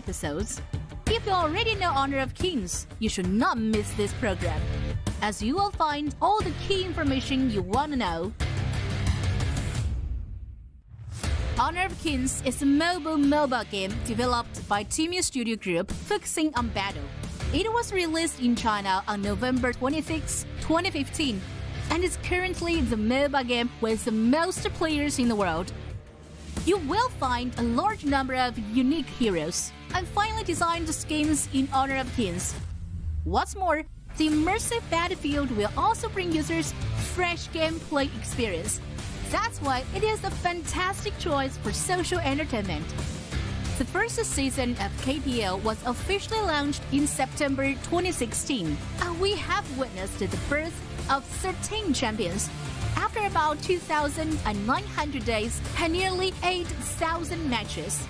episodes. If you already know Honor of Kings, you should not miss this program, as you will find all the key information you want to know. Honor of Kings is a mobile game developed by TianYun Studio Group focusing on battle. It was released in China on November 26, 2015, and is currently the mobile game with the most players in the world. You will find a large number of unique heroes and finely designed skins in Honor of Kings. What's more, the immersive battlefield will also bring users fresh gameplay experience. That's why it is a fantastic choice for social entertainment. The first season of KPL was officially launched in September 2016, and we have witnessed the birth of 13 champions. After about 2,900 days and nearly 8,000 matches.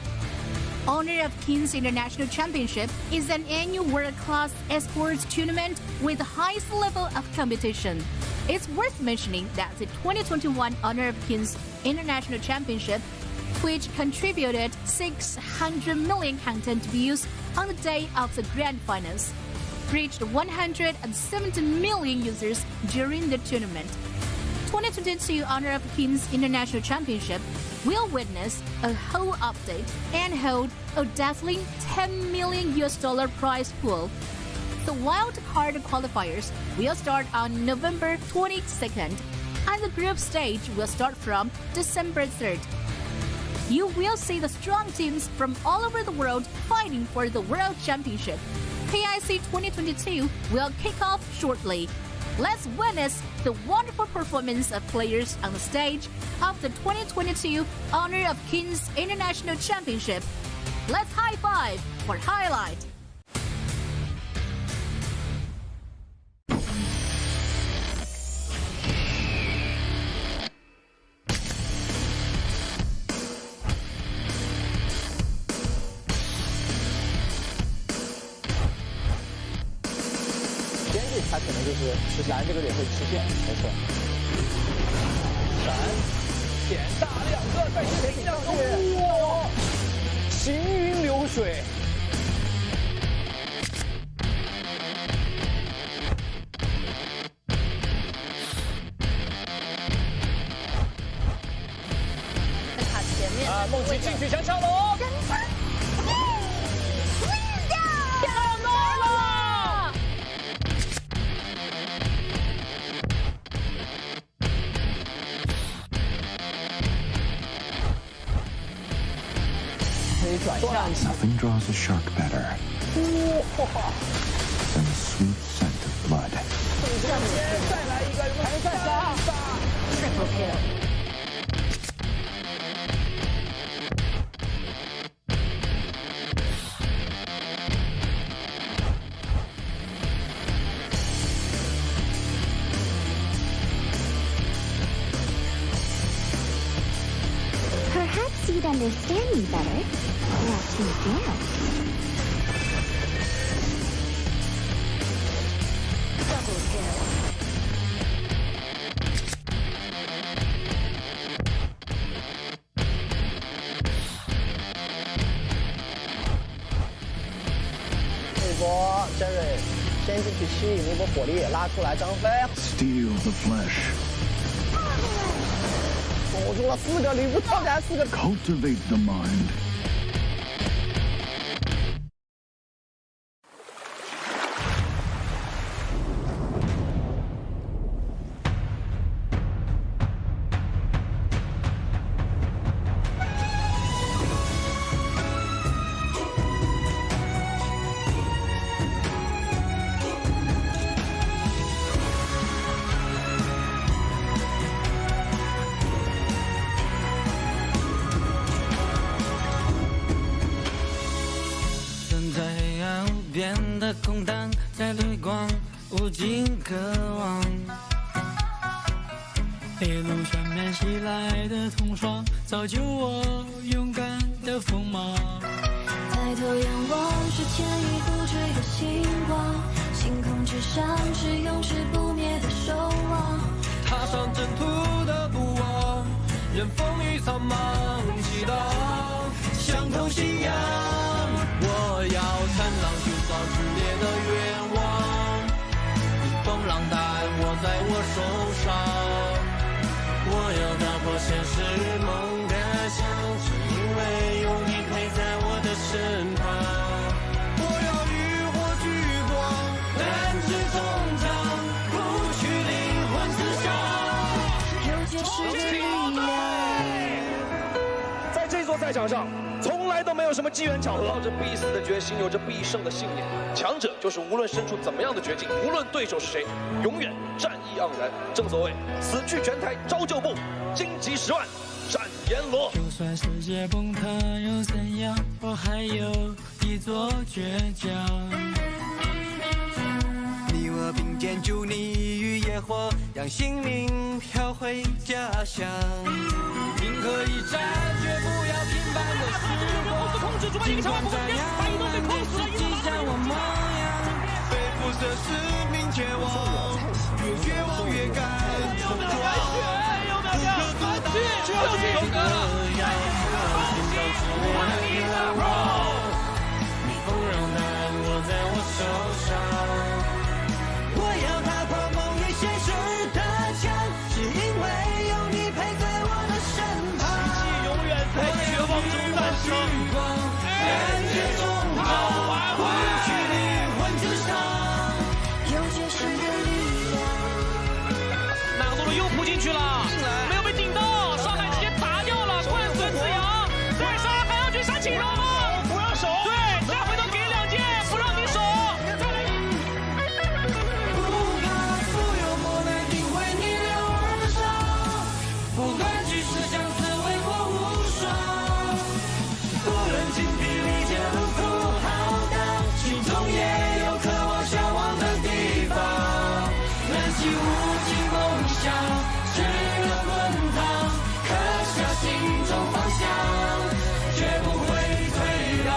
Honor of Kings International Championship is an annual world-class esports tournament with the highest level of competition. It's worth mentioning that the 2021 Honor of Kings International Championship, which contributed 600 million content views on the day of the grand finals, reached 170 million users during the tournament. 2022 Honor of Kings International Championship will witness a whole update and hold a dazzling $10 million prize pool. The wild card qualifiers will start on November 22nd, and the group stage will start from December 3rd. You will see the strong teams from all over the world fighting for the World Championship. KIC 2022 will kick off shortly. Let's witness the wonderful performance of players on the stage of the 2022 Honor of Kings International Championship. Let's high five for highlight. Gen.G 它可能就是蓝这个点会吃线，没错。闪，点大两个在之前上去，哇，行云流水。在塔前面啊，梦琪进去想抢龙。Nothing draws a shark better than the sweet scent of blood. Triple kill. Perhaps you'd understand me better. Perhaps you can. Double kill. Jerry 先进去吸引一波火力，拉出来张飞 Steal the flesh. 锁住了4个礼物，跳起来4个。Cultivate the mind.空荡在对光，无尽渴望。一路全面袭来的痛爽，造就我勇敢的锋芒。抬头仰望，是牵一不坠的星光，星空之上是永世不灭的守望。踏上征途的不忘，任风雨苍茫，祈祷相同信仰。我。现实梦的想，只因为有你陪在我的身旁。我要浴火聚光，但志忠诚，不去灵魂自伤。有解释的力量。在这座赛场上，从来都没有什么机缘巧合，抱着必死的决心，有着必胜的信念。强者就是无论身处怎么样的绝境，无论对手是谁，永远战意盎然。正所谓，死去拳台招旧部，荆棘10万斩阎罗。就算世界崩塌又怎样？我还有一座倔强。你我并肩助你于野火，让性命飘回家乡。宁可一战，绝不要平凡的时光。尽管再样，还是记下我模样。背负着使命前往，越绝望越敢冲撞。不可阻挡，就是勇敢。寻找只为了你的我，逆风让它握在我手上。我要踏破梦里现实的墙，是因为有你陪在我的身旁。奇迹永远在绝望中诞生，人间中好，不去灵魂之上。有解释的力量。那个路又扑进去了，没有被顶到，上海直接砸掉了，冠孙子阳，在上海还要去杀秦荣吗？不让手，对，再回头给2剑，不让你守。不管局势相思，为国无双。不论精疲力竭，路途浩荡，心中也有渴望向往的地方。燃起无尽梦想，炽热滚烫，刻下心中方向，绝不会退让。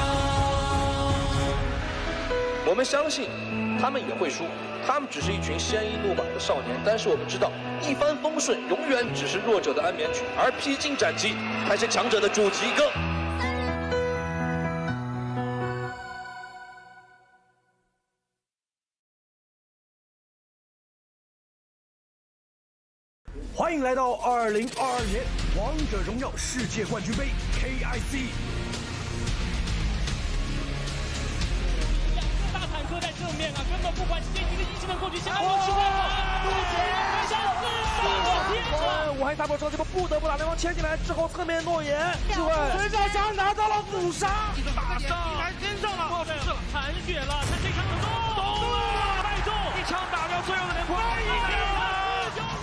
我们相信，他们也会输。他们只是一群鲜衣怒马的少年，但是我们知道，一帆风顺永远只是弱者的安眠曲，而披荆斩棘才是强者的主题歌。欢迎来到2022年王者荣耀世界冠军杯 KIC。大坦克在正面啊，根本不管前一个一技能过去，现在我吃光了，陆杰上4天了，武汉大破车这波不得不打对方牵进来之后，侧面诺言，之外陈小强拿到了5杀，一个大伤，还跟上了，残血了，他这场懂了，带中一枪打掉所有的人狂，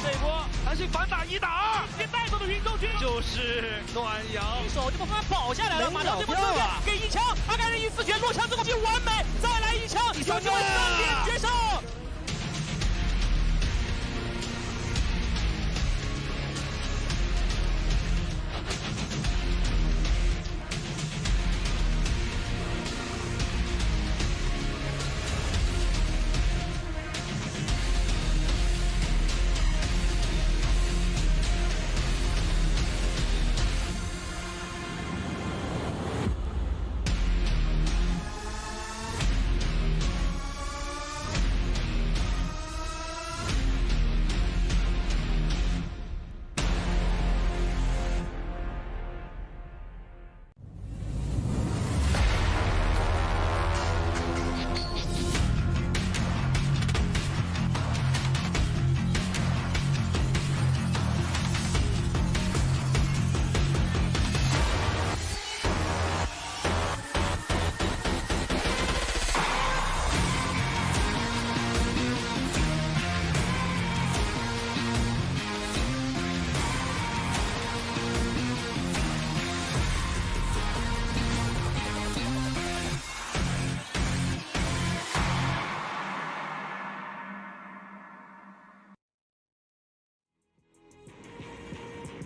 这波还是反打1打2，直接带走的云州军就是暖阳，一手就把他保下来了，马上这波侧面给一枪，阿甘人1-4拳落枪之后就完美，再来一枪，有机会3点决胜。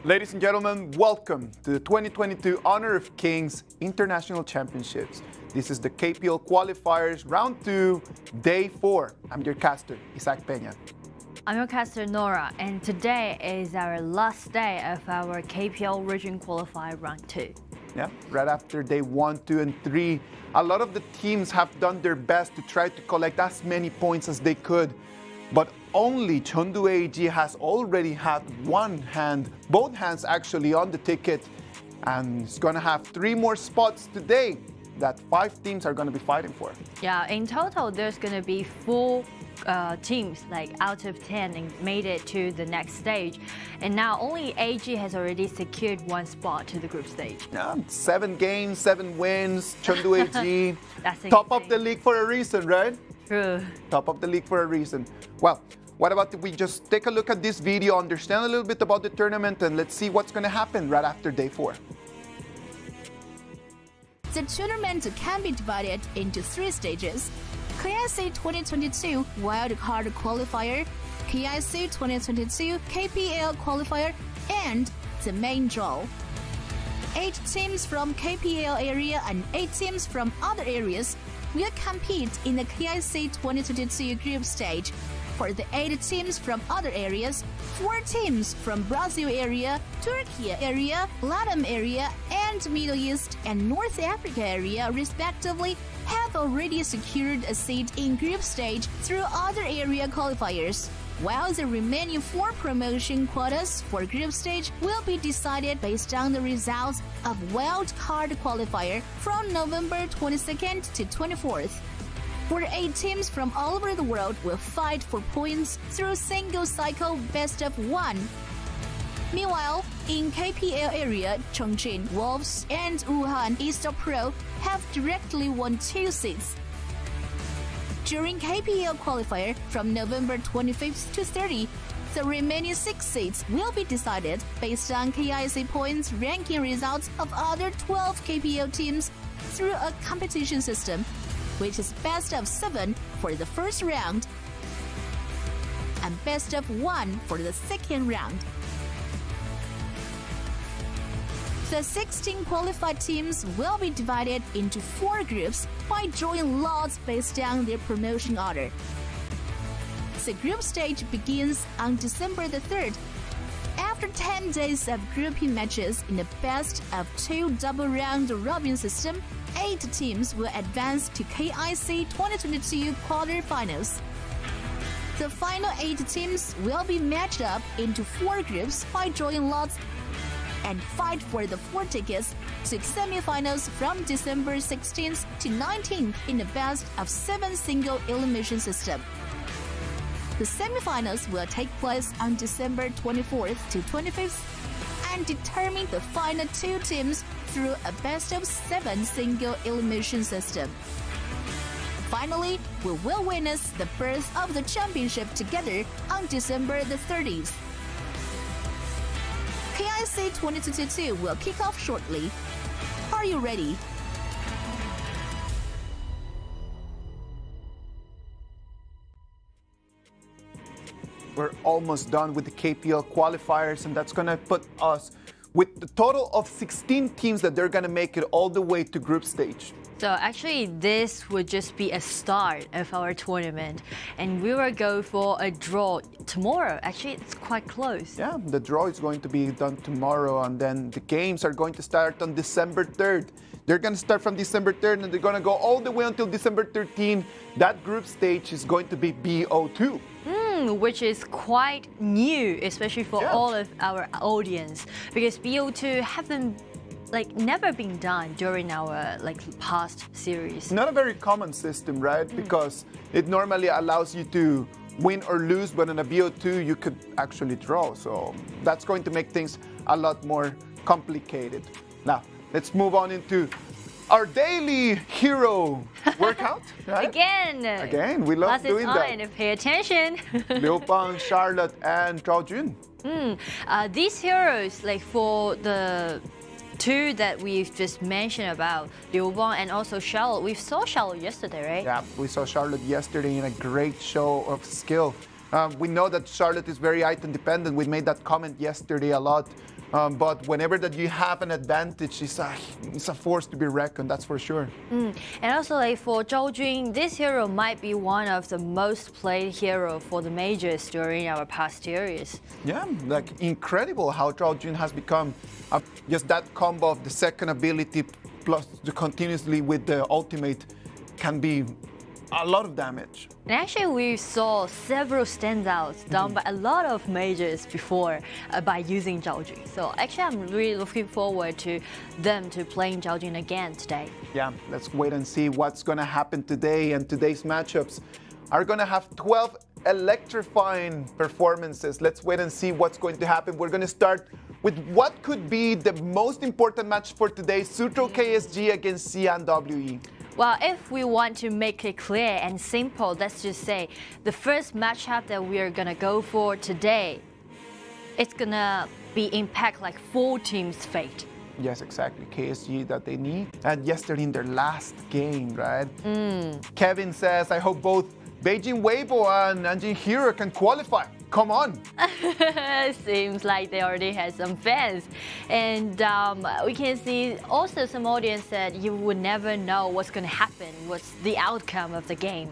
Ladies and gentlemen, welcome to the 2022 Honor of Kings International Championships. This is the KPL Qualifiers Round 2, Day 4. I'm your caster, Pena. I'm your caster, Nora, and today is our last day of our KPL Region Qualifier Round 2. Yeah, right after Day 1, 2, and 3, a lot of the teams have done their best to try to collect as many points as they could. But only Chengdu AG has already had both hands actually on the ticket, and it's going to have 3 more spots today that 5 teams are going to be fighting for. Yeah, in total, there's going to be 4 teams like out of 10 and made it to the next stage. And now only AG has already secured 1 spot to the group stage. Yeah, 7 games, 7 wins, Chengdu AG. That's top of the league for a reason, right? True. Top of the league for a reason. Well, what about if we just take a look at this video, understand a little bit about the tournament, and let's see what's going to happen right after day 4. The tournament can be divided into 3 stages: KIC 2022 Wildcard Qualifier, KIC 2022 KPL Qualifier, and the main draw. 8 teams from KPL area and 8 teams from other areas will compete in the KIC 2022 group stage. For the 8 teams from other areas, 4 teams from Brazil area, Turkey area, Latin area, and Middle East and North Africa area respectively have already secured a seat in group stage through other area qualifiers, while the remaining 4 promotion quotas for group stage will be decided based on the results of Wildcard Qualifier from November 22nd to 24th. 48 teams from all over the world will fight for points through single-cycle best-of-1. Meanwhile, in KPL area, Chongqing Wolves and Wuhan Eastern Pro have directly won 2 seats. During KPL Qualifier from November 25th to 30th, the remaining 6 seats will be decided based on KIC points ranking results of other 12 KPL teams through a competition system, which is best of 7 for the first round and best of 1 for the second round. The 16 qualified teams will be divided into 4 groups by drawing lots based on their promotion order. The group stage begins on December the 3rd. After 10 days of grouping matches in the best of 2 double round robin system, 8 teams will advance to KIC 2022 quarterfinals. The final 8 teams will be matched up into 4 groups by drawing lots and fight for the 4 tickets to semifinals from December 16th to 19th in the best of 7 single elimination system. The semifinals will take place on December 24th to 25th and determine the final 2 teams through a best of 7 single elimination system. Finally, we will witness the birth of the championship together on December the 30th. KIC 2022 will kick off shortly. Are you ready? We're almost done with the KPL qualifiers, and that's going to put us with the total of 16 teams that they're going to make it all the way to group stage. So actually, this would just be a start of our tournament, and we will go for a draw tomorrow. Actually, it's quite close. Yeah, the draw is going to be done tomorrow, and then the games are going to start on December 3rd. They're going to start from December 3rd, and they're going to go all the way until December 13th. That group stage is going to be BO2. Which is quite new, especially for all of our audience, because BO2 haven't never been done during our past series. Not a very common system, right? Because it normally allows you to win or lose, but in a BO2 you could actually draw. So that's going to make things a lot more complicated. Now, let's move on into our daily hero workout. Right? Again, we love doing that. Pay attention. Liu Bang, Charlotte, and Zhao Jun. These heroes, for the 2 that we've just mentioned about, Liu Bang and also Charlotte. We saw Charlotte yesterday, right? Yeah, we saw Charlotte yesterday in a great show of skill. We know that Charlotte is very item dependent. We made that comment yesterday a lot. But whenever that you have an advantage, it's a force to be reckoned, that's for sure. And also for Zhao Jun, this hero might be one of the most played hero for the majors during our past series. Yeah, incredible how Zhao Jun has become just that combo of the second ability plus the continuously with the ultimate can be a lot of damage. And actually, we saw several standouts done by a lot of majors before by using Gen.G. So actually, I'm really looking forward to them to playing Gen.G again today. Yeah, let's wait and see what's going to happen today. And today's matchups are going to have 12 electrifying performances. Let's wait and see what's going to happen. We're going to start with what could be the most important match for today, Suzhou KSG against XiAn WE. Well, if we want to make it clear and simple, let's just say the first matchup that we are gonna go for today, it's gonna be impact like 4 teams' fate. Yes, exactly. KSG that they need. And yesterday in their last game, right? Kevin says, I hope both Beijing Weibo and Nanjing Hero can qualify. Come on. Seems like they already had some fans. And we can see also some audience said you would never know what's going to happen, what's the outcome of the game.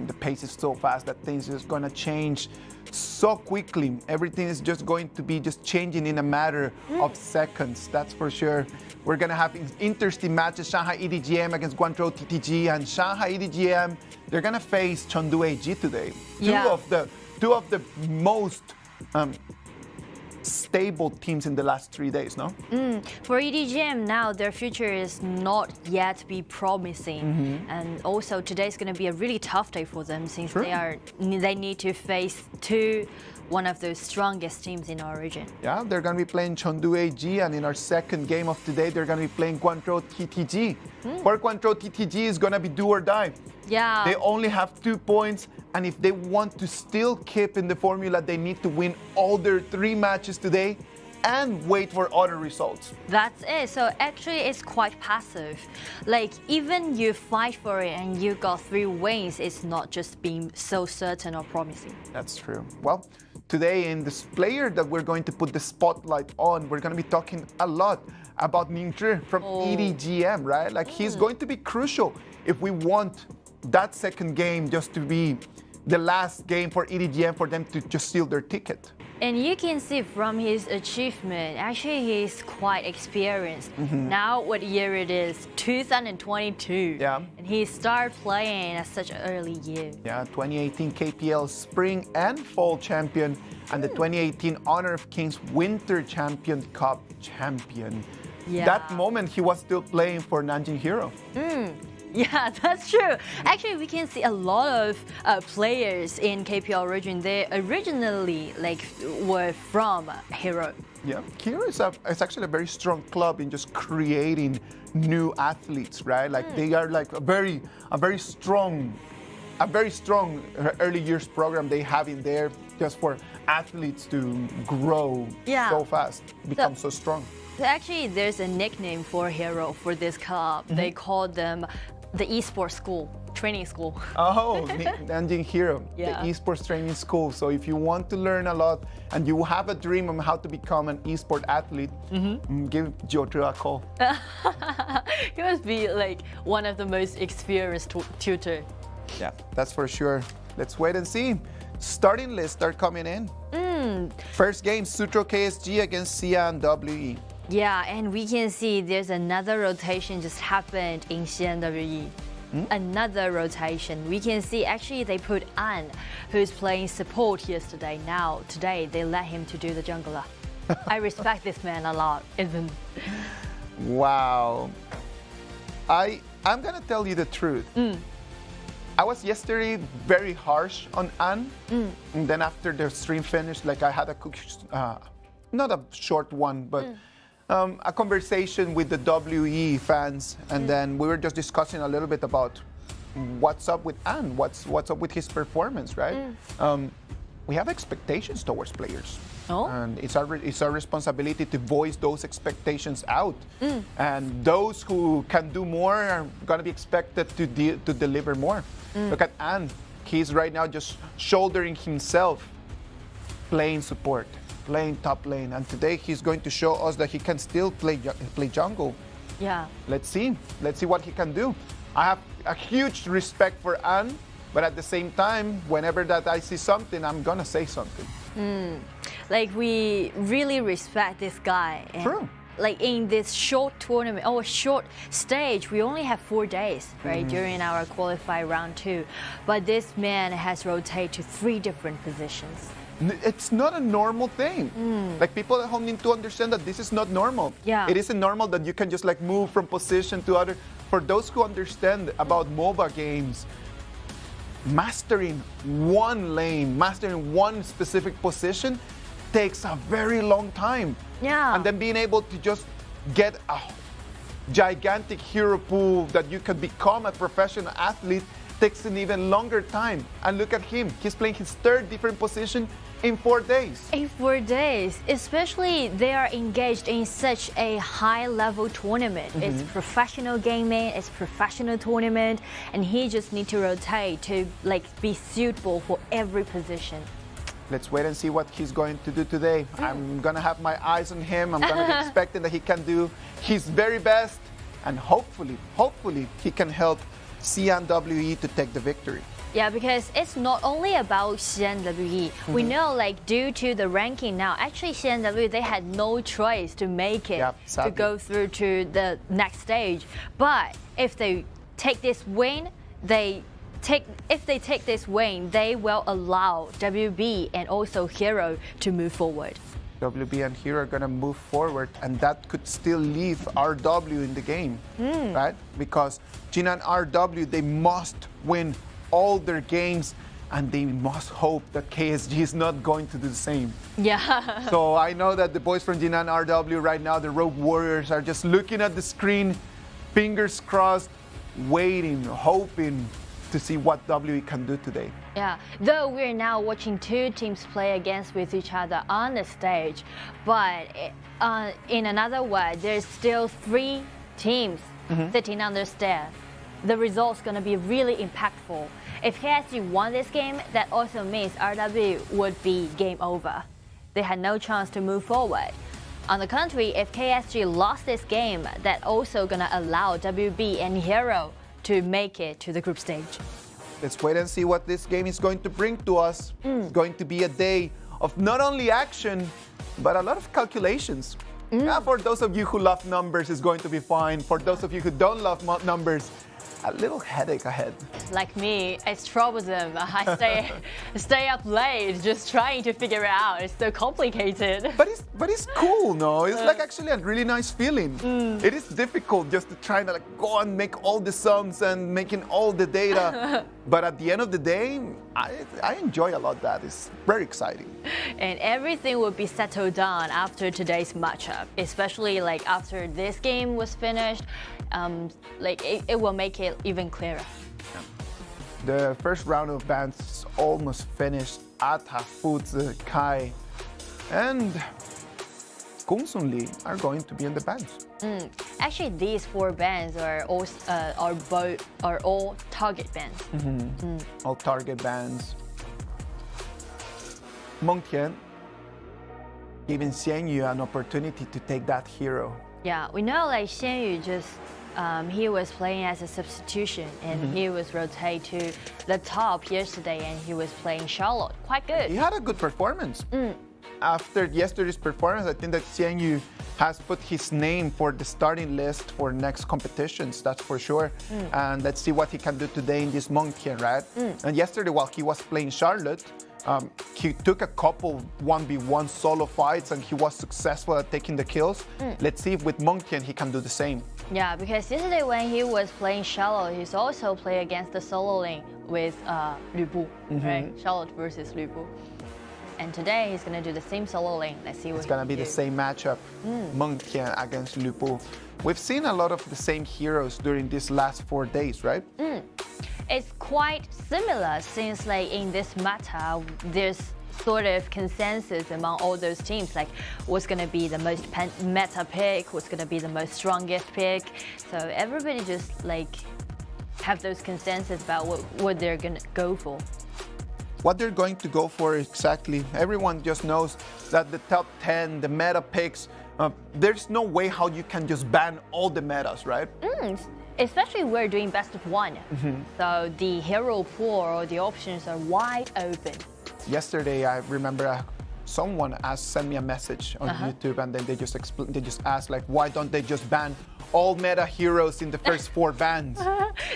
The pace is so fast that things are just going to change so quickly. Everything is just going to be just changing in a matter of seconds, that's for sure. We're going to have interesting matches, Shanghai EDG.M against Guangzhou TTG, and Shanghai EDG.M, they're going to face Chengdu AG today. Two of the most stable teams in the last 3 days, no? For EDG.M now, their future is not yet be promising. And also today's going to be a really tough day for them since they need to face one of the strongest teams in our region. Yeah, they're going to be playing Chengdu AG, and in our second game of today, they're going to be playing Guangzhou TTG. For Guangzhou TTG is going to be do or die. Yeah. They only have 2 points, and if they want to still keep in the formula, they need to win all their 3 matches today and wait for other results. That's it. So actually it's quite passive. Like even you fight for it and you got 3 wins, it's not just being so certain or promising. That's true. Well, today in this player that we're going to put the spotlight on, we're going to be talking a lot about Ning from EDG.M, right? Like he's going to be crucial if we want that second game just to be the last game for EDG.M for them to just seal their ticket. And you can see from his achievement, actually he's quite experienced. Now what year it is? 2022. Yeah. And he started playing at such an early year. Yeah, 2018 KPL Spring and Fall Champion and the 2018 Honor of Kings Winter Champion Cup champion. Yeah. That moment he was still playing for Nanjing Hero. Yeah, that's true. Actually, we can see a lot of players in KPL region. They originally were from Hero. Yeah, Hero is actually a very strong club in just creating new athletes, right? Like they are like a very strong early years program they have in there just for athletes to grow so fast, become so strong. So actually, there's a nickname for Hero for this club. They call them the esports school, training school. Oh, Nanjing Hero, the esports training school. So if you want to learn a lot and you have a dream on how to become an esport athlete, give Jacko a call. He must be like one of the most experienced tutor. Yeah, that's for sure. Let's wait and see. Starting lists start coming in. First game, Suzhou KSG against XiAn WE. Yeah, and we can see there's another rotation just happened in XiAn WE. Another rotation. We can see actually they put An, who's playing support yesterday. Now, today, they let him to do the jungler. I respect this man a lot, even. Wow. I'm gonna tell you the truth. I was yesterday very harsh on An, and then after the stream finished, like I had not a short one, but a conversation with the WE fans, and then we were just discussing a little bit about what's up with An, what's up with his performance, right? We have expectations towards players. And it's our responsibility to voice those expectations out. And those who can do more are going to be expected to deliver more. Look at An. He's right now just shouldering himself, playing support, playing top lane. And today he's going to show us that he can still play jungle. Yeah. Let's see what he can do. I have a huge respect for An, but at the same time, whenever that I see something, I'm gonna say something. Like we really respect this guy. True. like in this short tournament or short stage, we only have 4 days, right, during our qualify round 2. But this man has rotated to 3 different positions. It's not a normal thing. Like people at home need to understand that this is not normal. Yeah. It isn't normal that you can just like move from position to other. For those who understand about MOBA games, mastering one lane, mastering one specific position takes a very long time. Yeah. And then being able to just get a gigantic hero pool that you can become a professional athlete takes an even longer time. And look at him. He's playing his 3rd different position in 4 days. In 4 days, especially they are engaged in such a high-level tournament. It's professional gaming, it's professional tournament, and he just need to rotate to like be suitable for every position. Let's wait and see what he's going to do today. I'm gonna have my eyes on him. I'm gonna be expecting that he can do his very best, and hopefully he can help XiAn WE to take the victory. Yeah, because it's not only about XiAn WE. We know, like, due to the ranking now, actually XiAn WE, they had no choice to make it, to go through to the next stage. But if they take this win, if they take this win, they will allow WB and also Hero to move forward. WB and Hero are gonna move forward, and that could still leave RW in the game, right? Because Jinan RW, they must win all their games, and they must hope that KSG is not going to do the same. Yeah. So I know that the boys from Jinan RW right now, the Rogue Warriors, are just looking at the screen, fingers crossed, waiting, hoping to see what WE can do today. Yeah, though we're now watching 2 teams play against with each other on the stage, but in another word, there's still 3 teams sitting on the stage. The result's going to be really impactful. If KSG won this game, that also means RW would be game over. They had no chance to move forward. On the contrary, if KSG lost this game, that also going to allow WB and Hero to make it to the group stage. Let's wait and see what this game is going to bring to us. It's going to be a day of not only action, but a lot of calculations. For those of you who love numbers, it's going to be fine. For those of you who don't love numbers, a little headache ahead. Like me, it's troublesome. I stay up late just trying to figure it out. It's so complicated. But it's cool, no? It's like actually a really nice feeling. It is difficult just to try to like go and make all the sums and making all the data. But at the end of the day, I enjoy a lot that. It's very exciting. And everything will be settled down after today's matchup, especially like after this game was finished. Like it will make it even clearer. The first round of bans is almost finished. Ata, Fuzi, Kai, and Gongsun are going to be in the bans. Actually, these 4 bans are all target bans. All target bans. Mengtian giving XianYun an opportunity to take that hero. Yeah, we know like XianYun just he was playing as a substitution and he was rotated to the top yesterday and he was playing Charlotte. Quite good. He had a good performance. After yesterday's performance, I think that XianYun has put his name for the starting list for next competitions, that's for sure. And let's see what he can do today in this Mengtian, right? And yesterday, while he was playing Charlotte, he took a couple 1v1 solo fights and he was successful at taking the kills. Let's see if with Mengtian he can do the same. Yeah, because yesterday when he was playing Charlotte, he's also playing against the solo lane with Lu Bu, right? Charlotte versus Lu Bu. And today he's going to do the same solo lane. Let's see what it's going to be the same matchup, Mengtian against Lu Bu. We've seen a lot of the same heroes during these last 4 days, right? It's quite similar since like in this meta, there's sort of consensus among all those teams, like what's going to be the most meta pick, what's going to be the most strongest pick. So everybody just like have those consensus about what they're going to go for. What they're going to go for exactly, everyone just knows that the top 10, the meta picks, there's no way how you can just ban all the metas, right? Especially we're doing best of 1. So the hero pool or the options are wide open. Yesterday, I remember someone sent me a message on YouTube, and then they just asked, like, why don't they just ban all meta heroes in the first 4 bans?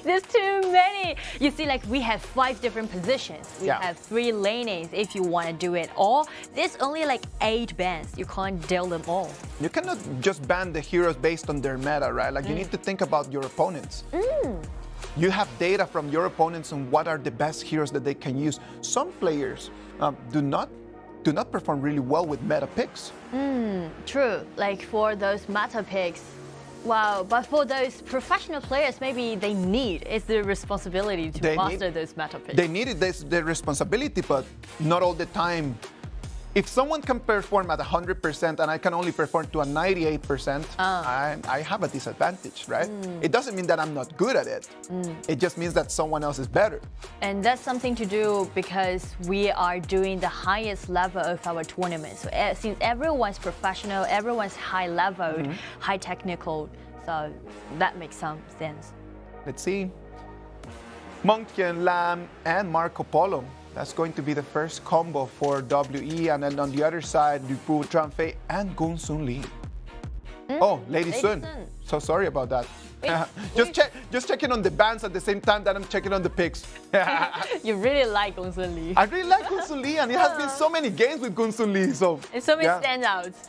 There's too many. You see, like, we have 5 different positions. We have 3 lanes if you want to do it all. There's only like 8 bans. You can't deal them all. You cannot just ban the heroes based on their meta, right? Like, you need to think about your opponents. You have data from your opponents on what are the best heroes that they can use. Some players do not perform really well with meta picks. True. Like for those meta picks, wow. But for those professional players, maybe they need it's their responsibility to master those meta picks. They need it. That's their responsibility, but not all the time. If someone can perform at 100% and I can only perform to a 98%, I have a disadvantage, right? It doesn't mean that I'm not good at it. It just means that someone else is better. And that's something to do because we are doing the highest level of our tournament. So since everyone's professional, everyone's high level, high technical, so that makes some sense. Let's see. Monkey, Lam, and Marco Polo. That's going to be the first combo for WE, and then on the other side, Lipu, Tranfei, and Gung Sun Lee. Oh, Lady Sun. So sorry about that. Just checking on the bans at the same time that I'm checking on the picks. You really like Gung Sun Lee. I really like Gung Sun Lee, and it has been so many games with Gung Sun Lee. So and so many standouts.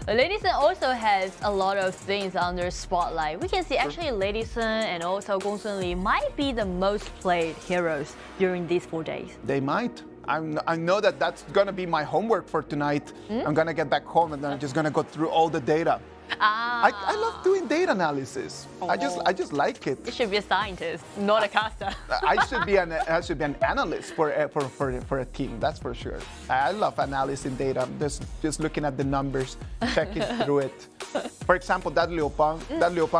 Lady Sun also has a lot of things under spotlight. We can see actually Lady Sun and also Gung Sun Lee might be the most played heroes during these 4 days. They might. I know that that's gonna be my homework for tonight. I'm gonna get back home and then I'm just gonna go through all the data. I love doing data analysis. I just like it. You should be a scientist, not a caster. I should be an analyst for a team. That's for sure. I love analyzing data. Just looking at the numbers, checking through it. For example, that Liu Bang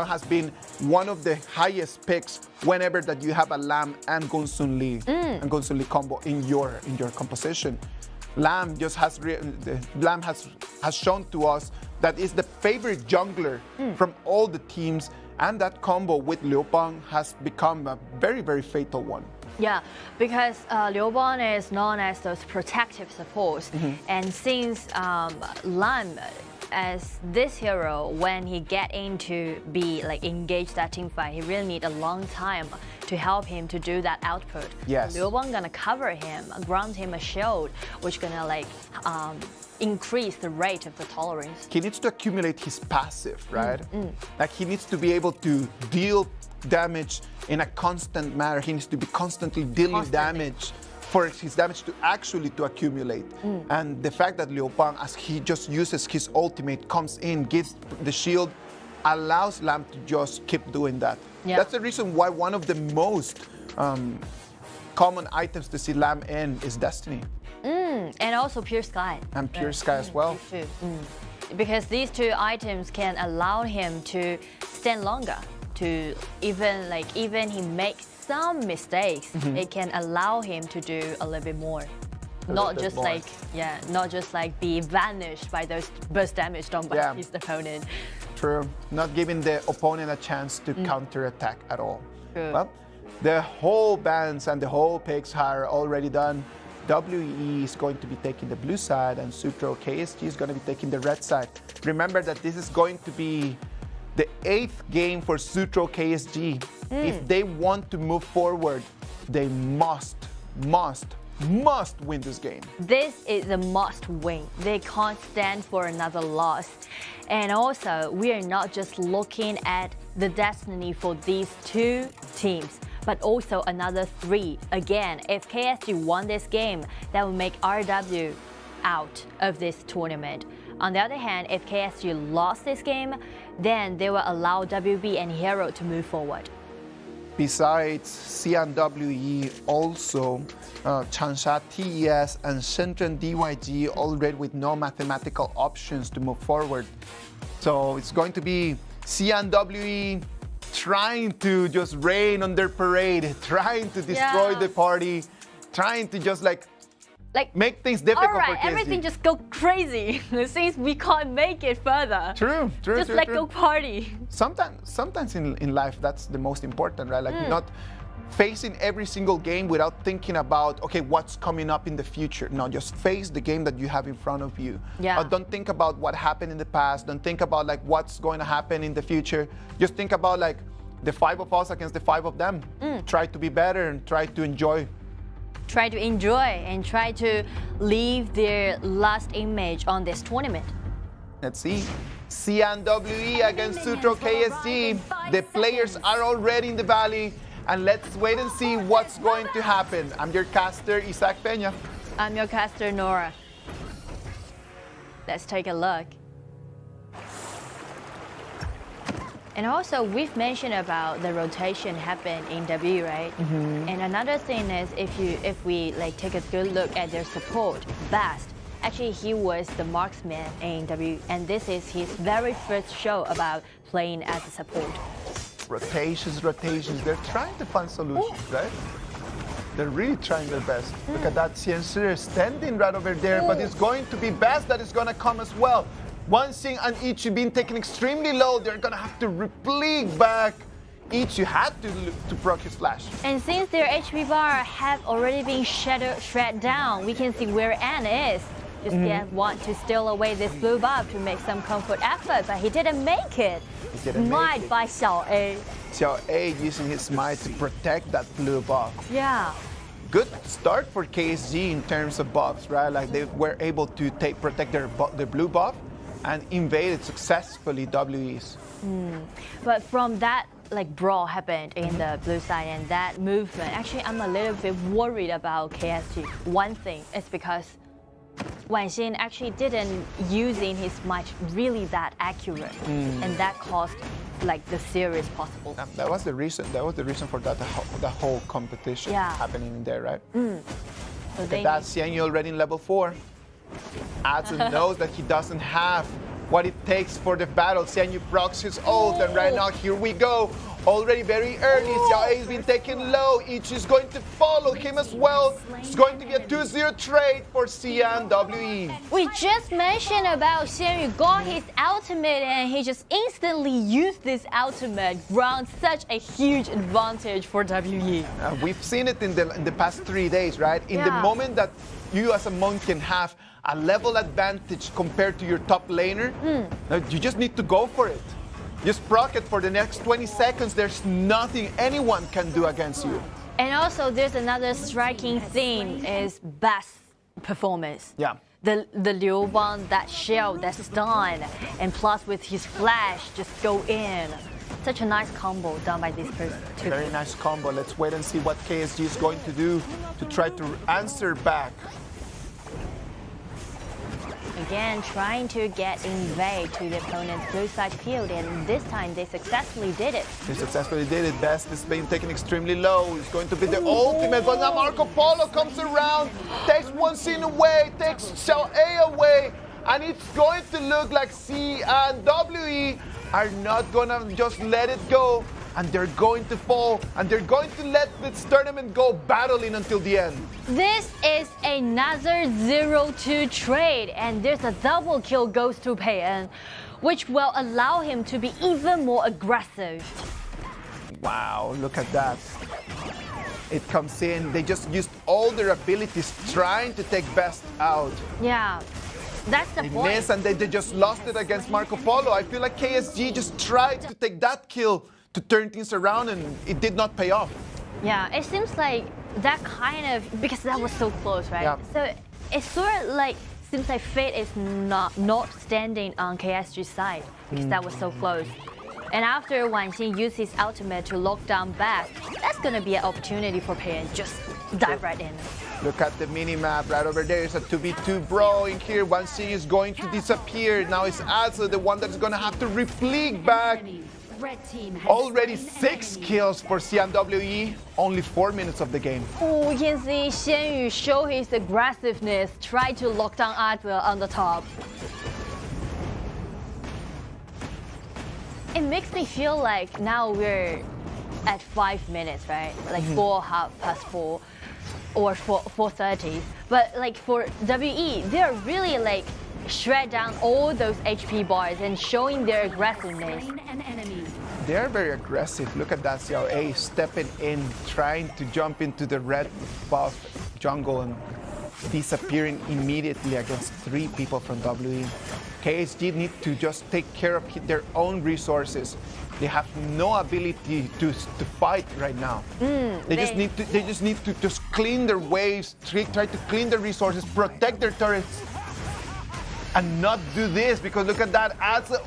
has been one of the highest picks whenever that you have a Lam and Gung Sun Lee and Gung Sun Lee combo in your composition. Lam has shown to us that is the favorite jungler from all the teams, and that combo with Liu Bang has become a very, very fatal one. Yeah, because Liu Bang is known as those protective supports, and since Lam, as this hero, when he get into be like engage that team fight, he really need a long time to help him to do that output. Yes. Liu Bang gonna cover him, grant him a shield, which gonna like increase the rate of the tolerance. He needs to accumulate his passive, right? Like he needs to be able to deal damage in a constant manner. He needs to be constantly dealing damage for his damage to actually accumulate. And the fact that Liu Bang, as he just uses his ultimate, comes in, gets the shield, allows Lam to just keep doing that. Yeah. That's the reason why one of the most common items to see Lam in is Destiny. And also Pure Sky. And Pure Sky as well. Because these 2 items can allow him to stand longer, to even he makes some mistakes, it can allow him to do a little bit more. Not just like be vanished by those burst damage done by his opponent. True. Not giving the opponent a chance to counterattack at all. True. Well, the whole bans and the whole picks are already done. WE is going to be taking the blue side, and Suzhou KSG is going to be taking the red side. Remember that this is going to be the 8th game for Suzhou KSG. If they want to move forward, they must win this game. This is a must win. They can't stand for another loss. And also, we are not just looking at the destiny for these 2 teams, but also another 3. Again, if KSG won this game, that will make RW out of this tournament. On the other hand, if KSG lost this game, then they will allow WB and Hero to move forward. Besides XiAn WE, also Changsha TES and Shenzhen DYG already with no mathematical options to move forward. So it's going to be XiAn WE trying to just rain on their parade, trying to destroy the party, trying to just like like make things difficult all right, for KSG. everything just go crazy since we can't make it further. True. Just go party. Sometimes in life that's the most important, right? Like not facing every single game without thinking about, okay, what's coming up in the future. No, just face the game that you have in front of you. Yeah. Don't think about what happened in the past. Don't think about like what's going to happen in the future. Just think about like the 5 of us against the 5 of them. Try to be better and try to enjoy. Try to enjoy and try to leave their last image on this tournament. Let's see. XiAn WE against Suzhou KSG. The players are already in the valley. And let's wait and see what's going to happen. I'm your caster, Pena. I'm your caster, Nora. Let's take a look. And also, we've mentioned about the rotation happened in W, right? And another thing is, if we like take a good look at their support, Bast. Actually, he was the marksman in W, and this is his very first show about playing as a support. Rotations. They're trying to find solutions, right? They're really trying their best. Look at that Xian standing right over there, but it's going to be Bast that is going to come as well. One Xing and Ichi being taken extremely low. They're going to have to repleat back. Ichi had to proc his flash. And since their HP bar have already been shred down, we can see where An is. Just want to steal away this blue buff to make some comfort effort, but he didn't make it. Smite by XiAn. XiAn using his smite to protect that blue buff. Yeah. Good start for KSG in terms of buffs, right? Like they were able to protect their blue buff and invaded successfully WEs. But from that like brawl happened in the blue side and that movement, actually I'm a little bit worried about KSG. One thing is because Wang actually didn't using his smite really that accurate, and that caused like the series possible. That was the reason. That was the reason for that the whole competition happening in there, right? So that XiAn already in level 4. Adson knows that he doesn't have what it takes for the battle. XiAn procs his ult, and right now here we go. Already very early, XiAn has been taken low. Ichi is going to follow him as well. It's going to be a 2-0 trade for XiAn WE. We just mentioned about XiAn got his ultimate and he just instantly used this ultimate, ground such a huge advantage for WE. We've seen it in the past 3 days, right? In the moment that you as a monk can have a level advantage compared to your top laner, you just need to go for it. Just proc it for the next 20 seconds. There's nothing anyone can do against you. And also, there's another striking thing is Bast's performance. Yeah. The Liu Wang, that shield, that stun, and plus with his flash, just go in. Such a nice combo done by this person. Very nice combo. Let's wait and see what KSG is going to do to try to answer back. Again, trying to get invade to the opponent's blue side field, and this time they successfully did it. They successfully did it. Bast is being taken extremely low. It's going to be the ultimate, but now Marco Polo comes around, takes one Xing away, takes XiAn away, and it's going to look like XiAn WE are not gonna just let it go, and they're going to fall, and they're going to let this tournament go battling until the end. This is another 0-2 trade, and there's a double kill goes to Pena, which will allow him to be even more aggressive. Wow, look at that. It comes in, they just used all their abilities trying to take Bast out. Yeah. That's the point. Missed, and they just lost it against Marco Polo. I feel like KSG just tried to take that kill to turn things around, and it did not pay off. Yeah, it seems like that kind of, because that was so close, right? Yeah. So it sort of like seems like fate is not standing on KSG's side because that was so close. And after Wang Xin used his ultimate to lock down Bast, that's going to be an opportunity for Pena. Just dive right in. Look at the mini-map right over there. It's a 2v2 brawl in here. Wang Xin is going to disappear. Now it's Adson, the one that's going to have to reflect back. Already 6 kills for XiAn WE. Only 4 minutes of the game. Oh, we can see XiAn show his aggressiveness, try to lock down Adson on the top. It makes me feel like now we're at 5 minutes, right? Like 4:30. or 430s. But like for WE, they're really like shred down all those HP bars and showing their aggressiveness. They're very aggressive. Look at that XiAn stepping in, trying to jump into the red buff jungle and disappearing immediately against 3 people from WE. KSG need to just take care of their own resources. They have no ability to fight right now. They just need to just clean their waves, try to clean their resources, protect their turrets, and not do this, because look at that.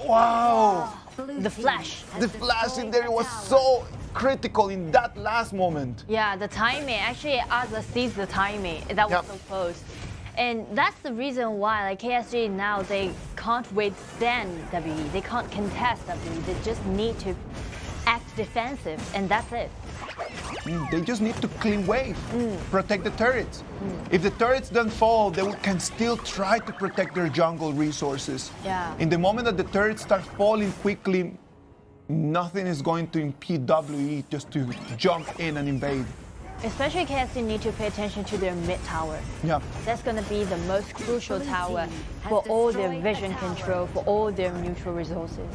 Wow! The flash. The flash in there was so critical in that last moment. Yeah, the timing. Actually, Asa sees the timing. That was so close. And that's the reason why, like KSG now, they can't withstand WE. They can't contest WE. They just need to act defensive, and that's it. They just need to clean wave, protect the turrets. If the turrets don't fall, they can still try to protect their jungle resources. Yeah. In the moment that the turrets start falling quickly, nothing is going to impede WE just to jump in and invade. Especially KSG need to pay attention to their mid tower. Yeah. That's going to be the most crucial tower for all their vision control, for all their neutral resources.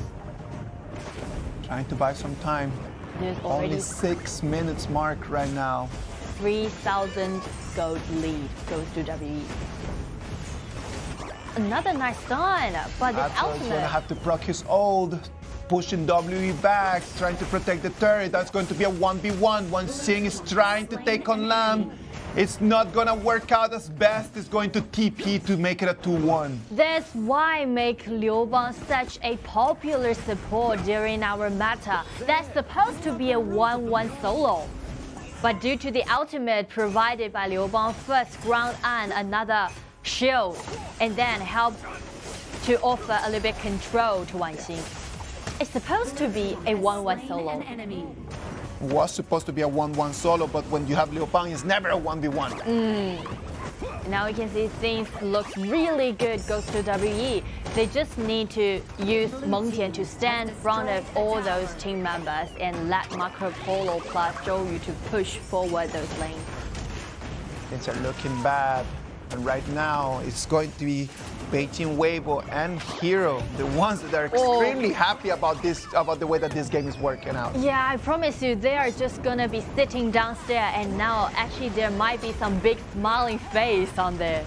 Trying to buy some time. There's already only 6 minutes mark right now. 3,000 gold lead goes to WE. Another nice stun, but this ultimate. He's going to have to proc his ult, pushing WE back, trying to protect the turret. That's going to be a 1v1. Xing is trying to take on Lam. It's not going to work out as best. It's going to TP to make it a 2-1. That's why make Liu Bang such a popular support during our meta. That's supposed to be a 1-1 solo. But due to the ultimate provided by Liu Bang, first ground and another shield, and then help to offer a little bit control to Xing. It's supposed to be a 1-1 solo. Was supposed to be a 1-1 solo, but when you have Liu Bang, it's never a 1v1. Now you can see things look really good goes to WE. They just need to use Meng Tian to stand in front of all those team members and let Marco Polo plus Zhou Yu to push forward those lanes. Things are looking bad. And right now, it's going to be Beijing Weibo and Hero, the ones that are extremely happy about this, about the way that this game is working out. Yeah, I promise you, they are just gonna be sitting downstairs, and now actually there might be some big smiling face on there.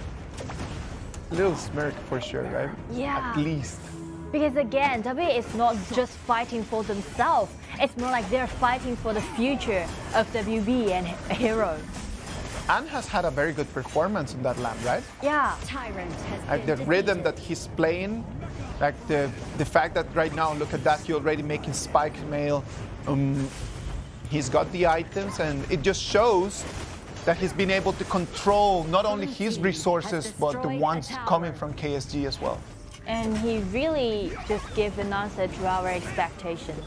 A little smirk for sure, right? Yeah. At least. Because again, WE is not just fighting for themselves. It's more like they're fighting for the future of WB and Hero. An has had a very good performance in that lap, right? Yeah. Like the rhythm that he's playing, like the fact that right now, look at that, he's already making spike mail. He's got the items, and it just shows that he's been able to control not only his resources, but the ones coming from KSG as well. And he really just gave an answer to our expectations.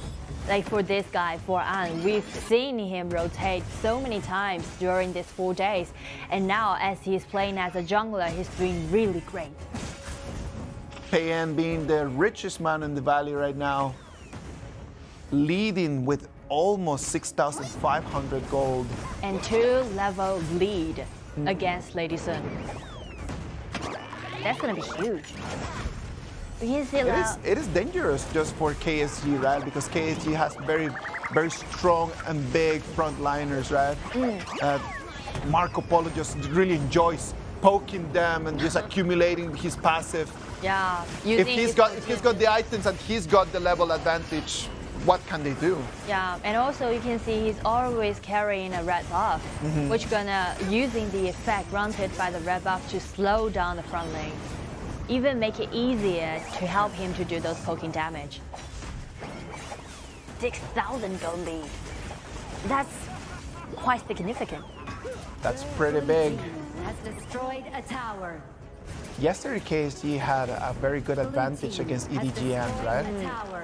Like for this guy, for An, we've seen him rotate so many times during these 4 days. And now as he's playing as a jungler, he's doing really great. Pena being the richest man in the valley right now, leading with almost 6,500 gold. And 2-level lead against Lady Sun. That's gonna be huge. It is dangerous just for KSG, right? Because KSG has very, very strong and big frontliners, right? Marco Polo just really enjoys poking them and just accumulating his passive. Yeah. If he's got the items and he's got the level advantage, what can they do? Yeah, and also you can see he's always carrying a red buff, which gonna using the effect granted by the red buff to slow down the front lane. Even make it easier to help him to do those poking damage. 6,000 gold lead. That's quite significant. That's pretty big. Has destroyed a tower. Yesterday, KSG had a very good advantage against EDG.M, right?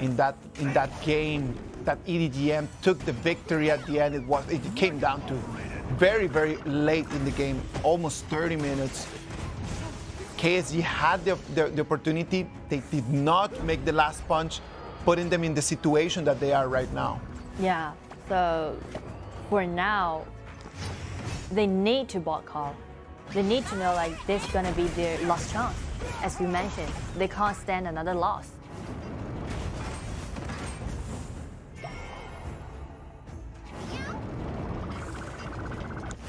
In that game, that EDG.M took the victory at the end. It came down to very, very late in the game, almost 30 minutes. KSG had the opportunity. They did not make the last punch, putting them in the situation that they are right now. Yeah, so for now, they need to bot call. They need to know like this is gonna be their last chance. As you mentioned, they can't stand another loss.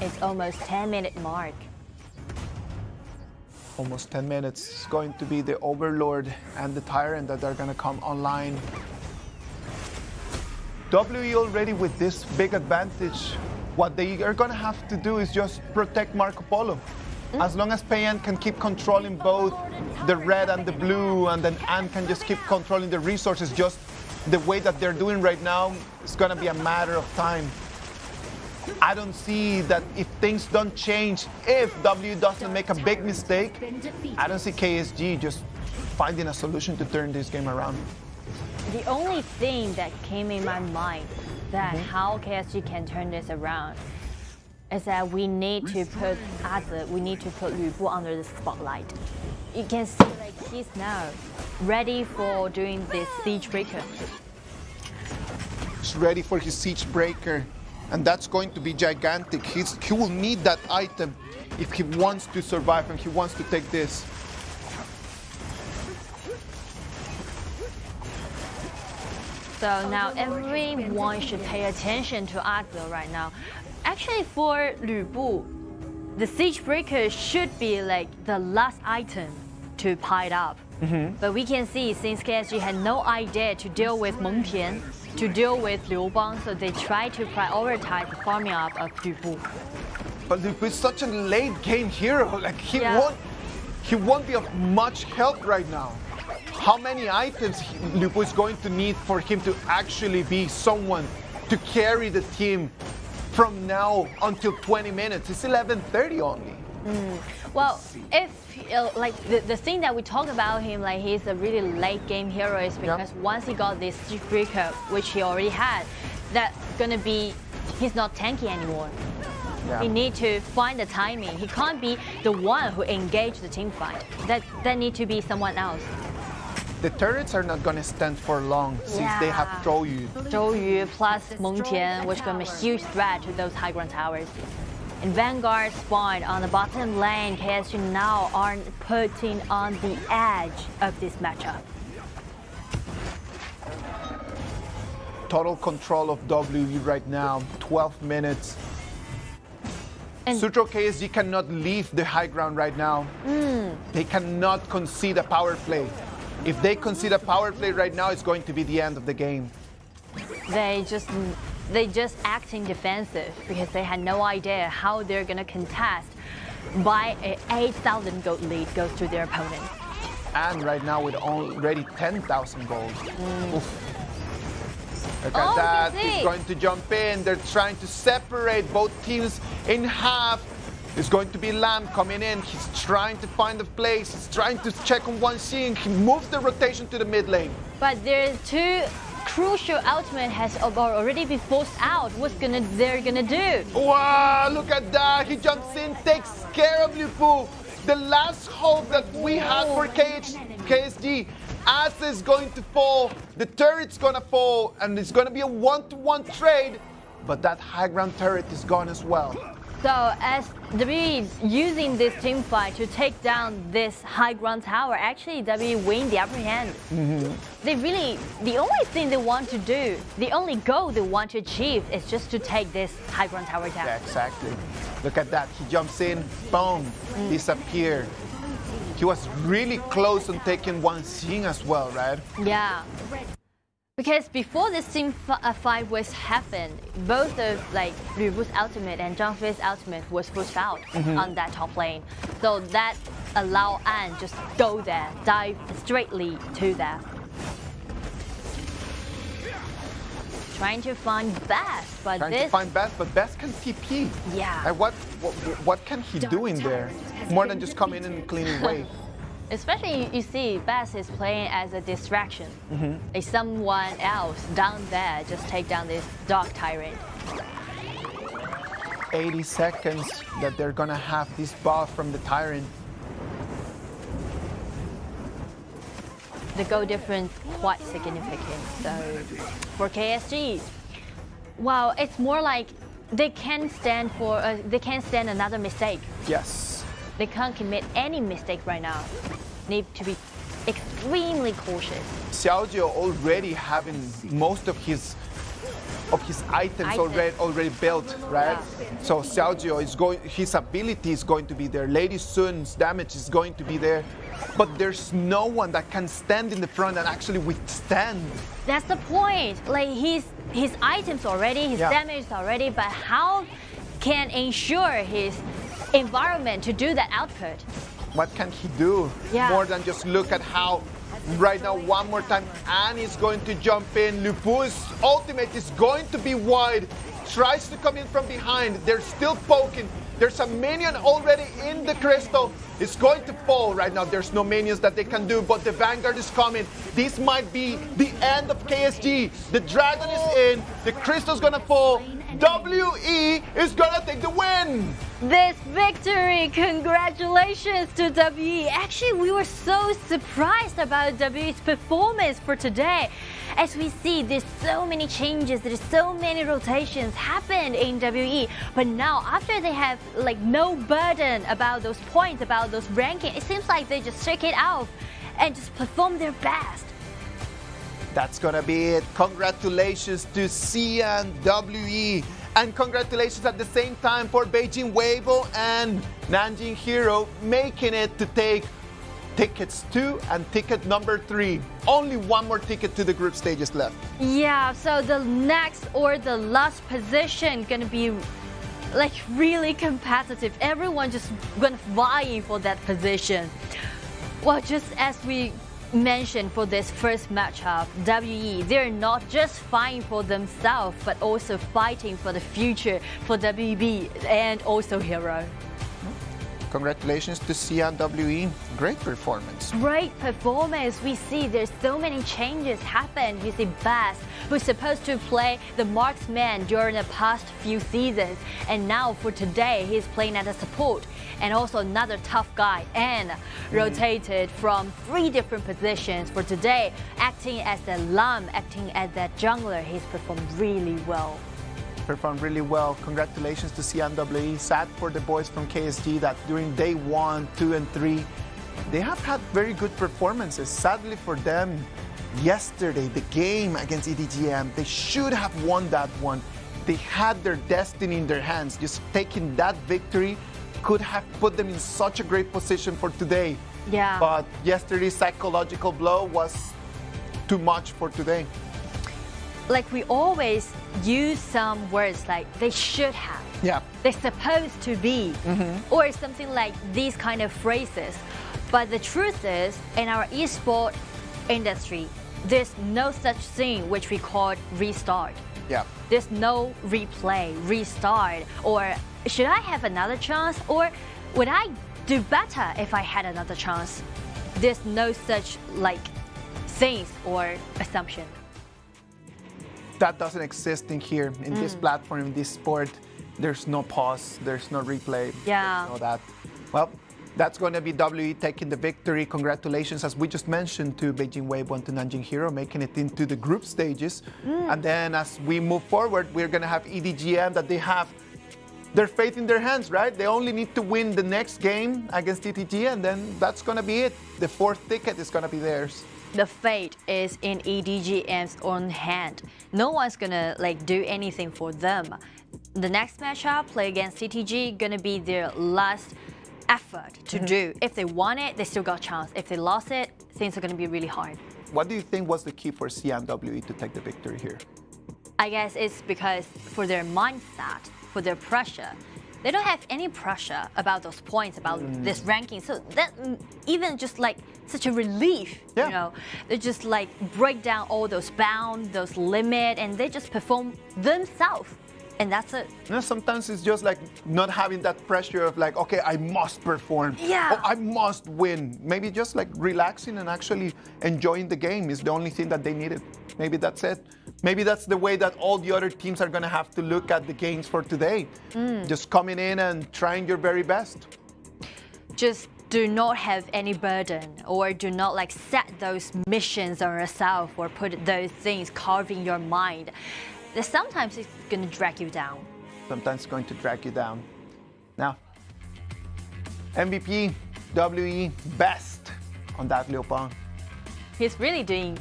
It's almost 10-minute mark. Almost 10 minutes. It's going to be the Overlord and the Tyrant that are going to come online. WE already with this big advantage. What they are going to have to do is just protect Marco Polo. As long as Pena can keep controlling both the red and the blue, and then An can just keep controlling the resources just the way that they're doing right now, it's going to be a matter of time. I don't see that if things don't change, if W doesn't make a big mistake, I don't see KSG just finding a solution to turn this game around. The only thing that came in my mind that how KSG can turn this around is that we need to put we need to put Lu Bu under the spotlight. You can see like he's now ready for doing this siege breaker. He's ready for his siege breaker. And that's going to be gigantic. He will need that item if he wants to survive and he wants to take this. So now everyone should pay attention to Adler right now. Actually, for Lu Bu, the siege breaker should be like the last item to pile up. But we can see since KSG had no idea to deal with Meng Tian, to deal with Liu Bang, so they try to prioritize the farming up of Lu Bu. But Lu Bu is such a late game hero. Like he won't be of much help right now. How many items Lu Bu is going to need for him to actually be someone to carry the team from now until 20 minutes? It's 11:30 only. Well, if like the thing that we talk about him, like he's a really late game hero, is because once he got this siege breaker, which he already had, that's gonna be he's not tanky anymore. He need to find the timing. He can't be the one who engaged the team fight. That need to be someone else. The turrets are not gonna stand for long since they have Zhou Yu plus Meng Tian, which gonna be a huge threat to those high ground towers. And Vanguard spawned on the bottom lane. KSG now aren't putting on the edge of this matchup. Total control of WE right now, 12 minutes. And Suzhou KSG cannot leave the high ground right now. They cannot concede a power play. If they concede a power play right now, it's going to be the end of the game. They just acting defensive because they had no idea how they're gonna contest by an 8,000 gold lead goes to their opponent. And right now with already 10,000 gold. Look at that, he's going to jump in. They're trying to separate both teams in half. It's going to be Lam coming in. He's trying to find a place. He's trying to check on Wang. He moves the rotation to the mid lane. But there's two crucial ultimate has already been forced out. What's they're gonna do? Wow, look at that. He jumps in, takes care of Lu Bu. The last hope that we had for KSG. As is going to fall, the turret's gonna fall, and it's gonna be a 1-to-1 trade. But that high ground turret is gone as well. So as W using this team fight to take down this high ground tower, actually W win the upper hand. They really, the only thing they want to do, the only goal they want to achieve is just to take this high ground tower down. Yeah, exactly. Look at that. He jumps in, boom, disappear. He was really close on taking Wang Xing as well, right? Yeah. Because before this team fight was happened, both of like Lu Bu's ultimate and Zhang Fei's ultimate was pushed out on that top lane. So that allowed An just go there, dive straightly to that. Trying to find Best, but Best can TP. Yeah. Like what can he do in there? More than just come in and clean wave. Especially you see Best is playing as a distraction. It's someone else down there just take down this Dark Tyrant. 80 seconds that they're gonna have this buff from the Tyrant. The goal difference quite significant. So for KSG, well, it's more like they can't stand another mistake. Yes. They can't commit any mistake right now. Need to be extremely cautious. Xiaojie already having most of his items already built, right? Yeah. So Xiaojie his ability is going to be there. Lady Sun's damage is going to be there. But there's no one that can stand in the front and actually withstand. That's the point. Like his items already, his damage already, but how can ensure his environment to do that output? What can he do? Yeah. More than just look at how right now one more time Anne is going to jump in. Lupu's ultimate is going to be wide. Tries to come in from behind. They're still poking. There's a minion already in the crystal. It's going to fall right now. There's no minions that they can do, but the Vanguard is coming. This might be the end of KSG. The dragon is in. The crystal's gonna fall. WE is gonna take the win. This victory, congratulations to WE. Actually, we were so surprised about WE's performance for today. As we see, there's so many changes, there's so many rotations happened in WE. But now, after they have like no burden about those points, about those rankings, it seems like they just shake it off and just perform their best. That's gonna be it. Congratulations to XiAn WE. And congratulations at the same time for Beijing Weibo and Nanjing Hero making it to take tickets 2 and ticket number 3. Only one more ticket to the group stages left. Yeah, so the next or the last position gonna be like really competitive. Everyone just gonna vie for that position. Well, just as we mentioned for this first matchup, WE, they're not just fighting for themselves, but also fighting for the future for WB and also Hero. Congratulations to XiAn WE. Great performance. Great performance. We see there's so many changes happen. You see Bass, who's supposed to play the marksman during the past few seasons, and now for today he's playing as a support. And also another tough guy, and rotated from 3 different positions for today, acting as the lamb, acting as that jungler. He's performed really well. Performed really well. Congratulations to XiAn WE. Sad for the boys from KSG that during day 1, 2, and 3, they have had very good performances. Sadly for them, yesterday, the game against EDG.M, they should have won that one. They had their destiny in their hands. Just taking that victory could have put them in such a great position for today. Yeah. But yesterday's psychological blow was too much for today. Like we always use some words like they should have. Yeah. They're supposed to be. Or something like these kind of phrases. But the truth is, in our esport industry, there's no such thing which we call restart. Yeah. There's no replay, restart, or should I have another chance, or would I do better if I had another chance? There's no such like things or assumption. That doesn't exist in here, in this platform, in this sport. There's no pause, there's no replay, Yeah. there's no that. Well, that's going to be WE taking the victory. Congratulations, as we just mentioned, to Beijing Weibo and to Nanjing Hero, making it into the group stages. And then as we move forward, we're going to have EDG.M that they have their faith in their hands, right? They only need to win the next game against EDG, and then that's going to be it. The 4th ticket is going to be theirs. The fate is in EDG.M's own hand. No one's gonna like do anything for them. The next matchup, play against CTG, gonna be their last effort to do. If they won it, they still got a chance. If they lost it, things are gonna be really hard. What do you think was the key for XiAn WE to take the victory here? I guess it's because for their mindset, for their pressure, they don't have any pressure about those points, about this ranking. So that even just like such a relief, you know. They just like break down all those bounds, those limits, and they just perform themselves. And that's it. You know, sometimes it's just like not having that pressure of like, okay, I must perform. Yeah. Oh, I must win. Maybe just like relaxing and actually enjoying the game is the only thing that they needed. Maybe that's it. Maybe that's the way that all the other teams are going to have to look at the games for today. Just coming in and trying your very best. Just do not have any burden, or do not like set those missions on yourself, or put those things carving your mind. Sometimes it's going to drag you down. Sometimes it's going to drag you down. Now, MVP, WE, best on that Liu Bang. He's really doing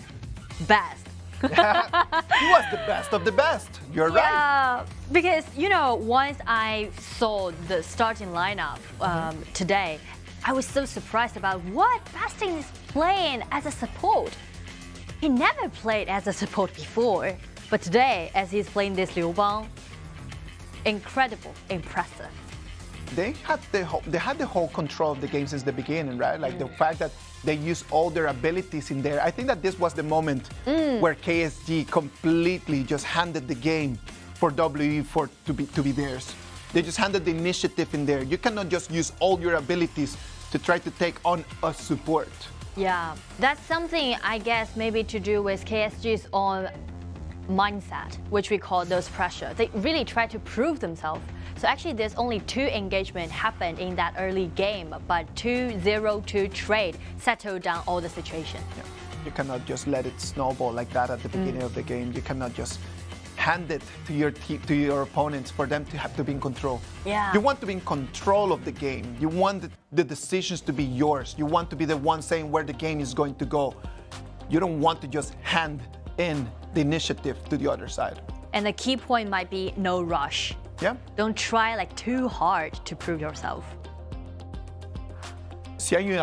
best. He was the best of the best. You're right. Yeah, because once I saw the starting lineup today, I was so surprised about what Basting is playing as a support. He never played as a support before, but today, as he's playing this Liu Bang, incredible, impressive. They had the whole control of the game since the beginning, right? Like the fact that they used all their abilities in there. I think that this was the moment where KSG completely just handed the game for WE to be theirs. They just handed the initiative in there. You cannot just use all your abilities to try to take on a support. Yeah, that's something I guess maybe to do with KSG's own mindset, which we call those pressure. They really try to prove themselves. So actually there's only 2 engagements happened in that early game, but 2-0-2 trade settled down all the situation. Yeah. You cannot just let it snowball like that at the beginning of the game. You cannot just hand it to your opponents for them to have to be in control. Yeah. You want to be in control of the game. You want the decisions to be yours. You want to be the one saying where the game is going to go. You don't want to just hand in the initiative to the other side. And the key point might be no rush. Yeah. Don't try too hard to prove yourself. XiAn,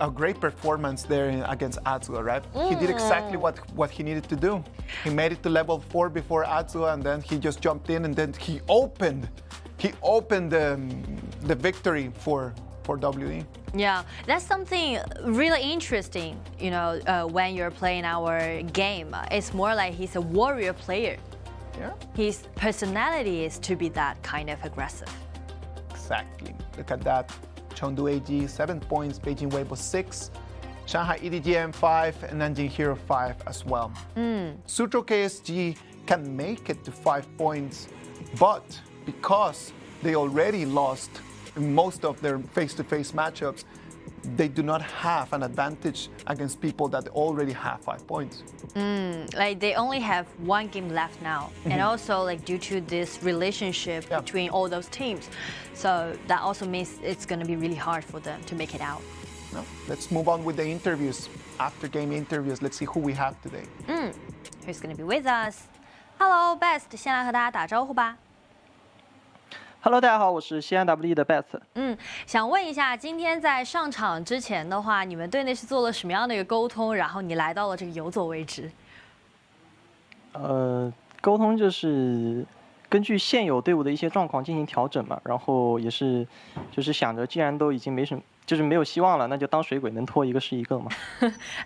a great performance there against Azula, right? He did exactly what he needed to do. He made it to level 4 before Azula, and then he just jumped in, and then he opened the victory for WE. Yeah, that's something really interesting, when you're playing our game. It's more like he's a warrior player. Yeah. His personality is to be that kind of aggressive. Exactly. Look at that. Chengdu AG 7 points, Beijing Weibo 6, Shanghai EDG.M 5, and Nanjing Hero 5 as well. Suzhou KSG can make it to 5 points, but because they already lost most of their face-to-face matchups, they do not have an advantage against people that already have 5 points. They only have 1 game left now, and also due to this relationship between all those teams, so that also means it's going to be really hard for them to make it out. No, let's move on with the interviews. After game interviews, let's see who we have today. Who's going to be with us? Hello, Best， 先来和大家打招呼吧。Hello， 大家好，我是西安 WE 的 Beth。想问一下，今天在上场之前的话，你们队内是做了什么样的一个沟通？然后你来到了这个游走位置。沟通就是根据现有队伍的一些状况进行调整嘛，然后也是就是想着，既然都已经没有希望了，那就当水鬼，能拖一个是一个嘛。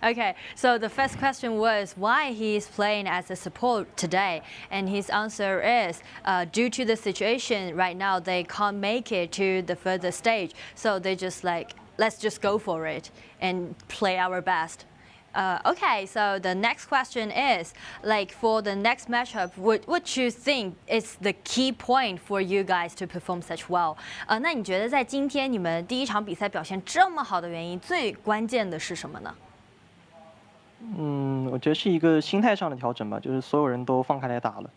Okay, so the first question was why he is playing as a support today, and his answer is due to the situation right now they can't make it to the further stage, so they just let's just go for it and play our best. Okay, so the next question is, for the next matchup, what you think is the key point for you guys to perform such well? 那你觉得在今天你们第一场比赛表现这么好的原因，最关键的是什么呢？我觉得是一个心态上的调整吧，就是所有人都放开来打了。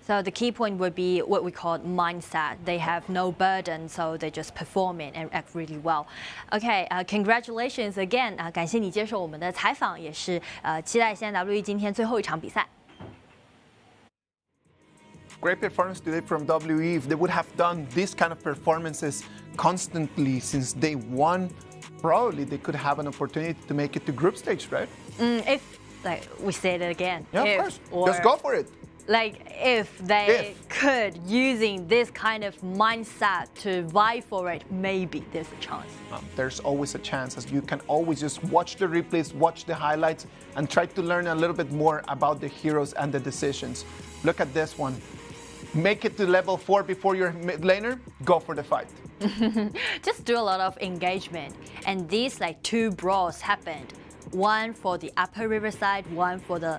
So the key point would be what we call mindset. They have no burden, so they just perform it and act really well. Okay, congratulations again. 感谢你接受我们的采访，也是期待现在 WE 今天最后一场比赛。Great performance today from WE. If they would have done this kind of performances constantly since day 1, probably they could have an opportunity to make it to group stage, right? If we say it again. Yeah, of course. Just go for it. If they could, using this kind of mindset to vie for it, maybe there's a chance. There's always a chance, as you can always just watch the replays, watch the highlights, and try to learn a little bit more about the heroes and the decisions. Look at this one. Make it to level 4 before your mid laner, go for the fight. Just do a lot of engagement. And these 2 brawls happened. One for the upper riverside, one for the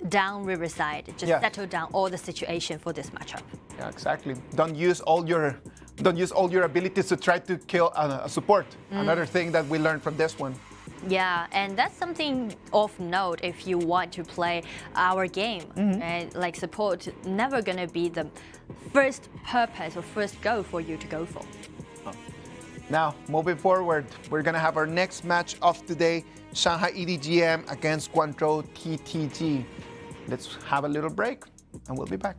down riverside. Just settle down all the situation for this matchup. Yeah, exactly. Don't use all your abilities to try to kill a support. Another thing that we learned from this one. Yeah, and that's something of note if you want to play our game. And like support never gonna be the first purpose or first goal for you to go for. Now, moving forward, we're gonna have our next match of today, Shanghai EDG.M against Guangzhou TTG. Let's have a little break and we'll be back.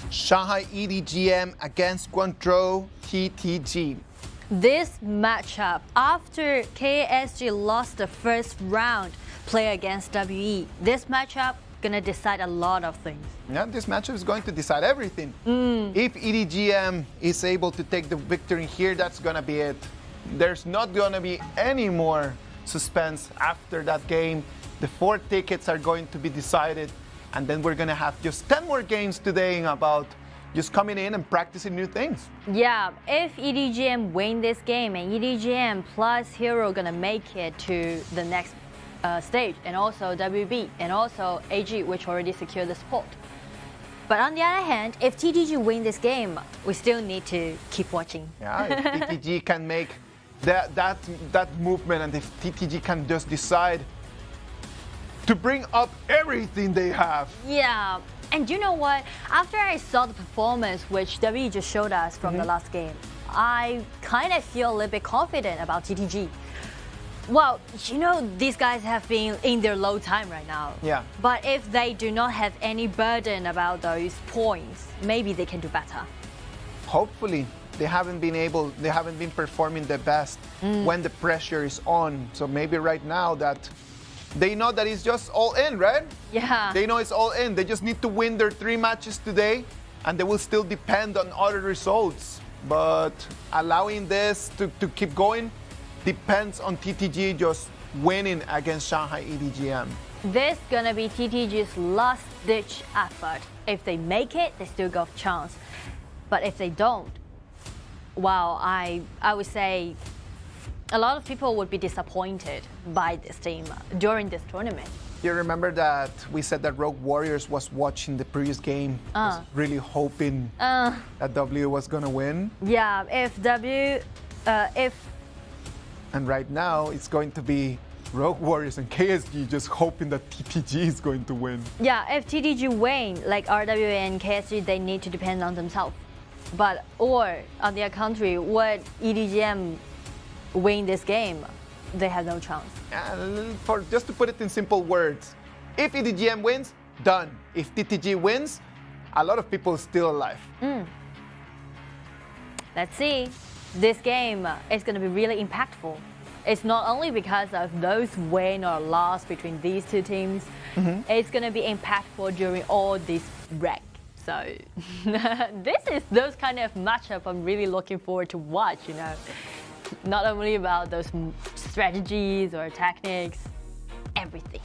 Shanghai EDG.M against Guangzhou TTG. This matchup, after KSG lost the first round play against WE, this matchup gonna decide a lot of things. Yeah, this matchup is going to decide everything. If EDG.M is able to take the victory here, that's gonna be it. There's not gonna be any more suspense after that game. The 4 tickets are going to be decided, and then we're gonna have just 10 more games today in about just coming in and practicing new things. Yeah, if EDG.M win this game and EDG.M plus Hero gonna make it to the next stage, and also WB and also AG, which already secured the spot. But on the other hand, if TTG win this game, we still need to keep watching. Yeah, if TTG can make that movement, and if TTG can just decide to bring up everything they have. Yeah, and you know what? After I saw the performance which WE just showed us from the last game, I kind of feel a little bit confident about TTG. Well, you know, these guys have been in their low time right now. Yeah. But if they do not have any burden about those points, maybe they can do better. Hopefully. They haven't been performing the best when the pressure is on. So maybe right now that they know that it's just all in, right? Yeah. They know it's all in. They just need to win their 3 matches today, and they will still depend on other results. But allowing this to keep going depends on TTG just winning against Shanghai EDG.M. This gonna be TTG's last-ditch effort. If they make it, they still got a chance. But if they don't, well, I would say a lot of people would be disappointed by this team during this tournament. You remember that we said that Rogue Warriors was watching the previous game, was really hoping that W was gonna win. Yeah, And right now, it's going to be Rogue Warriors and KSG just hoping that TTG is going to win. Yeah, if TTG win, like RWA and KSG, they need to depend on themselves. But, or on their country, would EDG.M win this game, they have no chance. Just to put it in simple words, if EDG.M wins, done. If TTG wins, a lot of people are still alive. Let's see. This game is going to be really impactful. It's not only because of those win or loss between these two teams, it's going to be impactful during all this break. So this is those kind of matchup I'm really looking forward to watch, you know. Not only about those strategies or techniques, everything.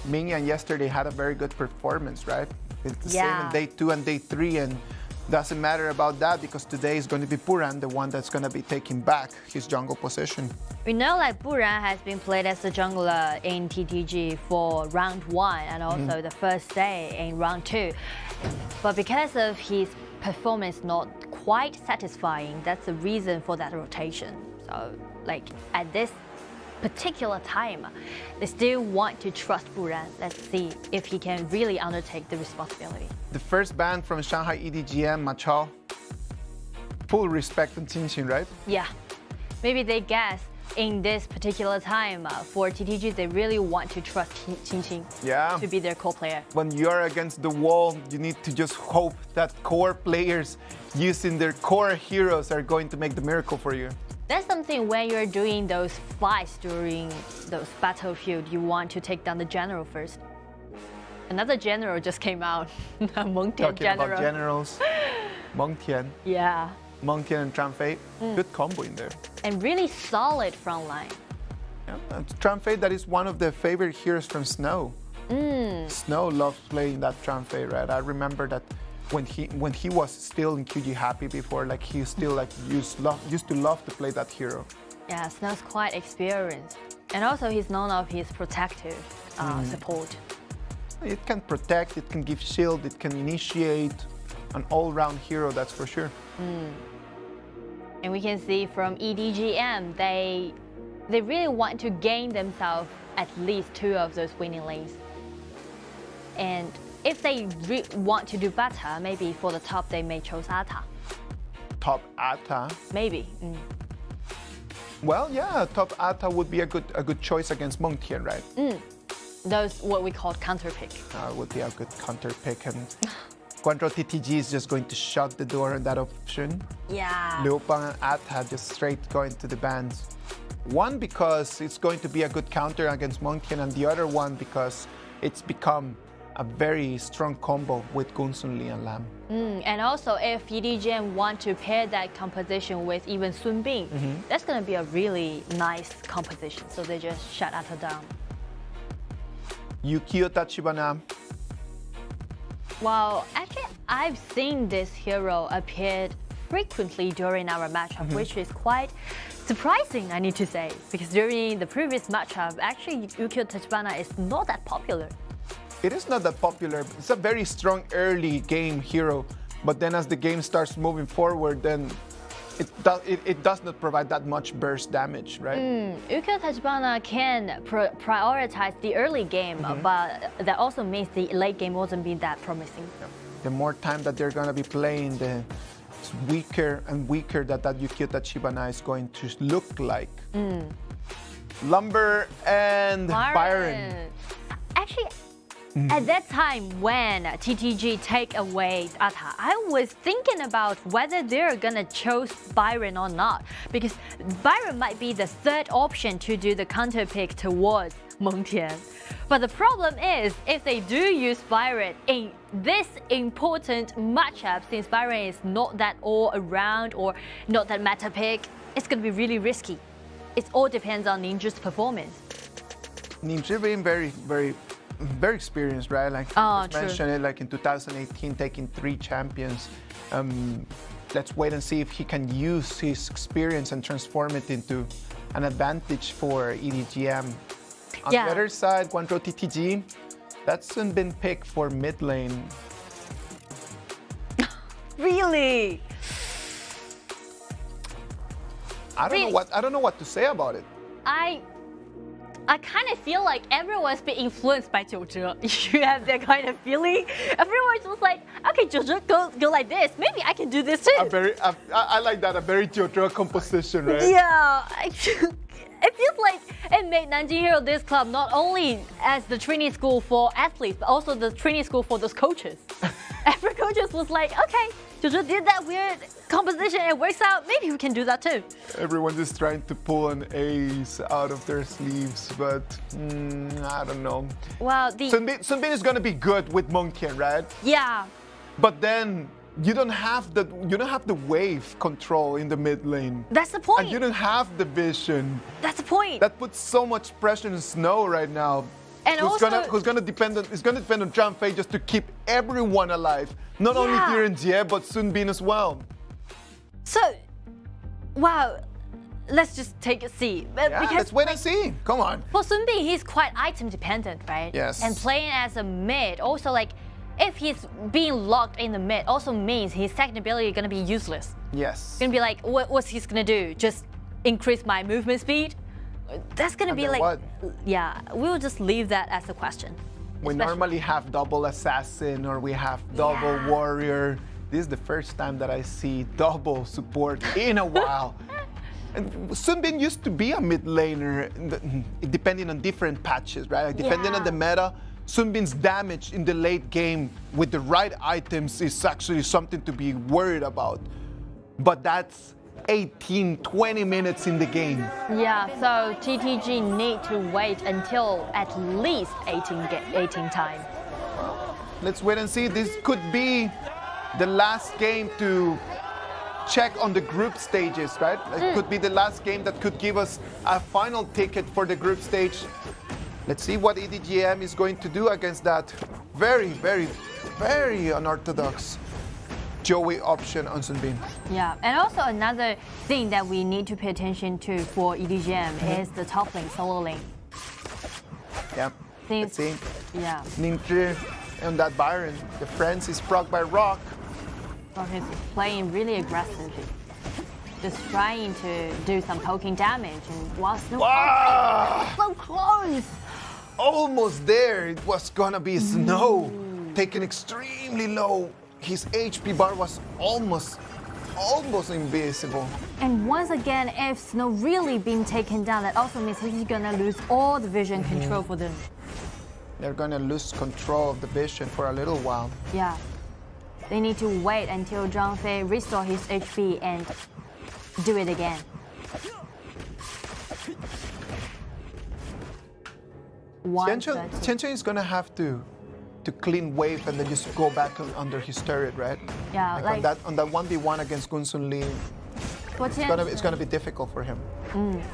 Mingyang yesterday had a very good performance, right? It's the same in day 2 and day 3, and doesn't matter about that because today is going to be Puran, the one that's going to be taking back his jungle position. We know that Puran has been played as the jungler in TTG for round 1 and also the first day in round 2. But because of his performance not quite satisfying, that's the reason for that rotation. So, like, at this particular time, they still want to trust Puran. Let's see if he can really undertake the responsibility. The first ban from Shanghai EDG.M, Machao. Full respect on Qingqing, right? Yeah. Maybe they guess in this particular time for TTG, they really want to trust Qingqing to be their core player. When you're against the wall, you need to just hope that core players using their core heroes are going to make the miracle for you. That's something when you're doing those fights during those battlefield, you want to take down the general first. Another general just came out, Meng Tian Talking about generals, Meng Tian. Yeah. Meng Tian and Tran Fei, good combo in there. And really solid front line. Yeah, Tran Fei, that is one of the favorite heroes from Snow. Snow loves playing that Tran Fei, right? I remember that when he was still in QG Happy before, like he still like used to love to play that hero. Yeah, Snow's quite experienced, and also he's known of his protective support. It can protect, it can give shield, it can initiate, an all-round hero, that's for sure. And we can see from EDG.M, they really want to gain themselves at least 2 of those winning lanes. And if they want to do better, maybe for the top they may choose Ata. Top Ata? Maybe. Well, yeah, top Ata would be a good choice against Meng Tian, right? Those what we call counter pick. Would be a good counter pick, and Guangzhou TTG is just going to shut the door on that option. Yeah. Liu Bang and Ata just straight going to the bans. One because it's going to be a good counter against Meng Tian, and the other one because it's become a very strong combo with Gunsun Li and Lam. And also, if EDG.M want to pair that composition with even Sun Bing, that's going to be a really nice composition. So they just shut Ata down. Yukio Tachibana. Well, actually, I've seen this hero appeared frequently during our matchup, which is quite surprising, I need to say, because during the previous matchup, actually Untitledtachibana is not that popular. It is not that popular. It's a very strong early game hero, but then as the game starts moving forward, then it does not provide that much burst damage, right? Untitledtachibana can prioritize the early game, but that also means the late game wasn't being that promising. The more time that they're going to be playing, the weaker and weaker that Untitledtachibana is going to look like. Lumber and Byron. Actually, at that time when TTG take away Ata, I was thinking about whether they're gonna choose Byron or not, because Byron might be the third option to do the counter pick towards Mengtian. But the problem is, if they do use Byron in this important matchup, since Byron is not that all around or not that meta pick, it's gonna be really risky. It all depends on Ninja's performance. Ninja being very experienced, right? Like you just mentioned it, like in 2018, taking 3 champions. Let's wait and see if he can use his experience and transform it into an advantage for EDG.M. On the other side, Guangzhou TTG, that's been picked for mid lane. Really? I don't know what to say about it. I kind of feel like everyone's been influenced by Jinan. You have that kind of feeling. Everyone's just like, okay, Jinan, go like this. Maybe I can do this too. I like that, a very Jinan composition, right? Yeah. It feels like it made Nanjing Hero this club not only as the training school for athletes, but also the training school for those coaches. Every coaches was like, okay, Jinan did that weird composition, it works out, maybe we can do that too. Everyone's just trying to pull an ace out of their sleeves, but I don't know. Well, Sunbin is gonna be good with Mengtian, right? Yeah. But then you don't have the wave control in the mid lane. That's the point. And you don't have the vision. That's the point. That puts so much pressure on Snow right now. And it's gonna depend on Zhang Fei just to keep everyone alive. Not only TianYun, but Sunbin as well. So, wow, let's just take a seat. Because, let's wait and see. Come on. For Sunbin, he's quite item dependent, right? Yes. And playing as a mid, also like, if he's being locked in the mid, also means his second ability is gonna be useless. Yes. Gonna be like, what's he gonna do? Just increase my movement speed? That's gonna be like, what? Yeah, we'll just leave that as a question. We normally have double assassin or we have double warrior. This is the first time that I see double support in a while. And Sunbin used to be a mid laner, depending on different patches, right? Like depending on the meta, Sunbin's damage in the late game with the right items is actually something to be worried about. But that's 18-20 minutes in the game. Yeah, so TTG need to wait until at least 18 time. Well, let's wait and see. This could be the last game to check on the group stages, right? It could be the last game that could give us a final ticket for the group stage. Let's see what EDG.M is going to do against that very unorthodox Joey option on Sunbin. Yeah, and also another thing that we need to pay attention to for EDG.M is the top lane, solo lane. Yeah, let's see. Yeah. Ninja and that Byron. The friends is proc by Rock. Rock is playing really aggressively. Just trying to do some poking damage and wow! So close! Almost there. It was gonna be Snow. Taken extremely low. His HP bar was almost invisible. And once again, if Snow really been taken down, that also means he's gonna lose all the vision control for them. They're gonna lose control of the vision for a little while. Yeah. They need to wait until Zhang Fei restore his HP and do it again. Shenzhen is gonna have to clean wave and then just go back under his turret, right? Yeah, like on that 1v1 against Gunsun Ling. It's gonna be difficult for him.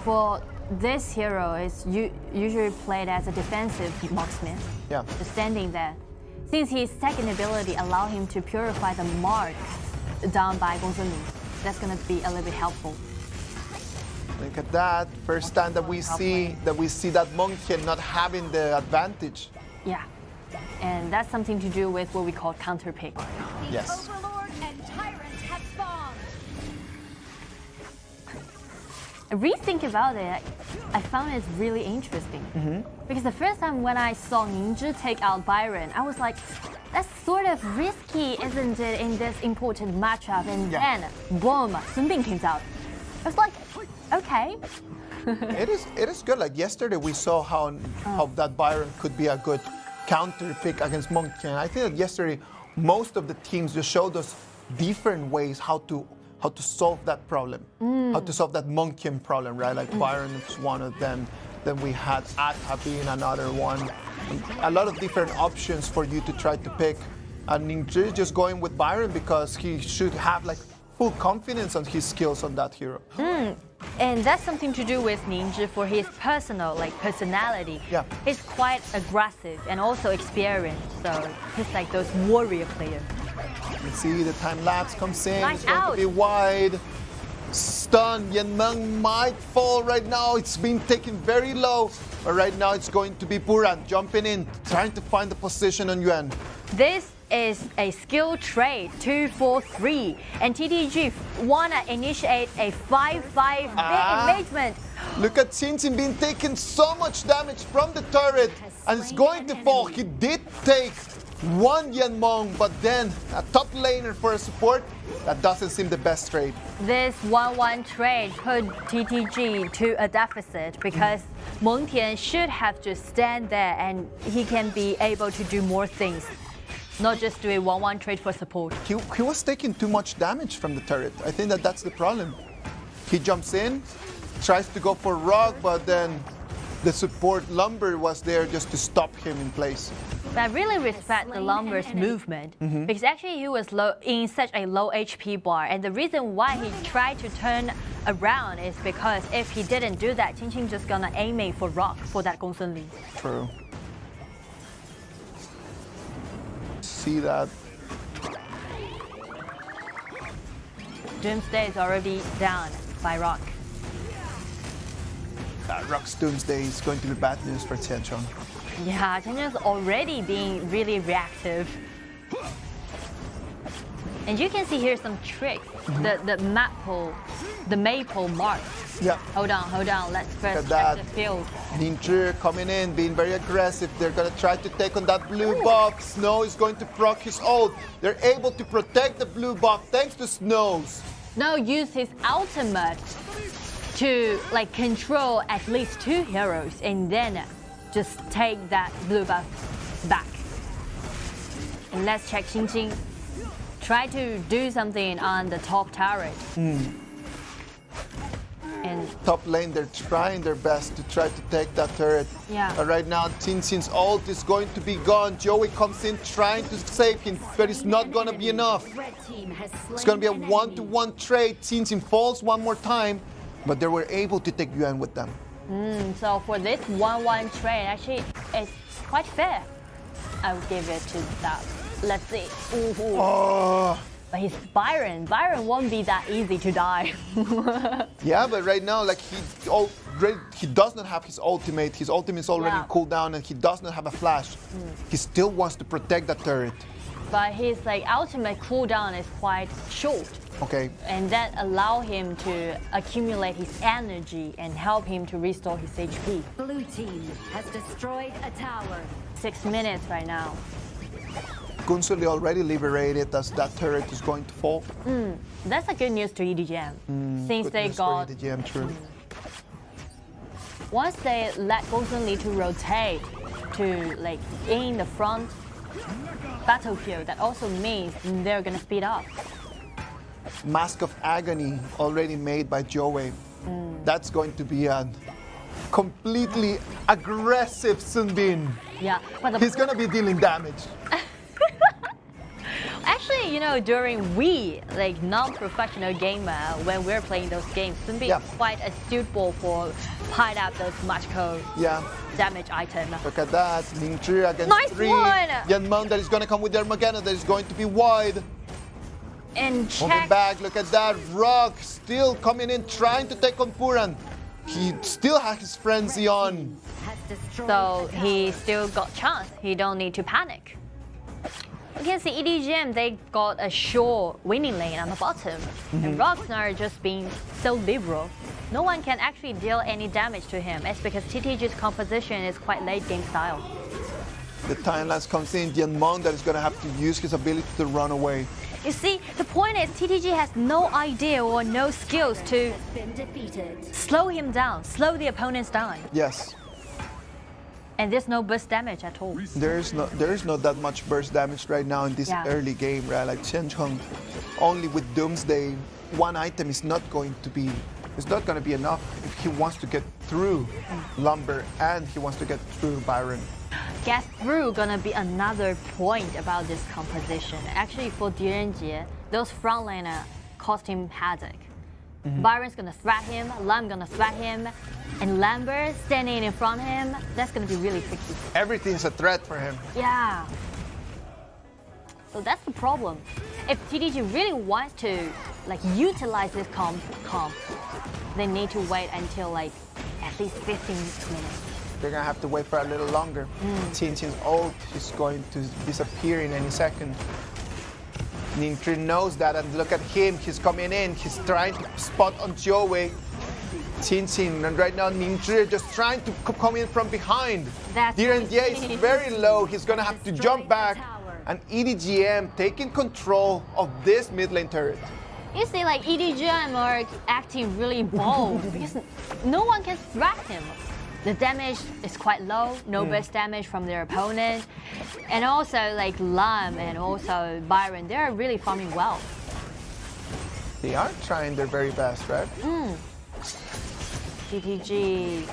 For this hero, is usually played as a defensive marksman. Yeah. Just standing there. since his second ability allow him to purify the mark done by Ling. That's gonna be a little bit helpful. Look at that. First time that we see that Monkey not having the advantage. Yeah. And that's something to do with what we call counter pick. Yes. Overlord and Tyrant have spawned. Rethink about it, I found it really interesting. Because the first time when I saw Ninja take out Byron, I was like, that's sort of risky, isn't it, in this important matchup? And then, boom, Sun Bin comes out. I was like, okay. It is good. Like yesterday, we saw how that Byron could be a good counter pick against Monkey. And I think that yesterday, most of the teams just showed us different ways how to solve that problem, how to solve that Monkey problem, right? Like Byron is one of them. Then we had Atta being another one. A lot of different options for you to try to pick. And Ninja is just going with Byron because he should have like full confidence on his skills on that hero. And that's something to do with Ninja for his personality. Yeah. He's quite aggressive and also experienced. So he's like those warrior players. Let's see, the time lapse comes in. Right It's going out. to be wide. Stun. Yanmeng might fall right now. It's been taken very low. But right now it's going to be Buran jumping in, trying to find the position on Yuan. This is a skill trade 2-4-3, and TDG wanna initiate a 5-5 engagement. Look at Xinjin being taking so much damage from the turret, and it's going to fall. He did take one Yanmeng, but then a top laner for a support, that doesn't seem the best trade. This 1-1 trade put TTG to a deficit because Meng Tian should have just stand there and he can be able to do more things. Not just do a 1-1 trade for support. He was taking too much damage from the turret. I think that's the problem. He jumps in, tries to go for Rock, but then the support Lumber was there just to stop him in place. But I really respect the Lumber's movement because actually he was in such a low HP bar, and the reason why he tried to turn around is because if he didn't do that, Qingqing just gonna aim it for Rock for that Gongsun Li. True. See that. Doomsday is already down by Rock. Rock's Doomsday is going to be bad news for TianYun. Yeah, Tian's already being really reactive. And you can see here some tricks. The maple mark. Yeah. Hold on. Let's first check that. the field. Ninja coming in, being very aggressive. They're going to try to take on that blue buff. Snow is going to proc his ult. They're able to protect the blue buff thanks to Snows. Snow used his ultimate to control at least 2 heroes and then just take that blue buff back. And let's check Qingqing. Try to do something on the top turret. And top lane, they're trying their best to try to take that turret. Yeah. But right now, Qingqing's ult is going to be gone. Joey comes in trying to save him, but it's not going to be enough. It's going to be a 1-to-1 trade. Qingqing falls one more time, but they were able to take Yuan with them. So for this 1-1 trade, actually, it's quite fair. I would give it to that. Let's see. Oh. But he's Byron. Byron won't be that easy to die. Yeah, but right now, he does not have his ultimate. His ultimate is already in cooldown, and he does not have a flash. He still wants to protect that turret. But his ultimate cooldown is quite short. Okay. And that allow him to accumulate his energy and help him to restore his HP. Blue team has destroyed a tower. 6 minutes right now. Gunsuli already liberated as that turret is going to fall. That's a good news to EDG.M. Since they got EDG.M, true. Once they let Gongsun Li to rotate to in the front battlefield, that also means they're gonna speed up. Mask of Agony already made by Joey. That's going to be a completely aggressive Sun Bin. Yeah, but he's gonna be dealing damage. Actually, Actually, you know, during like non-professional gamer, when we're playing those games, Sun Bin is quite suitable for pile up those magical damage item. Look at that. Ling Zhi against Nice 3. one. Yanmeng that is going to come with their Armageddon that is going to be wide. And Moving back, look at that. Rock still coming in, trying to take on Puran. He still has his frenzy on. So he still got chance. He don't need to panic. You can see EDG.M, they got a sure winning lane on the bottom. And Rock's are just being so liberal. No one can actually deal any damage to him. It's because TTG's composition is quite late game style. The time lapse comes in, Yanmeng that is going to have to use his ability to run away. You see, the point is TTG has no idea or no skills to slow him down, slow the opponents down. Yes. And there's no burst damage at all. There is not that much burst damage right now in this early game, right? Like Shenzhen, only with Doomsday, one item is not going to be enough if he wants to get through Lumber and he wants to get through Byron. Get through gonna be another point about this composition. Actually, for Gen.G, those frontliner cost him havoc. Byron's gonna threat him, Lam gonna threat him, and Lambert standing in front of him, that's gonna be really tricky. Everything's a threat for him. Yeah. So that's the problem. If TTG really wants to like utilize this comp, they need to wait until like at least 15 minutes. They're gonna have to wait for a little longer. Qin's ult is going to disappear in any second. Ning Zhi knows that, and look at him, he's coming in, he's trying to spot on Joey. Qin, and right now Ning Zhi just trying to come in from behind. Gen.G is very low, he's gonna have to jump back, and EDG.M taking control of this mid lane turret. You see, like EDG.M are acting really bold because no one can threat him. The damage is quite low, no burst damage from their opponent. And also like Lam and also Byron, they're really farming well. They are trying their very best, right? GTG.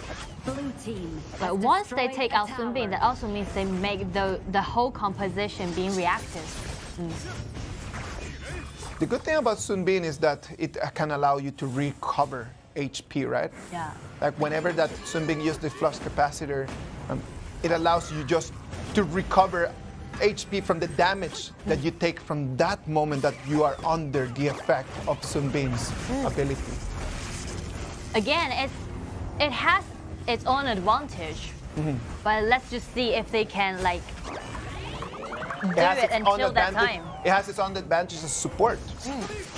But once they take out Sun Bin, that also means they make the whole composition being reactive. The good thing about Sun Bin is that it can allow you to recover HP, right? Yeah. Like whenever that Sun Bin uses the flux capacitor, it allows you just to recover HP from the damage that you take from that moment that you are under the effect of Sun Bin's ability. Again, it has its own advantage, but let's just see if they can like do it until that time. It has its own advantage as support.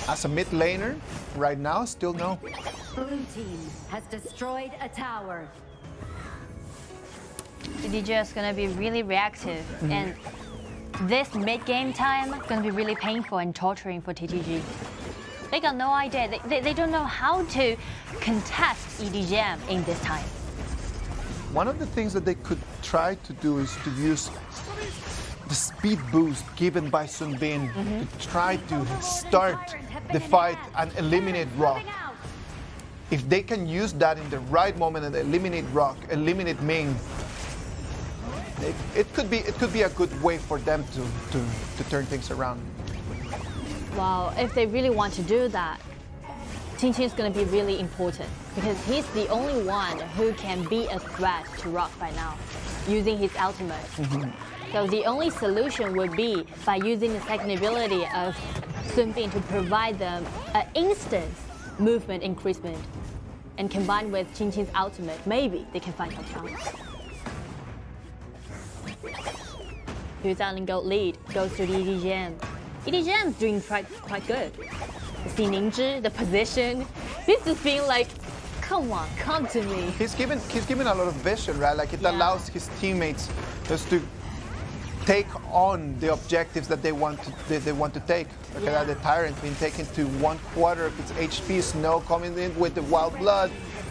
As a mid laner, right now, still no. Blue team has destroyed a tower. EDG is gonna be really reactive, and this mid-game time is gonna be really painful and torturing for TTG. They got no idea. They don't know how to contest EDG.M in this time. One of the things that they could try to do is to use the speed boost given by Sun Bin to try to start the fight and eliminate Rock. If they can use that in the right moment and eliminate Rock, eliminate Ming, it could be a good way for them to turn things around. Wow, if they really want to do that, Qin is going to be really important because he's the only one who can be a threat to Rock right now, using his ultimate. So the only solution would be by using the second ability of Sun Bin to provide them an instant movement increasement, and combined with Qin's ultimate, maybe they can find some chance. Yuzaling Gold lead goes to the EDG.M. EDG.M is doing quite good. You see Ning Zhi, the position. This is being like, come on, come to me. He's given a lot of vision, right? Like it allows his teammates just to take on the objectives that they want to take. Look at that, the Tyrant being taken to 1/4 of its HP. Snow coming in with the Wild Blood.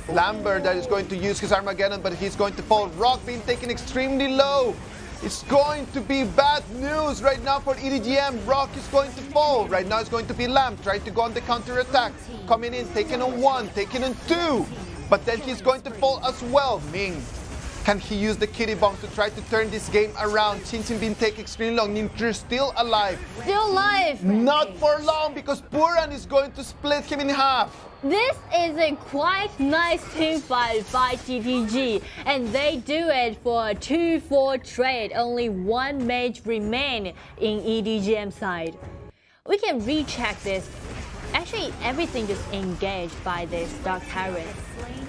Lambert that is going to use his Armageddon, but he's going to fall. Rock being taken extremely low. It's going to be bad news right now for EDG.M. Rock is going to fall. Right now it's going to be Lamb trying to go on the counter attack. Coming in, taking on 1, taking on 2. But then he's going to fall as well. Ming Can he use the kitty bombs to try to turn this game around? Qin been taking extremely long. Ningzhi still alive. Still alive. Not for long because Buran is going to split him in half. This is a quite nice team fight by TTG, and they do it for a 2-4 trade. Only one mage remain in EDG.M side. We can recheck this. Actually, everything just engaged by this Dark Tyrant.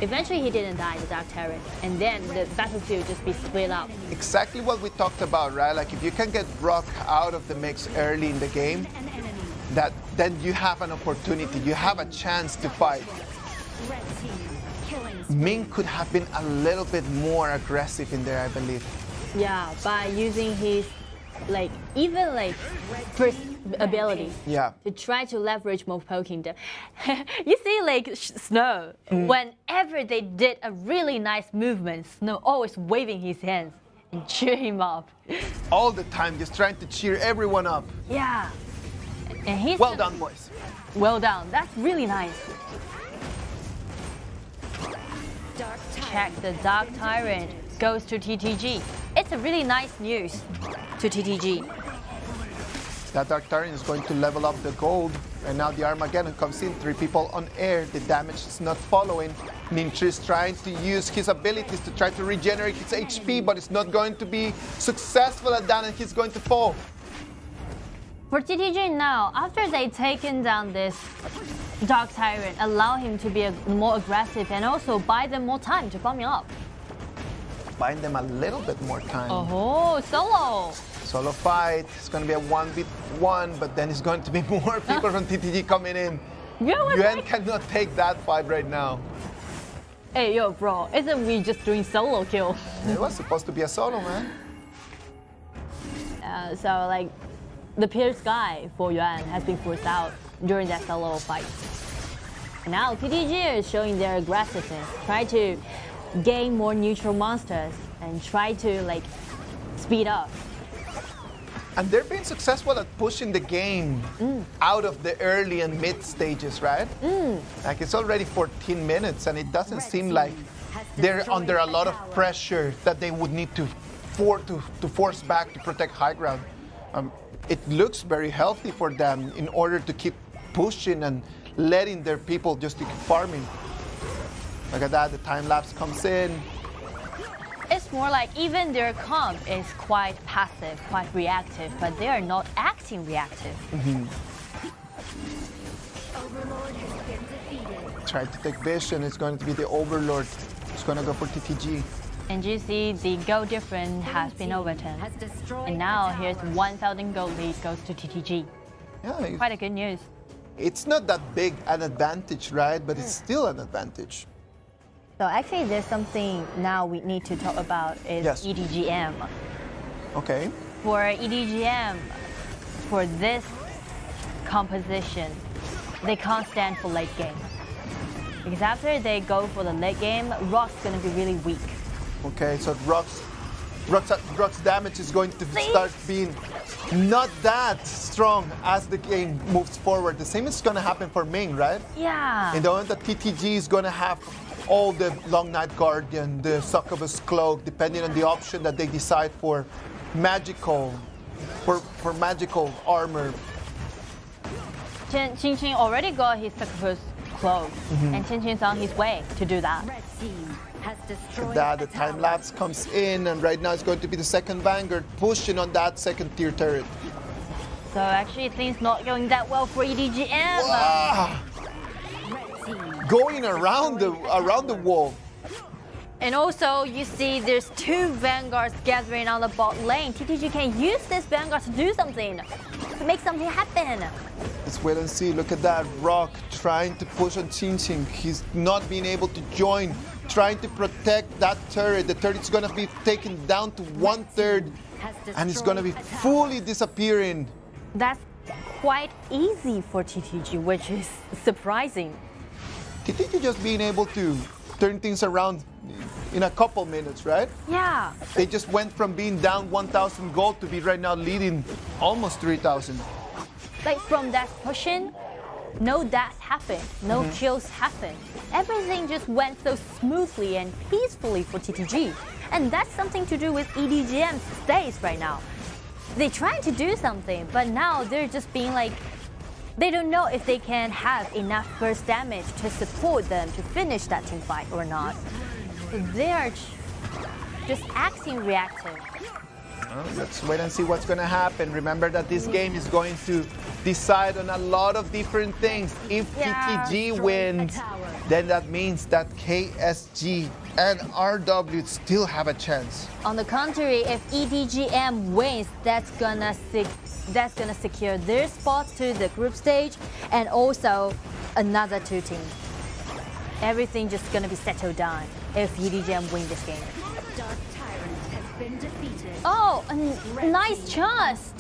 Eventually, he didn't die, the Dark Tyrant, and then the battlefield just be split up. Exactly what we talked about, right? Like if you can get Rock out of the mix early in the game, then you have an opportunity, you have a chance to fight. Ming could have been a little bit more aggressive in there, I believe. Yeah, by using his first ability. Yeah. To try to leverage more poking them. You see Snow, whenever they did a really nice movement, Snow always waving his hands and cheer him up. All the time, just trying to cheer everyone up. Yeah. And he's well done, boys. Well done. That's really nice. Check the Dark Tyrant goes to TTG. It's a really nice news to TTG. That Dark Tyrant is going to level up the gold. And now the Armageddon comes in. 3 people on air. The damage is not following. Ningzhi is trying to use his abilities to try to regenerate his HP, but it's not going to be successful at that, and he's going to fall. For TTG now, after they've taken down this Dark Tyrant, allow him to be more aggressive and also buy them more time to farm up. Buying them a little bit more time. Oh, solo. Solo fight. It's going to be a 1v1, but then it's going to be more people from TTG coming in. Yuan cannot take that fight right now. Hey, yo, bro, isn't we just doing solo kill? It was supposed to be a solo, man. So, the Pierce guy for Yuan has been forced out during that solo fight. Now, TTG is showing their aggressiveness, try to gain more neutral monsters and try to, speed up. And they're being successful at pushing the game out of the early and mid stages, right? It's already 14 minutes, and it doesn't seem like they're under a lot of pressure that they would need to force back to protect high ground. It looks very healthy for them in order to keep pushing and letting their people just keep farming. Look at that, the time lapse comes in. It's more like even their comp is quite passive, quite reactive, but they are not acting reactive. Try to take vision, it's going to be the Overlord. It's going to go for TTG. And you see the gold difference has been overturned. And now here's 1,000 gold lead goes to TTG. Yeah, quite a good news. It's not that big an advantage, right? But it's still an advantage. So actually there's something now we need to talk about is EDG.M. Okay. For EDG.M, for this composition, they can't stand for late game. Because after they go for the late game, Rock's going to be really weak. Okay, so Rock's damage is going to start being not that strong as the game moves forward. The same is going to happen for Ming, right? Yeah. In the moment that TTG is going to have all the Long Night Guardian, the Succubus Cloak, depending on the option that they decide for magical, for magical armor. Qin already got his Succubus Cloak, and Qin's on his way to do that. The time lapse comes in, and right now it's going to be the second Vanguard pushing on that second tier turret. So actually things not going that well for EDG.M. Wow. Going around the wall. And also you see there's 2 Vanguards gathering on the bot lane. TTG can use this Vanguard to do something, to make something happen. Let's wait and see. Look at that. Rock trying to push on Qin. He's not being able to join, trying to protect that turret. The turret's going to be taken down to 1/3, and it's going to be fully disappearing. That's quite easy for TTG, which is surprising. TTG just being able to turn things around in a couple minutes, right? Yeah. They just went from being down 1,000 gold to be right now leading almost 3,000. From that pushing, no deaths happened, no kills happened. Everything just went so smoothly and peacefully for TTG. And that's something to do with EDG.M's stage right now. They're trying to do something, but now they're just being like, they don't know if they can have enough burst damage to support them to finish that team fight or not. So they are just acting reactive. Well, let's wait and see what's going to happen. Remember that this game is going to decide on a lot of different things. If TTG wins, then that means that KSG and RW still have a chance. On the contrary, if EDG.M wins, that's gonna secure their spots to the group stage and also another 2 teams. Everything just gonna be settled down if EDG.M win this game. Oh, a nice chance!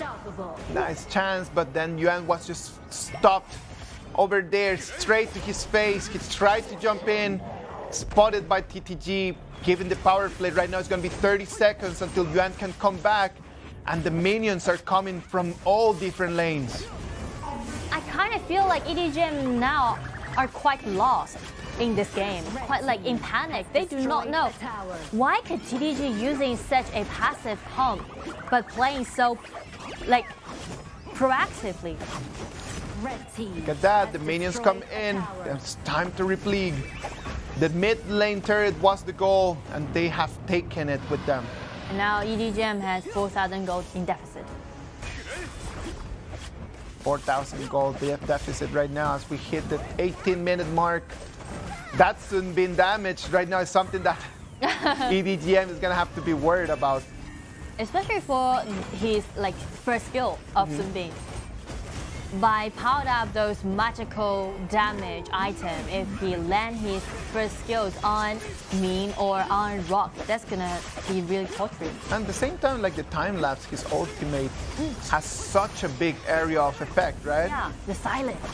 Nice chance, but then Yuan was just stopped over there, straight to his face. He tried to jump in, spotted by TTG, given the power play. Right now it's going to be 30 seconds until Yuan can come back, and the minions are coming from all different lanes. I kind of feel like EDG.M now are quite lost in this game, quite like in panic. They do not know why could TTG using such a passive pump but playing so like proactively. Look at that, the minions come in. It's time to repleague. The mid lane turret was the goal, and they have taken it with them. And now EDG.M has 4,000 gold in deficit. 4,000 gold deficit right now as we hit the 18-minute mark. That's been damaged right now. Is something that EDG.M is gonna have to be worried about, especially for his like first skill of Sun Bin. By powered up those magical damage item, if he land his first skills on Min or on Rock, that's gonna be really torturing. And at the same time, like the time lapse, his ultimate has such a big area of effect, right? Yeah, the silence.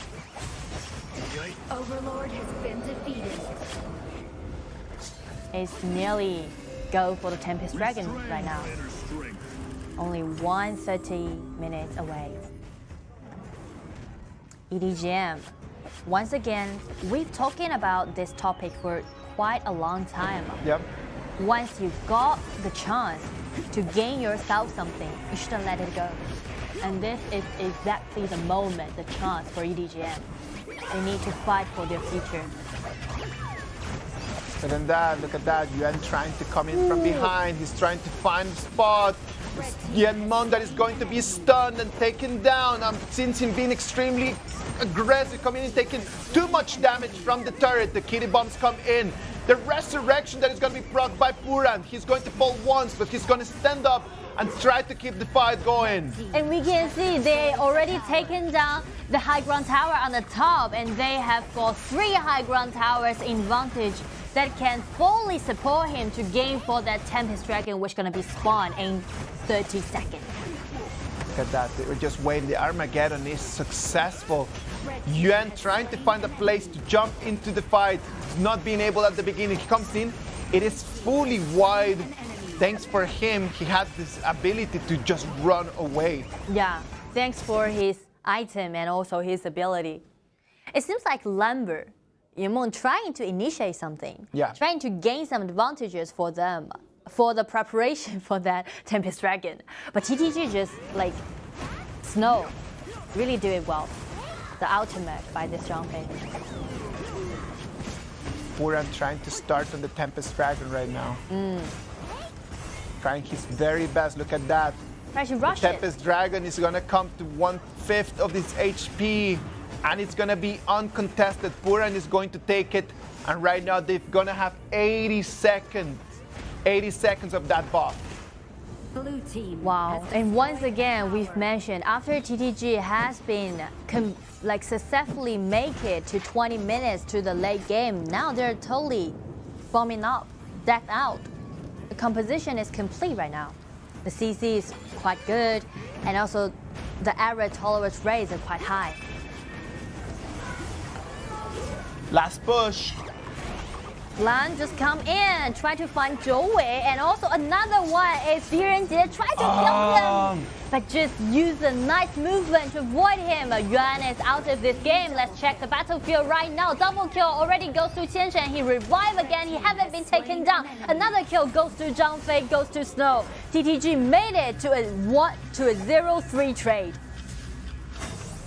Overlord has been defeated. It's nearly go for the Tempest Dragon right now. Only 130 minutes away. EDG.M. Once again, we've talking about this topic for quite a long time. Yep. Once you got the chance to gain yourself something, you shouldn't let it go. And this is exactly the moment, the chance for EDG.M. They need to fight for their future. But then that, look at that, Yuan trying to come in from behind. He's trying to find the spot. Yenmon that is going to be stunned and taken down. Since him being extremely aggressive, coming in, taking too much damage from the turret. The kitty bombs come in. The resurrection that is going to be brought by Puran. He's going to fall once, but he's going to stand up and try to keep the fight going. And we can see they already taken down the high ground tower on the top, and they have got 3 high ground towers in vantage that can fully support him to gain for that Tempest Dragon, which is going to be spawned in 30 seconds. Look at that, they were just waiting. The Armageddon is successful. Yuan trying to find a place to jump into the fight, not being able at the beginning. He comes in, it is fully wide. Thanks for him, he had this ability to just run away. Yeah, thanks for his item and also his ability. It seems like Lambert, Yenmon trying to initiate something, trying to gain some advantages for them, for the preparation for that Tempest Dragon. But TTG just like Snow really do it well. The ultimate by this jumping. Puran trying to start on the Tempest Dragon right now. Trying his very best. Look at that. Try to rush the Tempest Dragon is gonna come to 1/5 of its HP, and it's gonna be uncontested. Puran is going to take it, and right now they're gonna have 80 seconds. 80 seconds of that buff. Blue team. Wow. And once again, we've mentioned after TTG has been successfully make it to 20 minutes to the late game, now they're totally bombing up, decked out. The composition is complete right now. The CC is quite good, and also the error tolerance rates are quite high. Last push. Lan just come in, try to find Zhou Wei, and also another one is Jinan try to kill them. but just use a nice movement to avoid him. Yuan is out of this game. Let's check the battlefield right now. Double kill already goes to Qian. He revived again. He haven't been taken down. Another kill goes to Zhang Fei, goes to Snow. TTG made it to a 0-3 trade.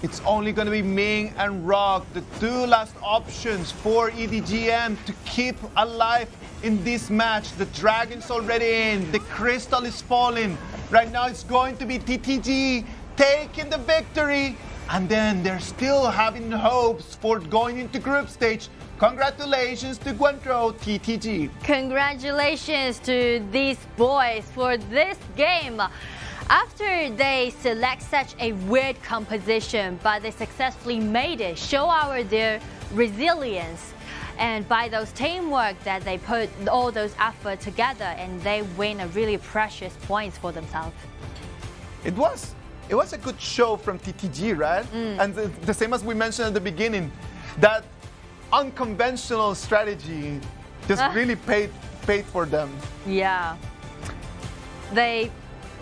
It's only going to be Ming and Rock, the two last options for EDG.M to keep alive in this match. The Dragon's already in. The Crystal is falling. Right now it's going to be TTG taking the victory. And then they're still having hopes for going into group stage. Congratulations to Guangzhou TTG. Congratulations to these boys for this game. After they select such a weird composition, but they successfully made it, show their resilience. And by those teamwork that they put all those effort together, and they win a really precious points for themselves. It was a good show from TTG, right? And the same as we mentioned at the beginning, that unconventional strategy just really paid for them. Yeah. They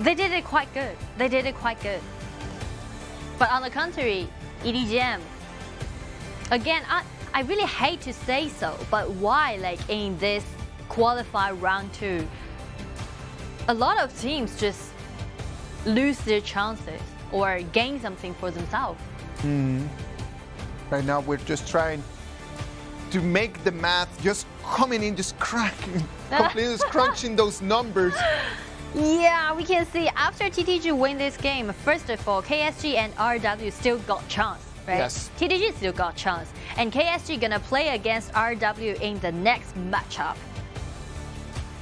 did it quite good. They did it quite good. But on the contrary, EDG.M, again, I really hate to say so, but why, like in this qualifier round 2, a lot of teams just lose their chances or gain something for themselves. Right now we're just trying to make the math just coming in, just cracking, completely crunching those numbers. Yeah, we can see after TTG win this game, first of all, KSG and RW still got chance, right? Yes. TTG still got chance. And KSG gonna play against RW in the next matchup.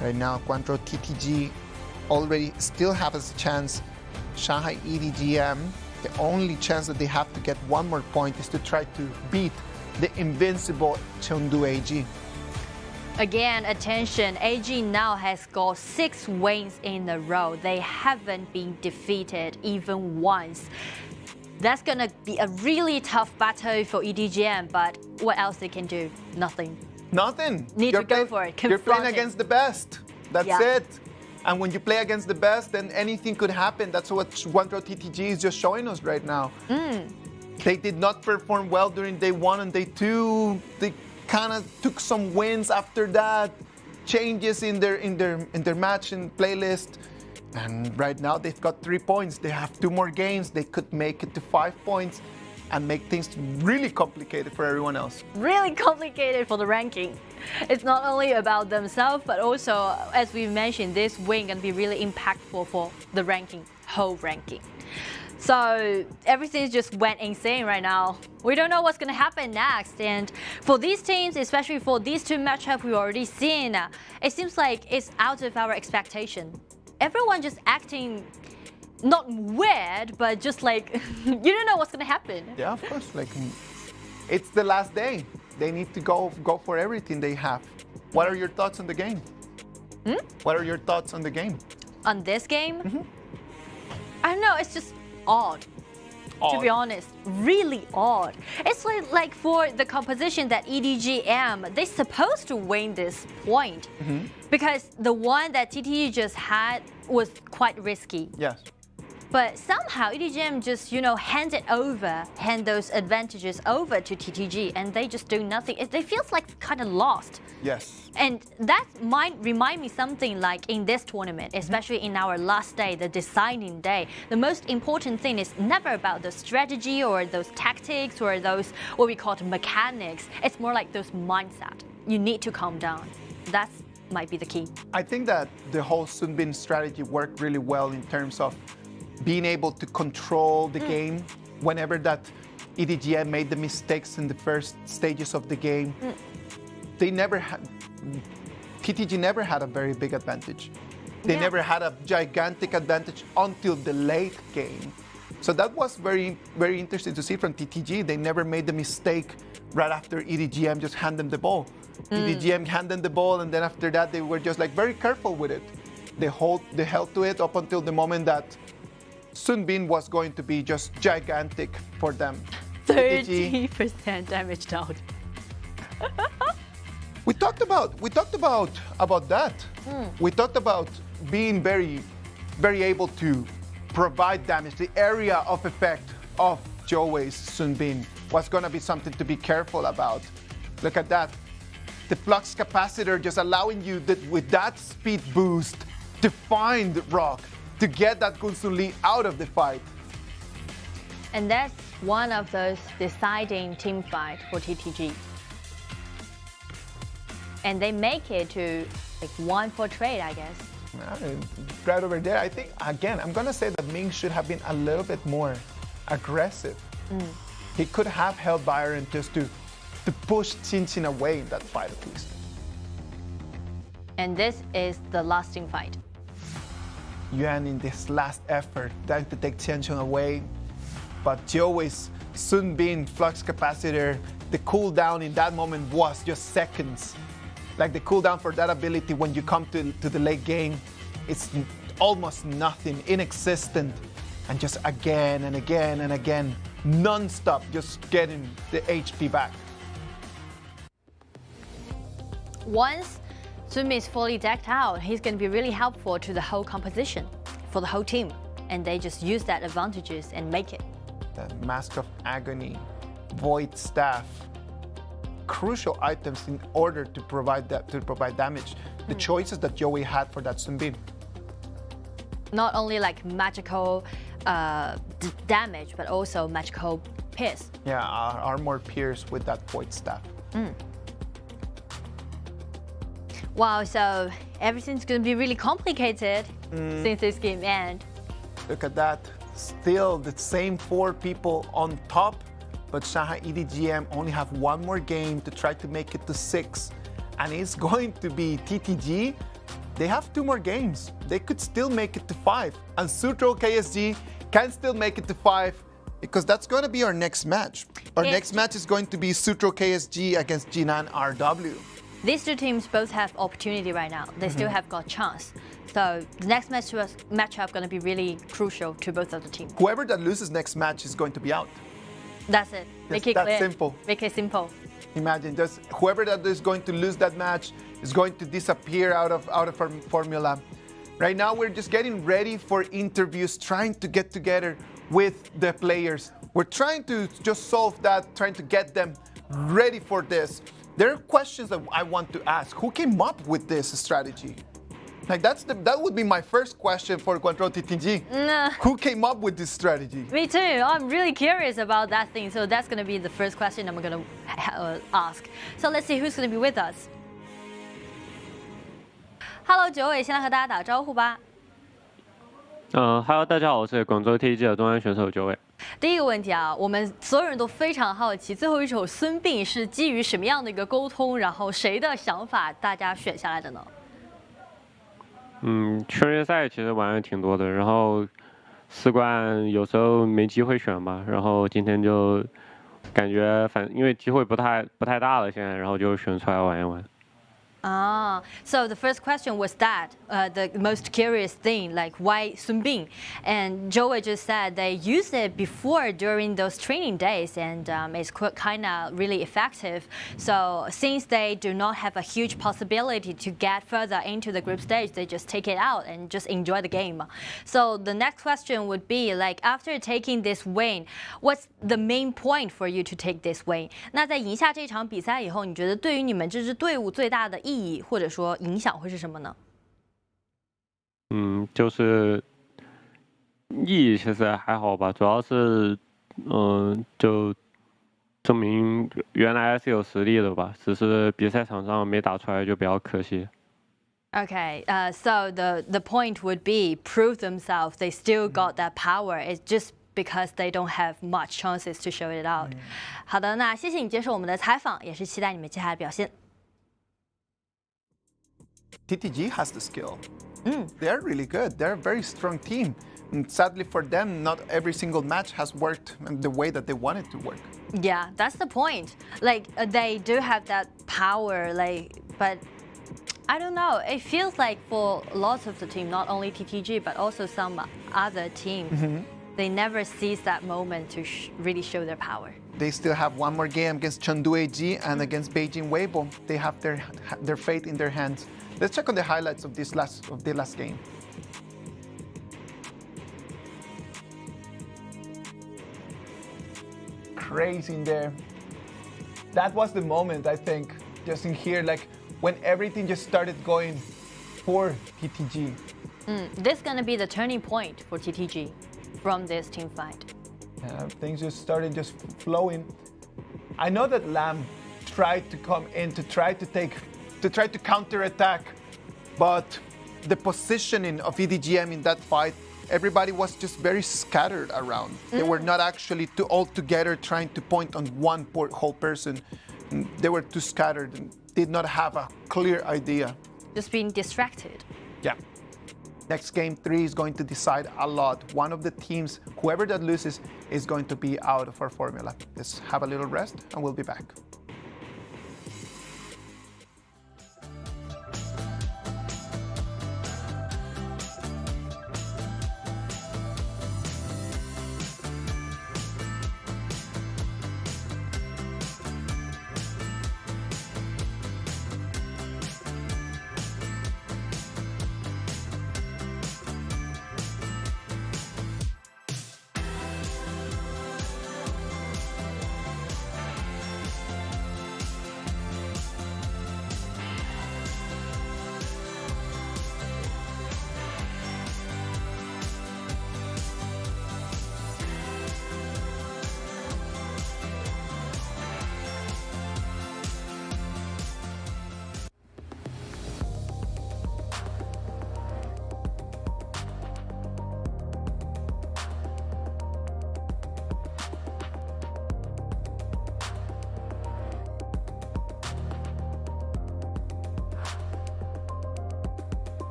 Right now, Guangzhou TTG already still have a chance. Shanghai EDG.M, the only chance that they have to get one more point is to try to beat the invincible Chengdu AG. Again, attention, AG now has got 6 wins in a row. They haven't been defeated even once. That's gonna be a really tough battle for EDG.M, but what else they can do? Nothing. Nothing. Need to go for it. You're playing against the best. That's Yeah. it. And when you play against the best, then anything could happen. That's what Guangzhou TTG is just showing us right now. They did not perform well during day 1 and day 2. They kind of took some wins after that, changes in their match and playlist. And right now they've got 3 points. They have 2 more games. They could make it to 5 points and make things really complicated for everyone else. Really complicated for the ranking. It's not only about themselves, but also, as we mentioned, this win can be really impactful for the ranking, whole ranking. So everything just went insane right now. We don't know what's going to happen next. And for these teams, especially for these 2 matchups we've already seen, it seems like it's out of our expectation. Everyone just acting not weird, but just like you don't know what's going to happen. Yeah, of course. Like, it's the last day. They need to go for everything they have. What are your thoughts on the game? What are your thoughts on the game? On this game? I don't know, it's just odd. To be honest, really odd. It's like for the composition that EDG.M, they're supposed to win this point because the one that TTG just had was quite risky. Yes. But somehow EDG.M just, hand those advantages over to TTG, and they just do nothing. They feels like kind of lost. Yes. And that might remind me something like in this tournament, especially in our last day, the deciding day. The most important thing is never about the strategy or those tactics or those what we call mechanics. It's more like those mindset. You need to calm down. That might be the key. I think that the whole Sunbin strategy worked really well in terms of being able to control the game whenever that EDG.M made the mistakes in the first stages of the game. They never had, TTG never had a very big advantage. They never had a gigantic advantage until the late game. So that was very, very interesting to see from TTG. They never made the mistake right after EDG.M just handed them the ball. EDG.M handed them the ball, and then after that they were just like very careful with it. They held to it up until the moment that Sunbin was going to be just gigantic for them. 30% damage down. We talked about that. We talked about being very, very able to provide damage, the area of effect of Zhou Sun Bin was going to be something to be careful about. Look at that. The flux capacitor just allowing you with that speed boost to find Rock, to get that Gun Sun Lee out of the fight. And that's one of those deciding team fight for TTG. And they make it to like 1-4 trade, I guess. Right over there, I think, again, I'm going to say that Ming should have been a little bit more aggressive. He could have held Byron just to push Qin away in that fight at least. And this is the last team fight. Yuan in this last effort trying to take Qin away, but Zhou Sun Bin flux capacitor, the cooldown in that moment was just seconds. Like the cooldown for that ability when you come to the late game, it's almost nothing, inexistent. And just again and again and again, non-stop, just getting the HP back. Once Sun Bin is fully decked out, he's going to be really helpful to the whole composition for the whole team. And they just use that advantages and make it. The Mask of Agony, Void Staff, crucial items in order to provide damage. The choices that Zhou had for that Sun Bin. Not only like magical damage, but also magical pierce. Yeah, armor pierce with that Void Staff. Wow, so everything's going to be really complicated since this game ends. Look at that. Still the same 4 people on top, but Shanghai EDG.M only have one more game to try to make it to 6. And it's going to be TTG. They have 2 more games. They could still make it to 5. And Suzhou KSG can still make it to 5 because that's going to be our next match. Our next match is going to be Suzhou KSG against Jinan RW. These 2 teams both have opportunity right now. They still have got chance. So the next matchup going to be really crucial to both of the teams. Whoever that loses next match is going to be out. That's it. Make it that's clear. Simple. Make it simple. Imagine just whoever that is going to lose that match is going to disappear out of our formula. Right now we're just getting ready for interviews, trying to get together with the players. We're trying to just solve that, trying to get them ready for this. There are questions that I want to ask. Who came up with this strategy? Like that would be my first question for Guangzhou TTG. Who came up with this strategy? Me too. I'm really curious about that thing. So that's going to be the first question I'm going to ask. So let's see who's going to be with us. Hello， 九尾，先来和大家打招呼吧。Hello， 大家好，我是广州 TES 的东安选手九尾。第一个问题啊，我们所有人都非常好奇，最后一首孙膑是基于什么样的一个沟通，然后谁的想法大家选下来的呢？圈约赛其实玩的挺多的，然后4冠有时候没机会选吧，然后今天就感觉因为机会不太大了，现在然后就选出来玩一玩。So the first question was that the most curious thing, like why Sun Bin? And Joey just said they used it before during those training days, and it's kind of really effective. So since they do not have a huge possibility to get further into the group stage, they just take it out and just enjoy the game. So the next question would be like after taking this win, what's the main point for you to take this win? 那在赢下这场比赛以后，你觉得对于你们这支队伍最大的意义或者说影响会是什么呢？就是意义其实还好吧，主要是就证明原来是有实力的吧，只是比赛场上没打出来就比较可惜。Okay, so the point would be prove themselves. They still got that power. It's just because they don't have much chances to show it out. 好的，那谢谢你接受我们的采访，也是期待你们接下来的表现。TTG has the skill. They're really good. They're a very strong team. And sadly for them, not every single match has worked the way that they want it to work. Yeah, that's the point. Like they do have that power, but I don't know. It feels like for lots of the team, not only TTG but also some other teams, they never seize that moment to really show their power. They still have one more game against Chengdu AG and against Beijing Weibo. They have their fate in their hands. Let's check on the highlights of the last game. crazy in there. That was the moment, I think, just in here, like when everything just started going for TTG. This is gonna be the turning point for TTG from this team fight. Things just started just flowing. I know that Lamb tried to come in to try to counterattack, but the positioning of EDG.M in that fight, everybody was just very scattered around. They were not actually all together trying to point on one whole person. They were too scattered and did not have a clear idea. Just being distracted. Yeah. Next game 3 is going to decide a lot. One of the teams, whoever that loses, is going to be out of our formula. Let's have a little rest and we'll be back.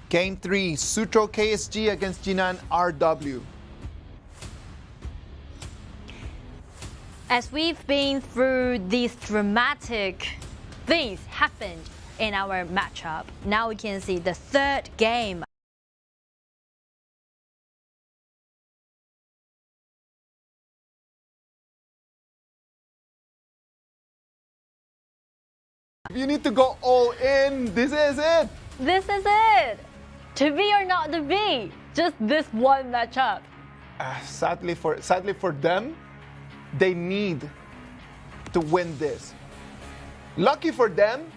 Game 3, Suzhou KSG against Jinan RW. As we've been through these dramatic things happened in our matchup, now we can see the third game. You need to go all in. This is it. This is it. To be or not to be, just this one matchup. Sadly for them, they need to win this. Lucky for them,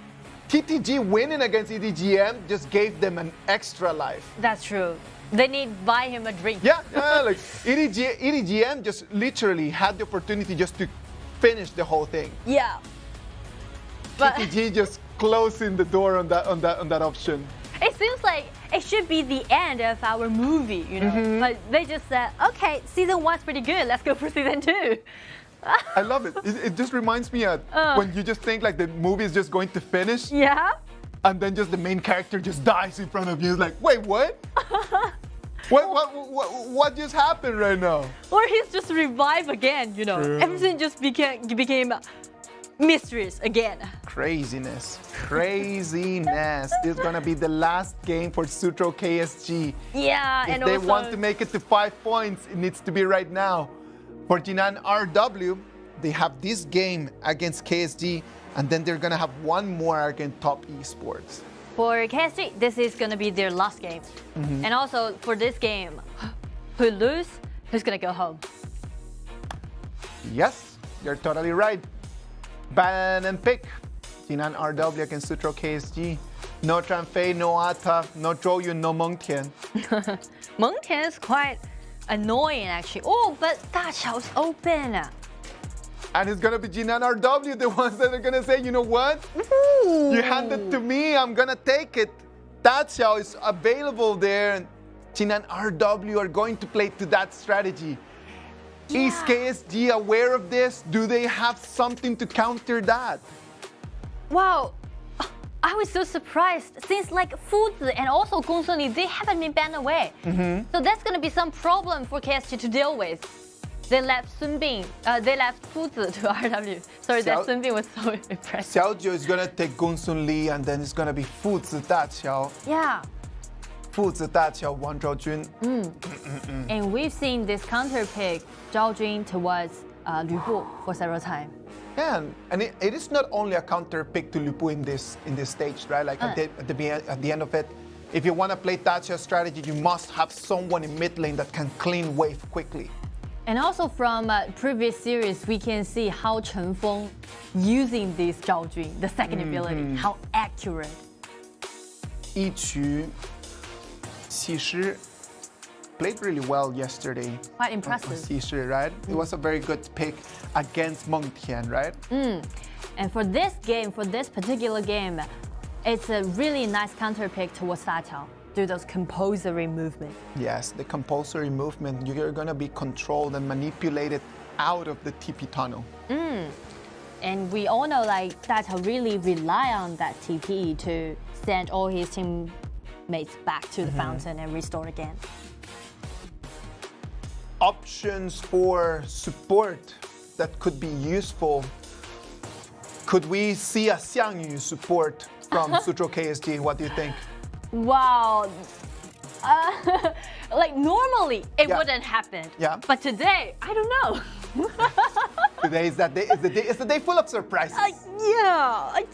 TTG winning against EDG.M just gave them an extra life. That's true. They need to buy him a drink. Yeah, like EDG.M just literally had the opportunity just to finish the whole thing. Yeah. But TTG just closing the door on that option. It seems like it should be the end of our movie, you know. But they just said, okay, season 1's pretty good. Let's go for season 2. I love it. It just reminds me of when you just think like the movie is just going to finish. Yeah. And then just the main character just dies in front of you. It's like, wait, what? What just happened right now? Or he's just revived again, you know. True. Everything just became mysteries again. Craziness. Craziness. This is going to be the last game for Suzhou KSG. Yeah, if they want to make it to 5 points, it needs to be right now. For Jinan RW, they have this game against KSG, and then they're going to have one more against Top Esports. For KSG, this is going to be their last game. And also for this game, who lose, who's going to go home? Yes, you're totally right. Ban and pick. Jinan RW against Suzhou KSG. No Tranfei, no Ata, no Zhouyun, no Mengtian. Mengtian is quite annoying actually. Oh, but Daqiao is open. And it's going to be Jinan RW, the ones that are going to say, you know what? Ooh. You hand it to me, I'm going to take it. Daqiao is available there. And Jinan RW are going to play to that strategy. Yeah. Is KSG aware of this? Do they have something to counter that? Wow, I was so surprised since like Fuzi and also Gongsun Li, they haven't been banned away. So that's going to be some problem for KSG to deal with. They left Fuzi to RW. Sorry, that Sun Bin was so impressive. Xiaojiu is going to take Gongsun Li, and then it's going to be Fuzi Daqiao. Yeah. Fuzi Daqiao, Wang Zhaojun. And we've seen this counter pick Zhaojun towards Lu Bu for several times. Yeah, and it is not only a counter pick to Lu Bu in this stage, right? Like at the end of it, if you want to play Daqiao strategy, you must have someone in mid lane that can clean wave quickly. And also from previous series, we can see how Chen Feng using this Zhaojun, the second ability, how accurate. Yiqu, Xi played really well yesterday. Quite impressive. Xi, right? It was a very good pick against Mengtian, right? And for this game, for this particular game, it's a really nice counter pick towards Daqiao. Do those compulsory movements. Yes, the compulsory movement, you're going to be controlled and manipulated out of the TP tunnel. And we all know like Daqiao really rely on that TP to send all his teammates back to the fountain and restore again. Options for support that could be useful. Could we see a XiAn support from Suzhou KSG? What do you think? Wow. Like normally it wouldn't happen. Yeah. But today, I don't know. Today is that day. It's the day full of surprises. Yeah. I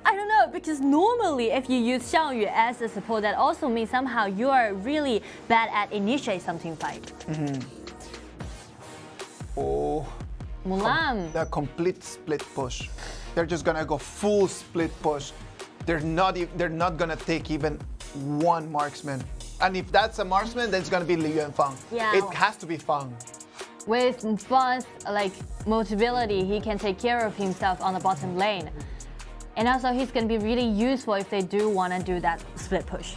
don't know, because normally if you use XiAn as a support, that also means somehow you are really bad at initiate something fight. Oh. Mulan. The complete split push. They're just gonna go full split push. They're not gonna take even one marksman. And if that's a marksman, then it's gonna be Li Yuanfang. Yeah. It has to be Fang. With Fang's mobility, he can take care of himself on the bottom lane. And also he's gonna be really useful if they do wanna do that split push.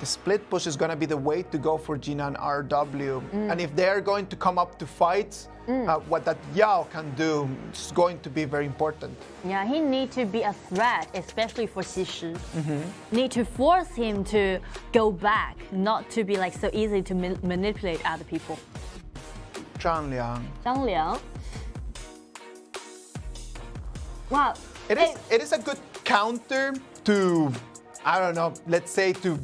The split push is gonna be the way to go for Jinan RW. And if they're going to come up to fights, what that Yao can do is going to be very important. Yeah, he needs to be a threat, especially for Xi. Need to force him to go back, not to be so easy to manipulate other people. Zhang Liang. Wow. It is a good counter to, I don't know, let's say to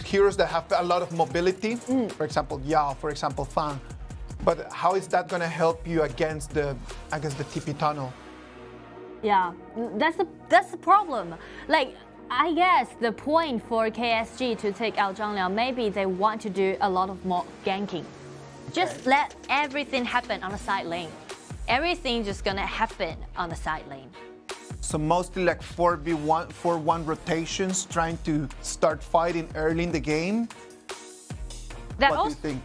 heroes that have a lot of mobility. For example, Yao, for example, Fang. But how is that going to help you against the TP tunnel? Yeah, that's the problem. I guess the point for KSG to take out Zhang Liang, maybe they want to do a lot of more ganking. Just let everything happen on the side lane. Everything just gonna happen on the side lane. So mostly 4v1 rotations, trying to start fighting early in the game. What do you think?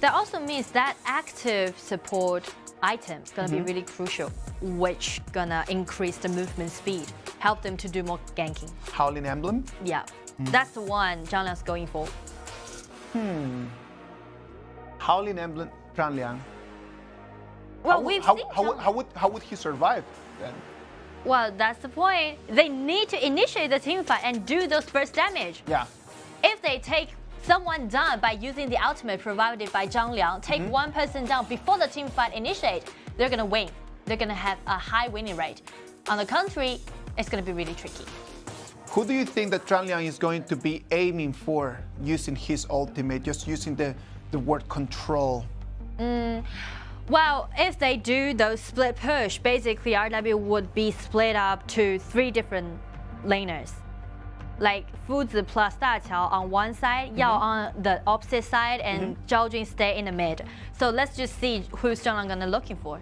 That also means that active support item is gonna be really crucial, which gonna increase the movement speed, help them to do more ganking. Howling Emblem? Yeah, that's the one Zhang Liang's going for. Howling Emblem, Zhang Liang. Well, how would he survive then? Well, that's the point. They need to initiate the team fight and do those burst damage. Yeah. If they take someone down by using the ultimate provided by Zhang Liang, take one person down before the team fight initiate, they're gonna win. they're gonna have a high winning rate. On the contrary, it's gonna be really tricky. Who do you think that Chanliang is going to be aiming for using his ultimate, just using the word control? Well, if they do those split push, basically RW would be split up to 3 different laners. Like Fuzi plus Daqiao on one side, Yao on the opposite side, and Zhao Jun stay in the mid. So let's just see who's Chanliang gonna looking for.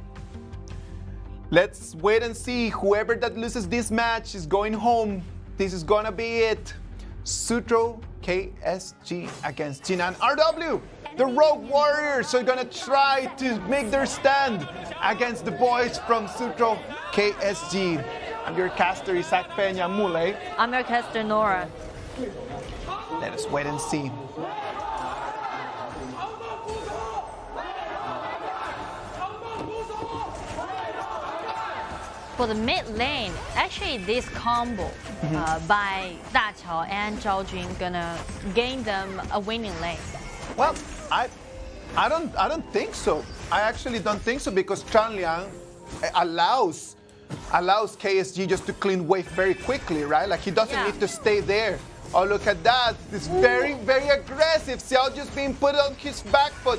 Let's wait and see. Whoever that loses this match is going home. This is gonna be it. Suzhou KSG against Jinan RW. The Rogue Warriors are gonna try to make their stand against the boys from Suzhou KSG. I'm your caster, Isaac Pena Mule. I'm your caster, Nora. Let us wait and see. For the mid lane, actually this combo by Daqiao and Zhao Jun gonna gain them a winning lane. Well, I don't think so. I actually don't think so, because Chanliang allows KSG just to clean wave very quickly, right? Like he doesn't need to stay there. Oh, look at that. It's very, very aggressive. Xiao just being put on his back foot.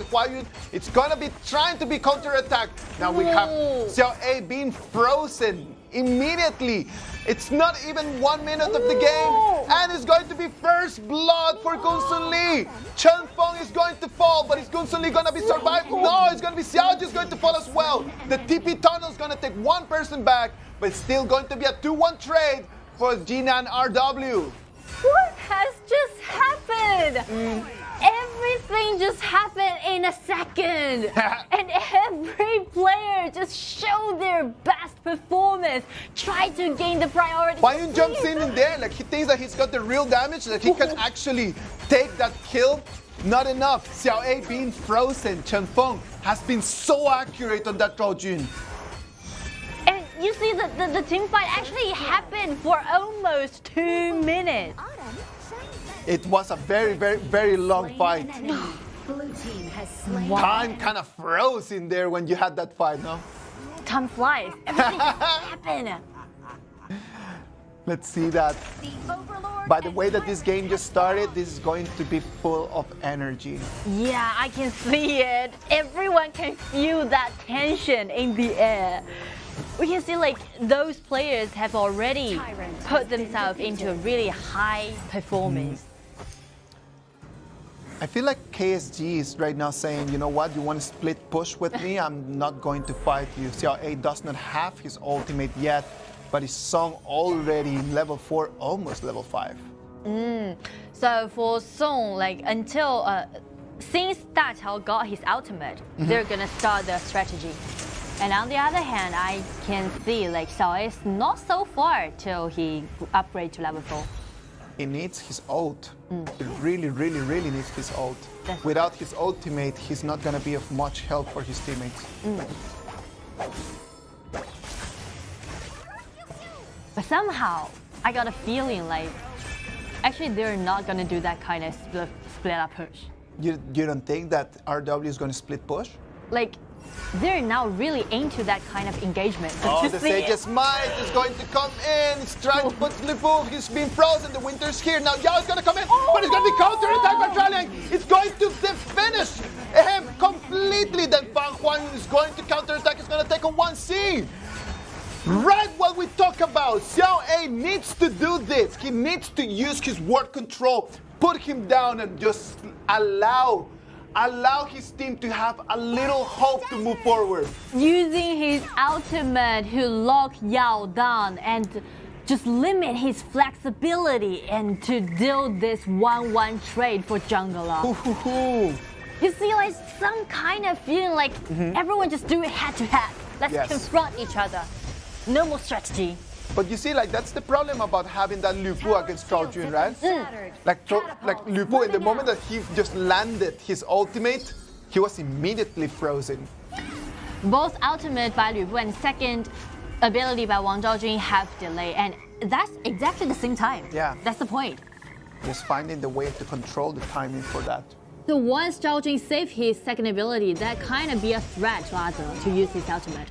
It's gonna be trying to be counterattacked. Now we have XiAn being frozen immediately. It's not even 1 minute of the game. And it's going to be first blood for Gunsun Li. Chen Feng is going to fall, but is Gunsun Li gonna be survived? No, it's gonna be Xiao just going to fall as well. The TP tunnel is gonna take one person back, but it's still going to be a 2-1 trade for Jinan RW. What has just happened? Everything just happened in a second. And every player just showed their best performance, tried to gain the priority. Huayun jumps in there, like he thinks that he's got the real damage, that he can actually take that kill. Not enough. XiAn being frozen. Chen Feng has been so accurate on that Zhao Jun. You see, the team fight actually happened for almost 2 minutes. It was a very, very, very long fight. Time kind of froze in there when you had that fight, no? Time flies. Everything happened. Let's see that. By the way that this game just started, this is going to be full of energy. Yeah, I can see it. Everyone can feel that tension in the air. We can see like those players have already put themselves into a really high performance. I feel like KSG is right now saying, you know what, you want to split push with me? I'm not going to fight you. XiAn does not have his ultimate yet, but his Song already level 4, almost level 5. So for Song, like until, since Daqiao got his ultimate, they're gonna start their strategy. And on the other hand, I can see like XiAn is not so far till he upgrade to level 4. He needs his ult. He really, really, really needs his ult. Without his ultimate, he's not gonna be of much help for his teammates. But somehow, I got a feeling like, actually they're not gonna do that kind of split up push. You don't think that RW is gonna split push? Like, they're now really into that kind of engagement. Oh, the Sage's Might is going to come in. He's trying to put Lifu. He's being frozen. The Winter's here. Now Yao is going to come in, but it's going to be counter-attacked by Chanliang. It's going to finish him completely. Then Fan Huang is going to counter-attack. It's going to take a 1C. Right what we talk about. XiAn needs to do this. He needs to use his word control, put him down, and just allow his team to have a little hope to move forward. Using his ultimate to lock Yao down and just limit his flexibility and to deal this 1-1 trade for jungler. You see, like some kind of feeling like everyone just do it head to head. Let's confront each other. No more strategy. But you see, like that's the problem about having that Lifu against Zhao Jun, right? Like Lifu, in the moment that he just landed his ultimate, he was immediately frozen. Both ultimate by Lifu and second ability by Wang Zhaojun have delay, and that's exactly the same time. Yeah. That's the point. Just finding the way to control the timing for that. So once Zhao Jun saved his second ability, that kind of be a threat rather to use his ultimate.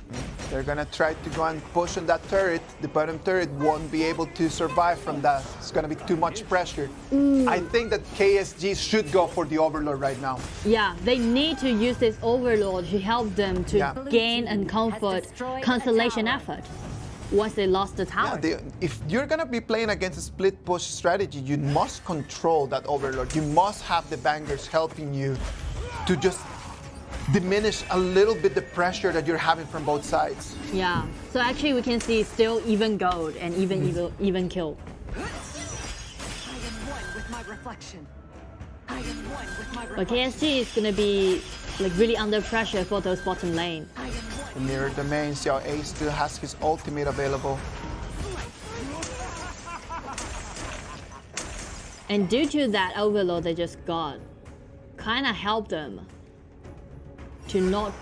They're gonna try to go and push on that turret. The bottom turret won't be able to survive from that. It's gonna be too much pressure. I think that KSG should go for the Overlord right now. Yeah, they need to use this Overlord to help them to gain and comfort constellation effort once they lost the tower. Yeah, if you're gonna be playing against a split push strategy, you must control that Overlord. You must have the bangers helping you to just diminish a little bit the pressure that you're having from both sides. Yeah, so actually we can see still even gold and even kill. But KSG is gonna be like really under pressure for those bottom lane. The mirror domain, XiAn still has his ultimate available. And due to that Overlord they just got, kinda helped them to not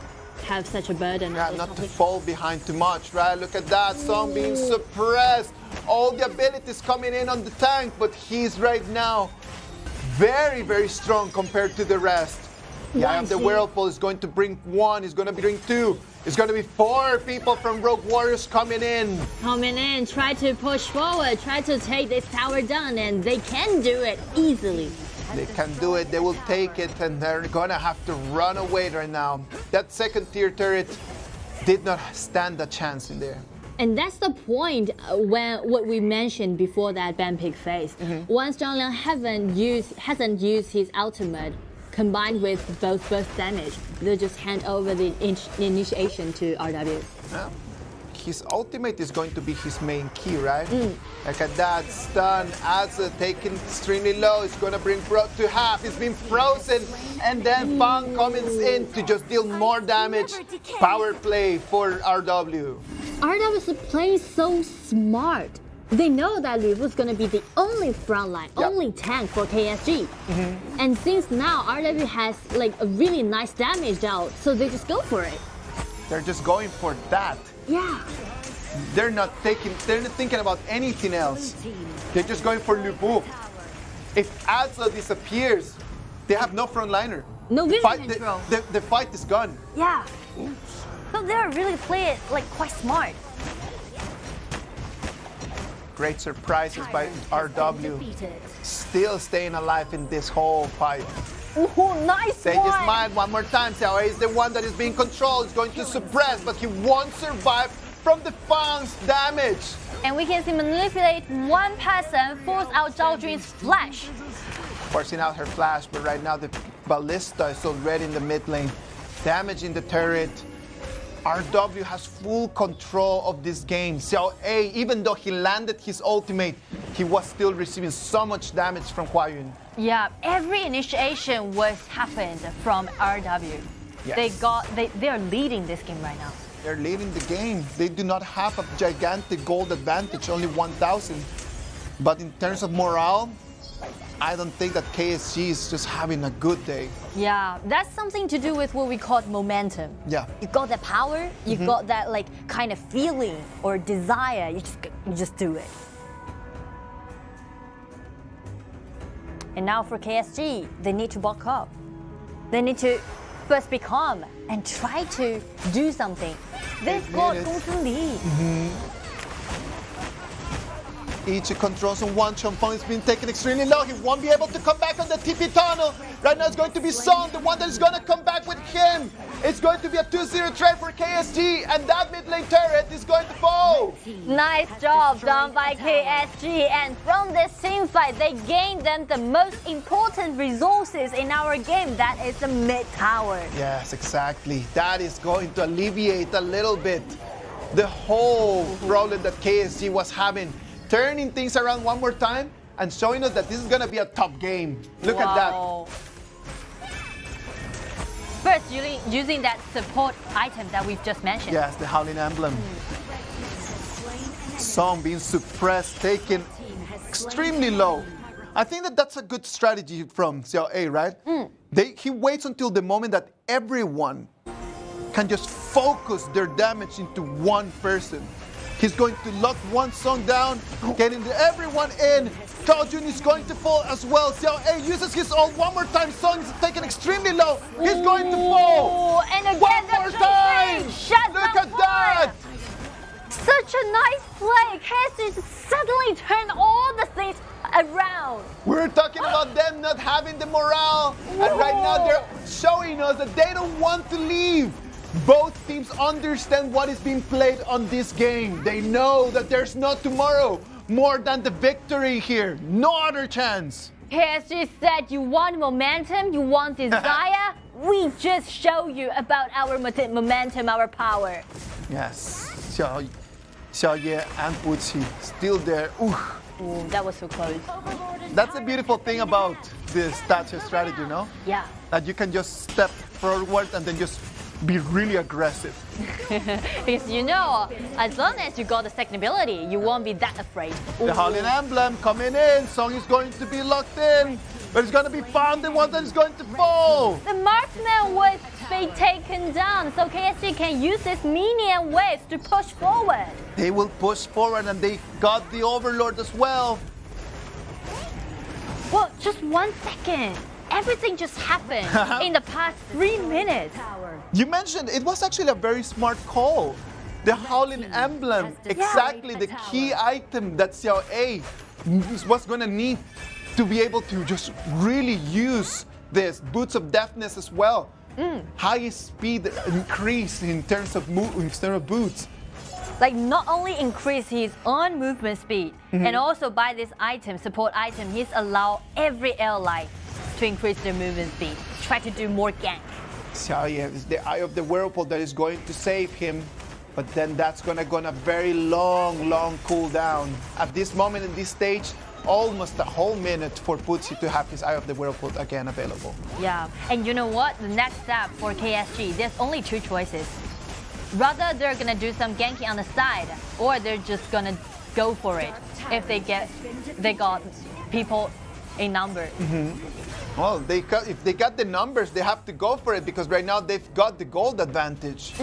have such a burden. Yeah, not to fall behind too much, right? Look at that, Song being suppressed. All the abilities coming in on the tank, but he's right now very, very strong compared to the rest. Yeah, the Whirlpool is going to bring one, he's going to bring two. It's going to be 4 people from Rogue Warriors coming in. Try to push forward, try to take this tower down, and they can do it easily. They can do it, they will take it, and they're gonna have to run away right now. That second tier turret did not stand a chance in there. And that's the point when what we mentioned before that ban pick phase. Once Zhang Liang hasn't used his ultimate combined with both burst damage, they'll just hand over the initiation to RW. Yeah. His ultimate is going to be his main key, right? Look at that, stun, Aza taken extremely low. It's gonna bring Bro to half. It's been frozen, and then Fang comes in to just deal more damage. Power play for RW. RW is playing so smart. They know that Lu Bu's gonna be the only frontline, only tank for KSG. And since now RW has like a really nice damage out, so they just go for it. They're just going for that. Yeah. They're not thinking about anything else. They're just going for Lu Bu. If Aza disappears, they have no frontliner. No vision control. The fight is gone. Yeah. So they're really playing like quite smart. Great surprises by RW. Still staying alive in this whole fight. Ooh, nice They just mind one more time. XiAn is the one that is being controlled. He's going to suppress, but he won't survive from the Fang's damage. And we can see manipulate one person, force out Zhao Jun's flash. Forcing out her flash, but right now the ballista is already in the mid lane, damaging the turret. RW has full control of this game. XiAn, even though he landed his ultimate, he was still receiving so much damage from HuaYun. Yeah, every initiation was happened from RW. Yes. They are leading this game right now. They're leading the game. They do not have a gigantic gold advantage, only 1,000. But in terms of morale, I don't think that KSG is just having a good day. Yeah, that's something to do with what we call momentum. Yeah. You got that power, you got that like kind of feeling or desire, you just do it. And now for KSG, they need to bulk up. They need to first be calm and try to do something. They've got Gongsun Li. Ichi controls on one. Chongfeng is being taken extremely low. He won't be able to come back on the TP tunnel. Right now it's going to be Song, the one that is going to come back with him. It's going to be a 2-0 trade for KSG, and that mid lane turret is going to fall. Nice job done by KSG, and from this team fight, they gained them the most important resources in our game, that is the mid tower. Yes, exactly. That is going to alleviate a little bit the whole problem that KSG was having. Turning things around one more time and showing us that this is going to be a top game. Look at that. First, using that support item that we've just mentioned. Yes, the Howling Emblem. Song being suppressed, taken extremely low. I think that that's a good strategy from XiAn, right? He waits until the moment that everyone can just focus their damage into one person. He's going to lock one Song down, getting everyone in. Zhao Jun is going to fall as well. XiAn uses his ult one more time. Song is taken extremely low. He's going to fall. And again, one more time. Look at that. such a nice play. KSG just suddenly turned all the things around. We're talking about them not having the morale, and right now they're showing us that they don't want to leave. Both teams understand what is being played on this game. They know that there's no tomorrow more than the victory here. No other chance. KSG said, you want momentum, you want desire. We just show you about our momentum, our power. Yes, XiAn and Puqi still there. Ooh, that was so close. That's a beautiful thing about this TES.A strategy, no? Yeah. That you can just step forward and then just be really aggressive. Because you know, as long as you got the second ability, you won't be that afraid. The Howling Emblem coming in. Song is going to be locked in. But it's going to be found the one that is going to fall. The marksman was be taken down, so KSG can use this minion waves to push forward. They will push forward, and they got the Overlord as well. Well, just 1 second. Everything just happened in the past 3 minutes. You mentioned it was actually a very smart call. The Howling Emblem, exactly the key item that XiAn was going to need to be able to just really use this. Boots of Deafness as well. High speed increase in terms of boots. Like not only increase his own movement speed, and also by this item, support item, he's allowed every ally to increase their movement speed, try to do more gank. XiAn is the Eye of the Whirlpool that is going to save him, but then that's going to go on a very long cooldown. At this moment in this stage, almost a whole minute for Puqi to have his Eye of the Whirlpool again available. Yeah, and you know what? The next step for KSG, there's only 2 choices. Rather, they're gonna do some ganking on the side, or they're just gonna go for it if they got people in number. Well, if they got the numbers, they have to go for it because right now they've got the gold advantage.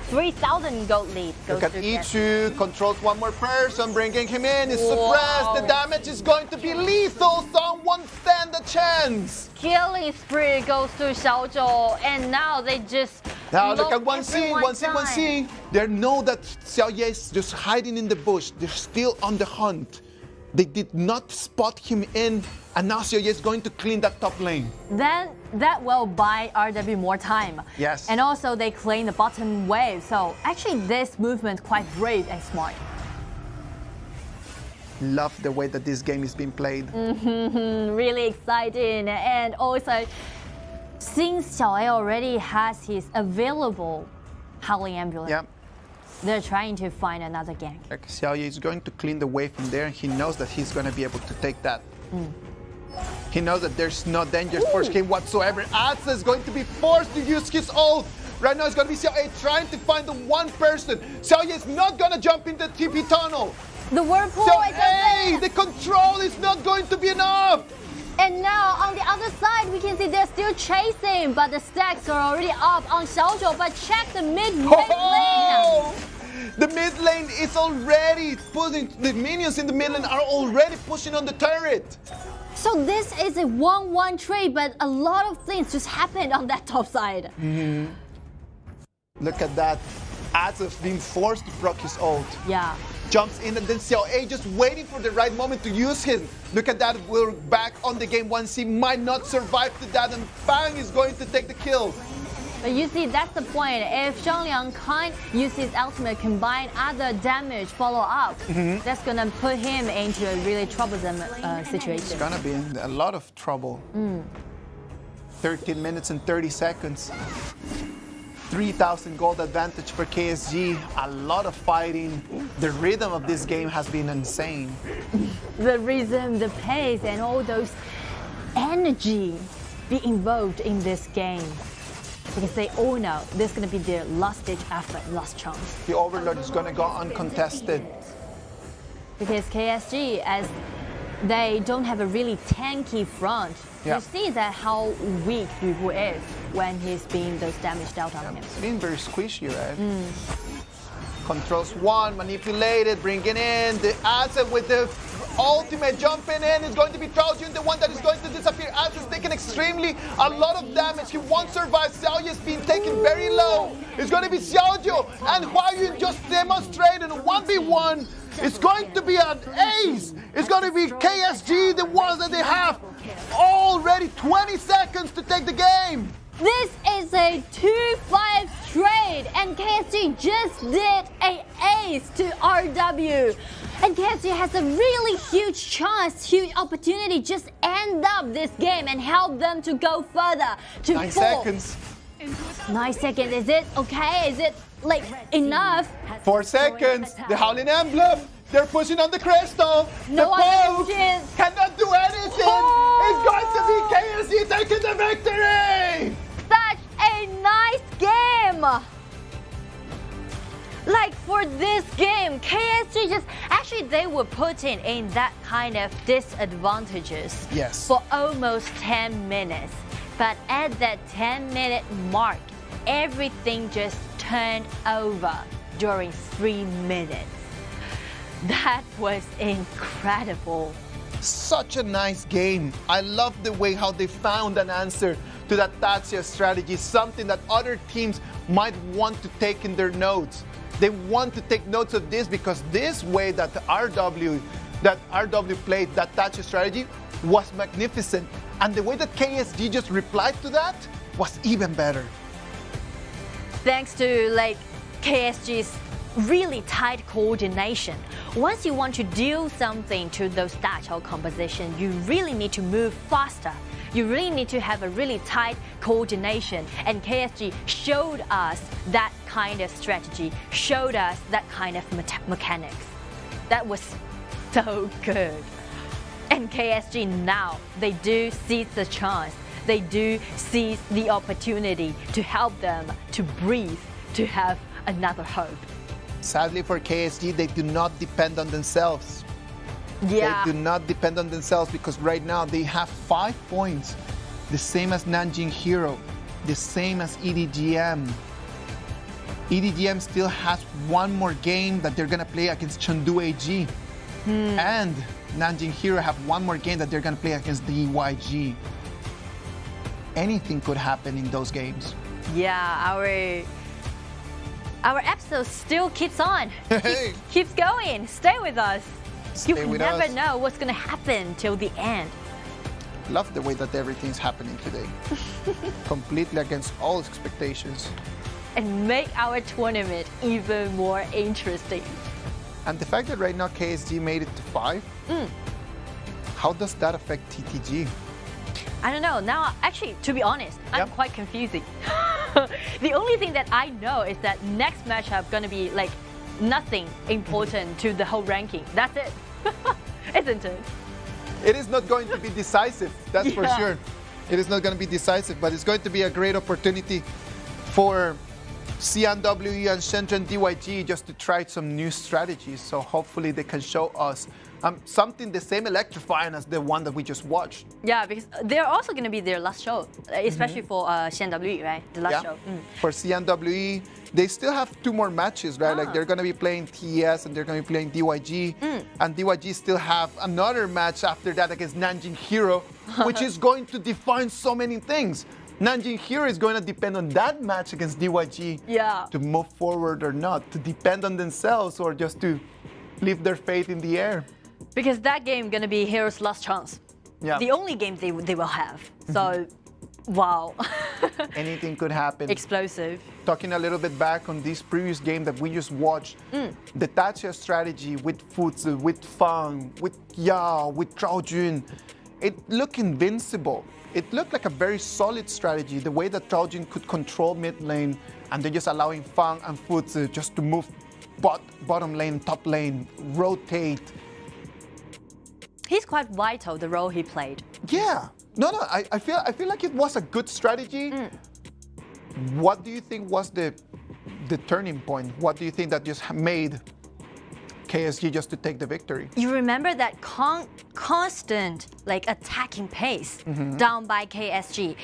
3,000 gold lead. Look at E2, controls one more person, bringing him in, is suppressed. The damage is going to be lethal. Song won't stand a chance. Killing spree goes to Xiaozhou, and now they just. Now look at 1C. They know that XiAn is just hiding in the bush. They're still on the hunt. They did not spot him in, and now XiAn is going to clean that top lane. Then that will buy RW more time. Yes. And also they clean the bottom wave. So actually this movement quite brave and smart. Love the way that this game is being played. Really exciting. And also, since XiAn already has his available Howling Ambulance, they're trying to find another gank. XiAn is going to clean the wave from there, and he knows that he's going to be able to take that. He knows that there's no danger for him whatsoever. TES.A is going to be forced to use his ult. Right now it's going to be XiAn trying to find the one person. XiAn is not going to jump in the TP tunnel. The whirlpool XiAn, the control is not going to be enough. And now on the other side, we can see they're still chasing, but the stacks are already up on Xiaozhou. But check the mid-lane. The mid lane is already pushing. The minions in the mid lane are already pushing on the turret. So this is a 1-1 trade, but a lot of things just happened on that top side. Look at that. TES.A being forced to proc his ult. Yeah. Jumps in, and then XiAn just waiting for the right moment to use him. Look at that. We're back on the game. 1C might not survive to that, and Fang is going to take the kill. But you see, that's the point. If Zhongliang can't use his ultimate, combine other damage follow-up, that's going to put him into a really troublesome situation. It's going to be in a lot of trouble. 13 minutes and 30 seconds. 3,000 gold advantage for KSG. A lot of fighting. The rhythm of this game has been insane. The rhythm, the pace, and all those energy be involved in this game. Because they all know this is going to be their last-ditch effort, last chance. The Overlord is going to go uncontested. Because KSG, as they don't have a really tanky front, you see that how weak Yu is when he's being those damage dealt on him. It's been very squishy, right? Controls one, manipulated, bringing in the TES.A with the ultimate jumping in. Is going to be TianYun, the one that is going to disappear. TES.A is taking extremely a lot of damage. He won't survive. XiAn is being taken very low. It's going to be Xiaojiu and Huayun just demonstrated 1v1. It's going to be an ace. It's going to be KSG, the ones that they have already 20 seconds to take the game. This is a 2-5 trade, and KSG just did an ace to RW. And KSG has a really huge chance, huge opportunity, just end up this game and help them to go further to 9 4. seconds. 9 seconds, is it okay? Is it like enough? 4 seconds. The Howling Emblem. They're pushing on the crystal. No the other Pope chance. cannot do anything. Oh. It's going to be KSG taking the victory. Such a nice game. Like for this game, KSG just actually they were putting in that kind of disadvantages Yes. for almost 10 minutes. But at that 10-minute mark, everything just turned over during 3 minutes. That was incredible. Such a nice game. I love the way how they found an answer to that TES.A strategy, something that other teams might want to take in their notes. They want to take notes of this because this way that RW played that TES.A strategy was magnificent. And the way that KSG just replied to that was even better. Thanks to like KSG's really tight coordination. Once you want to do something to those Dachao composition, you really need to move faster. You really need to have a really tight coordination. And KSG showed us that kind of strategy, showed us that kind of mechanics. That was so good. And KSG now, they do seize the chance. They do seize the opportunity to help them to breathe, to have another hope. Sadly for KSG, they do not depend on themselves. Yeah. They do not depend on themselves because right now they have 5 points, the same as Nanjing Hero, the same as EDG.M. EDG.M still has one more game that they're gonna play against Chengdu AG. And Nanjing Hero have one more game that they're gonna play against the EYG. Anything could happen in those games. Yeah, our episode still keeps on. Hey. Keeps going. Stay with us. Stay You with never us. know what's gonna happen till the end. Love the way that everything's happening today. Completely against all expectations. And make our tournament even more interesting. And the fact that right now KSG made it to 5, how does that affect TTG? I don't know. Now, actually, to be honest, I'm quite confusing. The only thing that I know is that next matchup gonna be like nothing important to the whole ranking. That's it. Isn't it? It is not going to be decisive, that's for sure. It is not going to be decisive, but it's going to be a great opportunity for XiAn WE and Shenzhen DYG just to try some new strategies. So hopefully they can show us something the same electrifying as the one that we just watched. Yeah, because they're also going to be their last show, especially for XiAn WE, right? The last show. For XiAn WE, they still have 2 more matches, right? Like they're going to be playing TES and they're going to be playing DYG. And DYG still have another match after that against Nanjing Hero, which is going to define so many things. Nanjing Hero is going to depend on that match against DYG to move forward or not, to depend on themselves or just to leave their faith in the air. Because that game gonna be Hero's last chance. Yeah. The only game they will have. So, wow. Anything could happen. Explosive. Talking a little bit back on this previous game that we just watched, the TES.A strategy with Futsu, with Fang, with Yao, with Traojun, it looked invincible. It looked like a very solid strategy, the way that Traojun could control mid lane and they're just allowing Fang and Futsu just to move bottom lane, top lane, rotate. He's quite vital, the role he played. Yeah. No, I feel like it was a good strategy. What do you think was the turning point? What do you think that just made KSG just to take the victory? You remember that constant like attacking pace down by KSG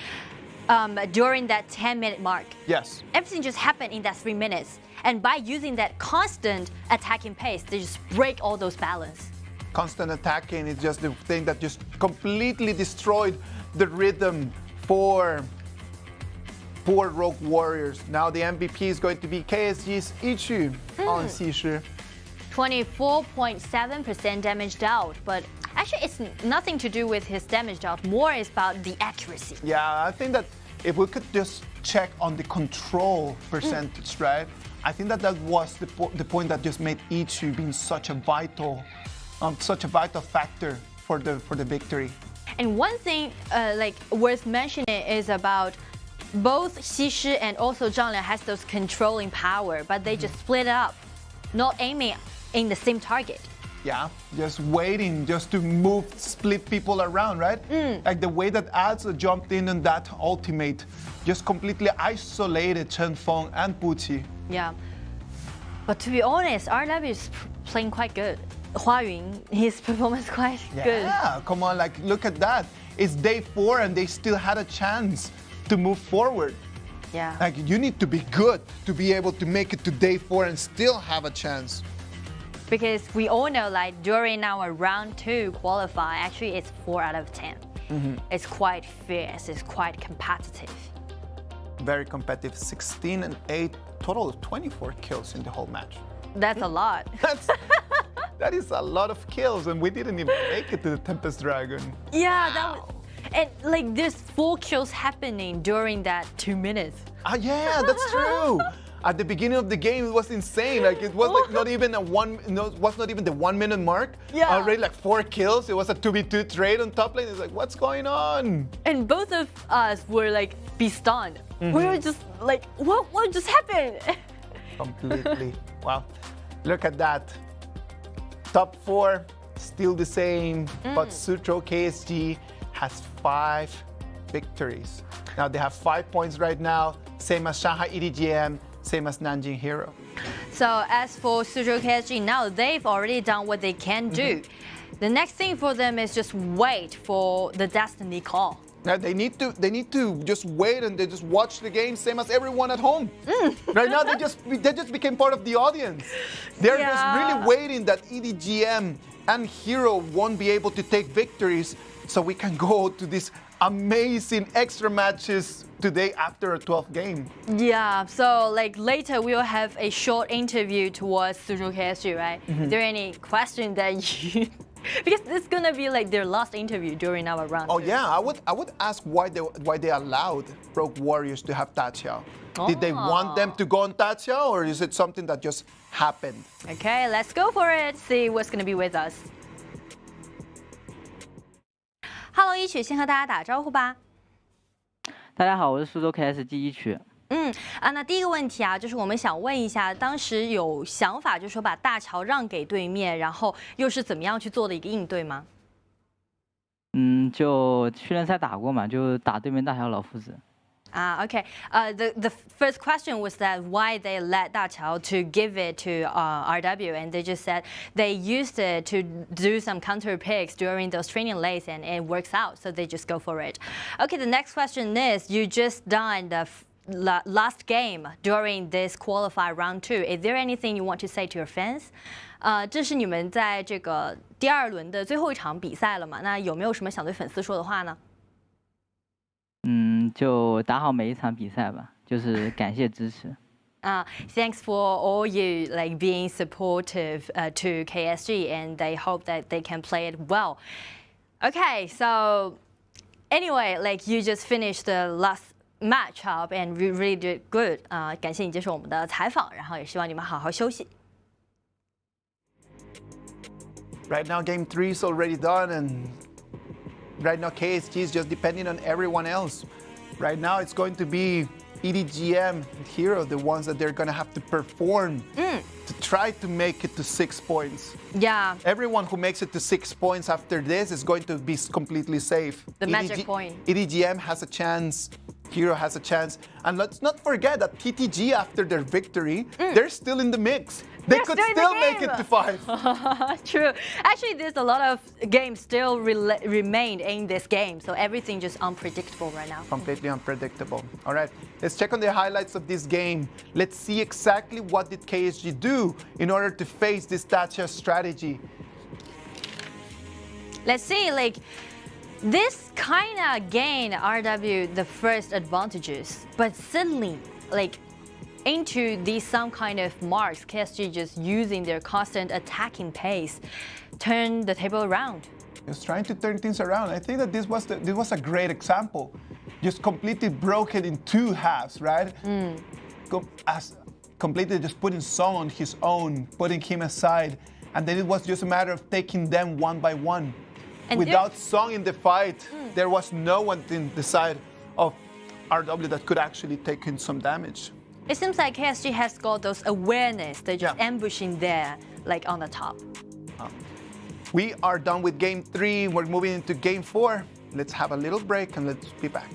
during that 10-minute mark. Yes. Everything just happened in that 3 minutes. And by using that constant attacking pace, they just break all those balance. Constant attacking is just the thing that just completely destroyed the rhythm for poor Rogue Warriors. Now the MVP is going to be KSG's Yiqu on Xishi. 24.7% damage dealt, but actually it's nothing to do with his damage dealt. More is about the accuracy. Yeah, I think that if we could just check on the control percentage, right? I think that was the point that just made Yiqu being such a vital factor for the victory. And one thing like worth mentioning is about both Xi and also Zhang Liang has those controlling power, but they just split it up, not aiming in the same target. Yeah, just waiting, just to split people around, right? Like the way that Adza jumped in on that ultimate, just completely isolated Chen Feng and Puqi. Yeah, but to be honest, RW is playing quite good. Huayun, his performance quite good. Yeah, come on, like look at that. It's day 4 and they still had a chance to move forward. Yeah. Like you need to be good to be able to make it to day 4 and still have a chance. Because we all know, like during our round 2 qualify, actually it's 4 out of 10. It's quite fierce, it's quite competitive. Very competitive, 16 and 8, total of 24 kills in the whole match. That's a lot. That is a lot of kills, and we didn't even make it to the Tempest Dragon. Yeah, that was, and like there's 4 kills happening during that 2 minutes. Yeah, that's true. At the beginning of the game, it was insane. Like it was like not even the 1 minute mark. Yeah. Already like 4 kills. It was a 2v2 trade on top lane. It's like, what's going on? And both of us were like be stunned. We were just like, what just happened? Completely. Wow. Look at that. Top 4, still the same, but Suzhou KSG has 5 victories. Now they have 5 points right now, same as Shanghai EDG.M, same as Nanjing Hero. So as for Suzhou KSG, now they've already done what they can do. The next thing for them is just wait for the destiny call. Now they need to just wait and they just watch the game, same as everyone at home. Right now they just became part of the audience. They're just really waiting that EDG.M and Hero won't be able to take victories, so we can go to these amazing extra matches today after a 12th game. Yeah, so like later we'll have a short interview towards Suzhou KSG, right? Is there any question that you... Because it's gonna be like their last interview during our round. Oh yeah, I would ask why they allowed Rogue Warriors to have TES.A. Did they want them to go on TES.A, or is it something that just happened? Okay, let's go for it. See what's gonna be with us. Hello， 一曲，先和大家打招呼吧。大家好，我是苏州 KSG 一曲。那第一个问题啊，就是我们想问一下，当时有想法就是说把大乔让给对面，然后又是怎么样去做的一个应对吗？就训练赛打过嘛，就打对面大乔老夫子。Okay. The first question was that why they let Da Qiao to give it to RW, and they just said they used it to do some counter picks during those training lanes, and it works out, so they just go for it. Okay, the next question is, you just done the last game during this qualify round 2. Is there anything you want to say to your fans? 这是你们在这个第2轮的最后一场比赛了嘛？那有没有什么想对粉丝说的话呢？就打好每一场比赛吧，就是感谢支持。Thanks for all you like being supportive to KSG, and they hope that they can play it well. Okay, so anyway, like you just finished the last matchup and we really did good. 感谢你接受我们的采访，然后也希望你们好好休息。Right now, Game 3 is already done, and right now KSG is just depending on everyone else. Right now, it's going to be EDG.M, Hero, the ones that they're going to have to perform to try to make it to 6 points. Yeah. Everyone who makes it to 6 points after this is going to be completely safe. The magic point. EDG.M has a chance. Hero has a chance. And let's not forget that TTG, after their victory, they're still in the mix. They could still make it to 5. True. Actually, there's a lot of games still remain in this game, so everything just unpredictable right now. Completely unpredictable. All right, let's check on the highlights of this game. Let's see exactly what did KSG do in order to face this TES.A strategy. Let's see, like, This kind of gained RW the first advantages, but suddenly, like, into these some kind of marks, KSG just using their constant attacking pace, turned the table around. Just trying to turn things around. I think that this was a great example. Just completely broke it in two halves, right? Completely just putting Song on his own, putting him aside, and then it was just a matter of taking them one by one. And without Song in the fight, there was no one in the side of RW that could actually take in some damage. It seems like KSG has got those awareness. They're just ambushing there, like on the top. We are done with game 3. We're moving into game 4. Let's have a little break and let's be back.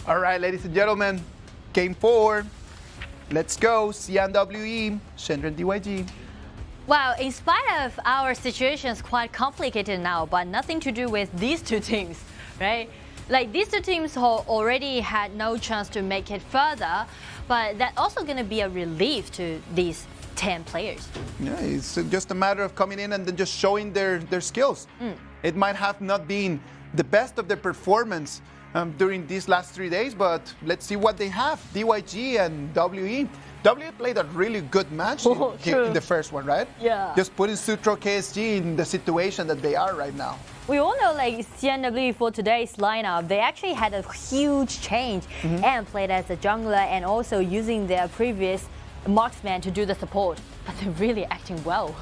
All right, ladies and gentlemen, game 4. Let's go. XiAn WE, Shenzhen DYG. Well, in spite of our situation is quite complicated now, but nothing to do with these two teams, right? Like these two teams already had no chance to make it further, but that's also going to be a relief to these 10 players. Yeah, it's just a matter of coming in and then just showing their skills. It might have not been the best of their performance during these last 3 days, but let's see what they have. DYG and WE. WE played a really good match in the first one, right? Yeah. Just putting Suzhou KSG in the situation that they are right now. We all know, like, XiAn for today's lineup, they actually had a huge change and played as a jungler and also using their previous marksman to do the support. But they're really acting well.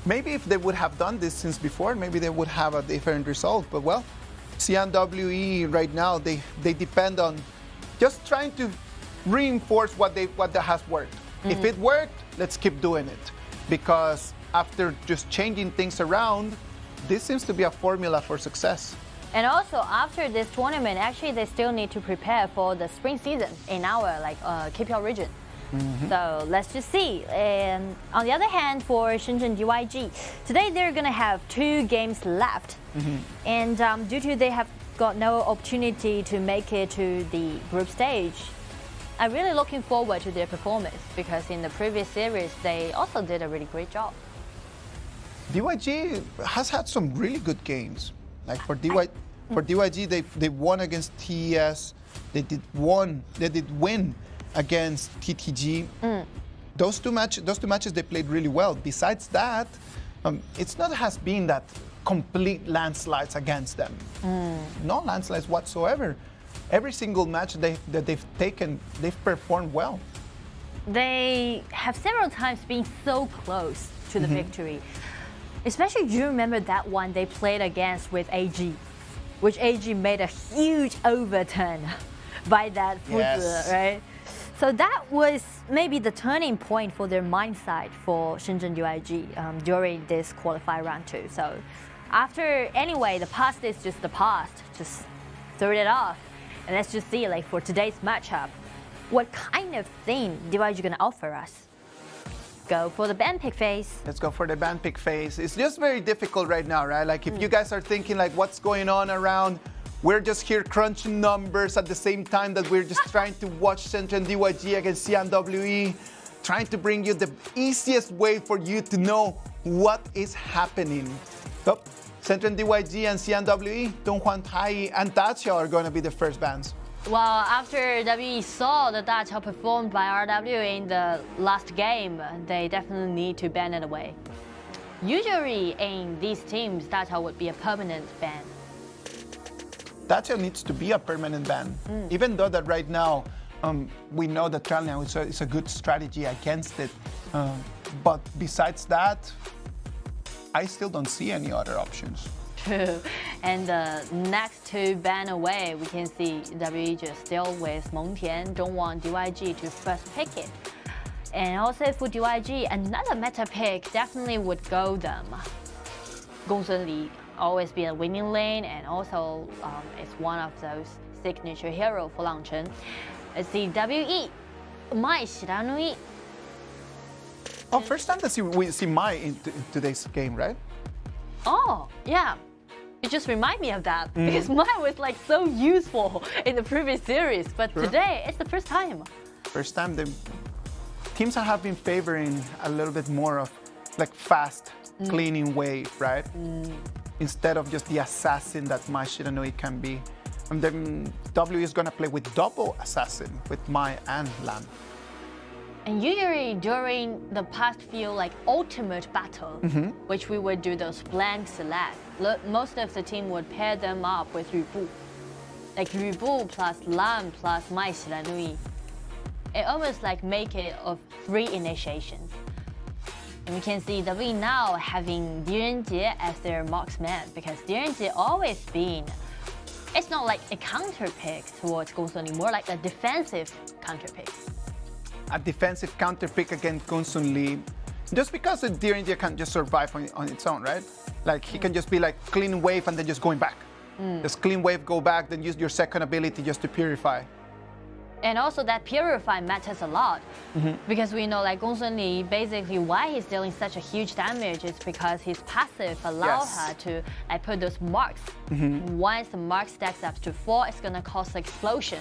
Maybe if they would have done this since before, maybe they would have a different result. But well, XiAn WE right now, they depend on just trying to reinforce what has worked. If it worked, let's keep doing it. Because after just changing things around, this seems to be a formula for success. And also after this tournament, actually they still need to prepare for the spring season in our KPL region. So let's just see. And on the other hand, for Shenzhen DYG, today they're going to have 2 games left. And due to they have got no opportunity to make it to the group stage, I'm really looking forward to their performance because in the previous series, they also did a really great job. DYG has had some really good games. Like for DYG, they won against TES. They did win against TTG. Those two matches they played really well. Besides that, it's not has been that complete landslides against them. No landslides whatsoever. every single match that they've taken, they've performed well. They have several times been so close to the victory. Especially, do you remember that one they played against with AG, which AG made a huge overturn by that Fuzi, right? So that was maybe the turning point for their mindset for Shenzhen UIG during this qualifier round 2. So after, anyway, the past is just the past. Just throw it off. And let's just see, like, for today's matchup, what kind of thing UIG gonna offer us? Go for the band pick phase. Let's go for the band pick phase. It's just very difficult right now, right? Like, if you guys are thinking, like, what's going on around, we're just here crunching numbers at the same time that we're just trying to watch Shenzhen DYG against XiAn, trying to bring you the easiest way for you to know what is happening. So, Shenzhen DYG and XiAn, Donghuan Tai and TES.A are going to be the first bans. Well, after WE saw the TES.A performed by RW in the last game, they definitely need to ban it away. Usually in these teams, TES.A would be a permanent ban. TES.A needs to be a permanent ban, even though that right now we know that TianYun is a good strategy against it. But besides that, I still don't see any other options. True. And next to ban away, we can see WE just still with Mengtian, don't want DYG to first pick it. And also for DYG, another meta pick definitely would go them. Gongsun Li always be a winning lane, and also it's one of those signature hero for Langchen. Let's see WE, Mai Shiranui. Oh, first time that we see Mai in today's game, right? Oh, yeah. It just reminds me of that because Mai was like so useful in the previous series, but today it's the first time. First time the teams have been favoring a little bit more of like fast cleaning wave, right? Instead of just the assassin that Mai Shiranui can be. And then W is going to play with double assassin with Mai and Lam. And usually during the past few like ultimate battle, which we would do those blank select, most of the team would pair them up with Lü Bu. Like Lü Bu plus Lam plus Mai Shiranui. It almost like make it of 3 initiations. And we can see W now having Gen.G as their marksman because Gen.G always been, it's not like a counter pick towards Gongsun, more like a defensive counter pick. A defensive counter pick against Gongsun Li, just because Gen.G can just survive on its own, right? Like he can just be like clean wave and then just going back. Just clean wave, go back, then use your second ability just to purify. And also that purify matters a lot because we know like Gongsun Li, basically why he's dealing such a huge damage is because his passive allows her to like put those marks. Once the mark stacks up to 4, it's gonna cause an explosion.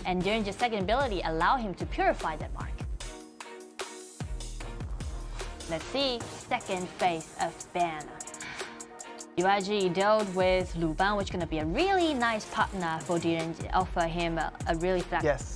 And Gen.G's second ability allow him to purify that mark. Let's see, second phase of ban. UIG dealt with Lu Ban, which is going to be a really nice partner for Gen.G, offer him a really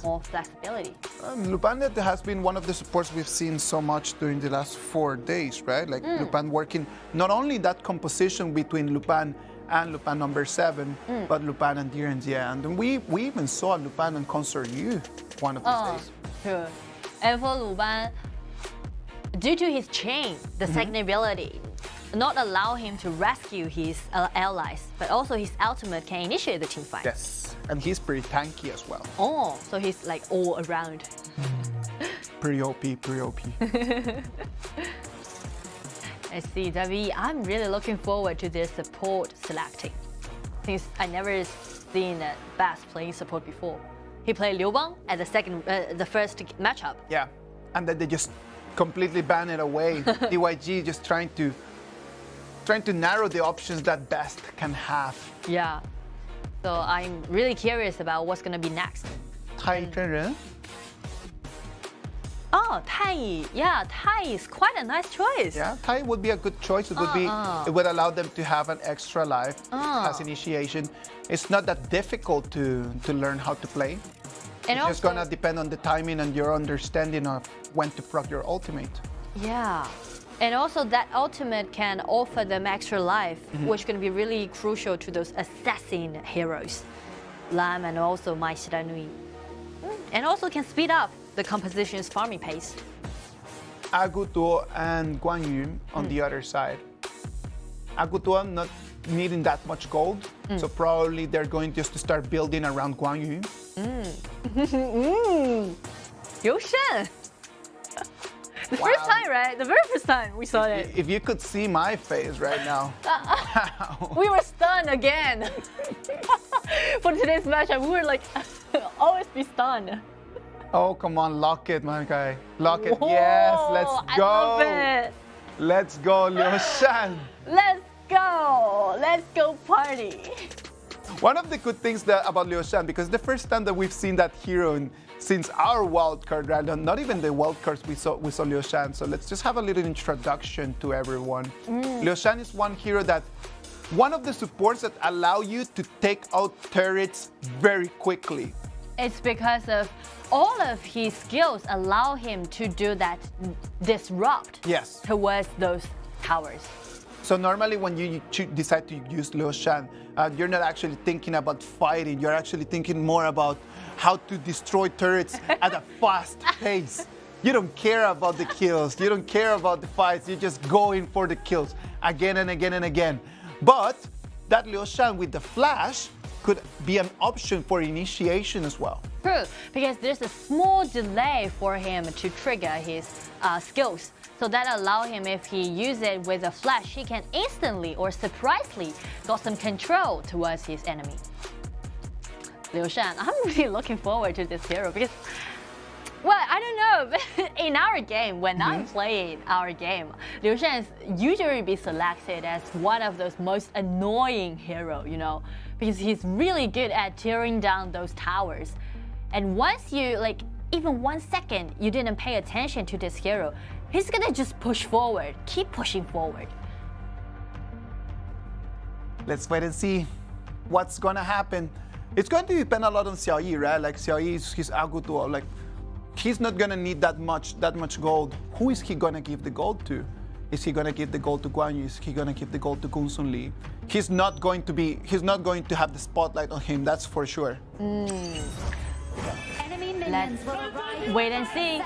more flexibility. Lu Ban has been one of the supports we've seen so much during the last 4 days, right? Like Lu Ban working not only that composition between Lu Ban and Lu Ban number 7, but Lu Ban and Gen.G. And we even saw Lu Ban and Consort Yu one of these days. True. And for Lu Ban, due to his chain, the second ability, not allow him to rescue his allies, but also his ultimate can initiate the team fight. Yes, and he's pretty tanky as well. Oh, so he's like all around. Pretty OP, pretty OP. Let's see, Davi, I'm really looking forward to this support selecting. Since I never seen Bass playing support before. He played Liu Bang at the first matchup. Yeah, and then they just completely ban it away. DYG just trying to narrow the options that Best can have. Yeah, so I'm really curious about what's gonna be next. Tai Zhenren? Oh, Tai. Yeah, Tai is quite a nice choice. Yeah, Tai would be a good choice. It would be. It would allow them to have an extra life as initiation. It's not that difficult to learn how to play. And it's just gonna depend on the timing and your understanding of when to proc your ultimate. Yeah. And also that ultimate can offer them extra life, which is going to be really crucial to those assassin heroes. Lam and also my Shiranui. And also can speed up the composition's farming pace. Agutuo and Guanyu on the other side. Agutuo not needing that much gold, so probably they're going just to start building around Guanyu. Liu Shan! The first time, right? The very first time we saw it. If you could see my face right now. We were stunned again. For today's matchup, we were like, always be stunned. Oh, come on, lock it, my guy. Lock it. Whoa, yes, let's go. I love it. Let's go, Liu Shan. Let's go. Let's go party. One of the good things about Liu Shan, because the first time that we've seen that hero since our wildcard round, not even the wildcards we saw Liu Shan. So let's just have a little introduction to everyone. Liu Shan is one hero one of the supports that allow you to take out turrets very quickly. It's because of all of his skills allow him to do that disrupt towards those towers. So normally when you decide to use Liu Shan, you're not actually thinking about fighting. You're actually thinking more about how to destroy turrets at a fast pace. You don't care about the kills. You don't care about the fights. You're just going for the kills again and again and again. But that Liu Shan with the flash could be an option for initiation as well. True, because there's a small delay for him to trigger his skills. So that allows him, if he uses it with a flash, he can instantly or surprisingly got some control towards his enemy. Liu Shan, I'm really looking forward to this hero because, well, I don't know, but in our game, when I'm playing our game, Liu Shan is usually be selected as one of those most annoying hero, you know, because he's really good at tearing down those towers. And once you, like, even 1 second you didn't pay attention to this hero, he's gonna just push forward, keep pushing forward. Let's wait and see what's gonna happen. It's going to depend a lot on XiAn, right? Like XiAn is his Agutuo, like he's not gonna need that much gold. Who is he gonna give the gold to? Is he gonna give the gold to Guanyu? Is he gonna give the gold to Gongsun Li? He's not going to have the spotlight on him, that's for sure. Let's wait and see.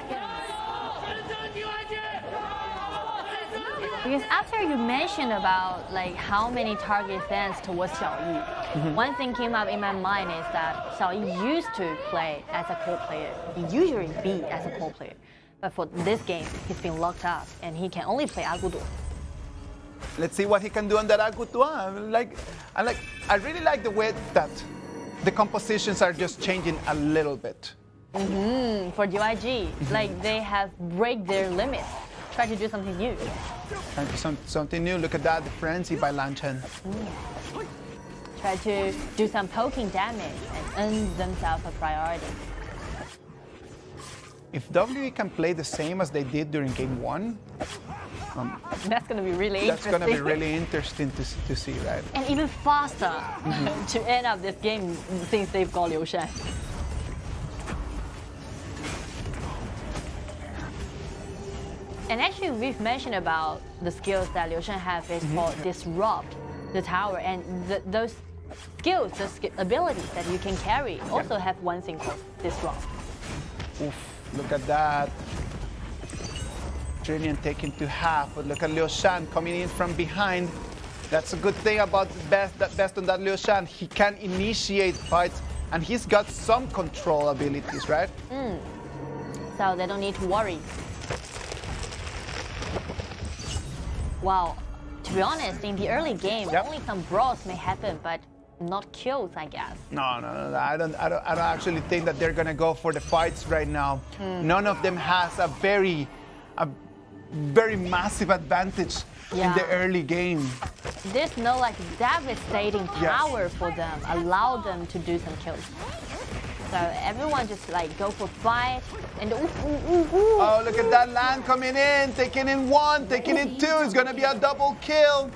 Because after you mentioned about like how many target stands towards XiAn, one thing came up in my mind is that XiAn used to play as a core player. He usually be as a core player. But for this game, he's been locked up and he can only play Agutuo. Let's see what he can do on that Agutuo. I really like the way that the compositions are just changing a little bit. For GYG, like they have break their limits. Try to do something new. Trying to do something new. Look at that, the frenzy by Lan Chen. Try to do some poking damage and earn themselves a priority. If WE can play the same as they did during game 1, that's going to be really interesting. That's going to be really interesting to see, right? And even faster to end up this game since they've got Liu Shan. And actually, we've mentioned about the skills that Liu Shan have is called disrupt the tower, and those skills, those abilities that you can carry also have one thing called disrupt. Oof, look at that. Trillion taken to half, but look at Liu Shan coming in from behind. That's a good thing about best on that Liu Shan. He can initiate fights, and he's got some control abilities, right? So they don't need to worry. Wow, to be honest, in the early game, only some brawls may happen, but not kills, I guess. No. I don't actually think that they're gonna go for the fights right now. None of them has a very massive advantage in the early game. There's no like devastating power for them, allow them to do some kills. So everyone just like go for fight and Oh, look at that Lan coming in, taking in 1, taking in 2. It's gonna be a double kill.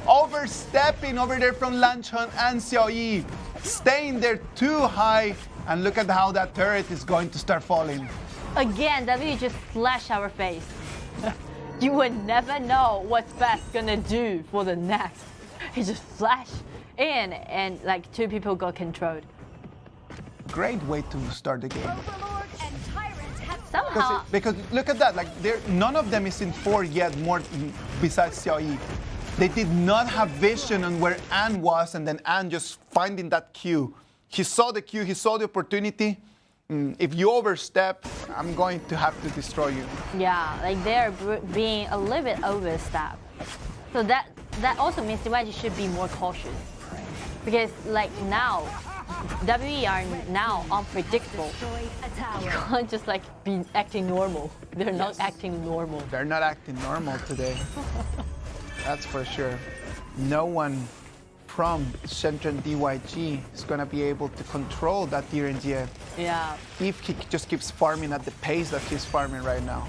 Overstepping over there from Lan Chen and XiAn, staying there too high, and look at how that turret is going to start falling. Again, W just flashed our face. You would never know what's Beth gonna do for the next. He just flashed in and like 2 people got controlled. great way to start the game. Somehow. Because look at that, like none of them is in 4 yet, more besides XiAn. They did not have vision on where An was, and then An just finding that Q. He saw the Q, he saw the opportunity. If you overstep, I'm going to have to destroy you. Yeah, like they're being a little bit overstep. So that also means DYG should be more cautious. Because like now, WE are now unpredictable. You can't just like be acting normal. They're not acting normal. They're not acting normal today. That's for sure. No one from Shenzhen DYG is going to be able to control that Gen.G. Yeah. If he just keeps farming at the pace that he's farming right now.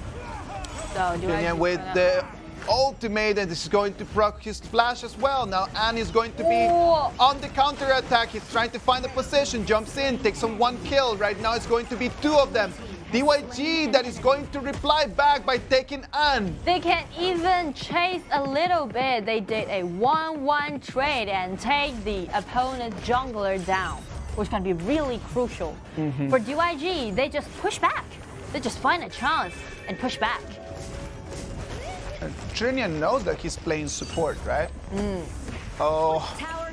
So DYG with the ultimate, and this is going to proc his flash as well. Now An is going to be on the counter attack. He's trying to find a position, jumps in, takes on 1 kill. Right now it's going to be 2 of them. DYG that is going to reply back by taking An. They can even chase a little bit. They did a 1-1 trade and take the opponent jungler down, which can be really crucial. For DYG, they just push back. They just find a chance and push back. JiNan knows that he's playing support, right? Oh,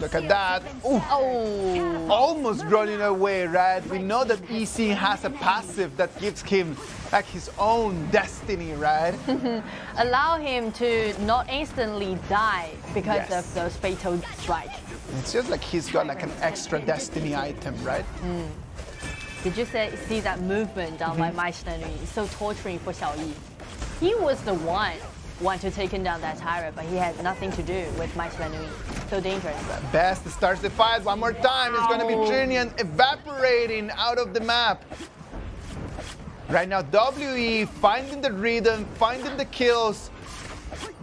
look at that. Ooh. Oh. Almost running away, right? We know that EC has a passive that gives him like his own destiny, right? Allow him to not instantly die because of those fatal strike. It's just like he's got like an extra destiny item, right? Did you see that movement down by Maishnanui? It's so torturing for XiAn. He was the one to take down that turret, but he had nothing to do with Maishnanui. So dangerous. Best starts the fight one more time. It's going to be JiNan evaporating out of the map. Right now, WE finding the rhythm, finding the kills,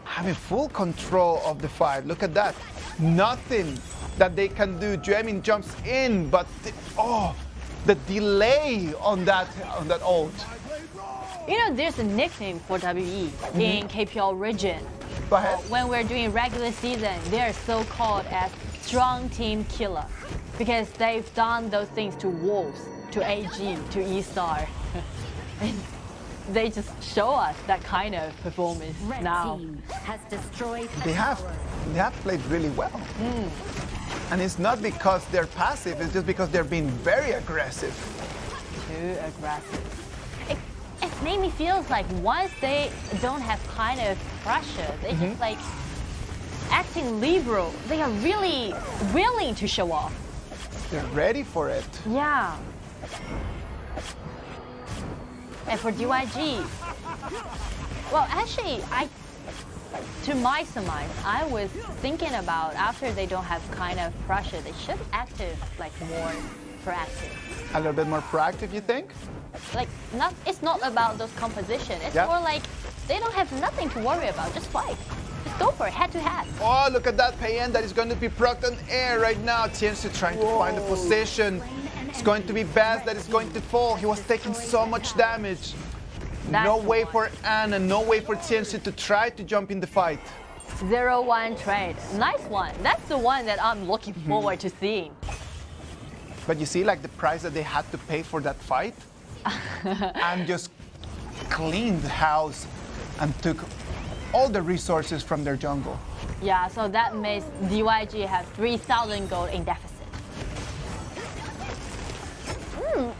having full control of the fight. Look at that. Nothing that they can do. JiNan jumps in, but the delay on that ult. You know, there's a nickname for WE in KPL region. Go ahead. When we're doing regular season, they're so called as strong team killer because they've done those things to Wolves, to AG, to E-Star. And they just show us that kind of performance now. They have played really well. And it's not because they're passive, it's just because they're being very aggressive. Too aggressive. It made me feel like once they don't have kind of pressure, they just like acting liberal. They are really willing to show off. They're ready for it. Yeah. And for DYG, well, actually, to my surmise, I was thinking about after they don't have kind of pressure, they should active like more proactive. A little bit more proactive, you think? Like, it's not about those composition. It's more like they don't have nothing to worry about. Just fight. Just go for it, head to head. Oh, look at that Pena that is going to be procced on air right now. TianYun trying to find the position. It's going to be Baz that is going to fall. He was taking so much damage. No way for An and no way for TianYun to try to jump in the fight. 0-1 trade. Nice one. That's the one that I'm looking forward to seeing. But you see, like the price that they had to pay for that fight, and just cleaned the house and took all the resources from their jungle. Yeah, so that makes DYG have 3,000 gold in deficit.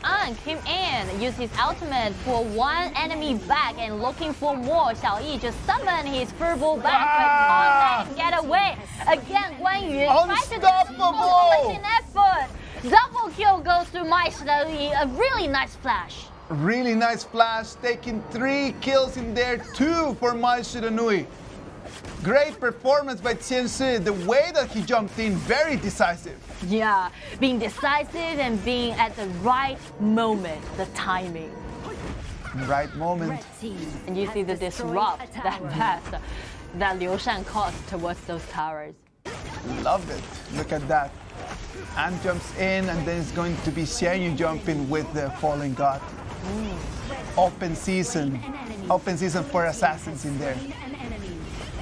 An came in, used his ultimate for 1 enemy back and looking for more. XiAn just summoned his purple back, but get away. Again, Guangzhou tries to do an effort. Double kill goes to Maishnanui, a really nice flash. Really nice flash, taking 3 kills in there, 2 for Maishnanui. Great performance by TianYun. The way that he jumped in, very decisive. Yeah, being decisive and being at the right moment, the timing. Right moment. And you see the disrupt, that pass that Liu Shan caused towards those towers. Love it. Look at that. An jumps in, and then it's going to be XiAn jumping with the Fallen God. Open season for assassins in there.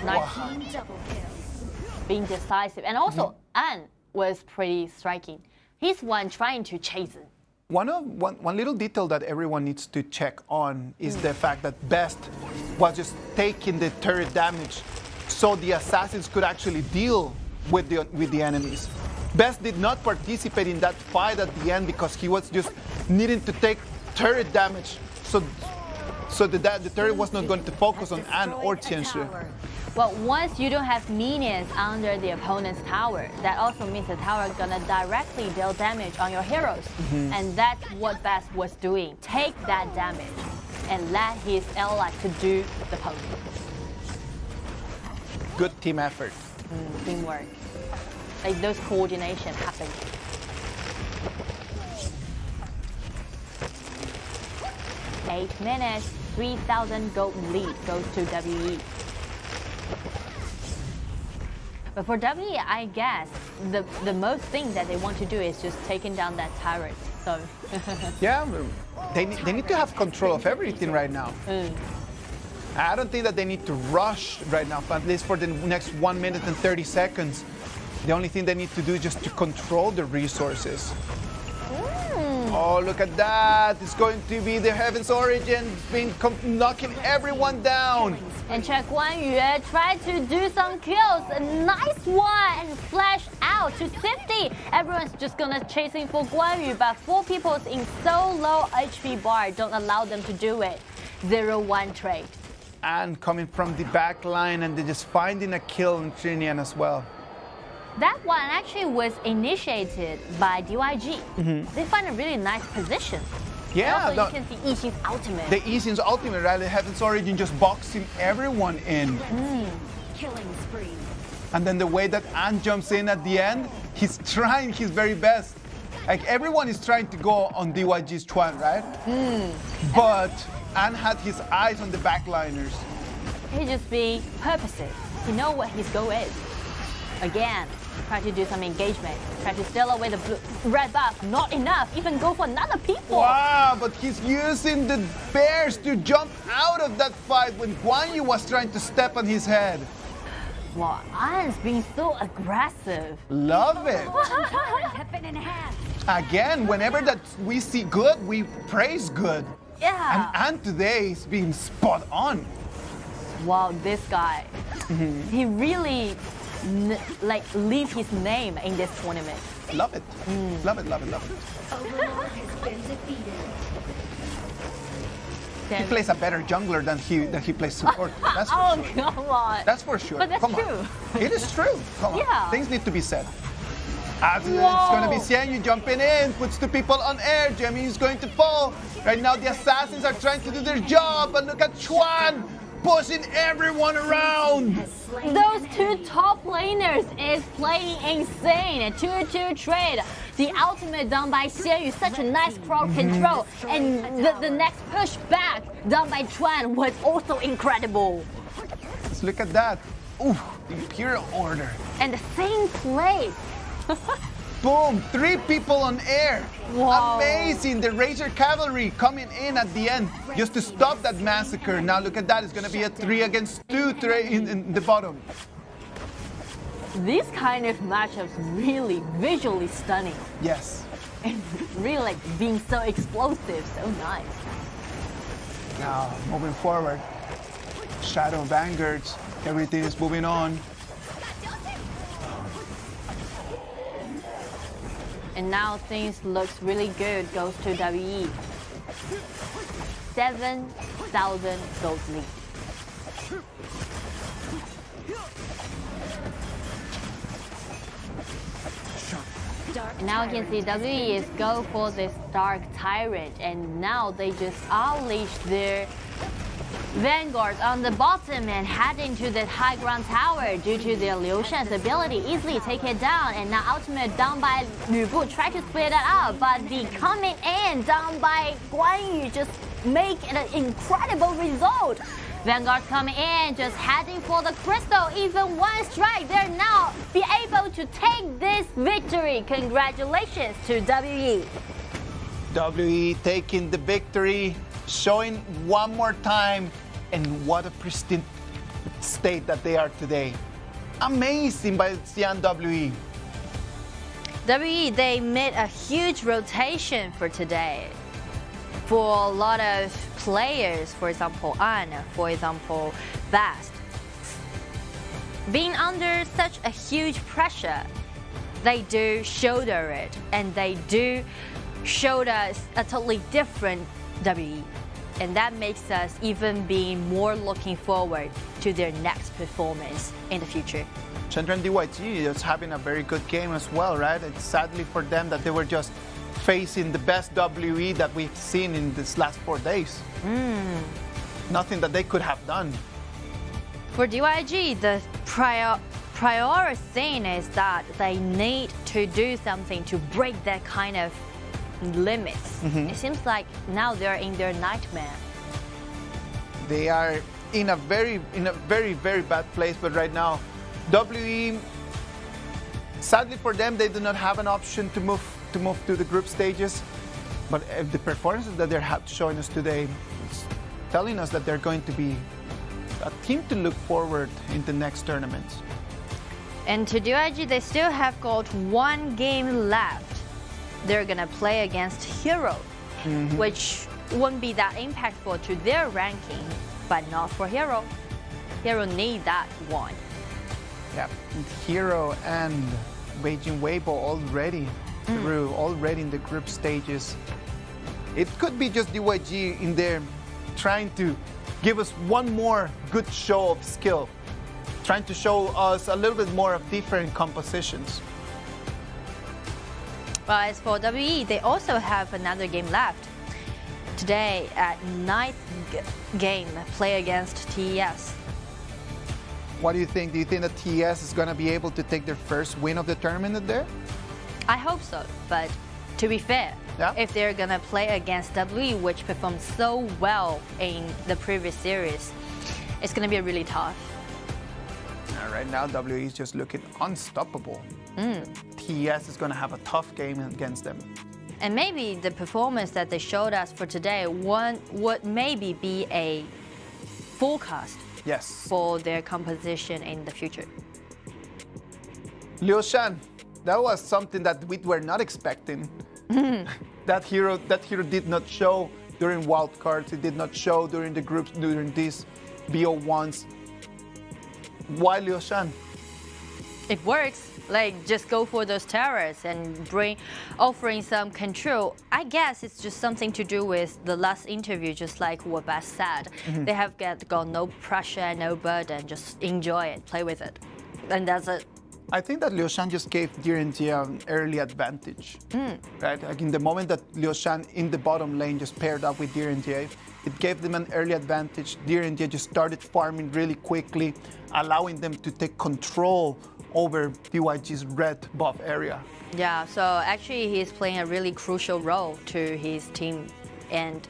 Nice. Wow. Being decisive. And also, An was pretty striking. He's one trying to chase it. One little detail that everyone needs to check on is the fact that Best was just taking the turret damage so the assassins could actually deal with the enemies. Best did not participate in that fight at the end because he was just needing to take turret damage. So the turret was not going to focus on An or Tianshi. Well, once you don't have minions under the opponent's tower, that also means the tower is gonna directly deal damage on your heroes. And that's what Best was doing. Take that damage and let his ally to do the poke. Good team effort. Teamwork. Like those coordination happen. Eight minutes, 3,000 gold lead goes to WE. But for WE, I guess the most thing that they want to do is just taking down that turret. So yeah, they need to have control of everything right now. I don't think that they need to rush right now, at least for the next 1 minute and 30 seconds. The only thing they need to do is just to control the resources. Oh, look at that. It's going to be the Heaven's Origin knocking everyone down. And check Guan Yu tried to do some kills. A nice one and flash out to 50. Everyone's just gonna chasing for Guan Yu, but 4 people in so low HP bar don't allow them to do it. 0-1 trade. And coming from the back line and they're just finding a kill on XiAn as well. That one actually was initiated by DYG. They find a really nice position. Yeah, and also you can see Yixin's ultimate. The Yixin's ultimate, right? The Heaven's Origin just boxing everyone in. Killing spree. And then the way that An jumps in at the end, he's trying his very best. Like everyone is trying to go on DYG's Chuan, right? But An had his eyes on the backliners. He just be purposive. He know what his goal is. Again, try to do some engagement. Try to steal away the red buff. Not enough. Even go for another people. Wow, but he's using the bears to jump out of that fight when Guan Yu was trying to step on his head. Wow, An's being so aggressive. Love it. Again, whenever that we see good, we praise good. Yeah. And An today is being spot on. Wow, this guy. He really leave his name in this tournament. Love it. Love it, love it, love it. Overlord has been defeated. He plays a better jungler than he plays support. That's for sure. Come on. That's for sure. But that's Come true. on. It is true. Come on. Yeah. Things need to be said. As it's going to be XiAn jumping in, puts 2 people on air. Jemmy is going to fall. Right now the assassins are trying to do their job, but look at Chuan pushing everyone around. Those 2 top laners is playing insane. A 2-2 trade. The ultimate done by XiAn, such a nice crowd control. And the next push back done by Chuan was also incredible. Let's look at that. Ooh, the Imperial Order. And the same place. Boom, 3 people on air. Wow. Amazing. The Razor Cavalry coming in at the end just to stop that massacre. Now look at that. It's going to be a 3 against 2 in the bottom. These kind of matchups really visually stunning. Yes. And really being so explosive, so nice. Now, moving forward. Shadow Vanguards. Everything is moving on. And now things looks really good, goes to WE. 7,000 gold lead. And now you can see WE is go for this Dark Tyrant, and now they just unleash their Vanguard on the bottom and head into the high ground tower due to their Liu Shan's ability easily take it down. And now ultimate down by Lu Bu try to split that up, but the coming in down by Guan Yu just make it an incredible result. Vanguard coming in, just heading for the crystal. Even 1 strike, they're now be able to take this victory. Congratulations to WE. WE taking the victory, showing one more time and what a pristine state that they are today. Amazing by XiAn WE. WE, they made a huge rotation for today. For a lot of players, for example, Anna, for example, Bast. Being under such a huge pressure, they do shoulder it, and they do show us a totally different WE. And that makes us even be more looking forward to their next performance in the future. Shenzhen DYG is having a very good game as well, right? It's sadly for them that they were just facing the best WE that we've seen in these last 4 days. Nothing that they could have done. For DYG, the prior thing is that they need to do something to break that kind of limits. It seems like now they're in their nightmare. They are in a very, very bad place, but right now, WE, sadly for them, they do not have an option to move to the group stages. But the performances that they're showing us today is telling us that they're going to be a team to look forward in the next tournaments. And to DYG, they still have got 1 game left. They're gonna play against Hero, which won't be that impactful to their ranking, but not for Hero. Hero need that one. Yeah, Hero and Beijing Weibo already in the group stages. It could be just DYG in there trying to give us one more good show of skill, trying to show us a little bit more of different compositions. Well, as for WE, they also have another game left. Today, at 9th game, play against TES. What do you think? Do you think that TES is going to be able to take their first win of the tournament there? I hope so, but to be fair, if they're going to play against WE, which performed so well in the previous series, it's going to be really tough. Right now, WE is just looking unstoppable. TES is going to have a tough game against them. And maybe the performance that they showed us for today would maybe be a forecast for their composition in the future. Shan, that was something that we were not expecting. That hero did not show during wildcards. It did not show during the groups, during these BO1s. Why Shan? It works. Like, just go for those towers and offering some control. I guess it's just something to do with the last interview, just like what Bast said. They have got no pressure, no burden, just enjoy it, play with it. And that's it. I think that Shan just gave Gen.G an early advantage. Right? Like in the moment that Shan in the bottom lane just paired up with Gen.G, it gave them an early advantage. Gen.G just started farming really quickly, allowing them to take control over DYG's red buff area. Yeah, so actually he's playing a really crucial role to his team. And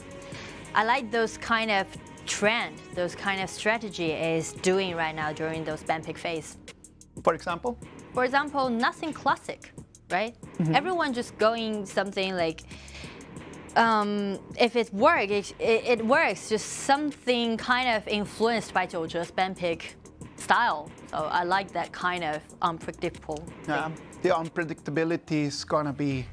I like those kind of trend, those kind of strategy is doing right now during those ban pick phase. For example? For example, nothing classic, right? Everyone just going something like, if it works, it works. Just something kind of influenced by Zhou's ban pick style. So I like that kind of unpredictable. Yeah, the unpredictability is gonna be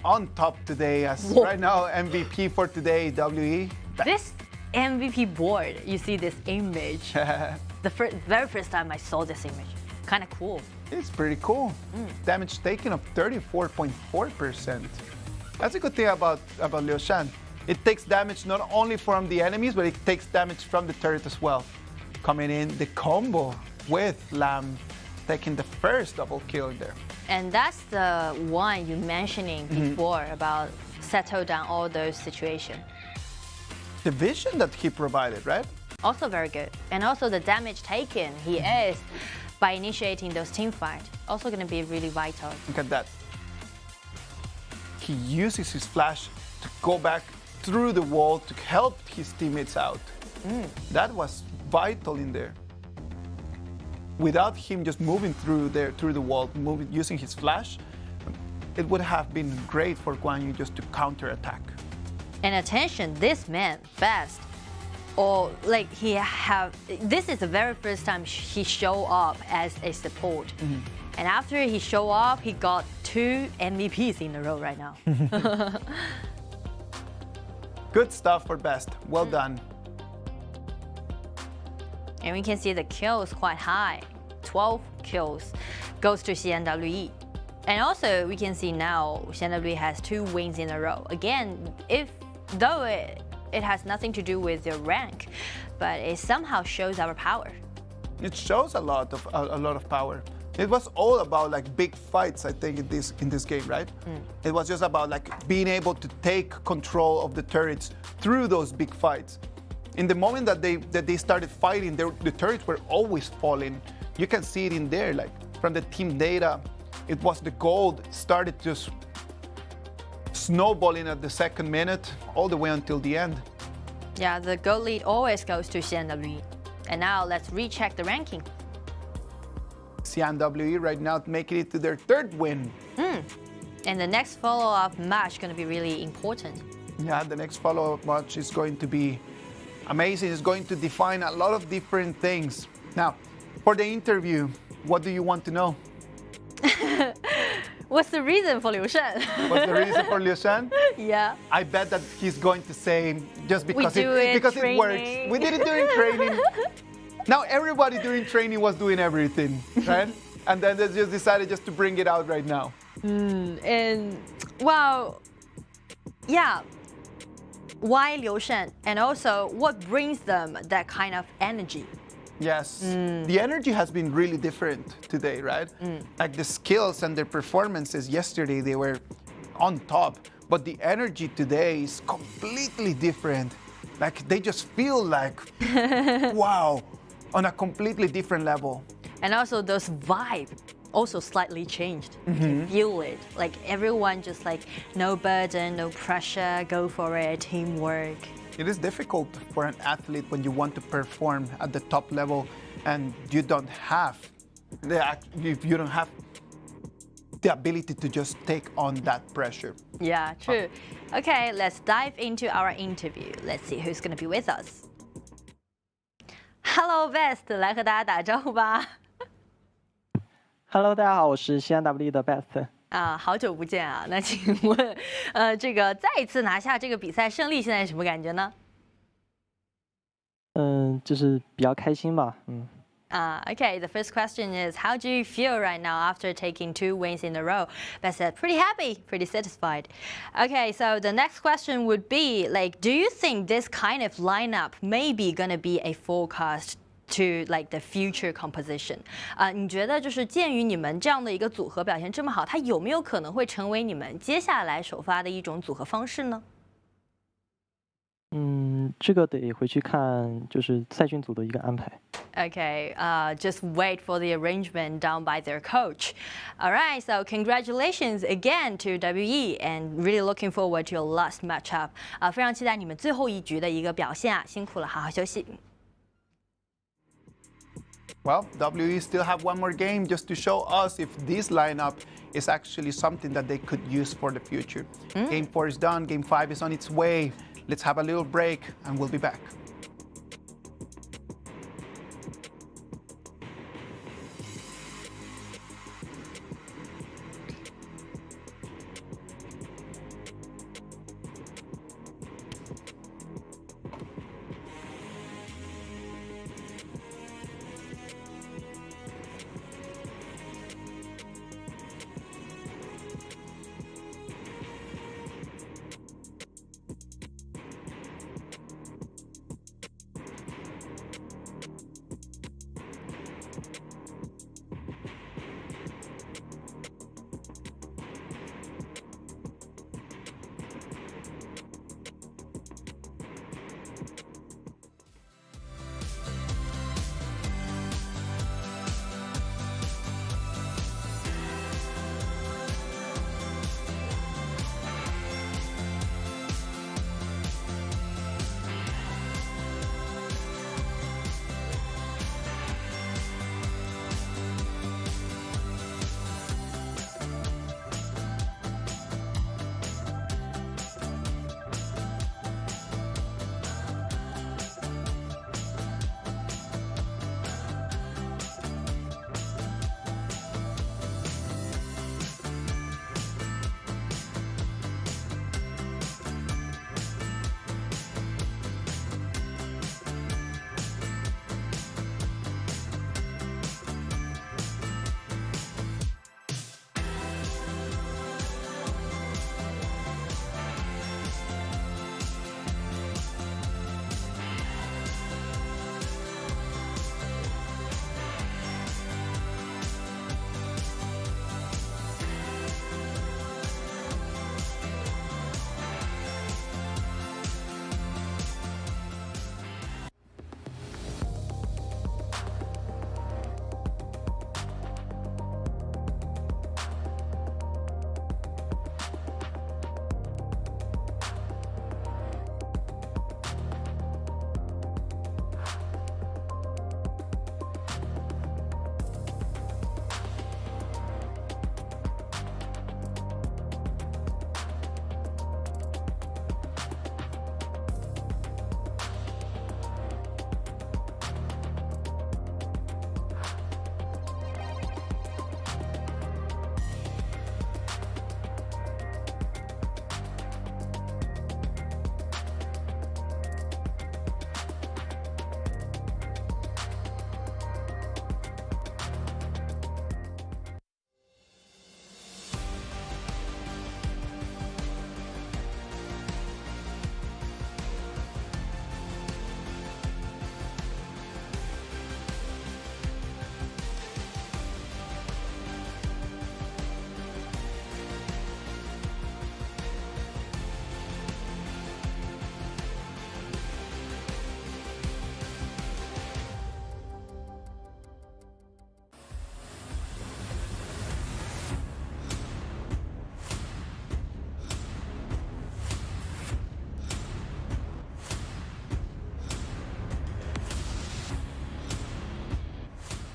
on top today. As right now, MVP for today, WE. This MVP board, you see this image. The very first time I saw this image, kind of cool. It's pretty cool. Damage taken of 34.4%. That's a good thing about Shan. It takes damage not only from the enemies, but it takes damage from the turret as well. Coming in the combo with Lamb, taking the first double kill there. And that's the one you mentioning before about settle down all those situations. The vision that he provided, right? Also very good. And also the damage taken he is by initiating those team fights. Also going to be really vital. Look at that. He uses his flash to go back through the wall to help his teammates out. That was vital in there. Without him just moving through the wall, using his flash, it would have been great for Guang Yu just to counter-attack. And attention, this man, Bast, or like this is the very first time he show up as a support. And after he show up, he got 2 MVPs in a row right now. Good stuff for Best. Well done. And we can see the kills quite high. 12 kills goes to CNWE. And also we can see now CNWE has 2 wins in a row. Again, though it has nothing to do with your rank, but it somehow shows our power. It shows a lot of power. It was all about like big fights, I think, in this game, right? It was just about like being able to take control of the turrets through those big fights. In the moment that they started fighting, the turrets were always falling. You can see it in there, like from the team data. It was the gold started just snowballing at the 2nd minute, all the way until the end. Yeah, the gold lead always goes to CNWE. And now let's recheck the ranking. CNWE right now making it to their 3rd win. And the next follow-up match is going to be really important. Yeah, the next follow-up match is going to be amazing. It's going to define a lot of different things. Now, for the interview, what do you want to know? What's the reason for Liu Shan? What's the reason for Liu Shan? Yeah. I bet that he's going to say just because it works. We did it during training. Now everybody during training was doing everything, right? And then they just decided just to bring it out right now. And well, yeah. Why Liu Shan? And also, what brings them that kind of energy? Yes, the energy has been really different today, right? Like the skills and their performances yesterday, they were on top. But the energy today is completely different. Like they just feel like, wow, on a completely different level. And also those vibes also slightly changed. You can feel it. Like everyone just like no burden, no pressure, go for it, teamwork. It is difficult for an athlete when you want to perform at the top level and you don't have the ability to just take on that pressure. Yeah, true. Okay, let's dive into our interview. Let's see who's going to be with us. Hello, Best， 来和大家打招呼吧。Hello， 大家好，我是CNWE的 Best。好久不见啊！那请问，这个再一次拿下这个比赛胜利，现在什么感觉呢？就是比较开心吧，Okay, the first question is, how do you feel right now after taking 2 wins in a row? Best said, pretty happy, pretty satisfied. Okay, so the next question would be, like, do you think this kind of lineup may be gonna be a forecast to like the future composition? 你觉得就是鉴于你们这样的一个组合表现这么好，它有没有可能会成为你们接下来首发的一种组合方式呢？这个得回去看就是赛训组的一个安排。Okay, just wait for the arrangement done by their coach. All right, so congratulations again to WE, and really looking forward to your last matchup. 非常期待你们最后一局的一个表现啊，辛苦了，好好休息。Well, WE still have one more game just to show us if this lineup is actually something that they could use for the future. Game 4 is done, Game 5 is on its way. Let's have a little break and we'll be back.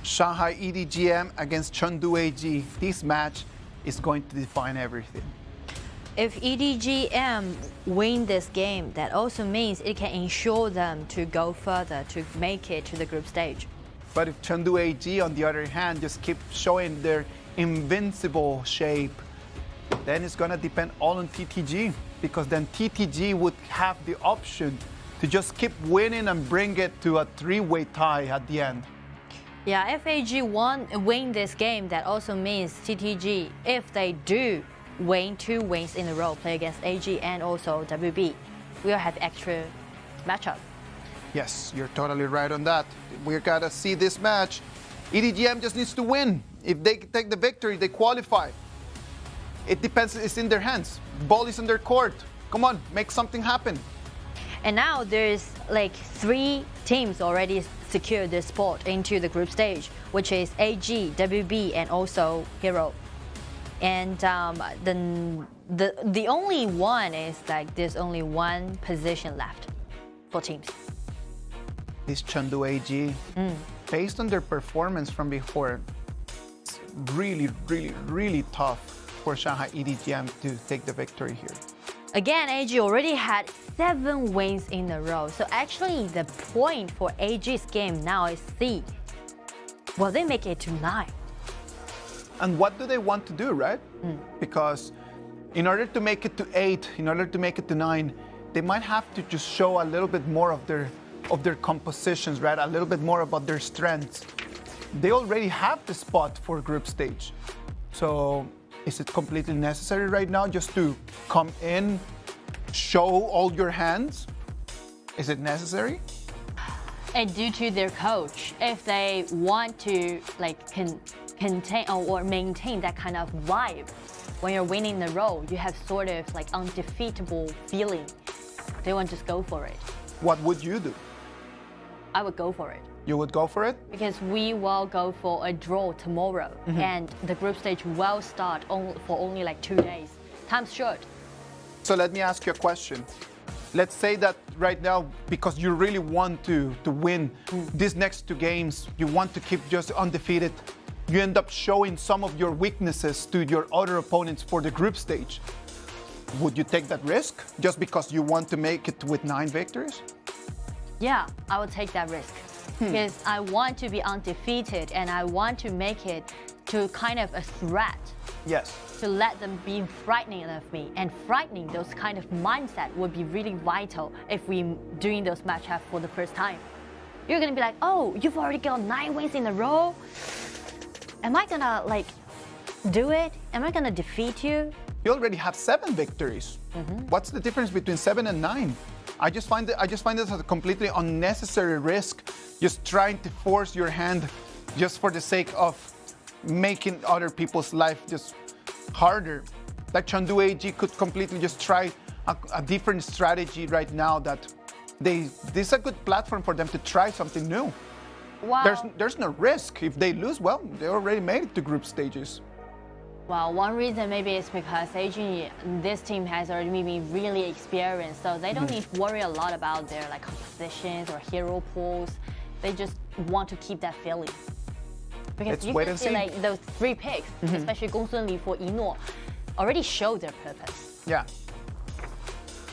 Shanghai EDG.M against Chengdu AG. This match is going to define everything. If EDG.M win this game, that also means it can ensure them to go further, to make it to the group stage. But if Chengdu AG, on the other hand, just keep showing their invincible shape, then it's going to depend all on TTG, because then TTG would have the option to just keep winning and bring it to a three-way tie at the end. Yeah, if AG win this game, that also means TTG, if they do win 2 wins in a row, play against AG and also WB, we'll have extra matchup. Yes, you're totally right on that. We gotta see this match. EDG.M just needs to win. If they take the victory, they qualify. It depends, it's in their hands. Ball is in their court. Come on, make something happen. And now there's like 3 teams already secured their spot into the group stage, which is AG, WB, and also Hero. And the only one is like there's only 1 position left for teams. This Chengdu AG, based on their performance from before, it's really tough for Shanghai EDG.M to take the victory here. Again, AG already had 7 wins in a row. So actually the point for AG's game now is C. Well, they make it to 9. And what do they want to do, right? Because in order to make it to 8, in order to make it to 9, they might have to just show a little bit more of their compositions, right? A little bit more about their strengths. They already have the spot for group stage. So is it completely necessary right now just to come in, show all your hands? Is it necessary? And due to their coach, if they want to like contain or maintain that kind of vibe, when you're winning the row, you have sort of like undefeatable feeling. They won't just go for it. What would you do? I would go for it. You would go for it? Because we will go for a draw tomorrow, and the group stage will start for only like 2 days. Time's short. So let me ask you a question. Let's say that right now, because you really want to win these next 2 games, you want to keep just undefeated, you end up showing some of your weaknesses to your other opponents for the group stage. Would you take that risk just because you want to make it with 9 victories? Yeah, I would take that risk. Because I want to be undefeated and I want to make it to kind of a threat. Yes. To let them be frightening of me. And frightening those kind of mindset would be really vital if we're doing those matchups for the first time. You're gonna be like, oh, you've already got 9 wins in a row? Am I gonna like do it? Am I gonna defeat you? You already have 7 victories. What's the difference between 7 and 9? I just find this a completely unnecessary risk, just trying to force your hand just for the sake of making other people's life just harder. Like Chengdu AG could completely just try a different strategy right now that this is a good platform for them to try something new. Wow. There's no risk. If they lose, well, they already made it to group stages. Well, one reason maybe is because AG, this team has already been really experienced, so they don't need to worry a lot about their like compositions or hero pools. They just want to keep that feeling. Because you can see like those 3 picks, especially Gong Sun Li for Nora, already show their purpose. Yeah.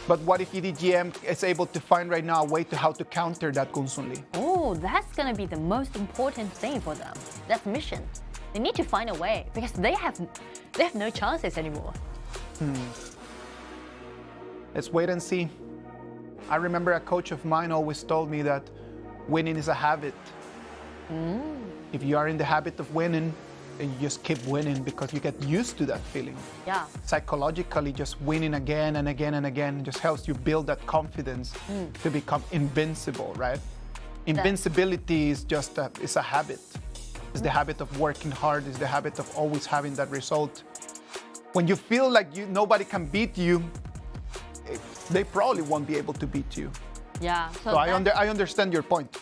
But what if EDG.M is able to find right now a way to how to counter that Gong Sun Li? Oh, that's gonna be the most important thing for them. That's mission. They need to find a way because they have no chances anymore. Let's wait and see. I remember a coach of mine always told me that winning is a habit. If you are in the habit of winning, then you just keep winning because you get used to that feeling. Yeah. Psychologically, just winning again and again and again just helps you build that confidence to become invincible, right? Invincibility is just it's a habit. It's the habit of working hard. It's the habit of always having that result. When you feel like nobody can beat you, they probably won't be able to beat you. Yeah. So I understand your point.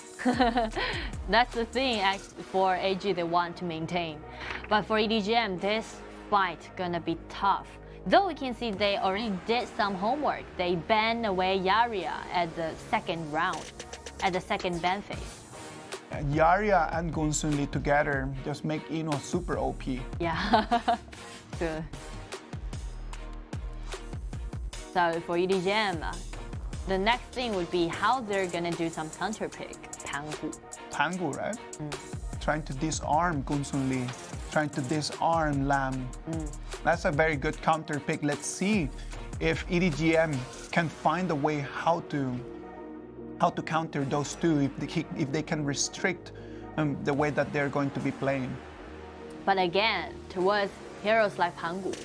That's the thing for AG they want to maintain. But for EDG.M, this fight gonna be tough. Though we can see they already did some homework. They banned away Yaria at the 2nd round, at the 2nd ban phase. Yarya and Gunsunli together just make Ino super OP. Yeah, good. So for EDG.M, the next thing would be how they're gonna do some counter pick. Pangu, right? Trying to disarm Gunsunli, trying to disarm Lam. That's a very good counter pick. Let's see if EDG.M can find a way how to counter those two, if they can restrict the way that they're going to be playing. But again, towards heroes like Pangu,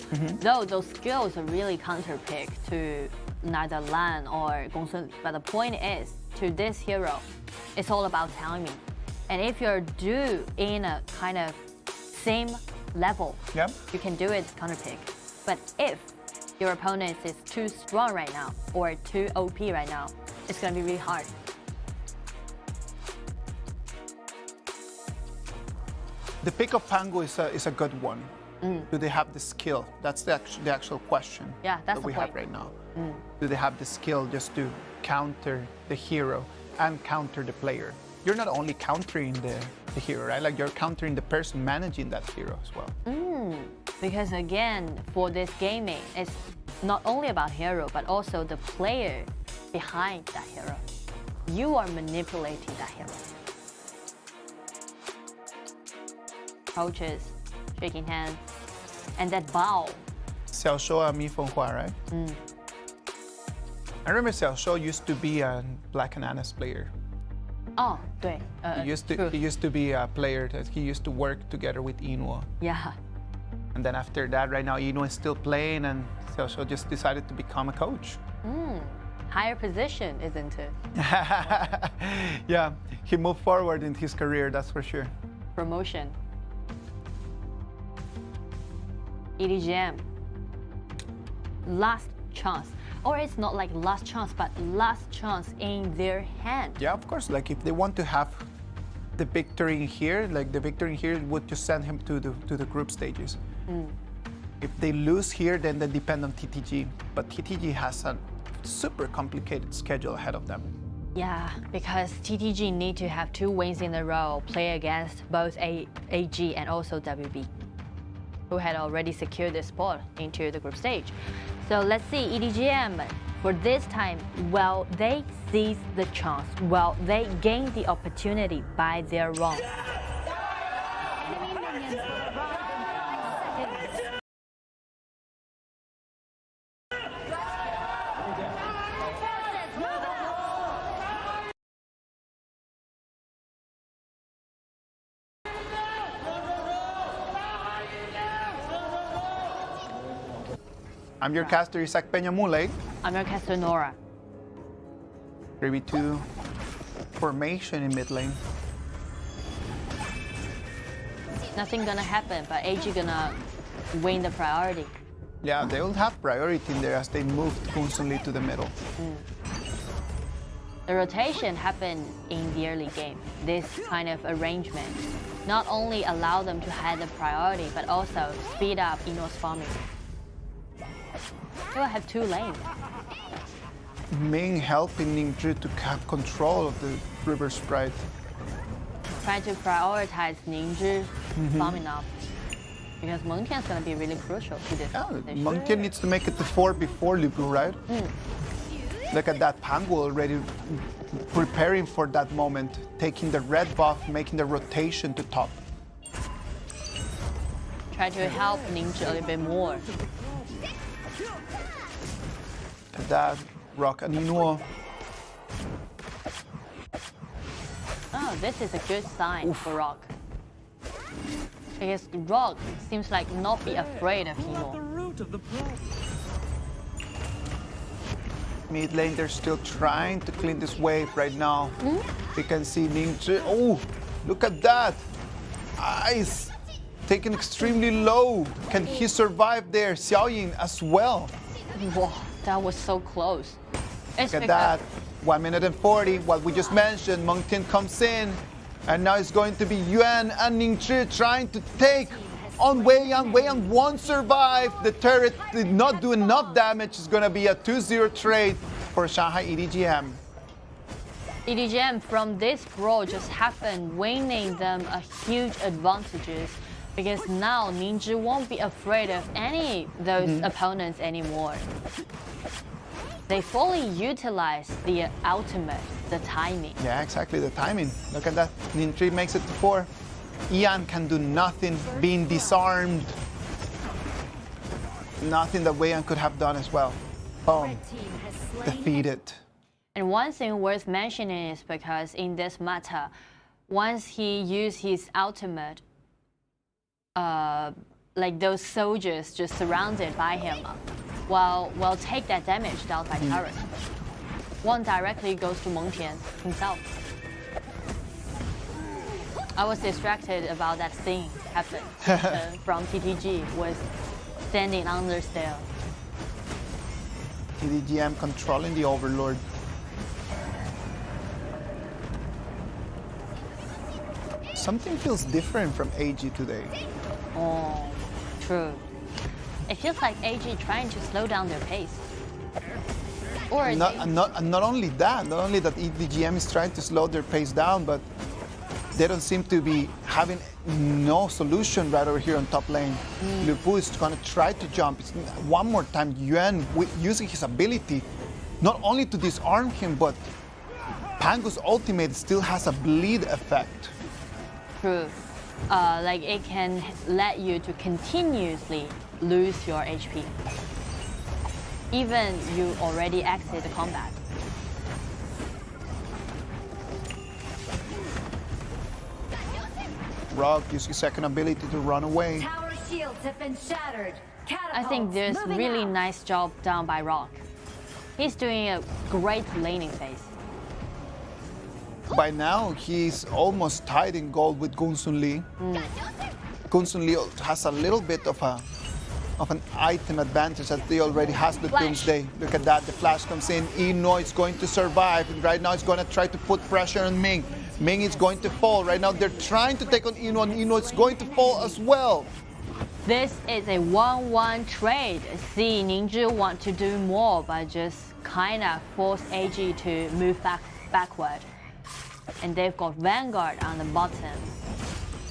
though those skills are really counter pick to neither Lan or Gongsun. But the point is, to this hero, it's all about timing. And if you're due in a kind of same level, you can do it counter pick. But if your opponent is too strong right now or too OP right now, it's gonna be really hard. The pick of Pangu is a good one. Do they have the skill? That's the actual question that we have right now. Do they have the skill just to counter the hero and counter the player? You're not only countering the hero, right? Like you're countering the person managing that hero as well. Because again, for this gaming, it's not only about hero, but also the player behind that hero. You are manipulating that hero. Coaches, shaking hands, and that bow. Xiaoshou and Mi Fenghua, right? I remember Xiaoshou used to be a Black Ananas player. Oh, 对. He used to be a player that he used to work together with Inwo. Yeah. And then after that, right now, Inwo is still playing, and Xiaoshou just decided to become a coach. Higher position, isn't it? Yeah, he moved forward in his career, that's for sure. Promotion. EDG.M. Last chance. Or it's not like last chance, but last chance in their hand. Yeah, of course. Like if they want to have the victory here, like the victory here would just send him to the group stages. If they lose here, then they depend on TTG. But TTG has a super complicated schedule ahead of them. Yeah, because TTG need to have 2 wins in a row, play against both AG and also WB, who had already secured their spot into the group stage. So let's see, EDG.M, for this time, will they seize the chance? Will they gain the opportunity by their wrong? I'm your caster, Isaac Peña Muley. I'm your caster, Nora. 3v2 formation in mid lane. Nothing gonna happen, but AG gonna win the priority. Yeah, they will have priority in there as they move constantly to the middle. The rotation happened in the early game. This kind of arrangement not only allow them to have the priority, but also speed up Ino's farming. They will have 2 lanes. Ming helping Ningzhi to have control of the river sprite. Trying to prioritize Ningzhi farming up. Because Mengtian is going to be really crucial to this. Mengtian needs to make it to 4 before Lu Bu, right? Look at that, Pangu already preparing for that moment, taking the red buff, making the rotation to top. Try to help Ningzhi a little bit more. That Rock and Inwo. Oh, this is a good sign for Rock. Because Rock seems like not be afraid of Ino. Mid lane, they're still trying to clean this wave right now. We can see Ningzhi. Oh, look at that. Ice taken extremely low. Can he survive there? XiAn as well. Wow, that was so close. Look at that. 1 minute and 40. What we just mentioned, Mengtian comes in. And now it's going to be Yuan and Ningzhi trying to take on Wei Yan. Wei Yan won't survive. The turret did not do enough damage. It's going to be a 2-0 trade for Shanghai EDG.M. EDG.M from this brawl just happened, winning them a huge advantages because now Ning won't be afraid of any those opponents anymore. They fully utilize the ultimate, the timing. Yeah, exactly, the timing. Look at that. Ning makes it to 4. XiAn can do nothing, being disarmed. Nothing that Wang could have done as well. Boom. Defeated. And one thing worth mentioning is because in this meta, once he used his ultimate, like those soldiers just surrounded by him, will take that damage dealt by turret. One directly goes to Meng Tian himself. I was distracted about that thing happened from TTG was standing under still. EDG.M controlling the Overlord. Something feels different from AG today. Oh, true. It feels like AG trying to slow down their pace. Or not only that EDG.M is trying to slow their pace down, but they don't seem to be having no solution right over here on top lane. Lu Bu is going to try to jump. It's one more time, Yuan using his ability not only to disarm him, but Pango's ultimate still has a bleed effect. True. Like it can let you to continuously lose your HP. Even you already exit the combat. Rock uses his second ability to run away. Tower shields have been shattered. I think there's really nice job done by Rock. He's doing a great laning phase. By now, he's almost tied in gold with Gunsun Lee. Gunsun Lee has a little bit of an item advantage that he already has the Doomsday. Look at that, the flash comes in. Ino is going to survive. And right now, he's going to try to put pressure on Ming. Ming is going to fall. Right now, they're trying to take on Ino, and Ino is going to fall as well. This is a 1-1 trade. See, Ningzhi want to do more, but just kind of force AG to move backward. And they've got Vanguard on the bottom.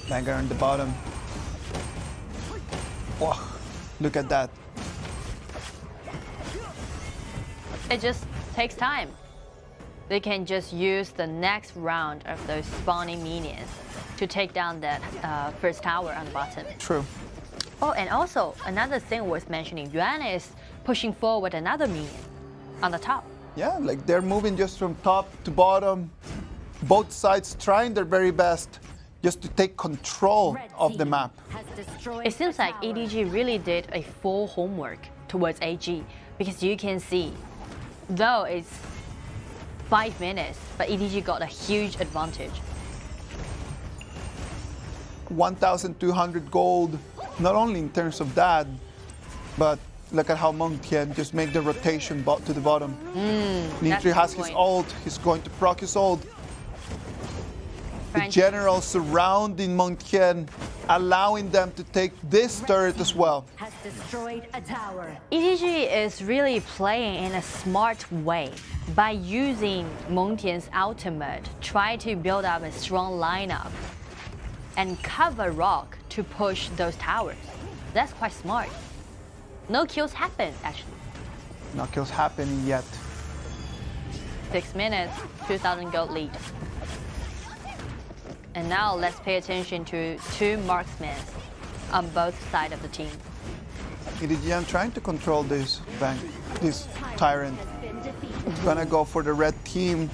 Vanguard on the bottom. Whoa, look at that. It just takes time. They can just use the next round of those spawning minions to take down that first tower on the bottom. True. Oh, and also another thing worth mentioning, Yuan is pushing forward another minion on the top. Yeah, like they're moving just from top to bottom. Both sides trying their very best just to take control of the map. It seems like EDG really did a full homework towards AG because you can see, though it's 5 minutes, but EDG got a huge advantage. 1,200 gold, not only in terms of that, but look at how Meng Tian just make the rotation to the bottom. Ningzhi has his ult, he's going to proc his ult. The general surrounding Meng Tian, allowing them to take this turret as well. Has destroyed a tower. EDG is really playing in a smart way by using Meng Tian's ultimate, try to build up a strong lineup and cover Rock to push those towers. That's quite smart. No kills happened, actually. No kills happening yet. 6 minutes, 2,000 gold lead. And now let's pay attention to 2 marksmen on both sides of the team. EDG.M trying to control this tyrant. Gonna go for the red team.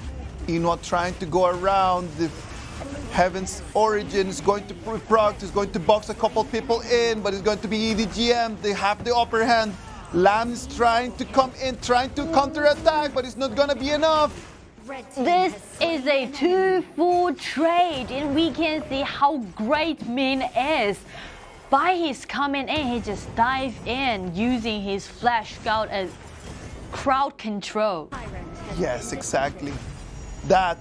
Ino trying to go around. The Heaven's Origin is going to proc, is going to box a couple people in, but it's going to be EDG.M. They have the upper hand. Lam is trying to come in, trying to counter-attack, but it's not gonna be enough. This is a 2-full trade, and we can see how great Min is. By his coming in, he just dive in using his flash scout as crowd control. Yes, exactly. That,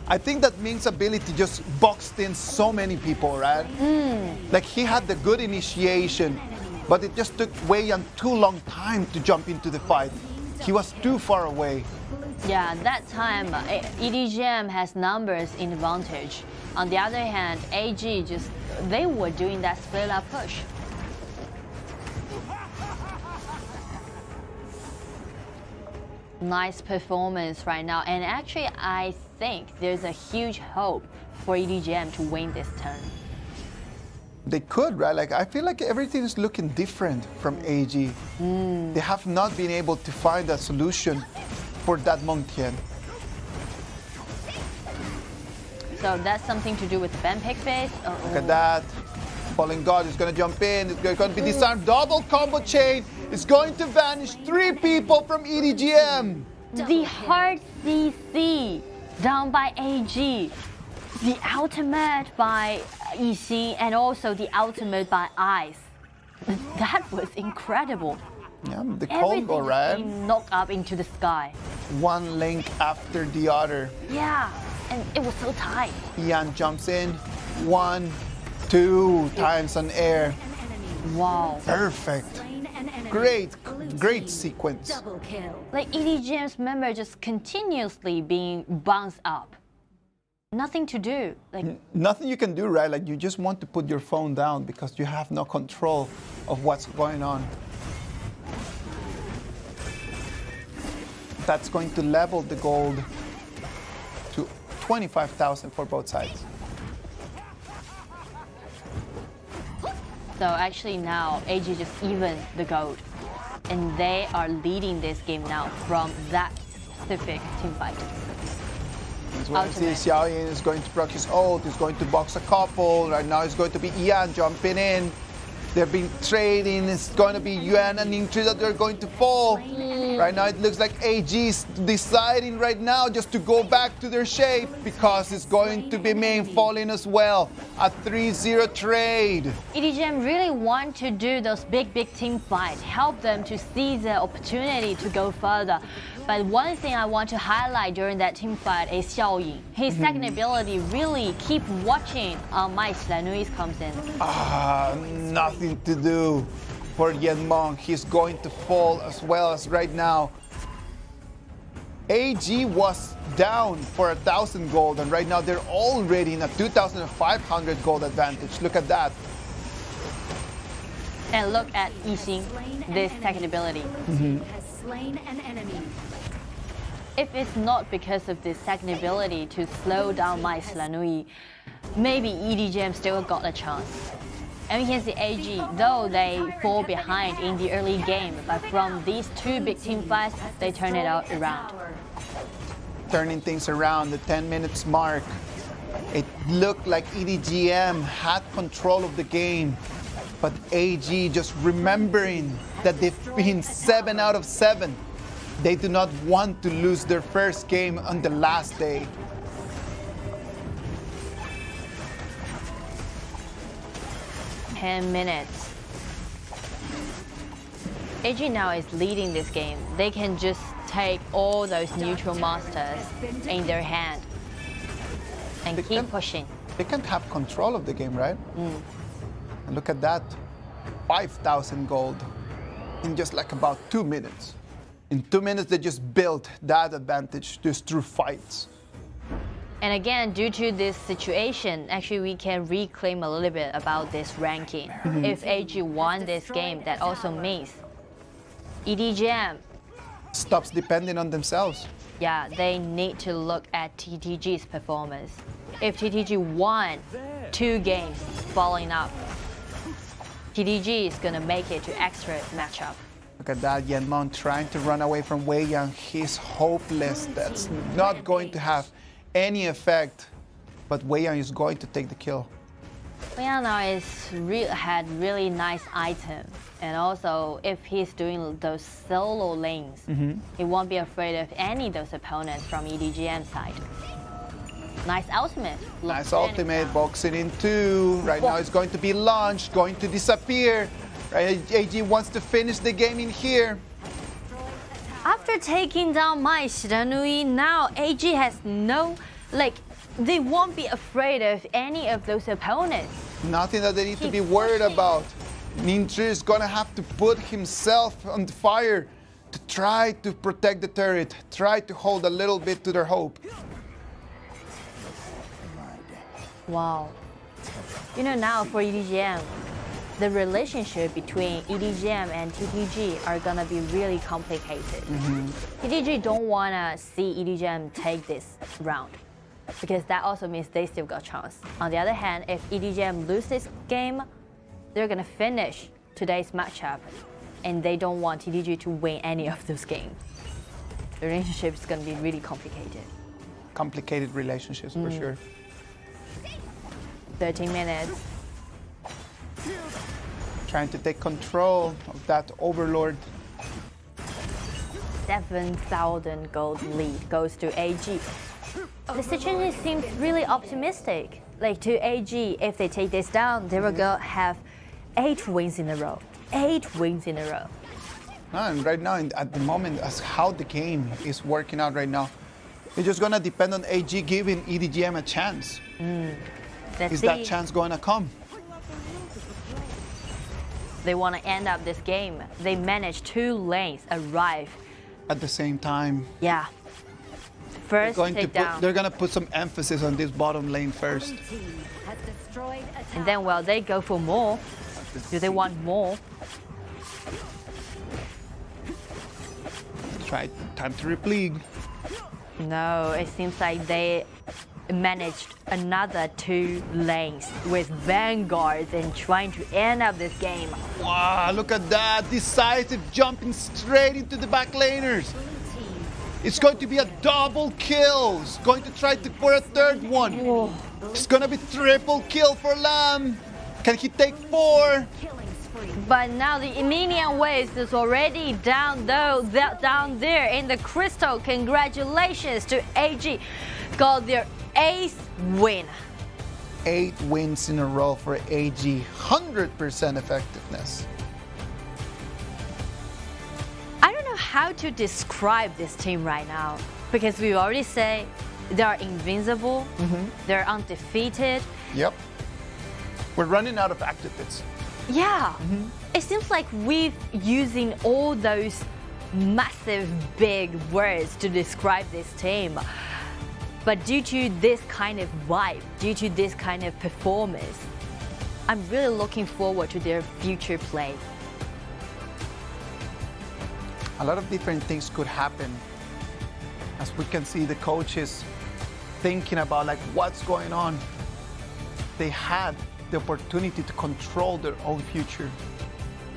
I think that Ming's ability just boxed in so many people, right? Like he had the good initiation, but it just took Wei Yan too long time to jump into the fight. He was too far away. Yeah, that time EDG.M has numbers in advantage. On the other hand, AG they were doing that split up push. Nice performance right now, and actually I think there's a huge hope for EDG.M to win this turn. They could, right? Like, I feel like everything is looking different from AG. They have not been able to find a solution for that Mengtian. So that's something to do with the ban pick phase? Look at that. Falling God is going to jump in. It's going to be disarmed. Double combo chain. It's going to vanish 3 people from EDG.M. The hard CC down by AG. The ultimate by XiAn and also the ultimate by Ice. That was incredible. Yeah, the combo, right? Knocked up into the sky. One link after the other. Yeah, and it was so tight. XiAn jumps in. 1, 2 times on air. Wow. Perfect. Great sequence. Like EDG.M's member just continuously being bounced up. Nothing to do. Like nothing you can do, right? Like you just want to put your phone down because you have no control of what's going on. That's going to level the gold to 25,000 for both sides. So actually now AG just even the gold, and they are leading this game now from that specific team fight. As well as XiAn is going to proc his ult, he's going to box a couple. Right now it's going to be XiAn jumping in. They've been trading. It's going to be Yuan and Ning that they're going to fall. Right now it looks like AG is deciding right now just to go back to their shape because it's going to be main falling as well. A 3-0 trade. EDG.M really want to do those big team fights, help them to seize the opportunity to go further. But one thing I want to highlight during that team fight is XiAn. His second ability really keep watching my Slanuis comes in. Nothing to do for Yenmong. He's going to fall as well as right now. AG was down for 1,000 gold, and right now they're already in a 2,500 gold advantage. Look at that. And look at XiAn, this second ability. Slain an enemy. If it's not because of this second ability to slow down my Slanui, maybe EDG.M still got a chance. And we can see AG, though they fall behind in the early game, but from these 2 big team fights, they turn it out around. Turning things around, the 10 minutes mark. It looked like EDG.M had control of the game, but AG just remembering that they've been 7 out of 7. They do not want to lose their first game on the last day. .10 AG now is leading this game. They can just take all those neutral monsters in their hand and keep pushing. They can't have control of the game, right? And look at that. 5,000 gold in just like about 2 minutes. In 2 minutes, they just built that advantage just through fights. And again, due to this situation, actually we can reclaim a little bit about this ranking. If AG won this game, that also means EDG.M stops depending on themselves. Yeah, they need to look at TTG's performance. If TTG won 2 games following up, TTG is gonna make it to extra matchup. Look at that, Yenmong trying to run away from Wei Yang. He's hopeless. That's not going to have any effect. But Wei Yang is going to take the kill. Wei Yang now had really nice item. And also, if he's doing those solo lanes, he won't be afraid of any of those opponents from EDG.M side. Nice ultimate. Nice ultimate, boxing in 2. Right now it's going to be launched, going to disappear. Right, AG wants to finish the game in here. After taking down my Shiranui, now AG has no, they won't be afraid of any of those opponents. Nothing that they need to be worried about. Ning is gonna have to put himself on fire to try to protect the turret, try to hold a little bit to their hope. Wow. You know, now for EDG.M, the relationship between EDG.M and TTG are gonna be really complicated. TTG don't wanna see EDG.M take this round, because that also means they still got a chance. On the other hand, if EDG.M lose this game, they're gonna finish today's matchup, and they don't want TTG to win any of those games. The relationship is gonna be really complicated. Complicated relationships for sure. 13 minutes. Trying to take control of that overlord. 7,000 gold lead goes to AG. The situation seems really optimistic. Like to AG, if they take this down, they will go have 8 wins in a row. 8 wins in a row. And right now, at the moment, as how the game is working out right now, it's just gonna depend on AG giving EDG.M a chance. Is that chance going to come? They want to end up this game. They managed 2 lanes arrive at the same time. Yeah. First takedown. They're going to put some emphasis on this bottom lane first. And then, well, they go for more. Do they want more? Try time to repleague. No, it seems like they managed another 2 lanes with vanguards and trying to end up this game. Wow, look at that. Decisive jumping straight into the back laners. It's going to be a double kill. It's going to try for a 3rd one. Whoa. It's going to be triple kill for Lam. Can he take 4? But now the minion waste is already down down there in the crystal. Congratulations to AG. Got their 8th win. 8 wins in a row for AG. 100% effectiveness. I don't know how to describe this team right now, because we already say they're invincible, they're undefeated. Yep. We're running out of adjectives. Yeah. It seems like we're using all those massive big words to describe this team. But due to this kind of vibe, due to this kind of performance, I'm really looking forward to their future play. A lot of different things could happen. As we can see, the coaches thinking about like what's going on. They had the opportunity to control their own future.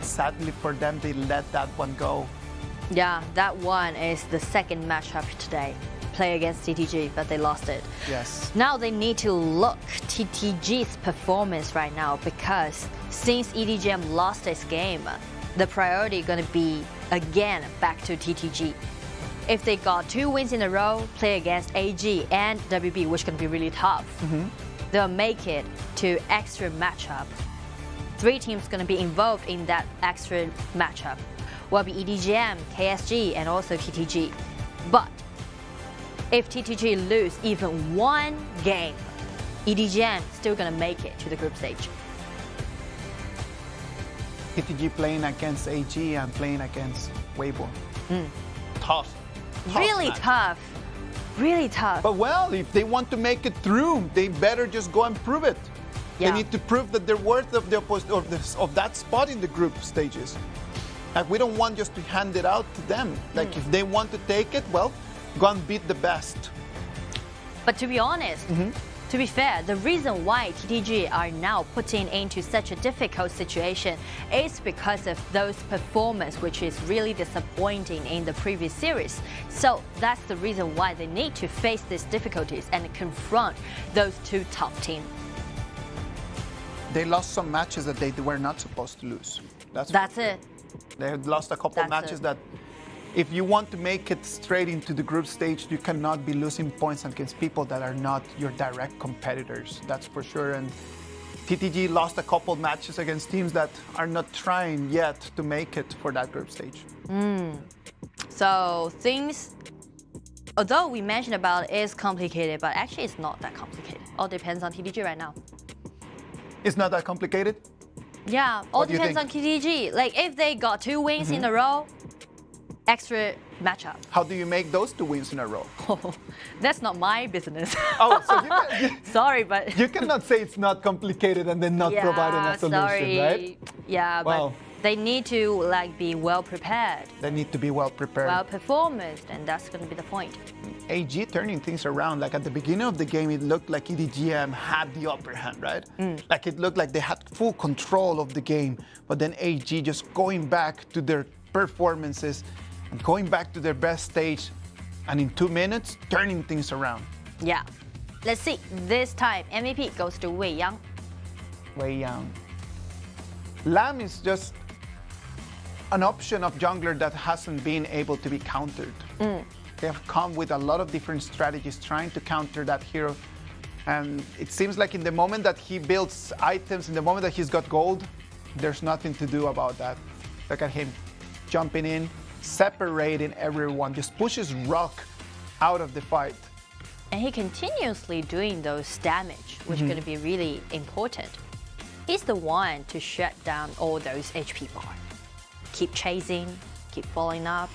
Sadly for them, they let that one go. Yeah, that one is the 2nd matchup today. Play against TTG, but they lost it. Yes. Now they need to look TTG's performance right now, because since EDG.M lost this game, the priority is going to be again back to TTG. If they got 2 wins in a row, play against AG and WB, which is going to be really tough, they'll make it to extra matchup. 3 teams going to be involved in that extra matchup. Will be EDG.M, KSG, and also TTG. But if TTG lose even 1 game, EDG.M still gonna make it to the group stage. TTG playing against AG and playing against Weibo. Tough. Really match. tough. Really tough. But well, if they want to make it through, they better just go and prove it. Yeah. They need to prove that they're worth of that spot in the group stages. Like, we don't want just to hand it out to them. Like, if they want to take it, well, go and beat the best. But to be honest, to be fair, the reason why TTG are now putting into such a difficult situation is because of those performance, which is really disappointing in the previous series. So that's the reason why they need to face these difficulties and confront those 2 top teams. They lost some matches that they were not supposed to lose. That's it. They had lost a couple of matches that, if you want to make it straight into the group stage, you cannot be losing points against people that are not your direct competitors. That's for sure. And TTG lost a couple of matches against teams that are not trying yet to make it for that group stage. So things, although we mentioned about it is complicated, but actually it's not that complicated. All depends on TTG right now. It's not that complicated? Yeah, all depends on TTG. Like, if they got 2 wins in a row, extra matchup. How do you make those 2 wins in a row? Oh, that's not my business. Oh, so sorry, but you cannot say it's not complicated and then not providing a solution, sorry. right? Yeah, wow. But they need to like be well prepared. They need to be well prepared. Well performed, and that's going to be the point. AG turning things around. Like at the beginning of the game, it looked like EDG.M had the upper hand, right? Like it looked like they had full control of the game. But then AG just going back to their performances and going back to their best stage, and in 2 minutes, turning things around. Yeah. Let's see. This time, MVP goes to Wei Yang. Wei Yang. Lamb is just an option of jungler that hasn't been able to be countered. They have come with a lot of different strategies trying to counter that hero. And it seems like in the moment that he builds items, in the moment that he's got gold, there's nothing to do about that. Look at him jumping in, separating everyone, just pushes Rock out of the fight. And he continuously doing those damage, which is going to be really important. He's the one to shut down all those HP bar. Keep chasing, keep following up.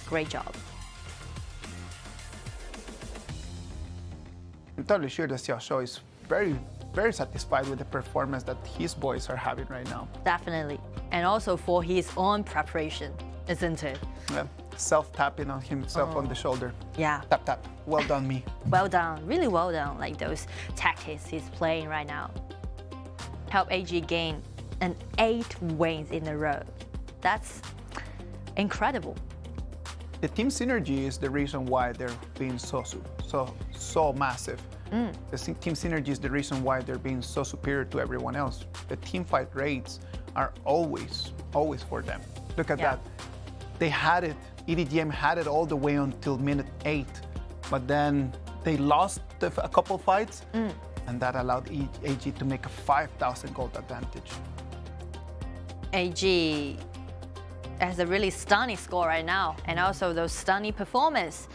Great job. I'm totally sure that Xiaoshu is very, very satisfied with the performance that his boys are having right now. Definitely. And also for his own preparation, isn't it? Yeah. Self-tapping on himself on the shoulder. Yeah. Tap, tap. Well done, me. Well done. Really well done. Like those tactics he's playing right now. Help AG gain an 8 wins in a row. That's incredible. The team synergy is the reason why they're being so massive. The team synergy is the reason why they're being so superior to everyone else. The team fight rates are always for them. Look at that. They had it. EDG.M had it all the way until minute 8, but then they lost a couple fights, and that allowed AG to make a 5,000 gold advantage. AG has a really stunning score right now, and also those stunning performance.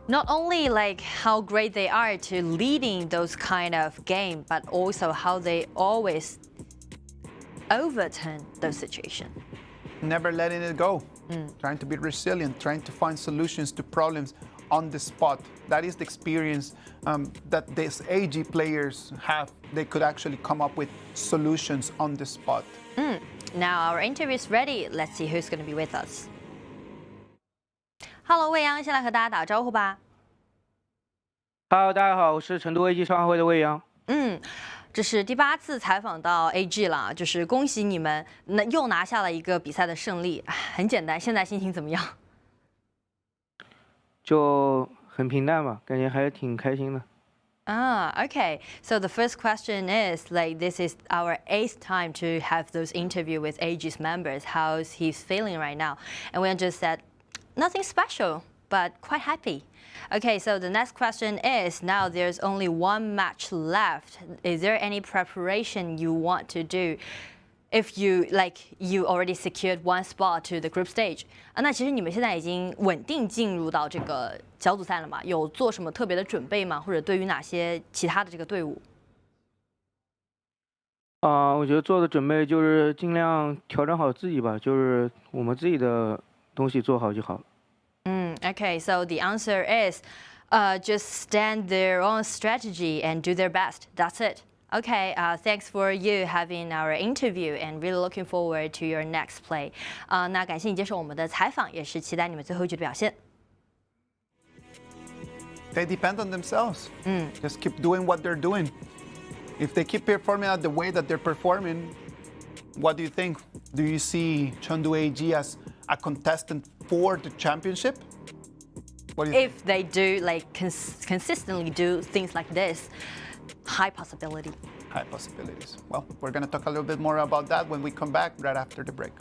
Not only like how great they are to leading those kind of game, but also how they always overturn those situations. Never letting it go. Trying to be resilient, trying to find solutions to problems on the spot. That is the experience that these AG players have. They could actually come up with solutions on the spot. Now our interview is ready. Let's see who's going to be with us. Hello， 魏阳，先来和大家打招呼吧。Hello， 大家好，我是成都 AG 上海会的魏阳。这是第8次采访到 AG 了，就是恭喜你们又拿下了一个比赛的胜利。很简单，现在心情怎么样？就很平淡吧，感觉还是挺开心的。Okay. So the first question is like this is our 8th time to have those interview with AG's members. How's he feeling right now? And we just said nothing special, but quite happy. Okay, so the next question is now there's only 1 match left. Is there any preparation you want to do if you already secured 1 spot to the group stage? 那其实你们现在已经稳定进入到这个小组赛了嘛？有做什么特别的准备吗？或者对于哪些其他的这个队伍？我觉得做的准备就是尽量调整好自己吧，就是我们自己的东西做好就好。Okay, so the answer is just stand their own strategy and do their best. That's it. Okay, thanks for you having our interview and really looking forward to your next play. 那感谢你接受我们的采访，也是期待你们最后一局的表现。They depend on themselves. Just keep doing what they're doing. If they keep performing at the way that they're performing, what do you think? Do you see Chengdu AG as a contestant for the championship? What do you if they do like consistently do things like this, high possibility. High possibilities. Well, we're going to talk a little bit more about that when we come back right after the break.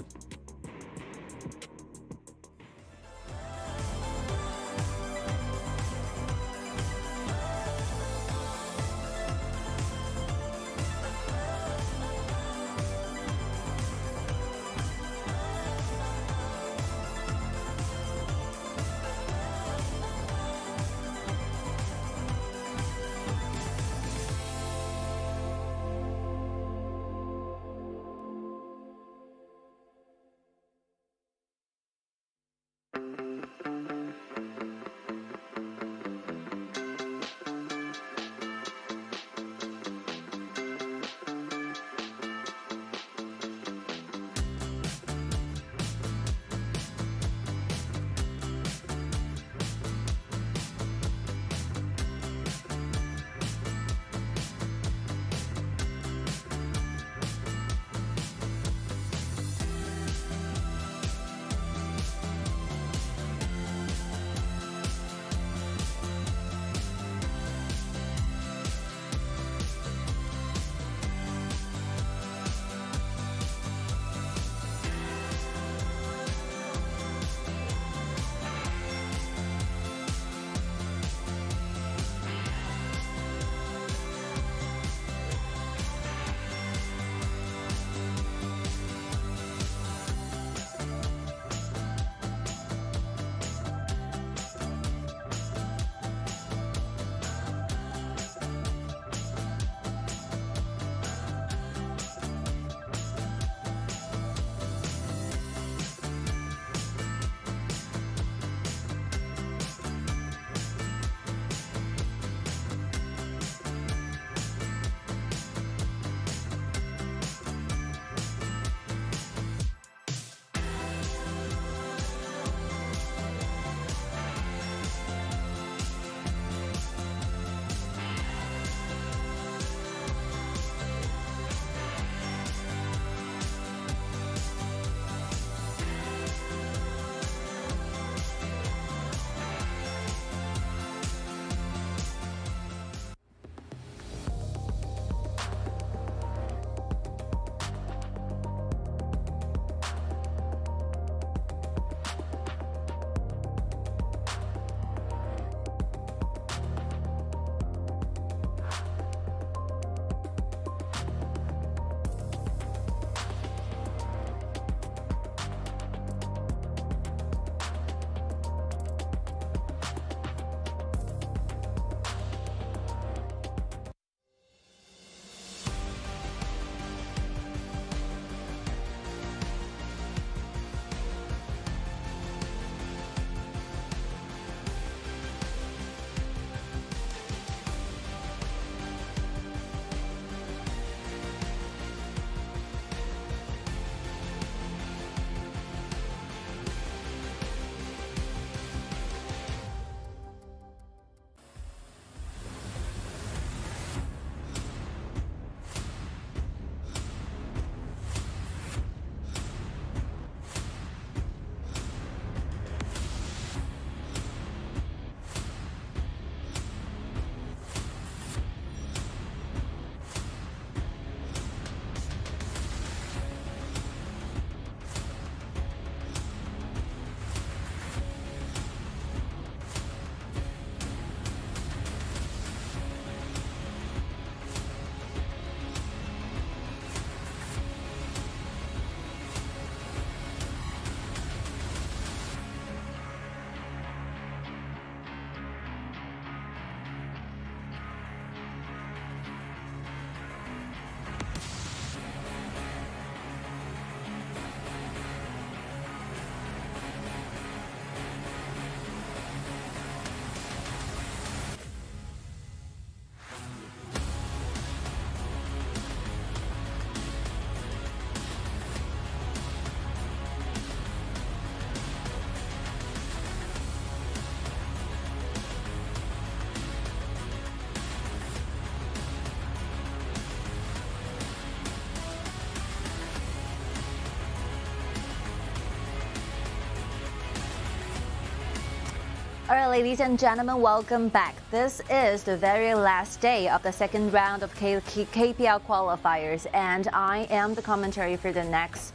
All right, ladies and gentlemen, welcome back. This is the very last day of the second round of KPL qualifiers, and I am the commentary for the next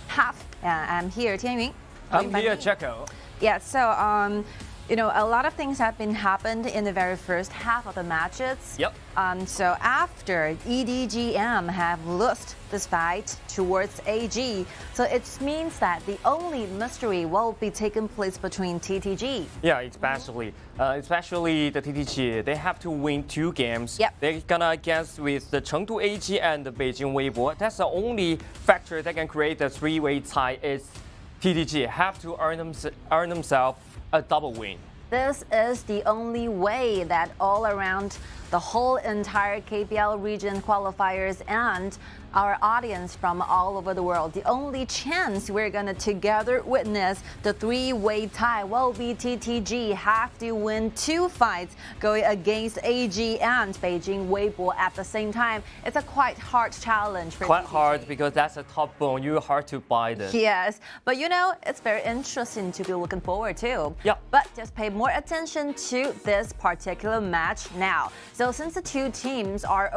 half. I'm here, TianYun. I'm here, Jacko. Yeah, so you know, a lot of things have been happened in the very first half of the matches. Yep. So after EDG.M have lost this fight towards AG, so it means that the only mystery will be taking place between TTG. Yeah, especially the TTG. They have to win 2 games. Yep. They're gonna against with the Chengdu AG and the Beijing Weibo. That's the only factor that can create a 3-way tie. Is TTG have to earn themselves a double win. This is the only way that all around the whole entire KPL region qualifiers and our audience from all over the world, the only chance we're gonna together witness the 3-way tie will be TTG have to win 2 fights going against AG and Beijing Weibo at the same time. It's a quite hard challenge for Quite TTG. hard because that's a top bone. You're hard to buy this. Yes, but you know, it's very interesting to be looking forward to. Yeah. But just pay more attention to this particular match now. So since the 2 teams are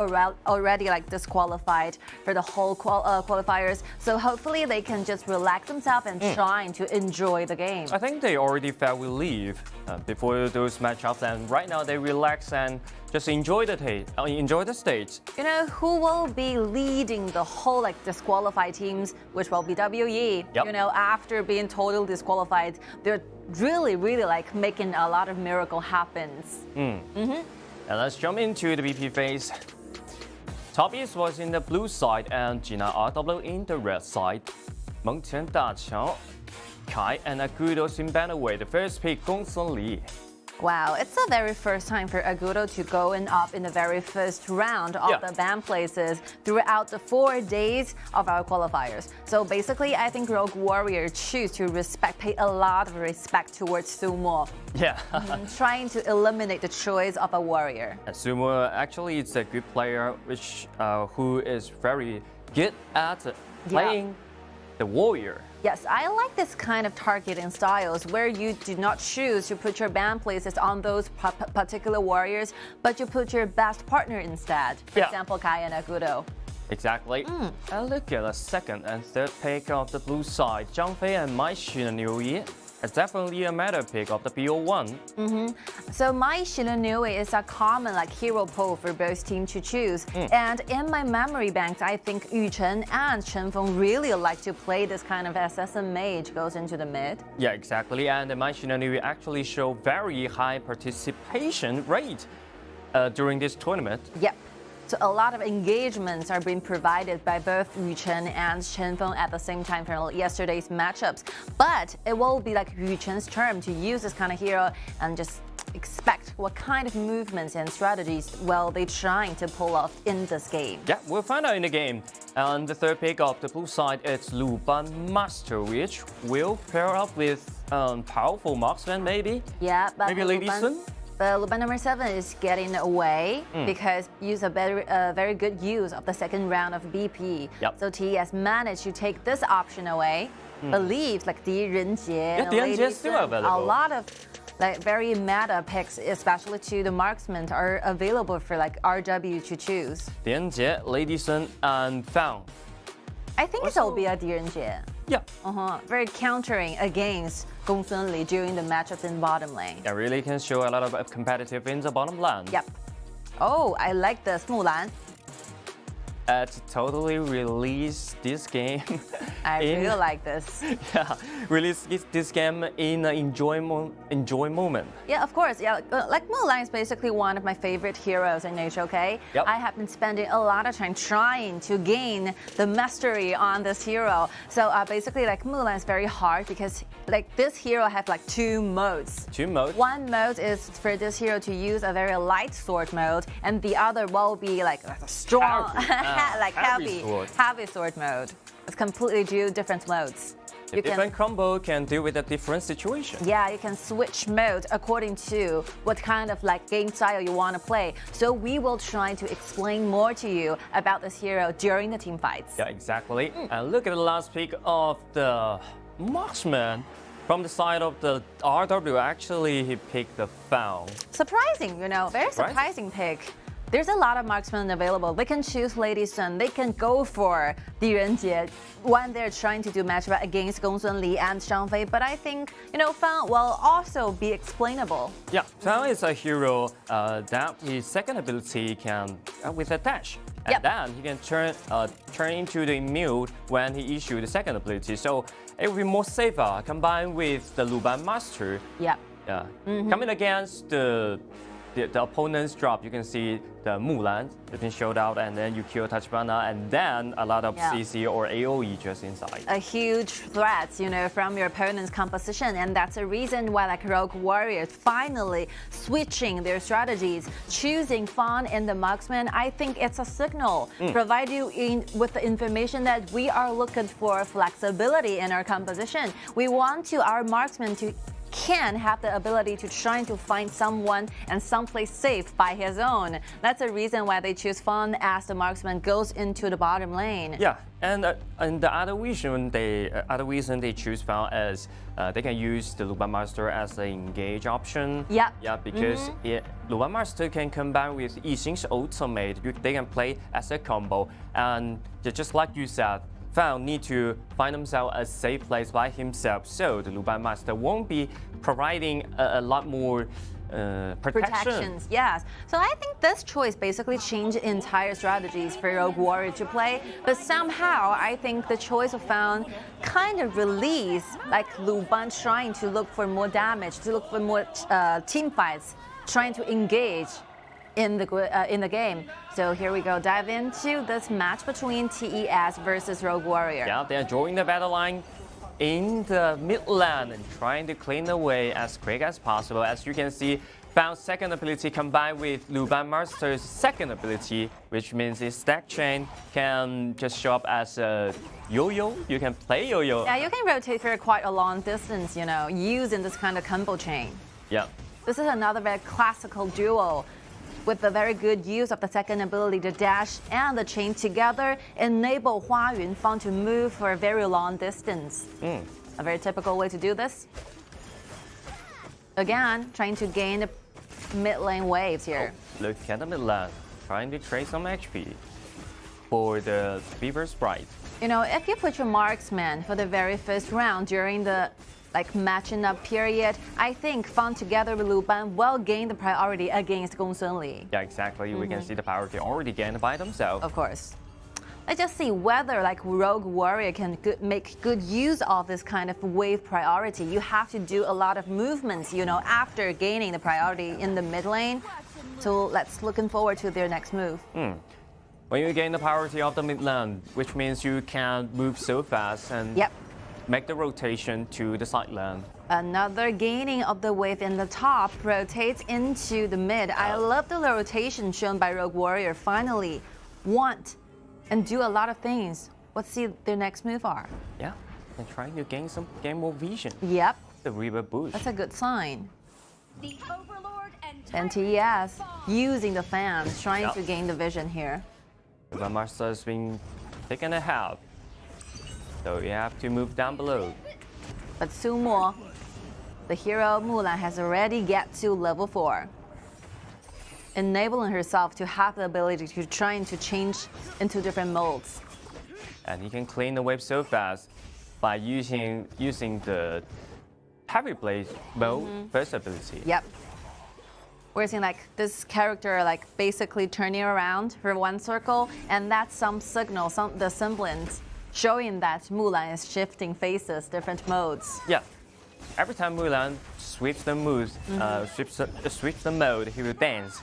already like disqualified for the whole qualifiers, so hopefully they can just relax themselves and trying to enjoy the game. I think they already felt relief before those matchups, and right now they relax and just enjoy the stage. You know who will be leading the whole like disqualified teams, which will be WE. Yep. You know, after being totally disqualified, they're really like making a lot of miracle happens. And let's jump into the BP phase. Top East was in the blue side and Jinan RW in the red side. Mengtian Daqiao, Kai and Agudo in bantamweight. The first pick Gongsun Li. Wow, it's the very first time for Agudo to go up in the very first round of the band places throughout the 4 days of our qualifiers. So basically, I think Rogue Warrior choose to pay a lot of respect towards Sumo. Yeah. Trying to eliminate the choice of a warrior. And Sumo actually is a good player, who is very good at playing the warrior. Yes, I like this kind of targeting styles where you do not choose to put your band places on those particular warriors, but you put your best partner instead. For example, Kai and Agudo. Exactly. And look at the second and third pick of the blue side, Zhang Fei and Mai Xinniu. It's definitely a meta pick of the BO1. So Mai Xinniu is a common like hero pool for both teams to choose. And in my memory banks, I think Yu Chen and Chen Feng really like to play this kind of assassin mage goes into the mid. Yeah, exactly. And Mai Xinniu actually show very high participation rate during this tournament. Yep. So a lot of engagements are being provided by both Yu Chen and Chen Feng at the same time for yesterday's matchups. But it will be like Yu Chen's turn to use this kind of hero and just expect what kind of movements and strategies will they trying to pull off in this game. Yeah, we'll find out in the game. And the third pick of the blue side is Lu Ban Master, which will pair up with powerful marksman maybe? Yeah, but maybe Lady Sun? But Lu Ban number 7 is getting away because use a very good use of the second round of BP. Yep. So TES managed to take this option away. Believes like TianYun Yeah, TianYun is still available. A lot of like very meta picks, especially to the marksmen, are available for like RW to choose. TianYun, Lady Sun, and Fang. I think it will be a TianYun. Yeah. Very countering against Gongsun Li during the matchups in bottom lane. Yeah, really can show a lot of competitive in the bottom lane. Yep. Oh, I like this Mulan. To totally release this game. I really like this. Yeah, release this game in an enjoy moment. Yeah, of course. Yeah, like Mulan is basically one of my favorite heroes in HoK. Yep. I have been spending a lot of time trying to gain the mastery on this hero. So basically, like Mulan is very hard because like this hero have like 2 modes. 2 modes. One mode is for this hero to use a very light sword mode, and the other will be like a strong. Like heavy sword mode. It's completely 2 different modes. The different combo can deal with a different situation. Yeah, you can switch mode according to what kind of like game style you want to play. So we will try to explain more to you about this hero during the team fights. Yeah, exactly. And look at the last pick of the marksman. From the side of the RW, actually, he picked the Fang. Surprising, you know, very surprising pick. There's a lot of marksmen available. They can choose Lady Sun. They can go for Gen.G when they're trying to do matchup against Gongsun Li and Zhang Fei. But I think, you know, Fang will also be explainable. Yeah, Fang is a hero that his second ability can, with a dash. And then he can turn into the mute when he issues the second ability. So it will be more safer combined with the Luban Master. Yeah. Yeah. Coming against the opponent's drop, you can see the Mulan has been showed out, and then you kill Tachibana, and then a lot of CC or AoE just inside. A huge threat, you know, from your opponent's composition, and that's a reason why like Rogue Warriors finally switching their strategies, choosing Fawn in the marksman. I think it's a signal, provide you with the information that we are looking for flexibility in our composition. We want our marksman to can have the ability to try to find someone and someplace safe by his own. That's a reason why they choose Fawn as the marksman goes into the bottom lane. Yeah, and the other reason they choose Fawn is they can use the Luban Master as an engage option. Yeah. Yeah, because Luban Master can combine with Yixing's ultimate. They can play as a combo, and just like you said, Fang need to find himself a safe place by himself, so the Luban Master won't be providing a lot more protections. Yes. So I think this choice basically changed entire strategies for Rogue Warrior to play, but somehow I think the choice of Fang kind of released like Luban trying to look for more damage, to look for more team fights, trying to engage in the game. So here we go, dive into this match between TES versus Rogue Warrior. Yeah, they're joining the battle line in the mid lane and trying to clean the way as quick as possible. As you can see, Fang's second ability combined with Luban Master's second ability, which means his stack chain can just show up as a yo-yo. You can play yo-yo. Yeah, you can rotate for quite a long distance, you know, using this kind of combo chain. Yeah. This is another very classical duo with the very good use of the second ability, the dash and the chain together enable Huayun Fang to move for a very long distance. A very typical way to do this. Again, trying to gain the mid lane waves here. Look at the mid lane, trying to trade some HP for the Beaver Sprite. You know, if you put your marksman for the very first round during the matching up period, I think Fang together with Luban will gain the priority against Gongsun Li. Yeah, exactly. We can see the priority already gained by themselves. Of course. Let's just see whether Rogue Warrior can make good use of this kind of wave priority. You have to do a lot of movements, you know, after gaining the priority in the mid lane. So let's looking forward to their next move. When you gain the priority of the mid lane, which means you can move so fast and make the rotation to the side lane. Another gaining of the wave in the top rotates into the mid. I love the rotation shown by Rogue Warrior. Finally, want and do a lot of things. Let's see their next move are. Yeah, and trying to gain more vision. Yep. The river boost. That's a good sign. And TES using the fans, trying to gain the vision here. The master has been taken a half. So you have to move down below. But Sumo, the hero Mulan, has already get to level 4, enabling herself to have the ability to trying to change into different modes. And you can clean the wave so fast by using the heavy blade mode first ability. Yep. We're seeing this character basically turning around for one circle, and that's some signal, the semblance, showing that Mulan is shifting phases, different modes. Yeah. Every time Mulan switches the moves, switch the mode, he will dance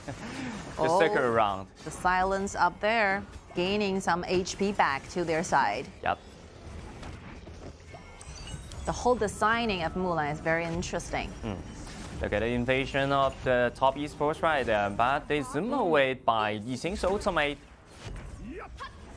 to circle around. The silence up there, gaining some HP back to their side. Yep. The whole designing of Mulan is very interesting. Look at the invasion of the top esports right there, but they zoom away by Yixing's ultimate.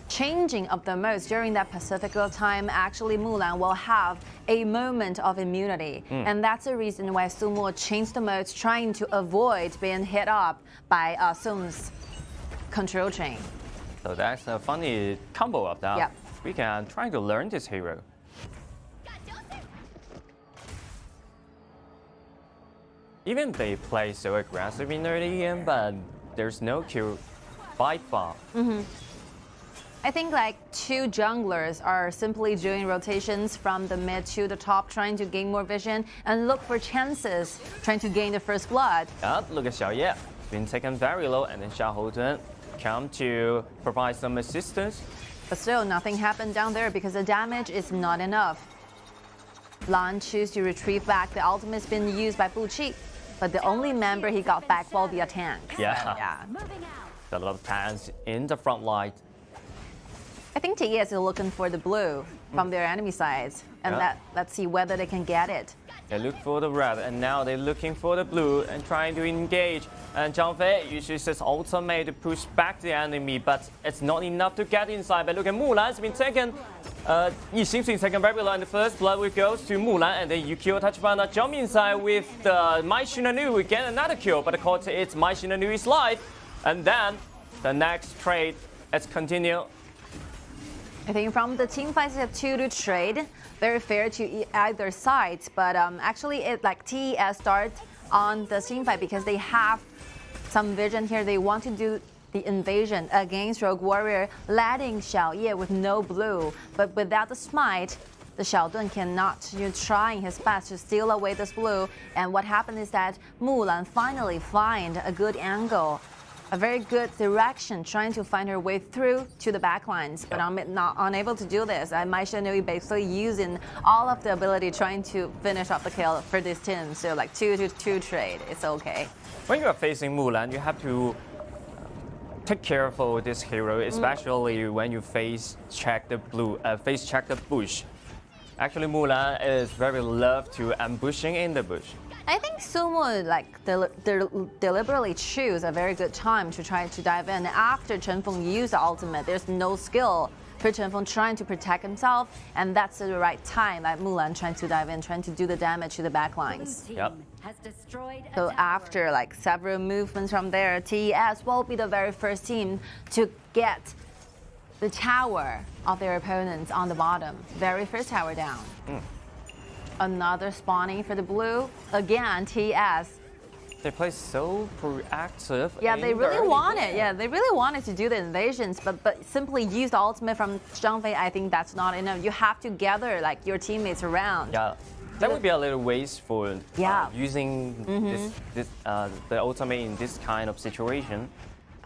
Changing of the modes during that particular time, actually Mulan will have a moment of immunity. And that's the reason why Sumo changed the modes, trying to avoid being hit up by Sung's control chain. So that's a funny combo of that. Yep. We can try to learn this hero. Even they play so aggressive in early game, but there's no kill by far. I think like two junglers are simply doing rotations from the mid to the top, trying to gain more vision and look for chances, trying to gain the first blood. Look at XiAn, been taken very low, and then Xiaohouten come to provide some assistance. But still, nothing happened down there because the damage is not enough. Lan chooses to retrieve back. The ultimate's been used by Buqi, but the only member he got back was via tank. Yeah. A lot of tanks in the front line. I think TES is looking for the blue from their enemy sides, and let's see whether they can get it. They look for the red, and now they're looking for the blue and trying to engage. And Zhang Fei uses his ultimate to push back the enemy, but it's not enough to get inside. But look at Mulan's been taken. Yixin's been taken very low, and the first blood goes to Mulan, and then Yukio Tachibana jump inside with Mai Shinanu. We get another kill, but of course it's Mai Shinanu's life. And then the next trade, let's continue. I think from the team fights, have 2 to trade. Very fair to either side, but actually it like TES starts on the team fight because they have some vision here. They want to do the invasion against Rogue Warrior, letting XiAn with no blue. But without the smite, the Xiaodun cannot, trying his best to steal away this blue. And what happened is that Mulan finally find a good angle, a very good direction, trying to find her way through to the backlines, but I'm not unable to do this. Mai Shinanu basically using all of the ability, trying to finish off the kill for this team. So like 2 to 2 trade, it's okay. When you are facing Mulan, you have to take careful with this hero, especially when you face check the bush. Actually, Mulan is very loved to ambushing in the bush. I think Sumo deliberately choose a very good time to try to dive in. After Chen Feng used the ultimate, there's no skill for Chen Feng trying to protect himself, and that's the right time like Mulan trying to dive in, trying to do the damage to the backlines. So after like several movements from there, TES will be the very first team to get the tower of their opponents on the bottom. Very first tower down. Another spawning for the blue. Again, TES. They play so proactive. Yeah, they really want it. Yeah, they really wanted to do the invasions, but simply use the ultimate from Zhang Fei, I think that's not enough. You have to gather like your teammates around. Yeah, that would be a little wasteful. Using the ultimate in this kind of situation.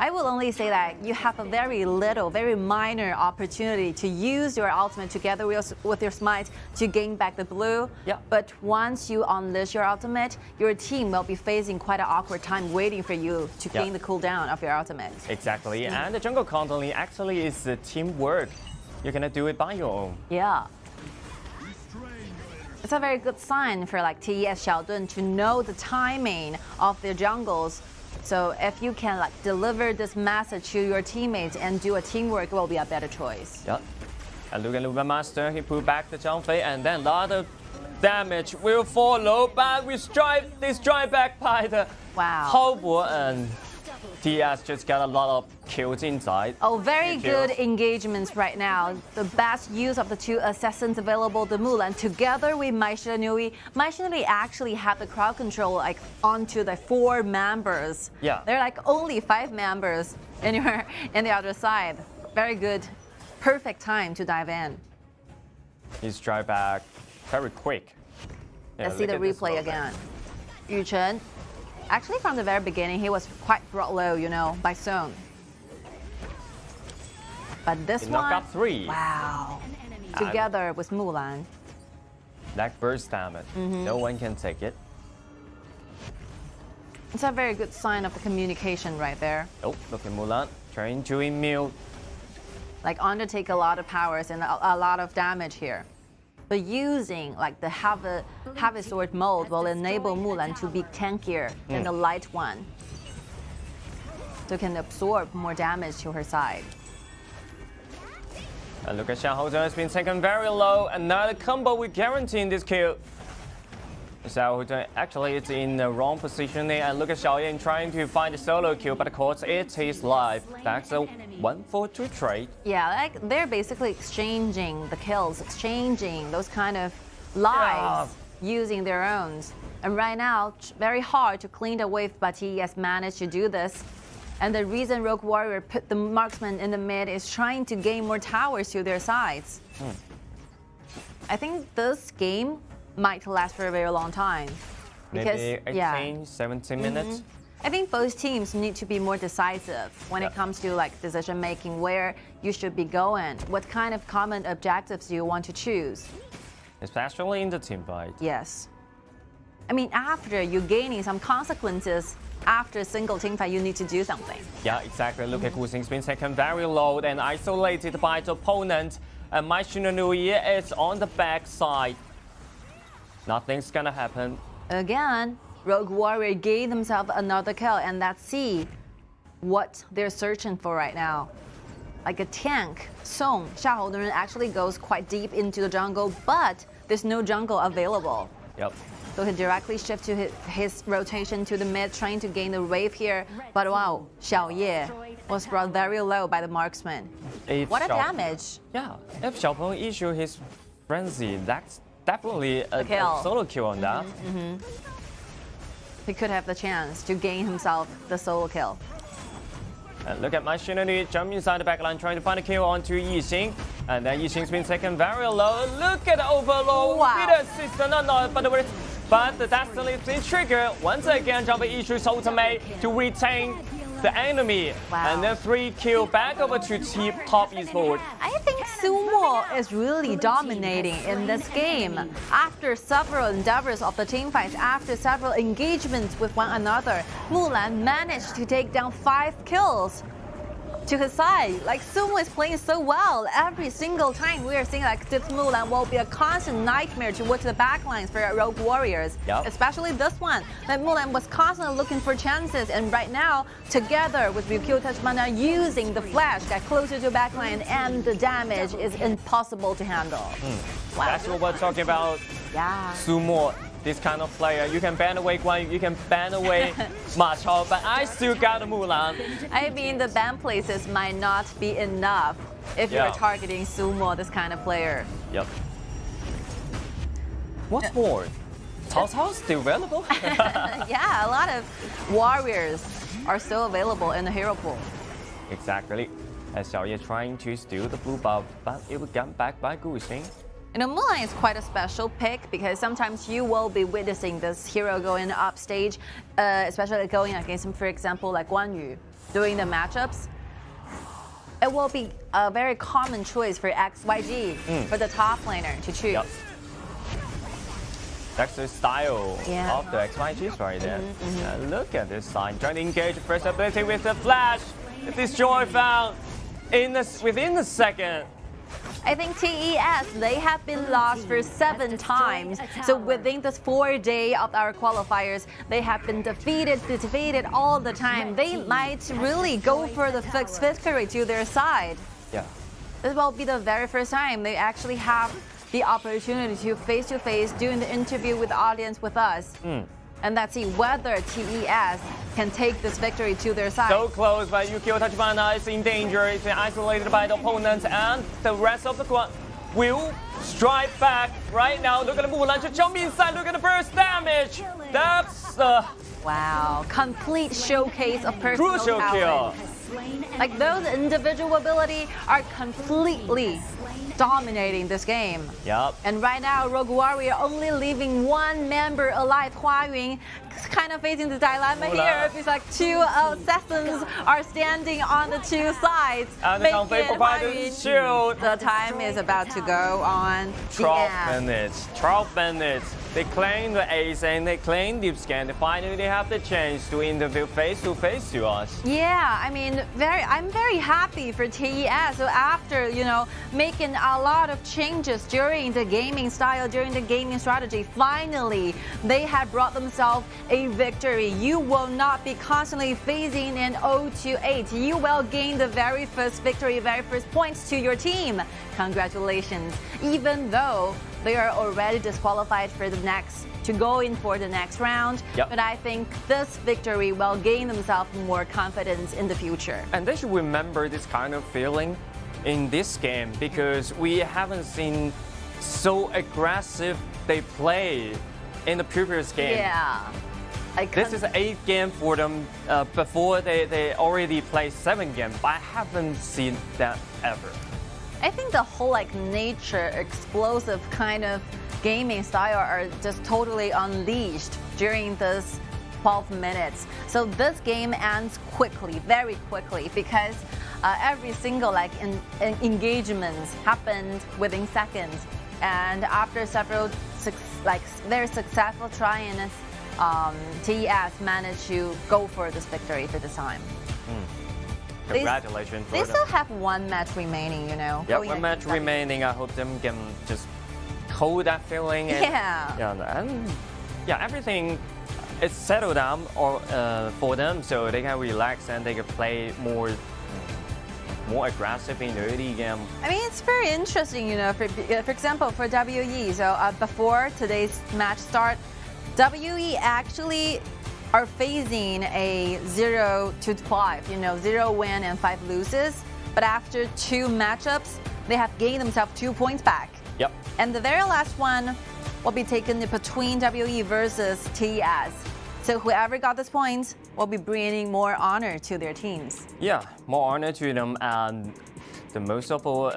I will only say that you have a very minor opportunity to use your ultimate together with your smite to gain back the blue. But once you unleash your ultimate, your team will be facing quite an awkward time waiting for you to gain the cooldown of your ultimate. Exactly, and the jungle constantly actually is the teamwork. You're gonna do it by your own. Yeah. It's a very good sign for like TES Xiaodun to know the timing of their jungles. So if you can like deliver this message to your teammates and do a teamwork, it will be a better choice. And look at Luba Master, he pulled back the Zhang Fei, and then a lot of damage will follow, but they strike back by the HoK, and TES just got a lot of kills inside. Oh, very good engagements right now. The best use of the 2 assassins available, the Mulan, together with Mai Shinanu. Mai Shinanu actually have the crowd control like onto the 4 members. They're like only 5 members in the other side. Very good, perfect time to dive in. He's drive back very quick. Let's see the replay again. Yu Chen. Actually, from the very beginning, he was quite brought low, by Song. But this one, knocked out 3. Wow. Together with Mulan. That burst damage, no one can take it. It's a very good sign of the communication right there. Oh, look at Mulan trying to immune. Like undertake a lot of powers and a lot of damage here. But using like the heavy sword mode will enable Mulan to be tankier than the light one. So can absorb more damage to her side. And look at Xiaohouten has been taken very low. Another combo with guaranteeing this kill. Xiaohouten actually it's in the wrong positioning, and look at XiAn trying to find a solo kill, but of course it is live. That's a 1-for-2 trade. Yeah, like they're basically exchanging the kills, exchanging those kind of lives. using their own. And right now, very hard to clean the wave, but TES managed to do this. And the reason Rogue Warrior put the marksman in the mid is trying to gain more towers to their sides. I think this game might last for a very long time. Because, maybe 18, 17 minutes. I think both teams need to be more decisive when it comes to like decision making, where you should be going, what kind of common objectives do you want to choose. Especially in the team fight. Yes. I mean, after you're gaining some consequences, after a single team fight, you need to do something. Yeah, exactly. Look at Gu's been taken very low and isolated by the opponent. And my Shinanui is on the back side. Nothing's gonna happen. Again, Rogue Warrior gave themselves another kill, and let's see what they're searching for right now. Like a tank, Song, Xiaohouden actually goes quite deep into the jungle, but there's no jungle available. Yep. So he directly shifts to his rotation to the mid, trying to gain the wave here. But wow, Xiaoye was brought very low by the marksman. What a damage. Yeah, if Xiaopeng issue his frenzy, that's definitely a solo kill on that. He could have the chance to gain himself the solo kill. And look at my Shinanui jump inside the backline, trying to find a kill onto Yixing. And then Yixing's been taken very low. Look at the overload. Wow. With assist, but the Destiny is triggered. Once again, jumping issues ultimate to retain the enemy. Wow. And then 3 kill back over to top esports. I think Sumo is really dominating in this game. After several endeavors of the team fights, after several engagements with one another, Mulan managed to take down 5 kills to his side. Like, Sumo is playing so well. Every single time we are seeing like this Mulan will be a constant nightmare to watch the backlines for Rogue Warriors. Yep. Especially this one. Like, Mulan was constantly looking for chances, and right now, together with Ryukyu Tachibana using the flash, got closer to the backline, and the damage is impossible to handle. Wow. That's what we're talking about. Yeah. Sumo. This kind of player, you can ban away Guang, you can ban away Ma Chao, but I still got a Mulan. I mean, the ban places might not be enough if you're targeting Sumo, this kind of player. Yep. What's more? Cao Cao's still available? Yeah, a lot of warriors are still available in the hero pool. Exactly. As Xiaoye trying to steal the blue buff, but it was gotten back by Gu Xing. You know, Mulan is quite a special pick because sometimes you will be witnessing this hero going up stage, especially going against him, for example, like Guan Yu, doing the matchups. It will be a very common choice for XYG, for the top laner to choose. Yep. That's the style of the XYGs right there. Look at this side, trying to engage first ability with the flash. Destroy found within the second. I think TES, they have been lost for 7 times. So within this 4 days of our qualifiers, they have been defeated all the time. They might really go for the fixed victory to their side. Yeah. This will be the very first time they actually have the opportunity to face doing the interview with the audience with us. And let's see whether TES can take this victory to their side. So close, but Ryukyu Tachibana is in danger. It's been isolated by the opponent, and the rest of the squad will strike back right now. Look at the Mulan to jump inside. Look at the burst damage. That's wow, complete showcase of personal crucial talent. kill. Like, those individual ability are completely dominating this game. Yep. And right now, Rogue Warrior only leaving 1 member alive. Huayun kind of facing the dilemma here because like 2 assassins are standing on the 2 sides. And the time is about to go on. 12 minutes. 12 minutes. They claim the ace and they claim deep scan. They finally have the chance to interview face to face to us. Yeah, I mean, I'm very happy for TES. So after, you know, making a lot of changes during the gaming style, during the gaming strategy, finally they have brought themselves a victory. You will not be constantly phasing in 0-8. You will gain the very first victory, very first points to your team. Congratulations. Even though they are already disqualified for the to go in for the next round. Yep. But I think this victory will gain themselves more confidence in the future. And they should remember this kind of feeling in this game because we haven't seen so aggressive they play in the previous game. Yeah. This is the 8th game for them. Before they already played 7 games, but I haven't seen that ever. I think the whole like nature, explosive kind of gaming style are just totally unleashed during this 12 minutes. So this game ends quickly, very quickly, because every single like engagements happened within seconds, and after several very successful try-ins, TES managed to go for this victory for this time. Congratulations. They still have 1 match remaining, you know. Yeah, 1 match remaining. I hope them can just hold that feeling. And, yeah, everything is settled down for them, so they can relax and they can play more aggressive in the early game. I mean, it's very interesting, you know. For example, for WE, so before today's match start, WE actually are facing a 0-5, you know, 0 win and 5 loses. But after 2 matchups, they have gained themselves 2 points back. Yep. And the very last one will be taken between WE versus TES. So whoever got this points will be bringing more honor to their teams. Yeah, more honor to them, and the most of all,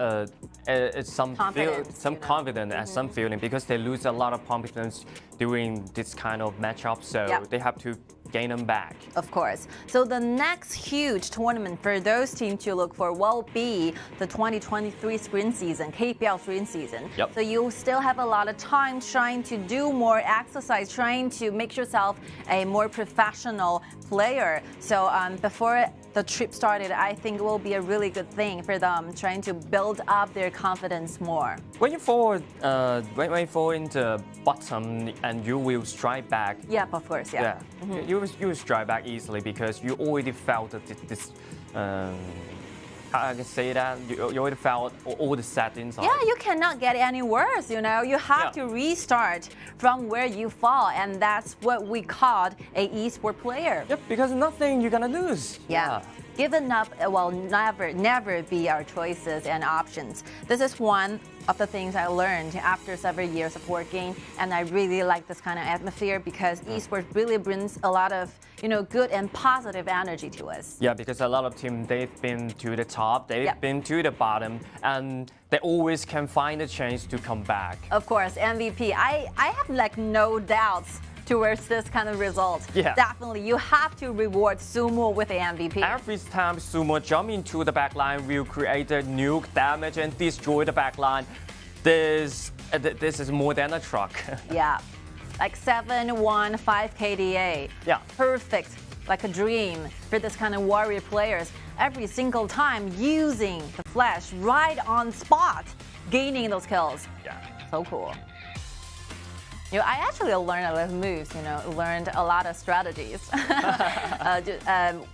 it's some confidence and some feeling, because they lose a lot of confidence during this kind of matchup, so they have to gain them back. Of course. So the next huge tournament for those teams to look for will be the 2023 spring season, KPL spring season. Yep. So you still have a lot of time trying to do more exercise, trying to make yourself a more professional player. So before the trip started, I think it will be a really good thing for them, trying to build up their confidence more. When you fall, when you fall into bottom and you will strike back. Yeah, of course, yeah. You will strike back easily because you already felt this. I can say that you already felt all the settings. Yeah, you cannot get any worse. You know, you have to restart from where you fall, and that's what we called a esport player. Yep, because nothing you're gonna lose. Yeah. Giving up will never be our choices and options. This is one of the things I learned after several years of working, and I really like this kind of atmosphere because esports really brings a lot of, you know, good and positive energy to us. Yeah, because a lot of teams, they've been to the top, they've been to the bottom, and they always can find a chance to come back. Of course, MVP. I have like no doubts towards this kind of result. Yeah. Definitely, you have to reward Sumo with the MVP. Every time Sumo jump into the backline, will create a nuke damage and destroy the backline. This is more than a truck. Yeah, like 7-1-5 KDA. Yeah. Perfect, like a dream for this kind of warrior players. Every single time using the flash right on spot, gaining those kills. Yeah. So cool. You know, I actually learned a lot of moves, you know, learned a lot of strategies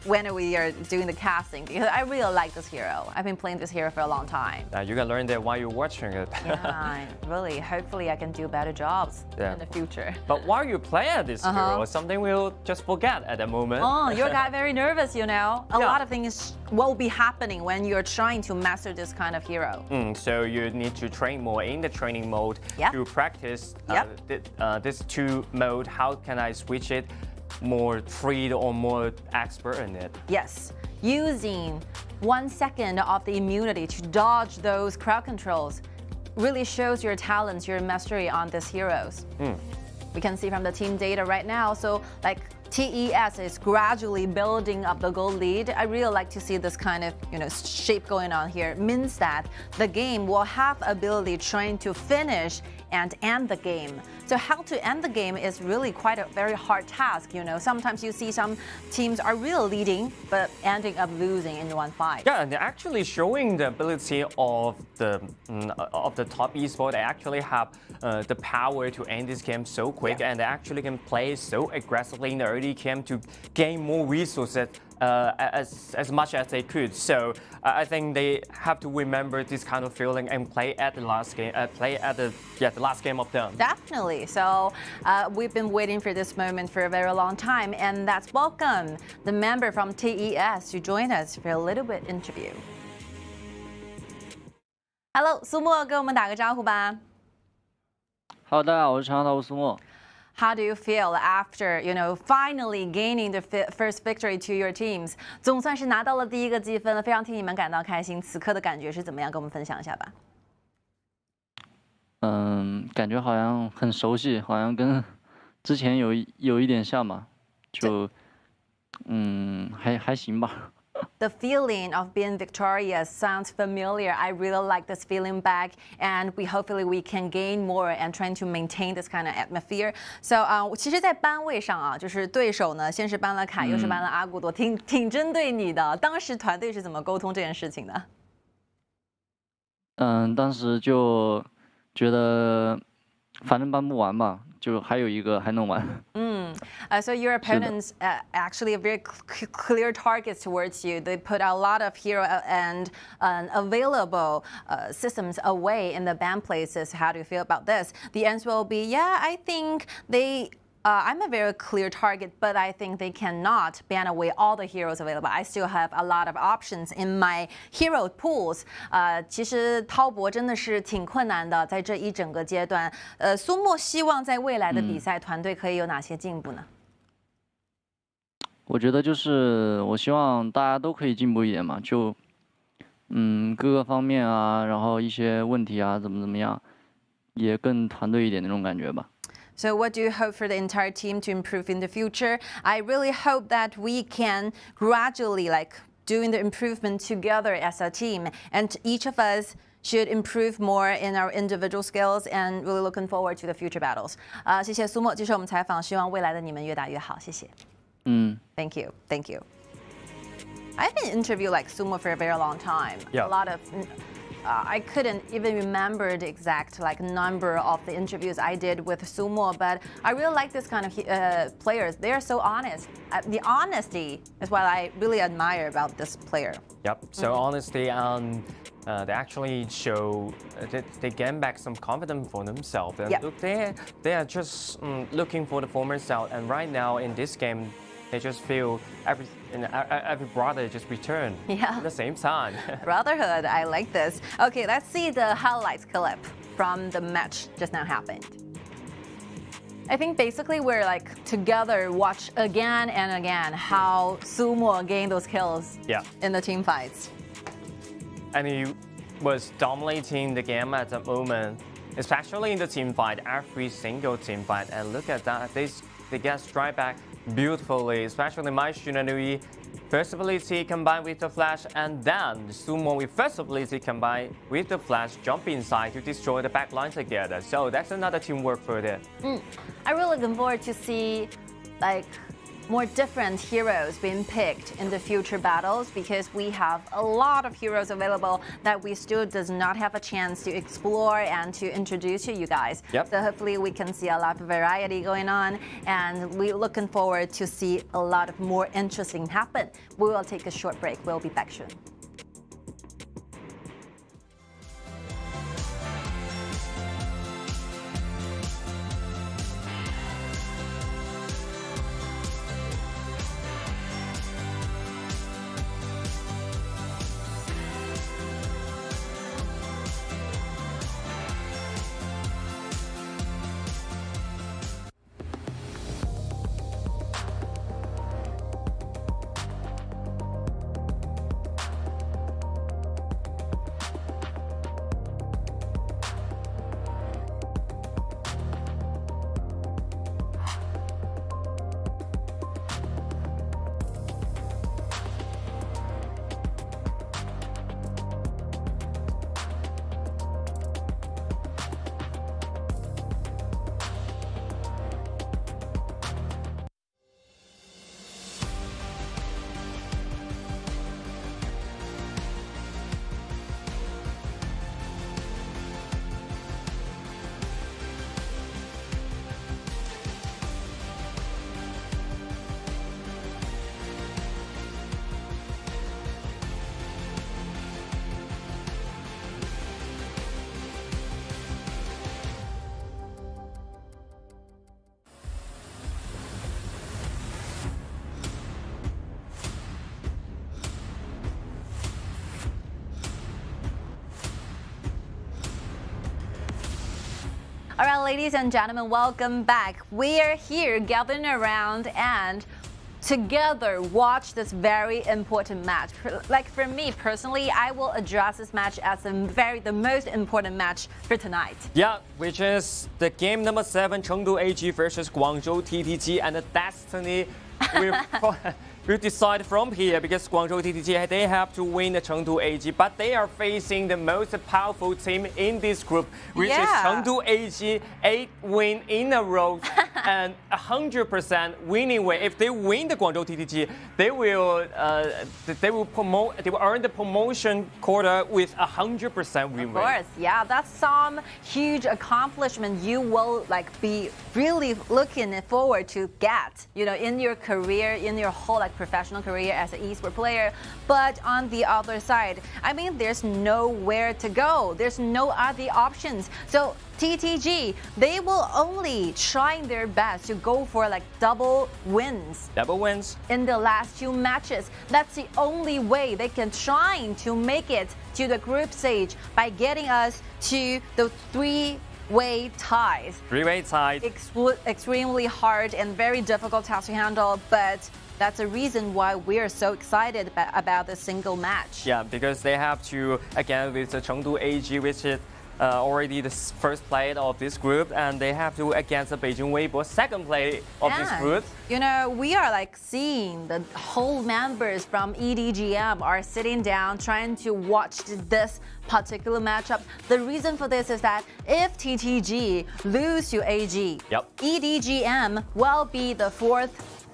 when we are doing the casting, because I really like this hero. I've been playing this hero for a long time. You can learn that while you're watching it. Yeah, really. Hopefully I can do better jobs in the future. But while you play this hero, something we'll just forget at the moment. Oh, you got very nervous, you know. A lot of things will be happening when you're trying to master this kind of hero. So you need to train more in the training mode to practice this 2 mode. How can I switch it more free or more expert in it? Yes, using 1 second of the immunity to dodge those crowd controls really shows your talents, your mastery on these heroes. We can see from the team data right now, so like TES is gradually building up the goal lead. I really like to see this kind of, you know, shape going on here. It means that the game will have ability trying to finish and end the game. So how to end the game is really quite a very hard task, you know. Sometimes you see some teams are really leading, but ending up losing in one fight. Yeah, and they're actually showing the ability of the top esport. They actually have the power to end this game so quick, and they actually can play so aggressively in the early game to gain more resources as much as they could. So I think they have to remember this kind of feeling and play at the last game. The last game of them. Definitely. So we've been waiting for this moment for a very long time, and that's welcome the member from TES to join us for a little bit interview. Hello， 苏沫跟我们打个招呼吧。Hello， 大家好，我是长沙岛苏沫。How do you feel after, finally gaining the first victory to your teams? 总算是拿到了第一个积分了，非常替你们感到开心。此刻的感觉是怎么样？跟我们分享一下吧。感觉好像很熟悉，好像跟之前有一点像吧，就还行吧。The feeling of being victorious sounds familiar. I really like this feeling back, and hopefully we can gain more and trying to maintain this kind of atmosphere. So 其实，在班位上啊，就是对手呢，先是搬了凯，又是搬了阿古多，挺针对你的。当时团队是怎么沟通这件事情的？当时就觉得反正搬不完吧，就还有一个还能玩。So your opponents actually are very clear targets towards you. They put a lot of hero and available systems away in the ban places. How do you feel about this? The answer will be, yeah, I think I'm a very clear target, but I think they cannot ban away all the heroes available. I still have a lot of options in my hero pools. 其实滔博真的是挺困难的，在这一整个阶段。苏沫希望在未来的比赛团队可以有哪些进步呢？我觉得就是我希望大家都可以进步一点嘛，就各个方面啊，然后一些问题啊，怎么样，也更团队一点那种感觉吧。So what do you hope for the entire team to improve in the future? I really hope that we can gradually doing the improvement together as a team, and each of us should improve more in our individual skills, and really looking forward to the future battles. 谢谢苏沫接受我们采访，希望未来的你们越打越好，谢谢。Thank you. I've been interviewed Sumo for a very long time. Yeah. A lot of I couldn't even remember the exact number of the interviews I did with Sumo, but I really like this kind of players. They are so honest. The honesty is what I really admire about this player. Yep. So honesty and they actually show they gain back some confidence for themselves. And look, they are just looking for the former self. And right now in this game, they just feel every brother just return at the same time. Brotherhood, I like this. Okay, let's see the highlights clip from the match just now happened. I think basically we're together watch again and again how Sumo gained those kills in the team fights. And he was dominating the game at that moment, especially in the team fight, every single team fight. And look at that, they get strike back beautifully, especially my Jinan first ability combined with the flash, and then Sumo with first ability combined with the flash jump inside to destroy the back line together. So that's another teamwork for that. I'm really looking forward to see more different heroes being picked in the future battles, because we have a lot of heroes available that we still does not have a chance to explore and to introduce to you guys. So hopefully we can see a lot of variety going on, and we're looking forward to see a lot of more interesting happen. We will take a short break. We'll be back soon. All right, ladies and gentlemen, welcome back. We are here gathering around and together watch this very important match. Like for me personally, I will address this match as the most important match for tonight. Yeah, which is the game number 7, Chengdu AG versus Guangzhou TTG, and the destiny will decide from here, because Guangzhou TTG, they have to win the Chengdu AG, but they are facing the most powerful team in this group, which is Chengdu AG, 8 wins in a row and 100% winning way. If they win the Guangzhou TTG, they will earn the promotion quota with 100% win rate. Of course, yeah, that's some huge accomplishment you will be really looking forward to get, in your career, in your whole professional career as an esports player. But on the other side, I mean, there's nowhere to go. There's no other options. So TTG, they will only try their best to go for double wins. Double wins in the last 2 matches. That's the only way they can try to make it to the group stage, by getting us to the 3-way ties. 3-way ties. Extremely hard and very difficult task to handle, but that's the reason why we are so excited about the single match. Yeah, because they have to, again, with the Chengdu AG, which is already the first play of this group, and they have to against the Beijing Weibo, second play of this group. We are seeing the whole members from EDG.M are sitting down trying to watch this particular matchup. The reason for this is that if TTG lose to AG, EDG.M will be the 4th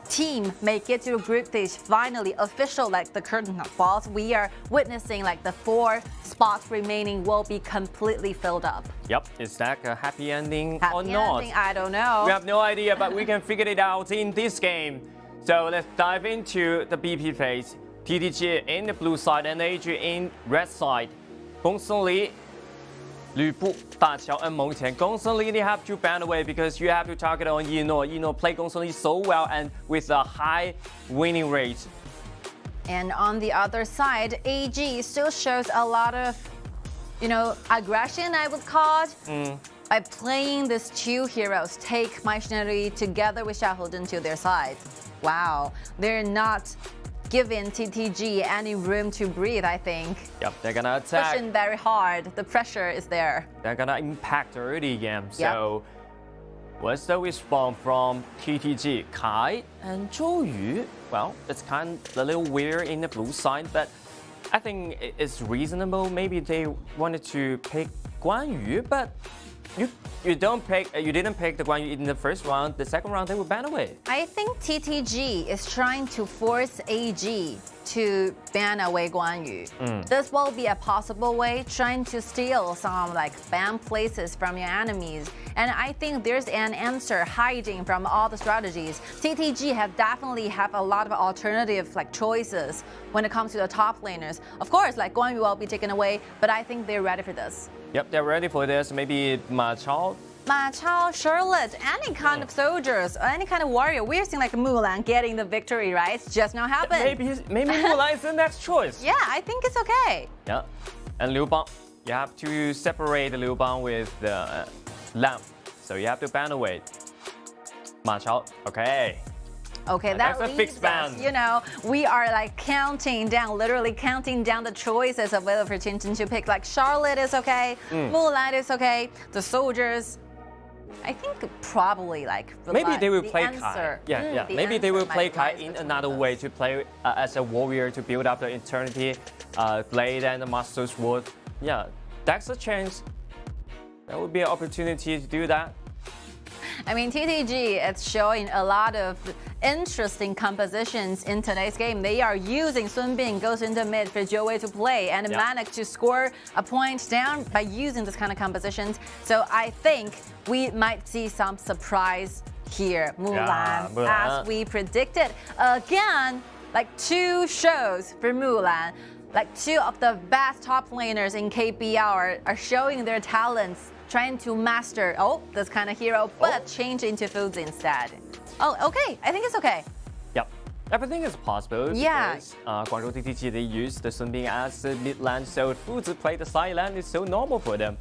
team make it to the group stage. Finally, official, the curtain falls. We are witnessing the 4 spots remaining will be completely filled up. Yep, is that a happy ending or not? Happy ending, I don't know. We have no idea, but we can figure it out in this game. So let's dive into the BP phase. TTG in the blue side and AG in red side. Gong Li, Lü Bu, Da Qiao, and Meng Qian. Gong Li, they have to ban away because you have to target on Yino. Yino play Gong Li so well and with a high winning rate. And on the other side, AG still shows a lot of, aggression, I would call it, by playing these 2 heroes, take machinery together with Xiaohuden to their side. Wow, they're not giving TTG any room to breathe, I think. Yep, they're gonna attack. Pushing very hard. The pressure is there. They're gonna impact early game. So, what's the response from TTG? Kai and Zhou Yu? Well, it's kind of a little weird in the blue side, but I think it's reasonable. Maybe they wanted to pick Guan Yu, but you didn't pick the Guan Yu in the first round. The second round, they will ban away. I think TTG is trying to force AG to ban away Guan Yu. This will be a possible way, trying to steal some ban places from your enemies. And I think there's an answer hiding from all the strategies. TTG definitely have a lot of alternative choices when it comes to the top laners. Of course, Guan Yu will be taken away, but I think they're ready for this. Yep, they're ready for this. Maybe Ma Chao, Charlotte, any kind of soldiers, any kind of warrior. We're seeing Mulan getting the victory, right? It's just now happened. Maybe Mulan is the next choice. Yeah, I think it's okay. Yeah, and Liu Bang, you have to separate Liu Bang with the lamp, so you have to ban away. Ma Chao, okay. Okay, that leaves us, we are counting down, literally counting down the choices available for Qingchen to pick. Charlotte is okay, Mulan is okay, the soldiers, I think probably maybe they will play Kai. Yeah. Maybe they will play Kai in another way, to play as a warrior, to build up the eternity, blade and the master sword. Yeah, that's a chance. That would be an opportunity to do that. I mean, TTG, it's showing a lot of interesting compositions in today's game. They are using Sun Bin goes into mid for Zhou Wei to play and managed to score a point down by using this kind of compositions. So I think we might see some surprise here. Mulan, as we predicted. Again, 2 shows for Mulan. 2 of the best top laners in KPL are showing their talents, trying to master this kind of hero, but change into foods instead. Oh, okay. I think it's okay. Yep. Everything is possible. Because Guangzhou TTG, they use the Sun Bin as the mid lane, so foods play the side lane is so normal for them.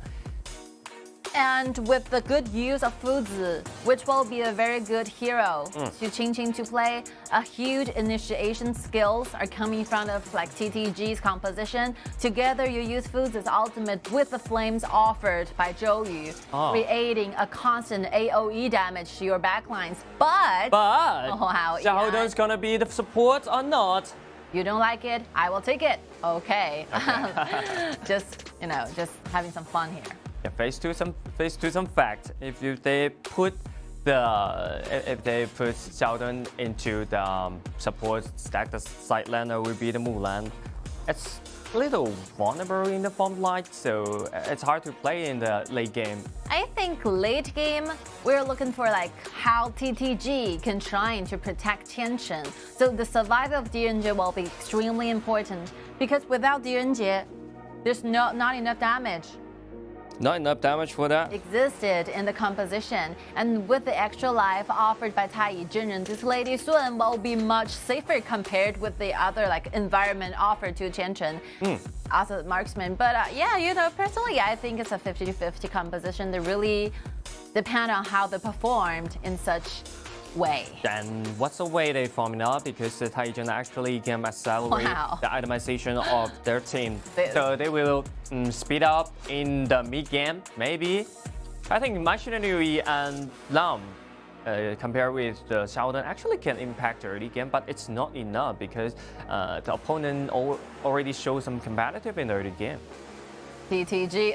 And with the good use of Fuzi, which will be a very good hero to Qingqing to play, a huge initiation skills are coming from like TTG's composition. Together, you use Fuzi's ultimate with the flames offered by Zhou Yu, creating a constant AOE damage to your backlines. But wow, Xiaodan's gonna be the support or not? You don't like it? I will take it. Okay. just having some fun here. Yeah, face to some fact. If they put Xiaodan into the support stack, the side laner will be the Mulan. It's a little vulnerable in the front line, so it's hard to play in the late game. I think late game, we're looking for like how TTG can try to protect Tianchen. So the survival of Gen.G will be extremely important because without Gen.G, there's not enough damage. Not enough damage for that? Existed in the composition. And with the extra life offered by Taiyi Jinan, this Lady Sun will be much safer compared with the other like environment offered to Tianchen as a marksman. But personally, I think it's a 50-50 composition. They really depend on how they performed in such way. And what's the way they forming up? Because the Taijian actually can accelerate the itemization of their team. So they will speed up in the mid game, maybe. I think Machinery and Lam, compared with the Xiaodan, actually can impact the early game, but it's not enough because the opponent already shows some competitive in the early game. TTG.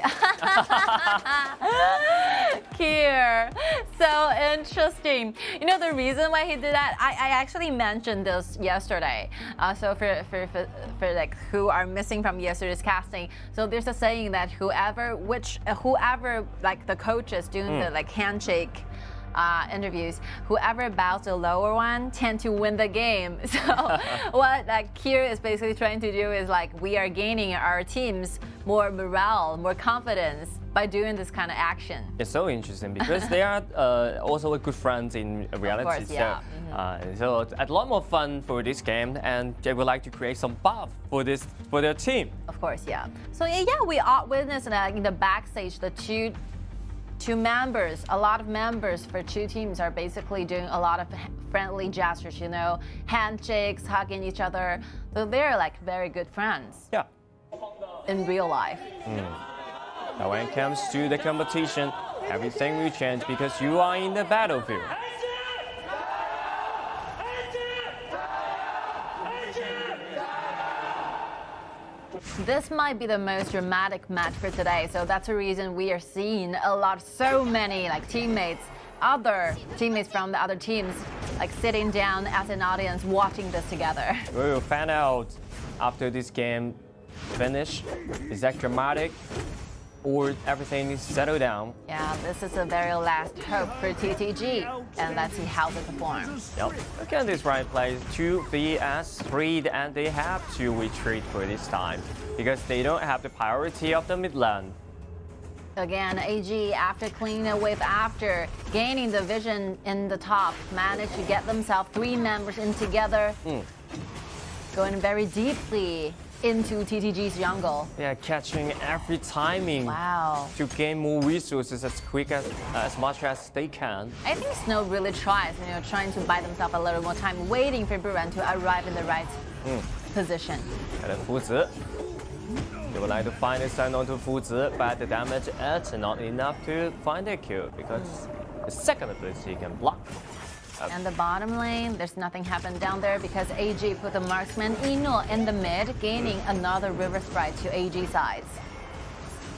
Here. So interesting. You know the reason why he did that? I actually mentioned this yesterday. So for like who are missing from yesterday's casting, so there's a saying that whoever like the coaches doing the like handshake interviews, whoever bows the lower one tend to win the game. So what like here is basically trying to do is like we are gaining our teams more morale, more confidence by doing this kind of action. It's so interesting because they are also good friends in reality. Of course, yeah. So a lot more fun for this game, and they would like to create some buff for their team. Of course, yeah. So yeah, we witnessed in the backstage the two members, a lot of members for two teams are basically doing a lot of friendly gestures, you know, handshakes, hugging each other. So they're like very good friends. Yeah. In real life. Now when it comes to the competition, everything will change because you are in the battlefield. This might be the most dramatic match for today, so that's the reason we are seeing so many like other teammates from the other teams, like sitting down as an audience watching this together. We will find out after this game finish. Is that dramatic or everything is settled down? Yeah, this is the very last hope for TTG, and let's see how they perform. Yep. Look at this right play, 2 vs 3, and they have to retreat for this time because they don't have the priority of the mid lane. Again, AG, after cleaning a wave, after gaining the vision in the top, managed to get themselves 3 members in together, going very deeply into TTG's jungle. Yeah, catching every timing to gain more resources as much as they can. I think Snow really tries, trying to buy themselves a little more time, waiting for Buran to arrive in the right position. And Fuzi, they would like to find a sign onto Fuzi, but the damage is not enough to find a kill because the second ability can block. And the bottom lane, there's nothing happened down there because AG put the marksman Ino in the mid, gaining another river sprite to AG sides.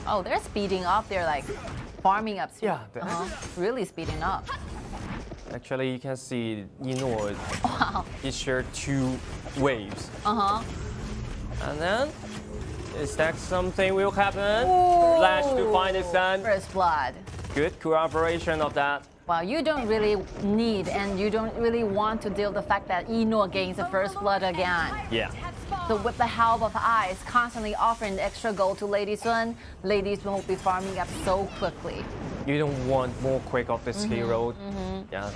Oh, they're speeding up. They're like farming up. Yeah. Really speeding up. Actually, you can see Ino. He shared 2 waves. And then, is that something will happen? Flash to find the sun. First blood. Good cooperation of that. Well, you don't really need and you don't really want to deal with the fact that Ino gains the first blood again. Yeah. So with the help of Ice constantly offering extra gold to Lady Sun, Lady Sun will be farming up so quickly. You don't want more quick of this hero. Yeah.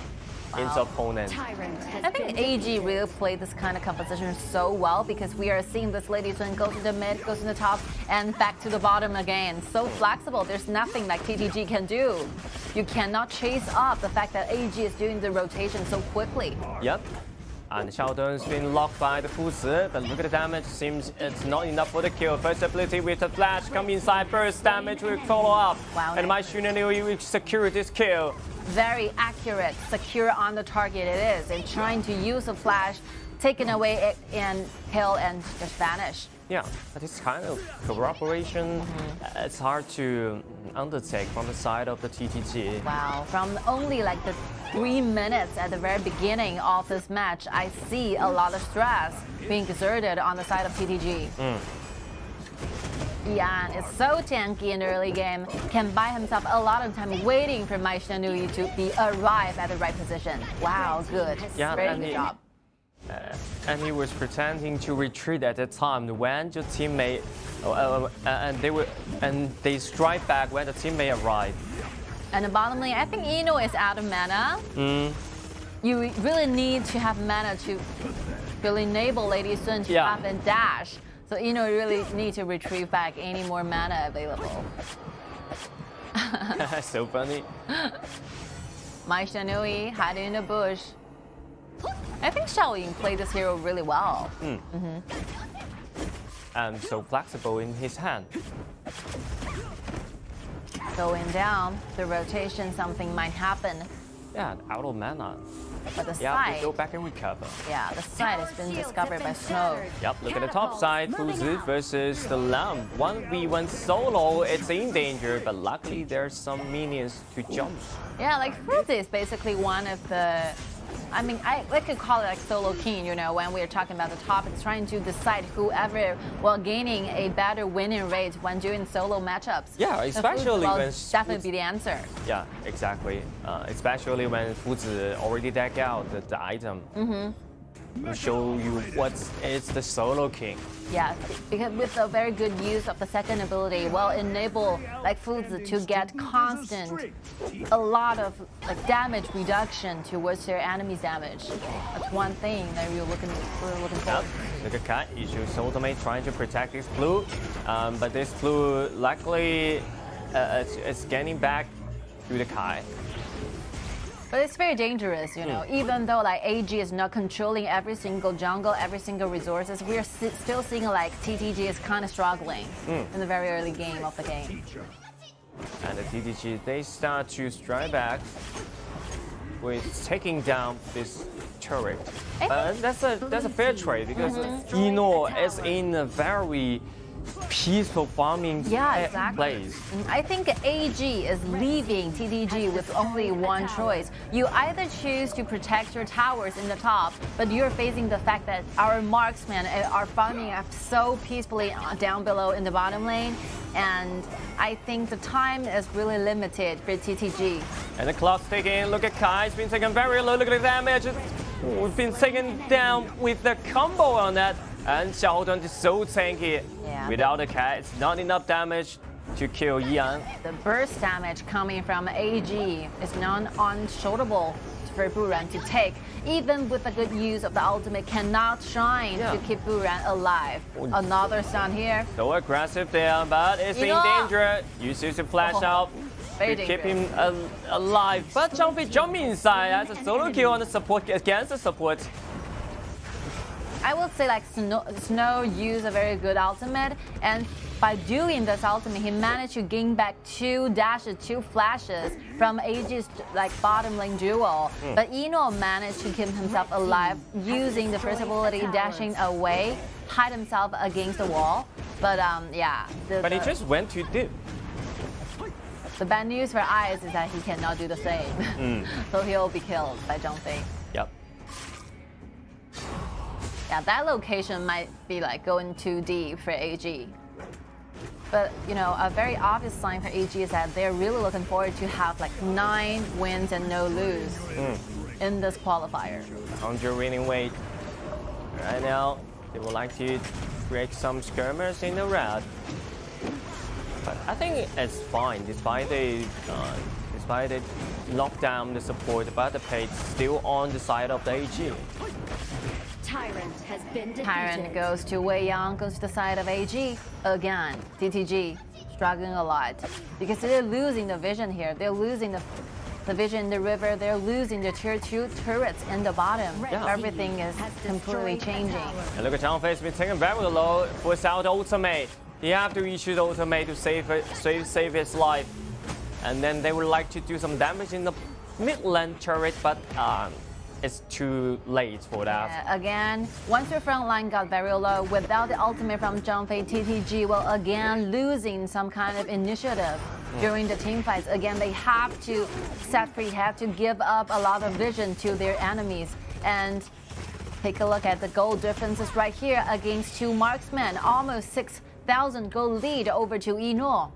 its opponent. I think AG really played this kind of composition so well because we are seeing this Lady Sun go to the mid, goes to the top, and back to the bottom again. So flexible. There's nothing like TTG can do. You cannot chase up the fact that AG is doing the rotation so quickly. Yep. And Xiaodong's been locked by the Fuzi, but look at the damage. Seems it's not enough for the kill. First ability with the flash, come inside, burst damage will follow up. Wow, and my Shinanu will secure this kill. Very accurate, secure on the target it is. And trying to use a flash, taking away it and kill and just vanish. Yeah, but this kind of cooperation, it's hard to undertake from the side of the TTG. Wow, from only like the 3 minutes at the very beginning of this match, I see a lot of stress being exerted on the side of TTG. Yan is so tanky in the early game, can buy himself a lot of time waiting for Mai Shenui to arrive at the right position. Wow, good. Yeah, very good job. And he was pretending to retreat at the time when your teammate, and they strike back when the teammate arrived. And the bottom lane, I think Ino is out of mana. You really need to have mana to really enable Lady Sun to have a dash. So Ino really need to retrieve back any more mana available. So funny. Mai Shenui hiding in the bush. I think Xiao Ying played this hero really well. And so flexible in his hand. Going down, the rotation, something might happen. Yeah, out of mana. But the side. side. Go back and recover. Yeah, the side has been discovered by Snow. Yep, look at the top side. Fuzi versus the Lamb. 1v1 solo, it's in danger, but luckily there's some minions to jump. Yeah, like Fuzi is basically one of the. I mean, I could call it like solo king, you know, when we're talking about the top, it's trying to decide whoever will gaining a better winning rate when doing solo matchups. Yeah, especially when definitely be the answer. Yeah, exactly. Especially when Fuzi already deck out the item. To show you it's the solo king. Yeah, because with a very good use of the second ability, will enable like Fuzi to get constant, a lot of like damage reduction towards their enemy's damage. That's one thing that we're looking for. Look at Kai, he shoots ultimate trying to protect his blue, but this blue luckily it's getting back to the Kai. But it's very dangerous, you know. Even though like AG is not controlling every single jungle, every single resources, we're still seeing like TTG is kind of struggling in the very early game of the game. And the TTG, they start to strike back with taking down this turret. That's a fair trade because Ino is in a very peaceful farming place. I think AG is leaving TTG with only one choice. You either choose to protect your towers in the top, but you're facing the fact that our marksmen are farming up so peacefully down below in the bottom lane, and I think the time is really limited for TTG. And the clock's ticking. Look at Kai, it's been taken very low. Look at the damage. We've been taken down with the combo on that. And Xiaodong is so tanky. Without the cat, it's not enough damage to kill Yang. The burst damage coming from AG is non-unshootable for Buran to take. Even with a good use of the ultimate, cannot shine to keep Buran alive. Another stun here. So aggressive there, but it's in danger. Uses the flash out to keep him alive. But Zhang jump inside as a solo kill on the support against the support. I would say like Snow used a very good ultimate, and by doing this ultimate, he managed to gain back 2 dashes, 2 flashes from AG's like bottom lane duel. But Ino managed to keep himself alive using the first ability, dashing away, hide himself against the wall. But yeah. But he just went too deep. The bad news for Ice is that he cannot do the same. So he'll be killed by Zhang. Yep. Yeah, that location might be like going too deep for AG. But you know, a very obvious sign for AG is that they're really looking forward to have like 9 wins and no lose in this qualifier. 100 winning weight. Right now, they would like to create some skirmers in the red. But I think it's fine, despite the lockdown, the support, but the pace still on the side of the AG. Tyrant has been defeated. Tyrant goes to Wei Yang, goes to the side of AG. Again, TTG struggling a lot because they're losing the vision here. They're losing the vision in the river. They're losing the tier 2 turrets in the bottom. Yeah. Everything is completely changing. And look at Chang Fei's been taken very low, puts out ultimate. He have to issue the ultimate to save his life. And then they would like to do some damage in the mid lane turret, but it's too late for that. Yeah, again, once your front line got very low, without the ultimate from Chang Fei, TTG will again losing some kind of initiative during the team fights. Again, they have to set free, have to give up a lot of vision to their enemies. And take a look at the goal differences right here against 2 marksmen. Almost 6,000 gold lead over to Eno.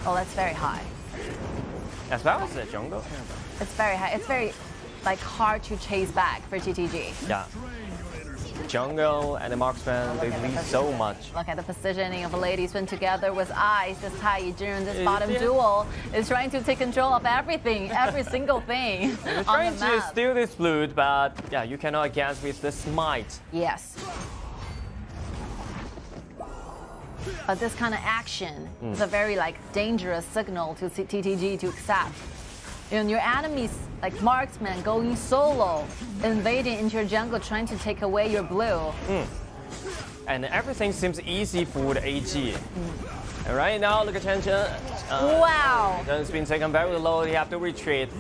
Oh, that's very high. As well as the jungle. It's very high. It's very hard to chase back for TTG. Yeah. Jungle and the marksman, they lead so much. Look at the positioning of the ladies when together with Ice, this TianYun, this bottom duel is trying to take control of everything, every single thing. They're trying to steal this loot, but yeah, you cannot against with the smite. Yes. But this kind of action is a very dangerous signal to TTG to accept. And your enemies, like marksmen, going solo, invading into your jungle, trying to take away your blue. And everything seems easy for the AG. And right now, look at Changsha. Wow! It's been taken very low, they have to retreat.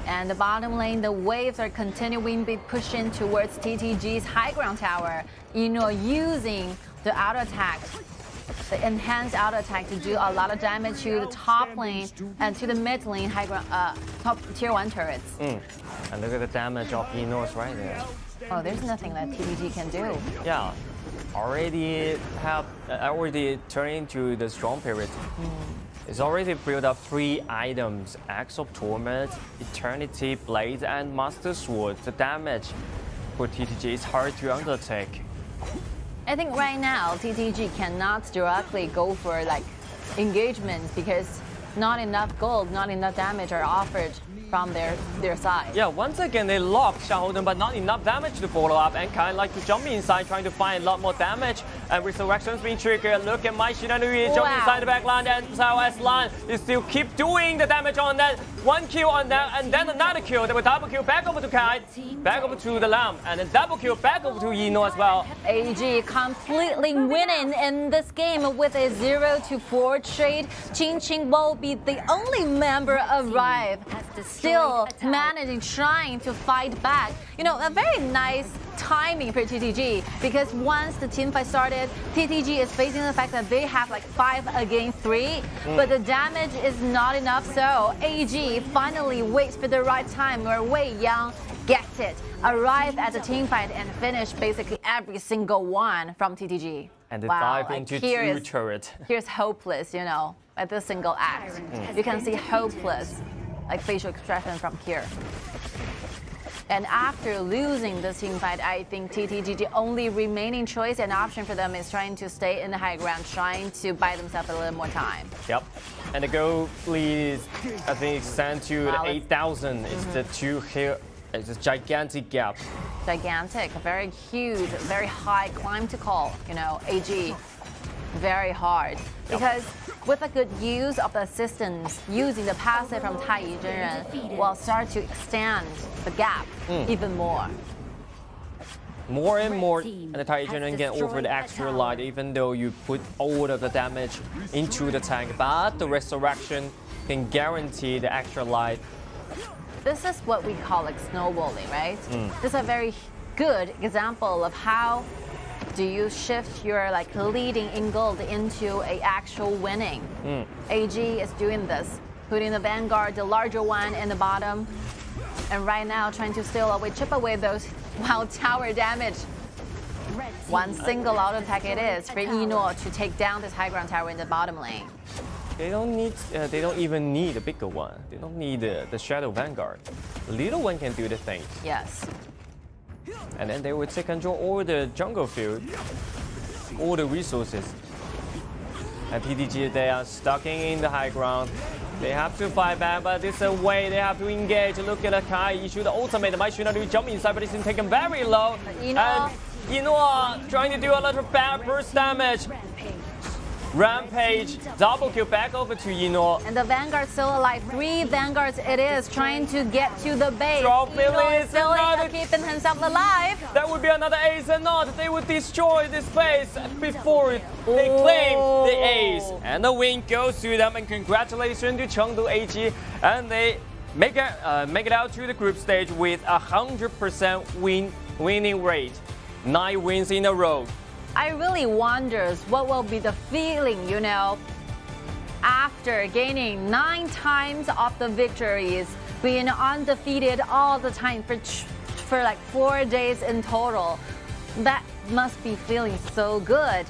And the bottom lane, the waves are continuing to be pushing towards TTG's high ground tower. Using the auto attack, the enhanced auto attack to do a lot of damage to the top lane and to the mid lane high ground, top tier 1 turrets. And look at the damage of Enos right there. Oh, there's nothing that TTG can do. Yeah, already turned into the strong period. It's already built up 3 items: Axe of Torment, Eternity Blade, and Master Sword. The damage for TTG is hard to undertake. I think right now TTG cannot directly go for engagements because not enough gold, not enough damage are offered from their side. Yeah, once again they lock Shaoden, but not enough damage to follow up, and Kai like to jump inside trying to find a lot more damage, and Resurrection's being triggered. Look at my Jinan jump inside the back line, and Southwest line is still keep doing the damage on that. 1 kill on that, and then another kill. They will double kill back over to Kai, back over to the Lamb, and then double kill back over to Eno as well. AG completely winning in this game with a 0-4 trade. Qing will be the only member arrive, still managing, trying to fight back. A very nice timing for TTG because once the team fight started, TTG is facing the fact that they have 5 against 3, but the damage is not enough. So AG finally waits for the right time where Wei Yang gets it, arrive at the team fight and finish basically every single one from TTG. And they dive into 2 turrets. Here's hopeless, at this single act. You can see hopeless, facial expression from here. And after losing this team fight, I think TTG, the only remaining choice and option for them is trying to stay in the high ground, trying to buy themselves a little more time. Yep. And the goal lead is, I think, extend to 8,000. It's the 2 here. It's a gigantic gap. Gigantic, very huge, very high climb to call. AG, very hard. Because with a good use of the assistance, using the passive from TianYun will start to extend the gap even more. More and more, and the TianYun can offer the extra light, even though you put all of the damage into the tank. But the Resurrection can guarantee the extra light. This is what we call snowballing, right? This is a very good example of how do you shift your leading in gold into a actual winning. AG is doing this, putting the Vanguard, the larger one, in the bottom, and right now trying to chip away those tower damage. One single auto attack it is for Eno to take down this high ground tower in the bottom lane. They don't even need a bigger one. They don't need the Shadow Vanguard. The little one can do the thing. Yes. And then they will take control all the jungle field, all the resources. And TTG, they are stuck in the high ground. They have to fight back, but this is a way they have to engage. Look at Kai issue the ultimate. Might should not do jump inside, but it's taken very low. And Nora trying to do a lot of bad burst damage. Rampage, double kill back over to Yino. And the Vanguard still alive. 3 Vanguards it is, trying to get to the base. Yino still keeping himself alive. That would be another ace and not. They would destroy this base before they claim the ace. And the win goes to them, and congratulations to Chengdu AG. And they make it out to the group stage with 100% winning rate. 9 wins in a row. I really wonder what will be the feeling, after gaining 9 times of the victories, being undefeated all the time for like 4 days in total. That must be feeling so good.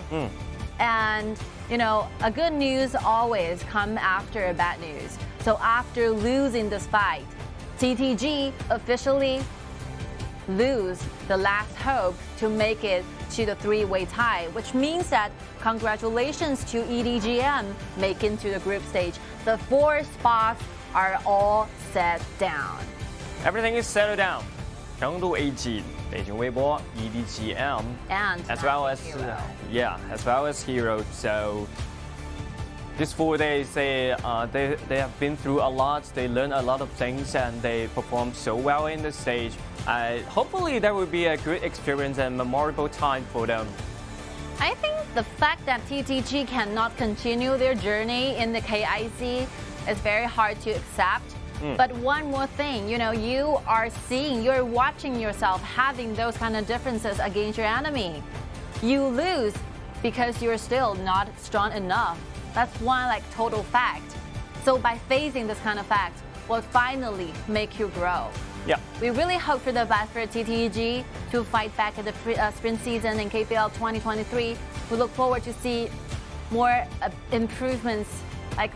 And, a good news always comes after a bad news. So after losing this fight, TTG officially lose the last hope to make it to the 3-way tie, which means that congratulations to EDG.M making to the group stage. The 4 spots are all set down. Everything is settled down. Chengdu AG, Beijing Weibo, EDG.M, and as well as Hero. So these 4 days, they have been through a lot. They learned a lot of things, and they performed so well in the stage. Hopefully, there will be a good experience and memorable time for them. I think the fact that TTG cannot continue their journey in the KIC is very hard to accept. But one more thing, you're watching yourself having those kind of differences against your enemy. You lose because you're still not strong enough. That's one total fact. So by facing this kind of fact will finally make you grow. Yeah. We really hope for the best for TTG to fight back at the sprint season in KPL 2023. We look forward to see more improvements,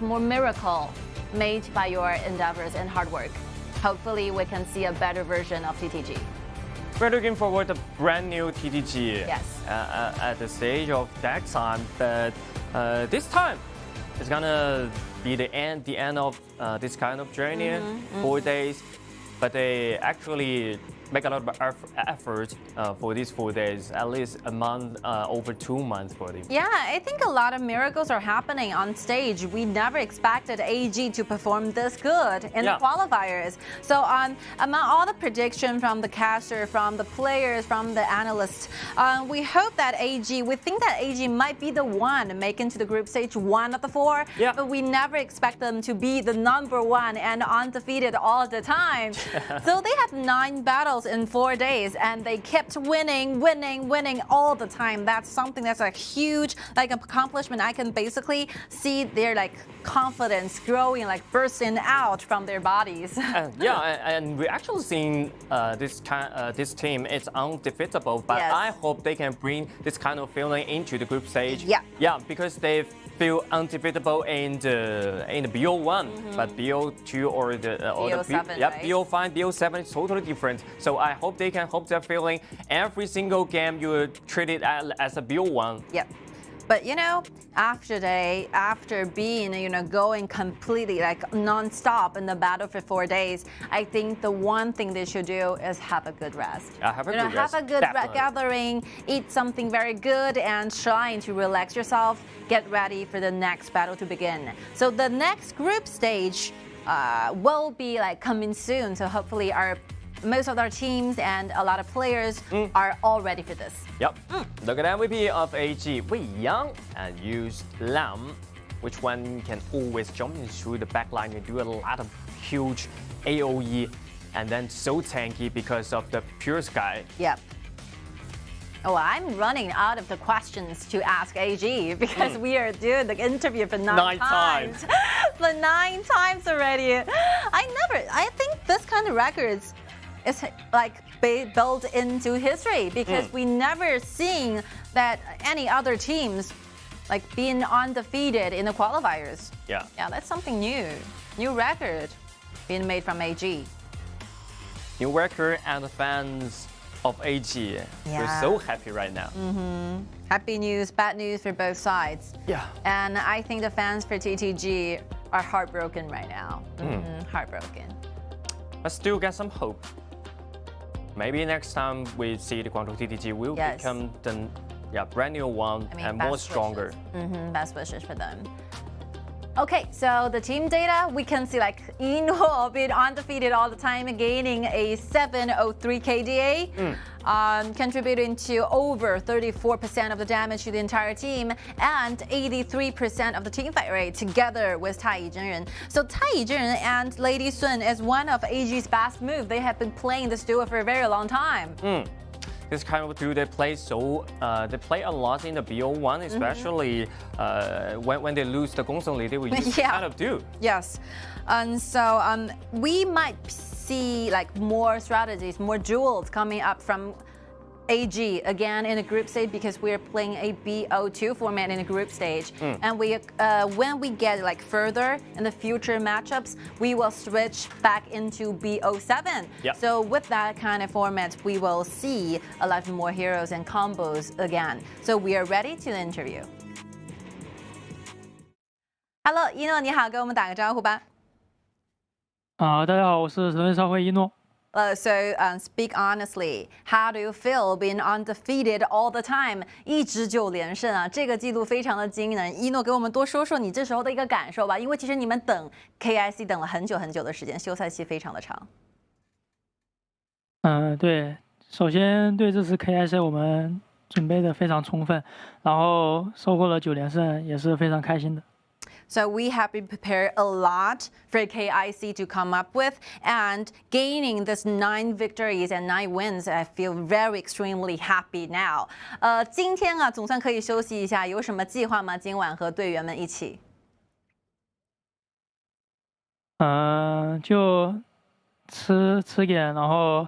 more miracle made by your endeavors and hard work. Hopefully we can see a better version of TTG. We're looking forward to brand new TTG at the stage of that time, but this time it's gonna be the end of this kind of journey, 4 days. But they actually make a lot of effort for these 4 days, at least a month, over 2 months for them. Yeah, I think a lot of miracles are happening on stage. We never expected AG to perform this good in the qualifiers. So among all the predictions from the caster, from the players, from the analysts, we hope that we think that AG might be the one making to the group stage 1 of the 4. Yeah. But we never expect them to be the #1 and undefeated all the time. So they have 9 battles in 4 days, and they kept winning all the time. That's something that's a huge accomplishment. I can basically see their confidence growing, bursting out from their bodies. And we're actually seeing this team is undefeatable, but I hope they can bring this kind of feeling into the group stage. Yeah, because they feel undefeatable in the BO1, but BO2 or the BO7, BO5, BO7 is totally different. So I hope they can hope that feeling every single game you treat it as a BO1. Yep. But after being going completely non-stop in the battle for 4 days, I think the one thing they should do is have a good rest. Have a good gathering, eat something very good, and trying to relax yourself. Get ready for the next battle to begin. So the next group stage will be coming soon. So hopefully most of our teams and a lot of players are all ready for this. Yep. Look at MVP of AG, Wei Yang, and used Lam, which one can always jump in through the backline and do a lot of huge AoE, and then so tanky because of the Pure Sky. Yep. Oh, I'm running out of the questions to ask AG because we are doing the interview for 9 times. For 9 times already. I think this kind of records is built into history because we never seen that any other teams being undefeated in the qualifiers. Yeah, that's something new record being made from AG. New record, and the fans of AG. We're so happy right now. Happy news, bad news for both sides. Yeah. And I think the fans for TTG are heartbroken right now. Heartbroken. But still get some hope. Maybe next time we see the Guangzhou TTG will become the brand new one and more stronger. Best wishes for them. Okay, so the team data, we can see like Ino been undefeated all the time, gaining a 703 KDA, contributing to over 34% of the damage to the entire team and 83% of the teamfight rate together with Jinan. So Jinan and Lady Sun is one of AG's best moves. They have been playing this duo for a very long time. This kind of duo, they play a lot in the BO1, especially when they lose the Gongsun lead, they will use this kind of duo. Yes, and so we might see like more strategies, more duels coming up from AG again in a group stage because we're playing a BO2 format in a group stage, and when we get like further in the future matchups, we will switch back into BO7. So with that kind of format, we will see a lot more heroes and combos again. So we are ready to interview. Hello, 一诺你好，跟我们打个招呼吧。大家好，我是神卫少辉一诺。So speak honestly, how do you feel being undefeated all the time? 一直9连胜啊，这个记录非常的惊人。一诺给我们多说说你这时候的一个感受吧，因为其实你们等 KIC 等了很久很久的时间，休赛期非常的长。对，首先对这次 KIC 我们准备的非常充分，然后收获了9连胜，也是非常开心的。So we have been prepared a lot for KIC to come up with, and gaining this 9 victories and 9 wins, I feel very extremely happy now. 今天啊，总算可以休息一下，有什么计划吗？今晚和队员们一起？就吃点，然后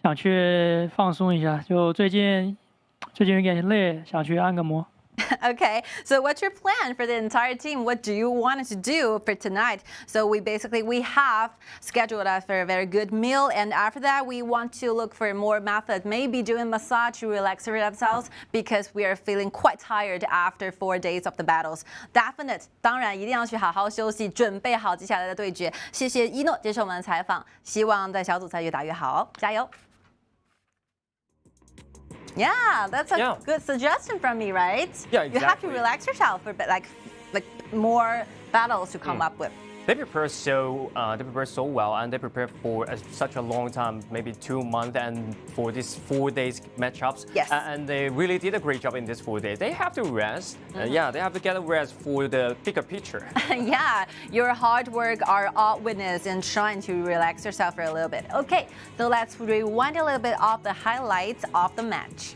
想去放松一下。就最近有点累，想去按个摩。Okay, so what's your plan for the entire team? What do you want to do for tonight? So we have scheduled us for a very good meal, and after that we want to look for more methods, maybe doing massage to relax ourselves because we are feeling quite tired after 4 days of the battles. Definite, 当然一定要去好好休息，准备好接下来的对决。谢谢一诺接受我们的采访，希望在小组赛越打越好，加油！ Yeah, that's a good suggestion from me, right? Yeah, exactly. You have to relax yourself for like more battles to come up with. They prepare so well, and they prepare for such a long time, maybe 2 months, and for these 4 days matchups. Yes. And they really did a great job in these 4 days. They have to rest. They have to get a rest for the bigger picture. Yeah, your hard work are all witness in trying to relax yourself for a little bit. Okay, so let's rewind a little bit of the highlights of the match.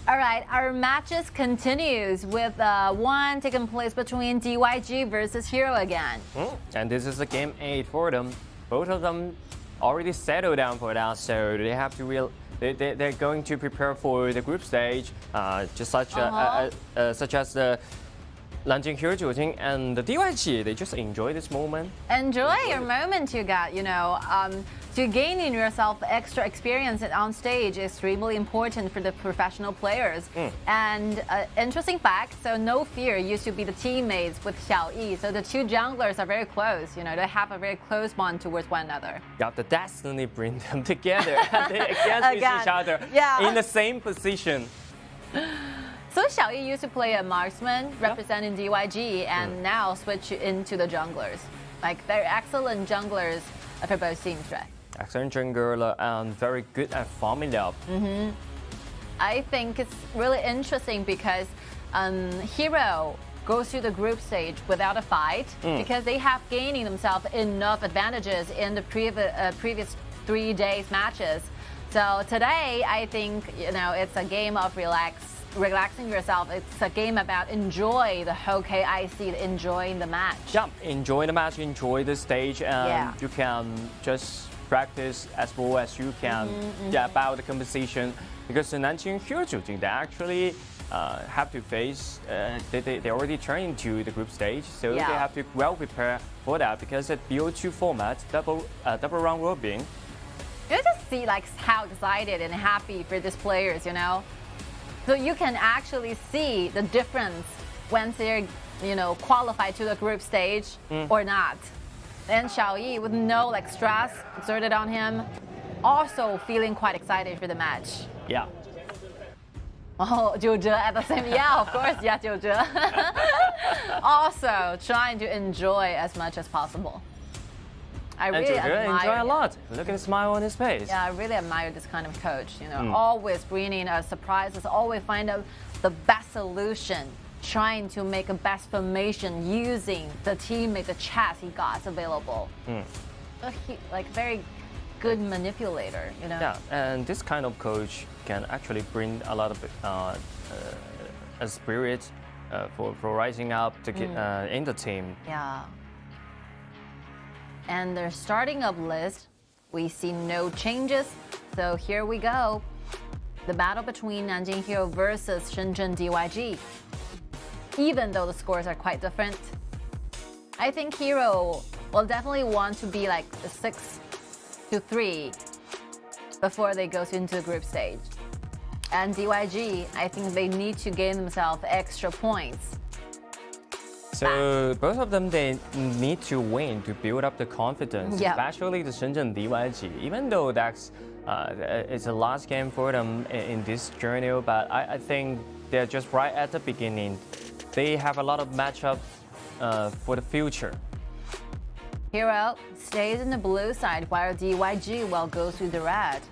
All right, our matches continues with one taking place between DYG versus Hero again. And this is a game 8 for them. Both of them already settled down for that, so they have to they're going to prepare for the group stage, just such as the Nanjing Hero and the DYG. They just enjoy this moment. Enjoy your moment you got, you know. To gain in yourself extra experience on stage is extremely important for the professional players. And interesting fact, so No Fear used to be the teammates with XiAn, so the two junglers are very close, you know, they have a very close bond towards one another. Yeah, the destiny bring them together against each other in the same position. So XiAn used to play a marksman representing DYG and now switch into the junglers. Like they're excellent junglers for both teams, right? Excellent jungler and very good at farming up. I think it's really interesting because Hero goes to the group stage without a fight because they have gaining themselves enough advantages in the previous 3 days matches. So today, I think, you know, it's a game of relaxing yourself. It's a game about enjoy the whole KIC, enjoying the match. Yeah, enjoy the match, enjoy the stage, and you can just practice as well as you can about the competition. Because the Nanjing Hero, they actually have to face, they already turned into the group stage, so they have to well prepare for that because at BO2 format, double round robin. You just see like how excited and happy for these players, you know. So you can actually see the difference once they're, you know, qualified to the group stage or not. And XiAn, with no like stress exerted on him, also feeling quite excited for the match. Yeah. Oh, Jiu-Zhe at the same, of course, Jiu-Zhe. Also trying to enjoy as much as possible. I really enjoy a lot. Look at the smile on his face. Yeah, I really admire this kind of coach. You know, always bringing surprises, always find out the best solution, trying to make a best formation using the teammate, the chess he got available. So he, like, very good manipulator, you know. Yeah, and this kind of coach can actually bring a lot of a spirit for rising up to in the team. Yeah. And their starting up list, we see no changes. So here we go. The battle between Nanjing Hero versus Shenzhen DYG. Even though the scores are quite different, I think Hero will definitely want to be like a 6-3 before they go into the group stage. And DYG, I think they need to gain themselves extra points. So both of them, they need to win to build up the confidence, especially the Shenzhen DYG. Even though that's it's a last game for them in this journey, but I think they're just right at the beginning. They have a lot of matchup for the future. Hero stays in the blue side while DYG will go to the red.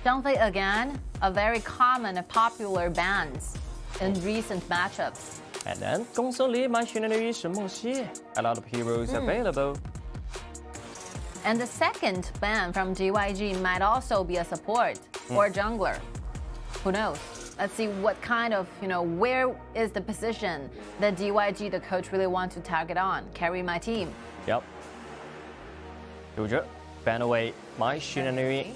Zhangfei again, a very common and popular bans in recent matchups. And then, 公孙离 machinery 沈梦溪, a lot of heroes available. And the second ban from DYG might also be a support or jungler. Who knows? Let's see what kind of, you know, where is the position that DYG, the coach, really wants to target on. Carry my team. Yep. Jiu-Zhe, ban away machinery.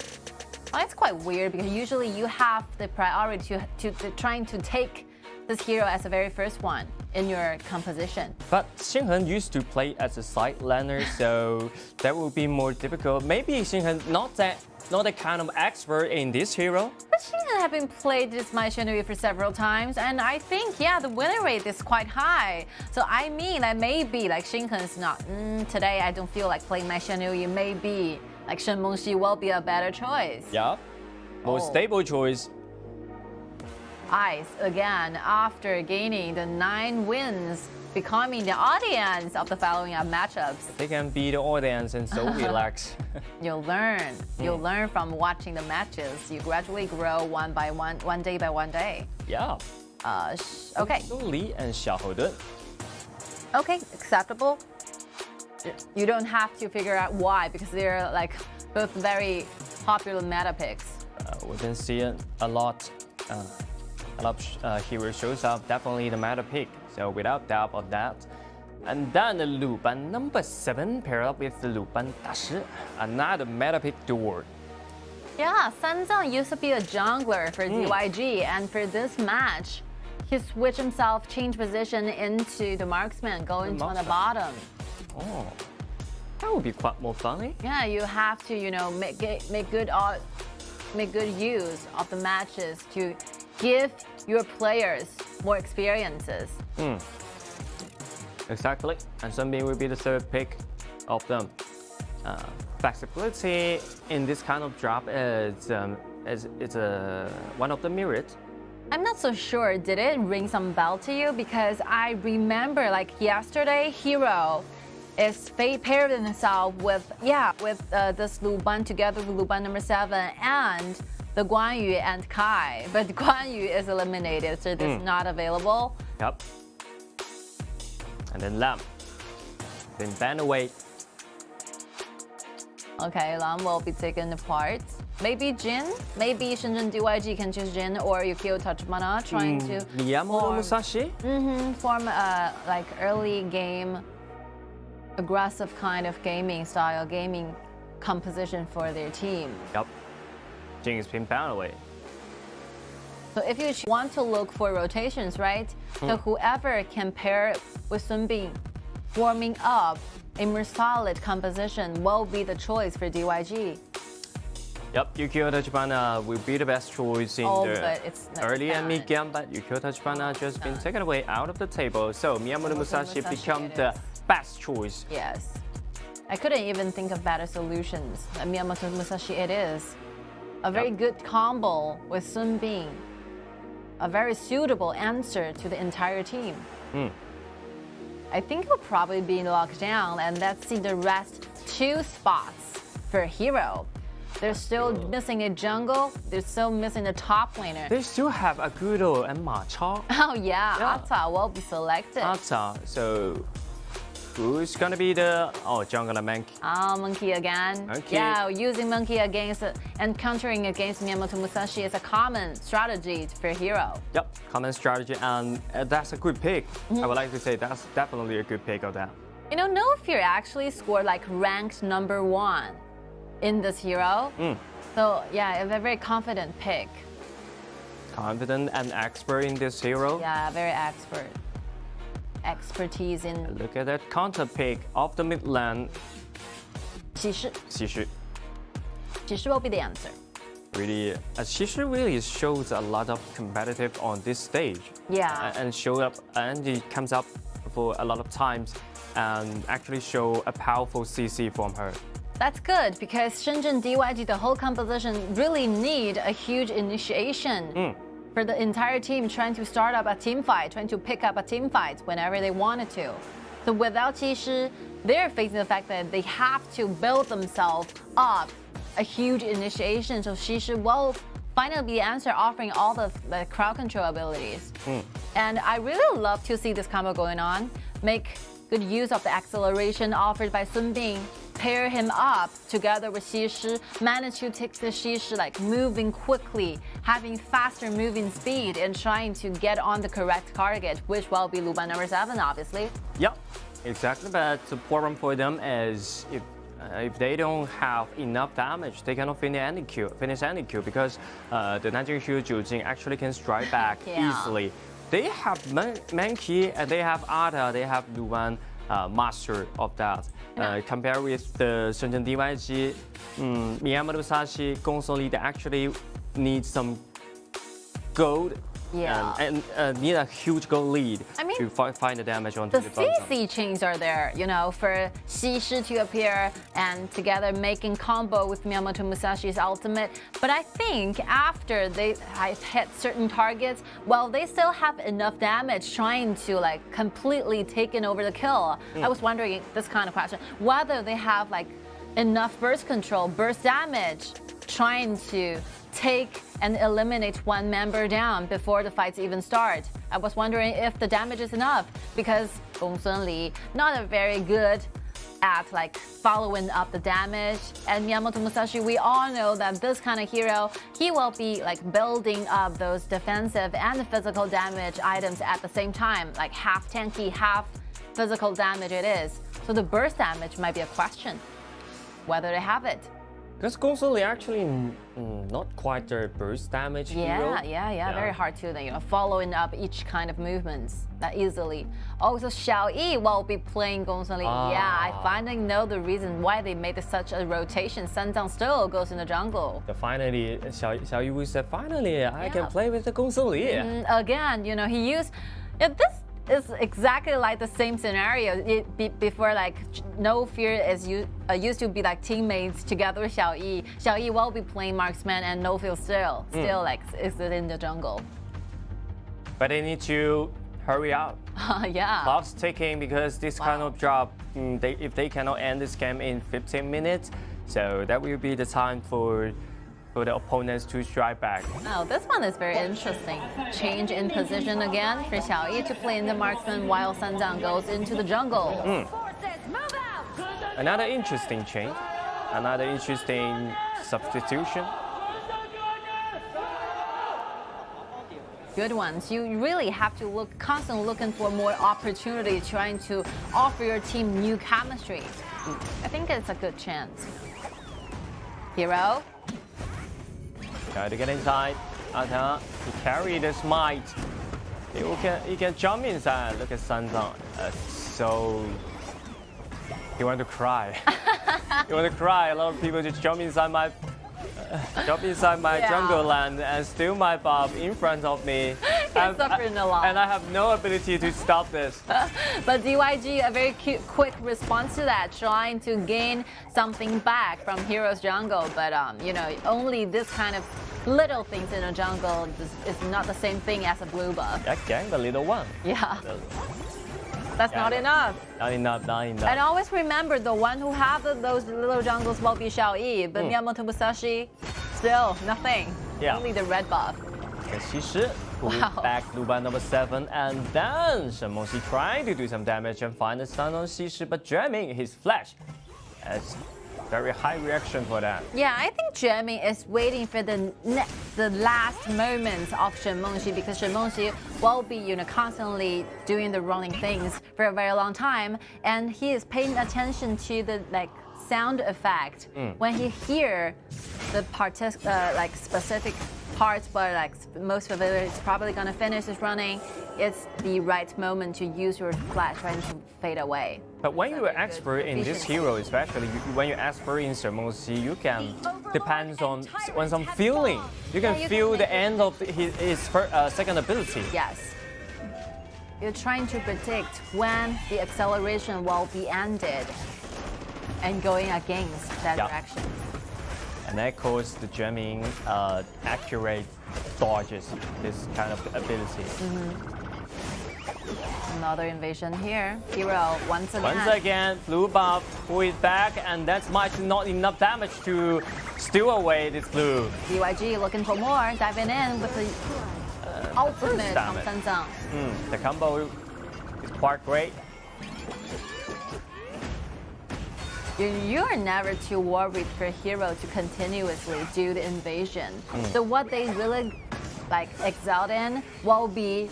Well, it's quite weird because usually you have the priority to trying to take this hero as the very first one in your composition. But Heng used to play as a side laner, so that would be more difficult. Maybe Heng not that kind of expert in this hero. But Heng have been played this machinery for several times, and I think the winning rate is quite high. So I mean that maybe like Heng is not today. I don't feel like playing machinery. Maybe like Shen Mengxi will be a better choice. Yeah, more stable choice. Ice again after gaining the 9 wins, becoming the audience of the following up matchups. They can be the audience and so relax. You'll learn. You'll learn from watching the matches. You gradually grow one by one, one day by one day. Yeah. Okay. Li and Xiaohodun. Okay, acceptable. You don't have to figure out why because they're like both very popular meta picks. We've been seeing a lot. a lot of heroes shows up, definitely the meta pick. So without doubt of that. And then the Luban number 7 paired up with the Luban Dashi, another meta pick duel. Yeah, Sanzang used to be a jungler for DYG, and for this match, he switched himself, changed position into the marksman, going to the bottom. Oh, that would be quite more funny. Yeah, you have to, you know, make good use of the matches to give your players more experiences. Exactly, and Sunbeam will be the third pick of them. Flexibility in this kind of drop is one of the merits. I'm not so sure. Did it ring some bell to you? Because I remember, like yesterday, Hero is paired himself with this Luban together with Luban number 7 and the Guanyu and Kai, but Guanyu is eliminated, so it's not available. Yep. And then Lam, then banned away. Okay, Lam will be taken apart. Maybe Jin, maybe Shenzhen DYG can choose Jin or Yukio Tachibana, trying to form a like early game, aggressive kind of gaming style, gaming composition for their team. Yep. Jin is being banned away. So if you want to look for rotations, right? So whoever can pair with Sun Bin, forming up a more solid composition will be the choice for DYG. Yep, Yukio Tachibana will be the best choice in the early and mid game, but Yukio Tachibana just been taken away out of the table. So Miyamoto Musashi become the best choice. Yes. I couldn't even think of better solutions. Miyamoto Musashi it is. A very good combo with Sun Bin. A very suitable answer to the entire team. I think he'll probably be locked down, and let's see the rest 2 spots for Hero. They're still missing a jungle. They're still missing a top laner. They still have Agudo and Ma Chao. Oh yeah, Ata will be selected. Ata, so who's gonna be the jungle Monkey? Monkey again. Monkey. Yeah, using Monkey against and countering against Miyamoto Musashi is a common strategy for Hero. Yep, common strategy, and that's a good pick. I would like to say that's definitely a good pick of that. You know, No Fear actually scored like ranked number 1 in this Hero. So yeah, a very confident pick. Confident and expert in this hero. Yeah, very expert. Expertise in. Look at that counter pick of the mid lane. Xi will be the answer. Really, Xi really shows a lot of competitive on this stage. Yeah. And show up, and he comes up for a lot of times, and actually show a powerful CC from her. That's good, because Shenzhen DYG, the whole composition, really need a huge initiation for the entire team trying to start up a team fight, trying to pick up a team fight whenever they wanted to. So without Qi, they're facing the fact that they have to build themselves up a huge initiation. So Qi will finally be the answer, offering all the crowd control abilities. And I really love to see this combo going on. Make good use of the acceleration offered by Sun Bin, pair him up together with Xi, manage to take the Xi like moving quickly, having faster moving speed, and trying to get on the correct target, which will be Luban number 7, obviously. Yep, exactly. But the problem for them is if they don't have enough damage, they cannot finish any kill because the Nanjing Jiujing actually can strike back easily. They have Monkey, and they have Ata, they have Luban, master of that. Compared with the Shenzhen DYG, Miyamoto Musashi, Gongsun Li, they actually need some gold and need a huge gold lead to find the damage onto the bottom. The CC chains are there, you know, for Xi to appear and together making combo with Miyamoto Musashi's ultimate. But I think after they hit certain targets, well, they still have enough damage trying to like completely taking over the kill. I was wondering this kind of question, whether they have like enough burst control, burst damage, trying to take and eliminate one member down before the fights even start. I was wondering if the damage is enough, because Gongsun Li, not a very good at like following up the damage. And Miyamoto Musashi, we all know that this kind of hero, he will be like building up those defensive and physical damage items at the same time, like half tanky, half physical damage it is. So the burst damage might be a question, whether they have it. Because Gongsun Li actually not quite a burst damage hero. Yeah. Very hard to following up each kind of movements that easily. Oh, so Xiao will be playing Gongsun Li. Yeah, I finally know the reason why they made such a rotation. San Zhang still goes in the jungle. Finally, Xiao Yu said, finally, I can play with the Gongsun Li. Again, he used this. It's exactly like the same scenario before, like No Fear is used to be like teammates together with Xiao Yi. Xiao Yi will be playing marksman and No Fear still like is in the jungle. But they need to hurry up. Yeah. Clock's ticking because this kind of drop, if they cannot end this game in 15 minutes, so that will be the time for the opponents to strike back. Oh, this one is very interesting. Change in position again for Xiao Yi to play in the marksman while San Zhang goes into the jungle. Another interesting change, another interesting substitution. Good ones. You really have to constantly looking for more opportunity, trying to offer your team new chemistry. I think it's a good chance. Hero. Try to get inside. Ata, he carried the smite. He can jump inside. Look at San Zhang. So he want to cry. He want to cry. A lot of people just jump inside my jungle land and steal my buff in front of me. He's suffering a lot. And I have no ability to stop this. But DYG, a very quick response to that, trying to gain something back from Hero's jungle. But only this kind of little things in a jungle is not the same thing as a blue buff. Yeah, gang the little one. Yeah. That's not enough. Not enough. And always remember, the one who have those little jungles will be Xiao Yi, but Miyamoto Musashi, still nothing. Yeah. Only the red buff. Xi Shi back Luban number 7, and then Shen Mengxi trying to do some damage and find the stun on Xi Shi, but jamming his flash. That's very high reaction for that. Yeah, I think Jamming is waiting for the last moments of Shen Mengxi, because Shen Mengxi will be constantly doing the running things for a very long time, and he is paying attention to the sound effect when he hear the specific parts, but most of it is probably gonna finish his running. It's the right moment to use your flash trying to fade away. But when you're expert in this hero, especially when you're expert in Shen Mengxi, you can depends on some feeling. You can feel the end of his second ability. Yes. You're trying to predict when the acceleration will be ended and going against that direction. And that caused the jamming accurate dodges, this kind of ability. Another invasion here. Hero once again. Once again, blue buff, pull it back, and that's not enough damage to steal away this blue. DYG looking for more, diving in with the ultimate from San Zhang. The combo is quite great. You're never too worried for Hero to continuously do the invasion. So what they really excelled in will be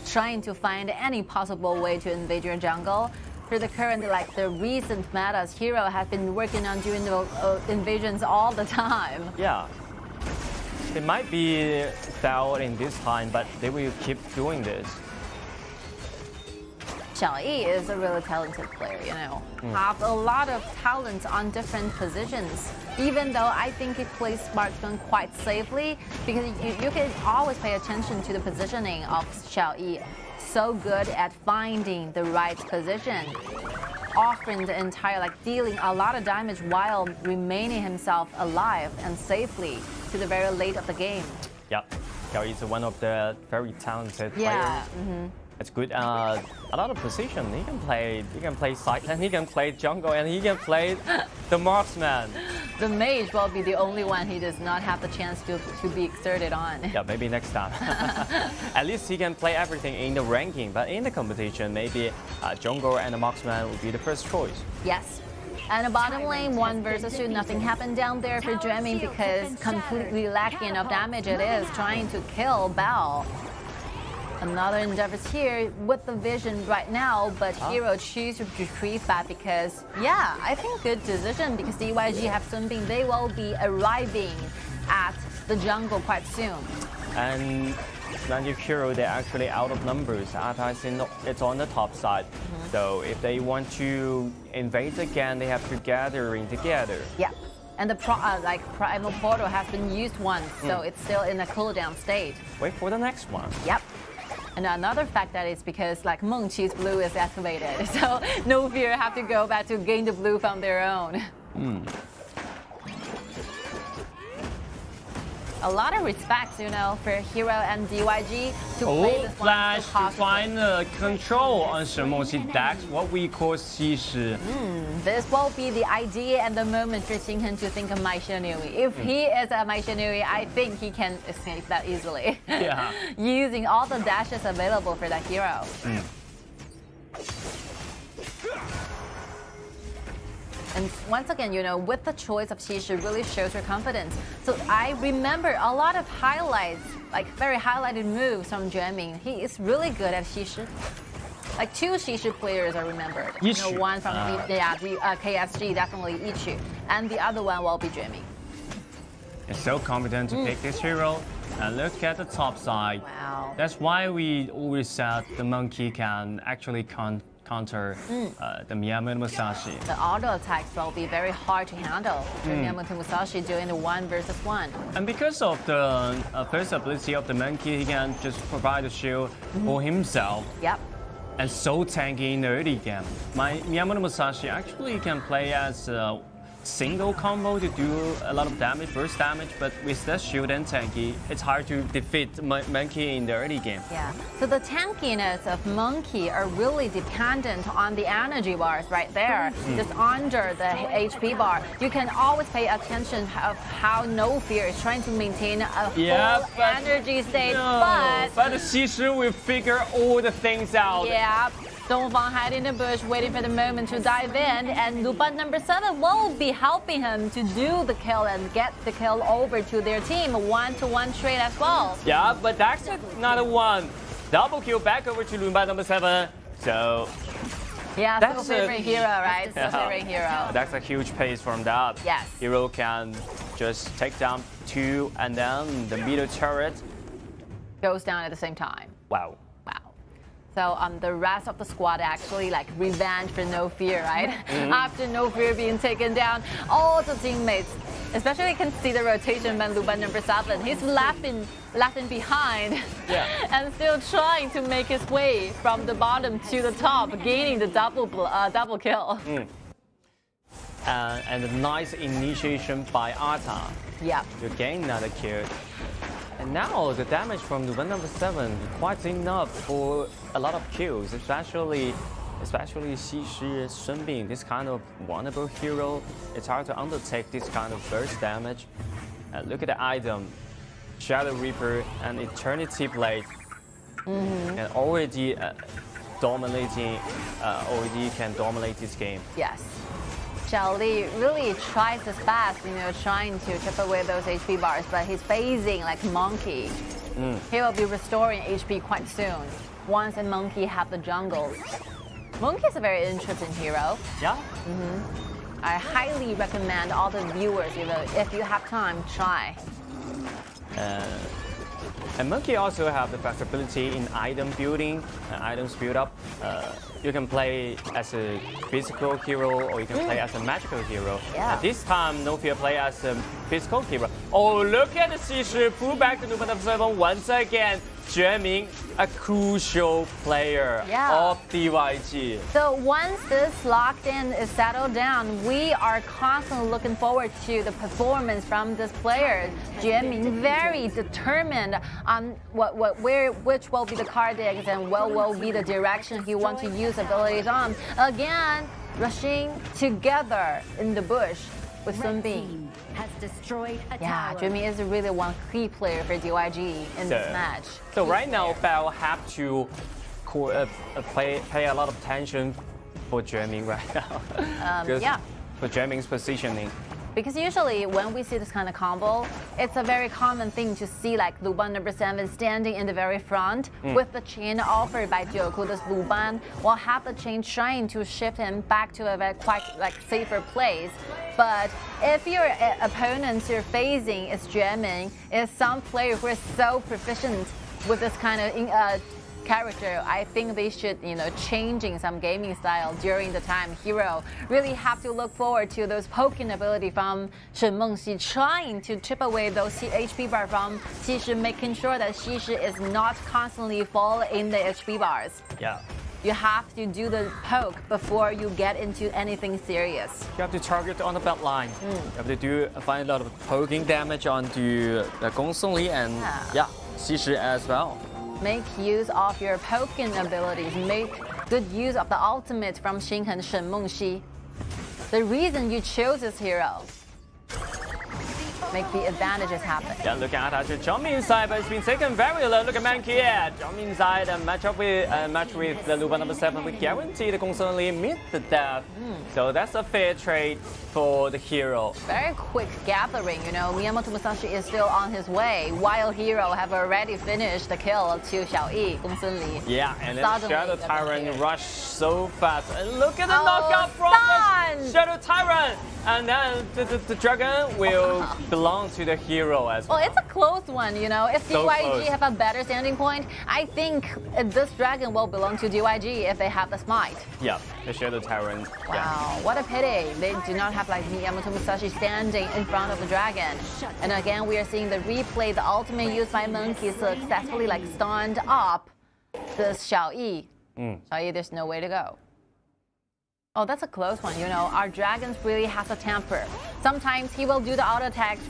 trying to find any possible way to invade your jungle. For the current, the recent metas, Hero has been working on doing the invasions all the time. Yeah. It might be failed in this time, but they will keep doing this. Xiao Yi is a really talented player, have a lot of talents on different positions. Even though I think he plays marksman quite safely, because you can always pay attention to the positioning of Xiao Yi. So good at finding the right position, offering the entire, dealing a lot of damage while remaining himself alive and safely to the very late of the game. Yep, Xiao Yi is one of the very talented players. It's good. A lot of position. He can play side lane, he can play jungle, and he can play the marksman. The mage will be the only one he does not have the chance to be exerted on. Yeah, maybe next time. At least he can play everything in the ranking, but in the competition, maybe jungle and the marksman would be the first choice. Yes. And the bottom lane, 1 versus 2, nothing happened down there for Gen.G because completely lacking enough damage it is trying to kill Bao. Another endeavors here with the vision right now, but Hero choose to retrieve that because, yeah, I think good decision because DYG have something. They will be arriving at the jungle quite soon. And Nanjing Hero, they're actually out of numbers. Ata is it's on the top side. So if they want to invade again, they have to gather in together. Yeah. And the Primal Portal has been used once, so it's still in a cooldown state. Wait for the next one. Yep. And another fact that is because like Mengqi's blue is activated, so No Fear have to go back to gain the blue from their own. A lot of respect, you know, for Hero and DYG to play this Flash one to find the control on Shenmengqi. That's what we call Xi. This will be the idea and the moment for Heng to think of Mai Shenui. If he is a Mai Shenui, I think he can escape that easily. Yeah. Using all the dashes available for that hero. And once again, you know, with the choice of Xi really shows her confidence. So I remember a lot of highlights, like very highlighted moves from Gen.G. He is really good at Xi. Like 2 Xi players are remembered. You know, one from KSG, definitely Yichu. And the other one will be Gen.G. Is so competent to pick this hero. And look at the top side. Wow. That's why we always said the monkey can actually counter the Miyamoto Musashi. The auto attacks will be very hard to handle for Miyamoto Musashi doing the 1 versus 1. And because of the first ability of the monkey, he can just provide a shield for himself. Yep. And so tanky in the early game. Miyamoto Musashi actually can play as a single combo to do a lot of damage, burst damage, but with that shield and tanky, it's hard to defeat Monkey in the early game. Yeah, so the tankiness of Monkey are really dependent on the energy bars right there, just under the HP bar. You can always pay attention of how No Fear is trying to maintain a full energy state, but the Xi will figure all the things out. Yeah. Dongfang hide in the bush, waiting for the moment to dive in, and Luban number 7 will be helping him to do the kill and get the kill over to their team. 1-to-1 trade as well. Yeah, but that's another one. Double kill back over to Luban number 7. So yeah, that's still favorite hero, right? Still favorite hero. That's a huge pace from that. Yes. Hero can just take down 2, and then the middle turret goes down at the same time. Wow. So the rest of the squad actually like revenge for No Fear, right? After No Fear being taken down, all the teammates, especially you can see the rotation by Luban number 7. He's left behind and still trying to make his way from the bottom to the top, gaining the double kill. And a nice initiation by Ata. Yeah. To gain another kill. And now the damage from the number 7 quite enough for a lot of kills, especially Xi, Shenbing, this kind of vulnerable hero. It's hard to undertake this kind of burst damage. And look at the item, Shadow Reaper and Eternity Blade, and already dominating. Already can dominate this game. Yes. Xiao Li really tries his best, you know, trying to chip away those HP bars, but he's phasing like Monkey. He will be restoring HP quite soon, once a Monkey have the jungle. Monkey is a very interesting hero. Yeah. I highly recommend all the viewers, you know, if you have time, try. And Monkey also have the flexibility in item building, items build up. You can play as a physical hero or you can play as a magical hero. Yeah. This time, No Fear play as a physical hero. Oh, look at the Xi pull back to Luban 7 once again. Gen.G, a crucial player of DYG. So once this locked in is settled down, we are constantly looking forward to the performance from this player. Gen.G very determined on which will be the card decks and what will be the direction he wants to use abilities on. Again, rushing together in the bush with Sun Bin. Has destroyed a tower. Gen.G is really one key player for DYG in this match. So right now, Bao have to pay a lot of attention for Gen.G right now. for Jianming's positioning. Because usually when we see this kind of combo, it's a very common thing to see like Luban number 7 standing in the very front with the chain offered by Jacko. This Luban will have the chain trying to shift him back to a very quite like safer place. But if your opponents you're facing is Jianming, is some player who is so proficient with this kind of character, I think they should, changing some gaming style during the time. Hero really have to look forward to those poking ability from Shen Mengxi, trying to chip away those HP bar from Shi Shi, making sure that Shi Shi is not constantly fall in the HP bars. Yeah. You have to do the poke before you get into anything serious. You have to target on the back line. You have to find a lot of poking damage onto Gong Songli and Shi Shi as well. Make use of your poking abilities. Make good use of the ultimate from Xinghen Shen Mengxi. The reason you chose this hero. Make the advantages happen. Yeah, looking at actually Zhangmin side, but it's been taken very low. Look at Monkey. Zhangmin side match with the Luban number 7 will guarantee the Gong Songli meet the death. So that's a fair trade for the hero. Very quick gathering, Miyamoto Musashi is still on his way, while hero have already finished the kill to Xiaoyi, Gong Songli. Yeah, and then Shadow Tyrant rush so fast. And look at the knockout from the Shadow Tyrant. And then the dragon will belong to the hero as well. Well, it's a close one, If DYG have a better standing point, I think this dragon will belong to DYG if they have the smite. Yeah, the Shadow Tyrant. Wow, what a pity. They do not have like Miyamoto Musashi standing in front of the dragon. And again, we are seeing the replay, the ultimate used by Monkey successfully like stunned up this Xiaoyi. Xiaoyi, there's no way to go. Oh, that's a close one, Our dragons really has a temper. Sometimes he will do the auto attacks,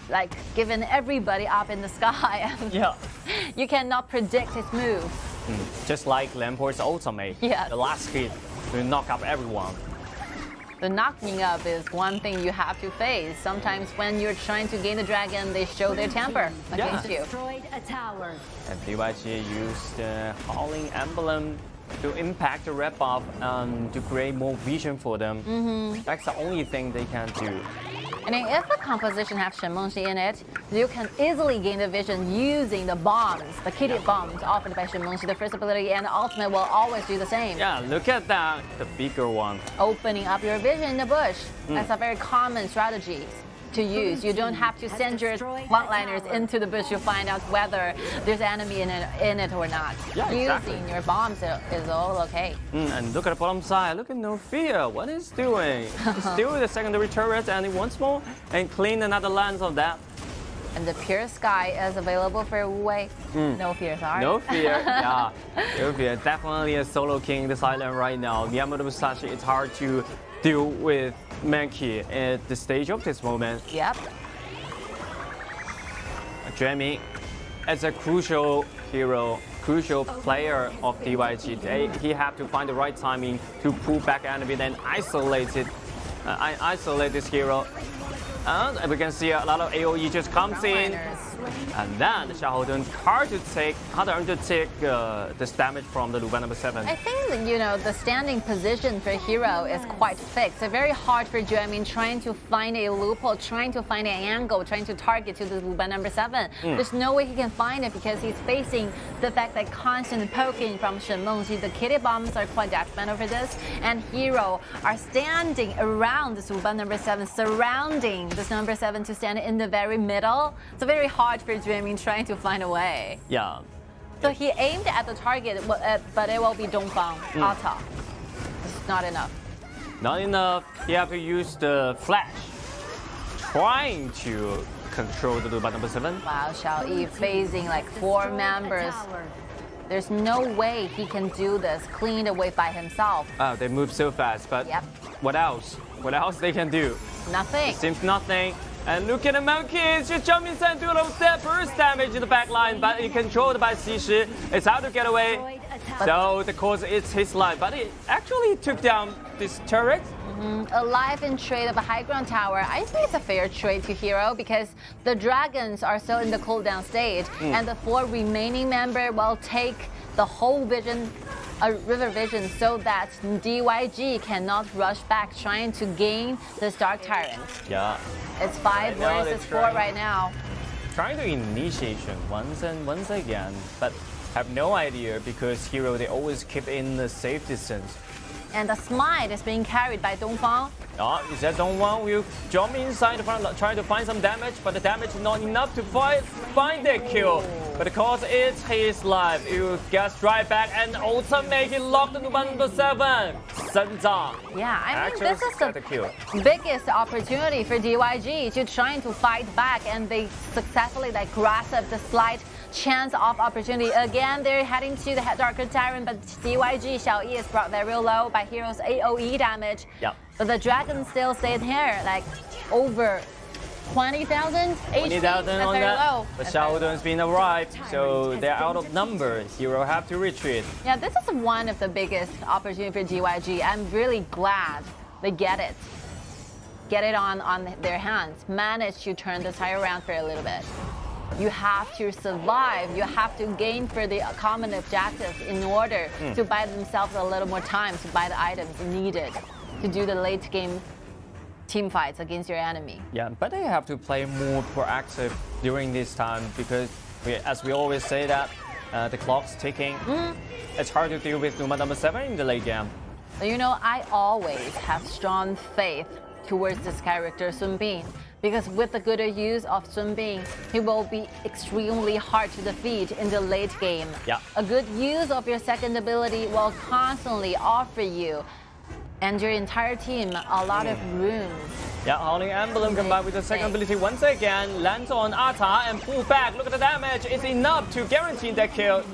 like giving everybody up in the sky. Yeah. You cannot predict his moves. Just like Lamport's ultimate. Yes. The last hit will knock up everyone. The knocking up is one thing you have to face. Sometimes when you're trying to gain the dragon, they show their temper against you. Destroyed a tower. And DYG used the Howling Emblem to impact the red buff and to create more vision for them. That's the only thing they can do. I mean, if the composition has Shen Mengxi in it, you can easily gain the vision using the bombs, the kitty bombs offered by Shen Mengxi. The first ability and the ultimate will always do the same. Yeah, look at that, the bigger one. Opening up your vision in the bush. That's a very common strategy to use. You don't have to send your frontliners into the bush to find out whether there's enemy in it or not. Yeah, exactly. Using your bombs is all okay. And look at the bottom side. Look at No Fear. What is doing? Still the secondary turret, and once more and clean another lens of that. And the Pure Sky is available for Wu Wei. No Fear, sorry. No Fear, yeah. No Fear, definitely a solo king this island right now. Miyamoto Musashi, it's hard to deal with Monkey at the stage of this moment. Yep. Jianming, as a crucial hero, crucial player of DYG, he have to find the right timing to pull back enemy, then isolate this hero. And we can see a lot of AoE just comes in. And then the Xiaohou hard to take this damage from the Luban number 7. I think that, the standing position for hero is quite fixed. It's very hard for Jianming trying to find a loophole, trying to find an angle, trying to target to the Luban number 7. There's no way he can find it because he's facing the fact that constant poking from Shen Mengxi. The kitty bombs are quite detrimental for this, and hero are standing around this Luban number 7, surrounding this number 7 to stand in the very middle. It's very hard for Jianming trying to find a way. Yeah. So he aimed at the target, but it will be Dongfang, Ata. It's not enough. Not enough. You have to use the flash, trying to control the Luban number 7. Wow, Xiaoyi facing like 4 members. There's no way he can do this, clean away by himself. They move so fast, but what else? What else they can do? Nothing. It seems nothing. And look at the Monkey, it's just jumping San doing a that burst damage in the back line, but it's controlled by Shi Shi. It's how to get away. So the cause is his life, but it actually took down this turret. A life in trade of a high ground tower. I think it's a fair trade to hero because the dragons are still in the cooldown stage, and the 4 remaining members will take the whole vision a river vision so that DYG cannot rush back trying to gain this Dark Tyrant. Yeah. It's 5 versus 4 right now. Trying to initiation once and once again, but have no idea because hero they always keep in the safe distance. And the smite is being carried by Dongfang. Is that Dongfang will jump inside the front, trying to find some damage, but the damage is not enough to find that kill. But because it's his life, he will get right back and ultimate locked into number 7. Senzang. Yeah, I mean this is the biggest opportunity for DYG to trying to fight back, and they successfully grasp the slight chance of opportunity. Again, they're heading to the Darker Tyrant, but DYG Xiao Yi is brought very low by hero's AoE damage. Yep. But the dragon still stayed here, over 20,000 HP. 20,000 on very that. low. But Xiaodun's been arrived, so they're out of number. Hero have to retreat. Yeah, this is one of the biggest opportunities for DYG. I'm really glad they get it on their hands. Manage to turn the tide around for a little bit. You have to survive. You have to gain for the common objectives in order to buy themselves a little more time to buy the items needed to do the late game team fights against your enemy. Yeah, but they have to play more proactive during this time because, as we always say that, the clock's ticking. It's hard to deal with number 7 in the late game. You know, I always have strong faith towards this character, Sun Bin. Because with the good use of Sun Bin, he will be extremely hard to defeat in the late game. Yeah. A good use of your second ability will constantly offer you and your entire team a lot of room. Yeah, Howling Emblem combined with the second ability once again lands on Ata and pull back. Look at the damage. It's enough to guarantee that kill.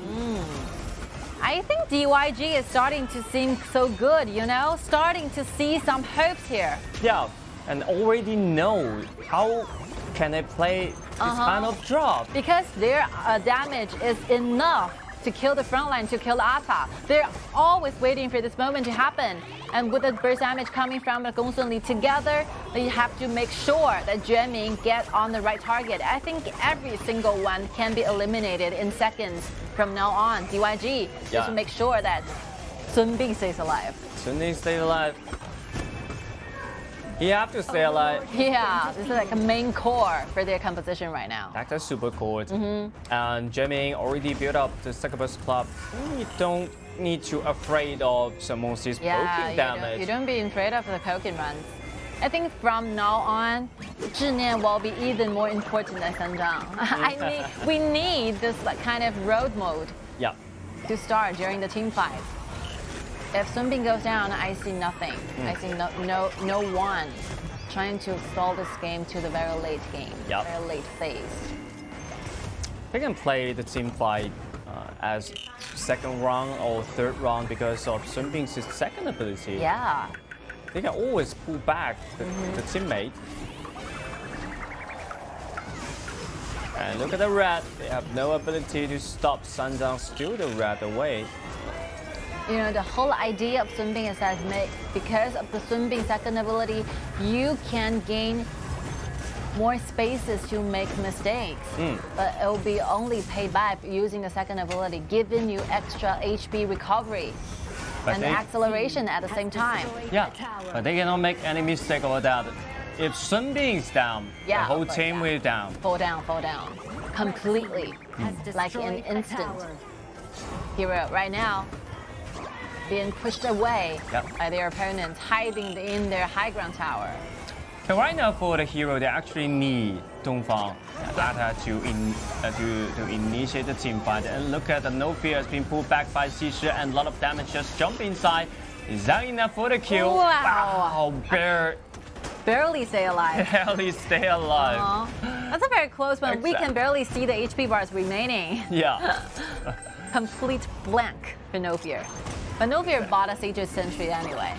I think DYG is starting to seem so good, starting to see some hopes here. Yeah. And already know how can they play this kind of drop. Because their damage is enough to kill the front line, to kill Ata. They're always waiting for this moment to happen. And with the burst damage coming from the Gongsun Li together, you have to make sure that Gen.G get on the right target. I think every single one can be eliminated in seconds from now on. DYG, just to make sure that Sun Bin stays alive. Sun Bin stays alive. You have to stay alive. Yeah, this is a main core for their composition right now. That's a super core. And Gen.G already built up the Succubus Club. You don't need to afraid of someone's poking damage. You don't be afraid of the poking runs. I think from now on, ZhiNian will be even more important than Senzang. We need this kind of road mode to start during the team fight. If Sun Bin goes down, I see nothing. I see no one trying to stall this game to the very late game, very late phase. They can play the team fight as second round or third round because of Sun Bin's second ability. Yeah. They can always pull back the teammate. And look at the red. They have no ability to stop Senzang, steal the red away. The whole idea of Sun Bin is that because of the Sun Bin second ability, you can gain more spaces to make mistakes. But it will be only paid back using the second ability, giving you extra HP recovery and acceleration at the same time. Yeah, but they cannot make any mistake about that. If Sun Bin is down, the whole team will down. Fall down. Completely. Like an instant. Hero right now being pushed away by their opponents, hiding in their high ground tower. So right now for the hero, they actually need Dongfang to initiate the team fight. And look at the No Fear has been pulled back by Shi San, and a lot of damage just jump inside. Is that enough for the kill? Wow. Barely stay alive. Barely stay alive. That's a very close one. We can barely see the HP bars remaining. Yeah. Complete blank for No Fear. But No Fear bought a Siege's Sentry anyway.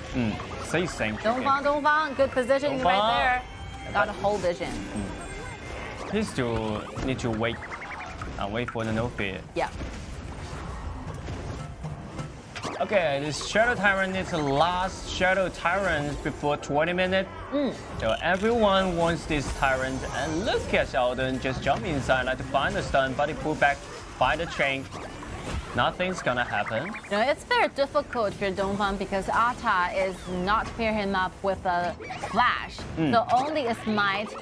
Dongfang, good positioning right there. Got a whole vision. He still need to wait for the No Fear. Yeah. Okay, this Shadow Tyrant is the last Shadow Tyrant before 20 minutes. So everyone wants this Tyrant. And look at Xiaodun just jump inside like to find the stun, but he pulled back by the chain. nothing's gonna happen. You know, it's very difficult for Dongfang because Ata is not pair him up with a flash. So only a smite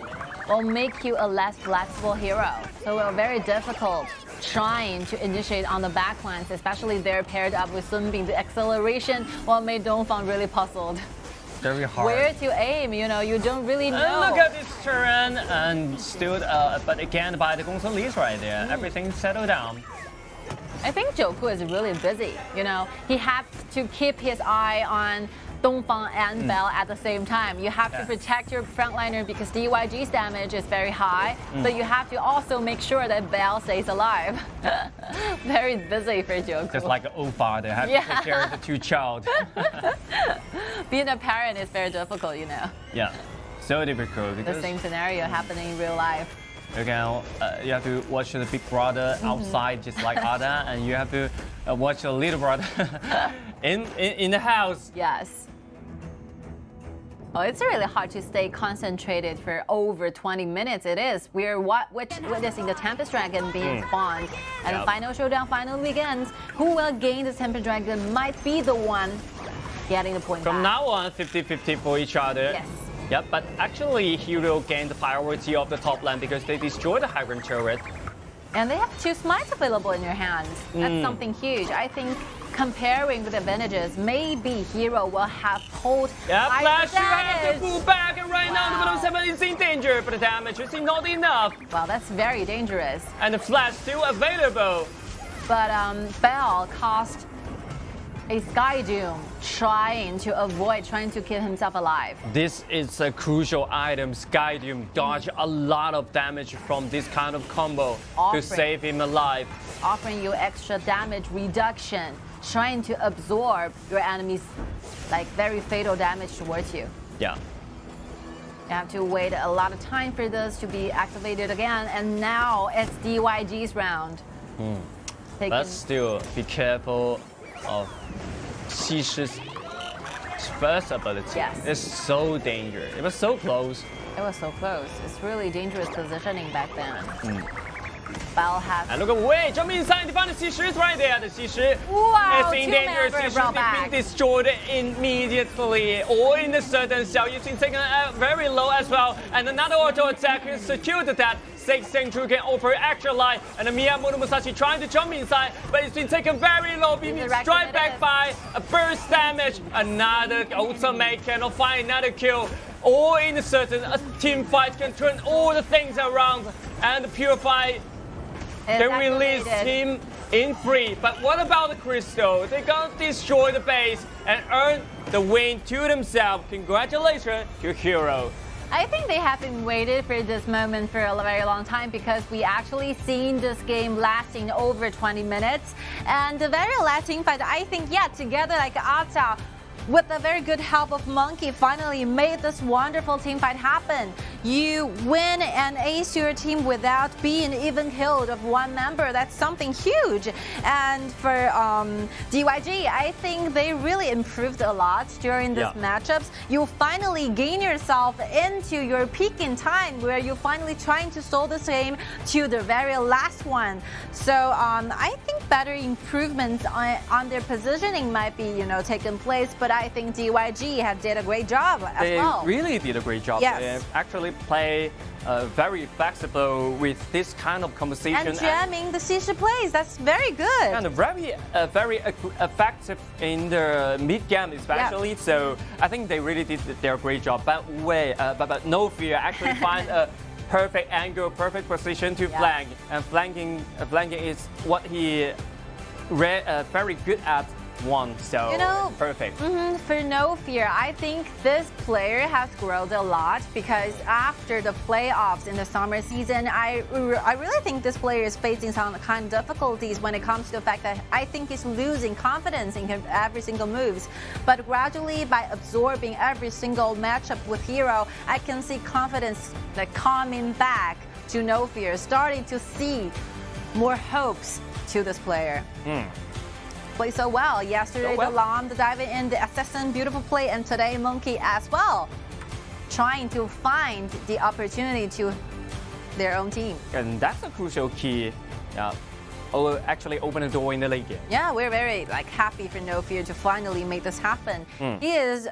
will make you a less flexible hero. So it's very difficult trying to initiate on the backlines, especially they're paired up with Sun Bing. The acceleration will make Dongfang really puzzled. Very hard. Where to aim, you know, you don't really know. Look at this turn and still, but again by the Gongsun Li's right there. Everything settled down. I think Jacko is really busy, you know. He has to keep his eye on Dongfang and Bell at the same time. You have to protect your frontliner because DYG's damage is very high, but you have to also make sure that Bell stays alive. Very busy for Jacko. Just like an old father, have to take care of the two child. Being a parent is very difficult, you know. Yeah, so difficult. The same scenario happening in real life. Again, you have to watch the big brother outside, just like Ada, and you have to watch the little brother in the house. Yes. Oh, it's really hard to stay concentrated for over 20 minutes. It is. We're witnessing the Tempest Dragon being spawned. And the final showdown, final begins. Who will gain the Tempest Dragon might be the one getting the point From back. now on, 50-50 for each other. Yes. Yep, but actually Hero gained the priority of the top lane because they destroyed the Hydrant turret. And they have 2 smites available in your hands. That's something huge. I think comparing with advantages, maybe Hero will have pulled Flash, you have to pull back, and right now the bottom 7 is in danger, but the damage is not enough. Wow, that's very dangerous. And the Flash still available. But Bell cost a Sky Doom trying to keep himself alive. This is a crucial item. Sky Doom dodge a lot of damage from this kind of combo to save him alive. Offering you extra damage reduction, trying to absorb your enemy's like very fatal damage towards you. Yeah. You have to wait a lot of time for this to be activated again, and now it's DYG's round. But still, be careful of Shi Shi's first ability. Yes. It's so dangerous. It was so close. It was so close. It's really dangerous positioning back then. Bell has. And look away, jump inside, find the Shi Shi right there. The Shi Shi wow, is in danger. Shi Shi been destroyed immediately. Or in a certain cell, you've been taken very low as well. And another auto attack has secured that. 6 Chengdu can offer extra life, and Miyamoto Musashi trying to jump inside, but it's been taken very low, being struck back by a burst damage. Another ultimate cannot find another kill. Or in a certain team fight can turn all the things around and purify. They release him in free. But what about the Crystal? They're gonna destroy the base and earn the win to themselves. Congratulations to Hero. I think they have been waiting for this moment for a very long time because we actually seen this game lasting over 20 minutes. And the very last team fight, I think, together like Ata, with the very good help of Monkey, finally made this wonderful team fight happen. You win and ace your team without being even killed of one member. That's something huge. And for DYG, I think they really improved a lot during these matchups. You finally gain yourself into your peak in time where you're finally trying to solve this game to the very last one. So I think better improvements on their positioning might be, taking place, but I think DYG did a great job as well. They really did a great job. Yes. They actually play very flexible with this kind of conversation. And jamming the Shi Shi plays, that's very good. And very effective in the mid game especially. Yeah. So I think they really did their great job. But No Fear actually find a perfect angle, perfect position to flank. And flanking is what he very good at. So perfect. For No Fear, I think this player has grown a lot because after the playoffs in the summer season, I really think this player is facing some kind of difficulties when it comes to the fact that I think he's losing confidence in every single moves. But gradually, by absorbing every single matchup with Hero, I can see confidence coming back to No Fear, starting to see more hopes to this player. Played so well. Yesterday, the Lam, the diving in, the assassin, beautiful play, and today Monkey as well, trying to find the opportunity to their own team. And that's a crucial key. actually open the door in the late game. Yeah, we're very happy for No Fear to finally make this happen. He is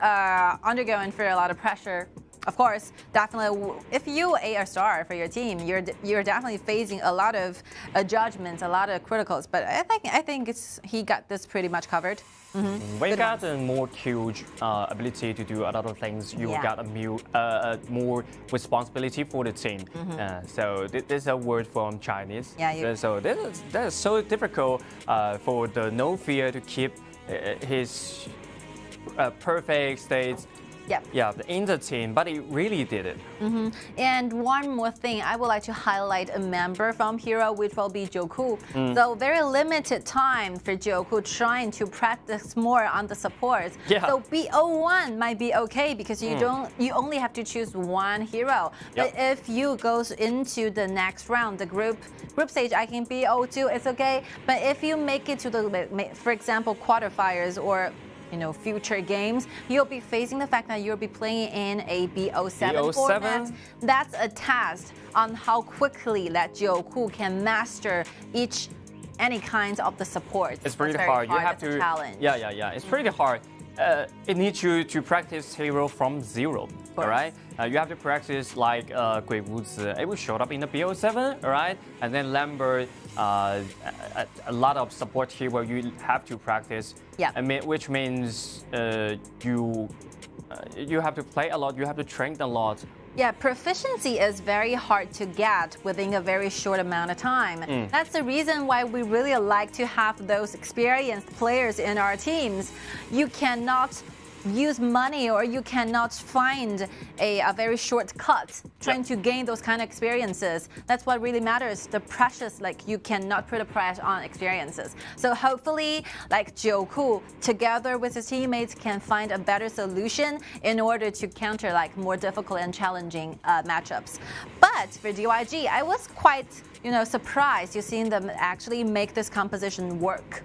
undergoing for a lot of pressure. Of course, definitely, if you are a star for your team, you're definitely facing a lot of judgments, a lot of criticals. But I think he got this pretty much covered. We got a more huge ability to do a lot of things. You got a more responsibility for the team. So this is a word from Chinese. Yeah. So that is so difficult for the No Fear to keep his perfect state. Yeah, in the team, but he really did it. And one more thing, I would like to highlight a member from Hero, which will be Jacko. So very limited time for Jacko trying to practice more on the supports. So BO1 might be okay because you only have to choose one hero. But if you goes into the next round, the group stage, I can BO2, it's okay. But if you make it to the, for example, quarterfinals or future games, you'll be facing the fact that you'll be playing in a BO7 format. That's a test on how quickly that Jacko can master any kinds of the support. It's pretty hard. You have to challenge. Yeah. It's pretty hard. It needs you to practice hero from zero. All right. You have to practice like Gui Wuzi. It will show up in the BO7, all right? And then Lambert, a lot of support hero you have to practice. Which means you have to play a lot. You have to train a lot. Yeah, proficiency is very hard to get within a very short amount of time. That's the reason why we really like to have those experienced players in our teams. You cannot use money or you cannot find a very short cut trying to gain those kind of experiences. That's what really matters. The precious, you cannot put a price on experiences. So hopefully, Jacko together with his teammates can find a better solution in order to counter more difficult and challenging matchups. But for DYG, I was quite surprised to see them actually make this composition work.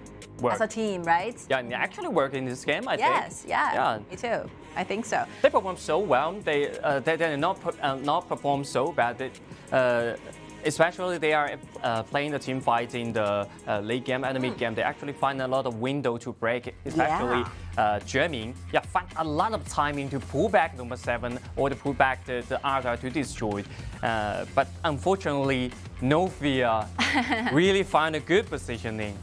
As a team, right? Yeah, and they actually work in this game, I think. Yes, yeah, me too. I think so. They perform so well. They did not perform so bad. Especially they are playing the team fights in the late game and the mid game. They actually find a lot of window to break, especially jamming. Yeah, find a lot of timing to pull back number 7 or to pull back the Arthur to destroy. But unfortunately, No Fear really find a good positioning.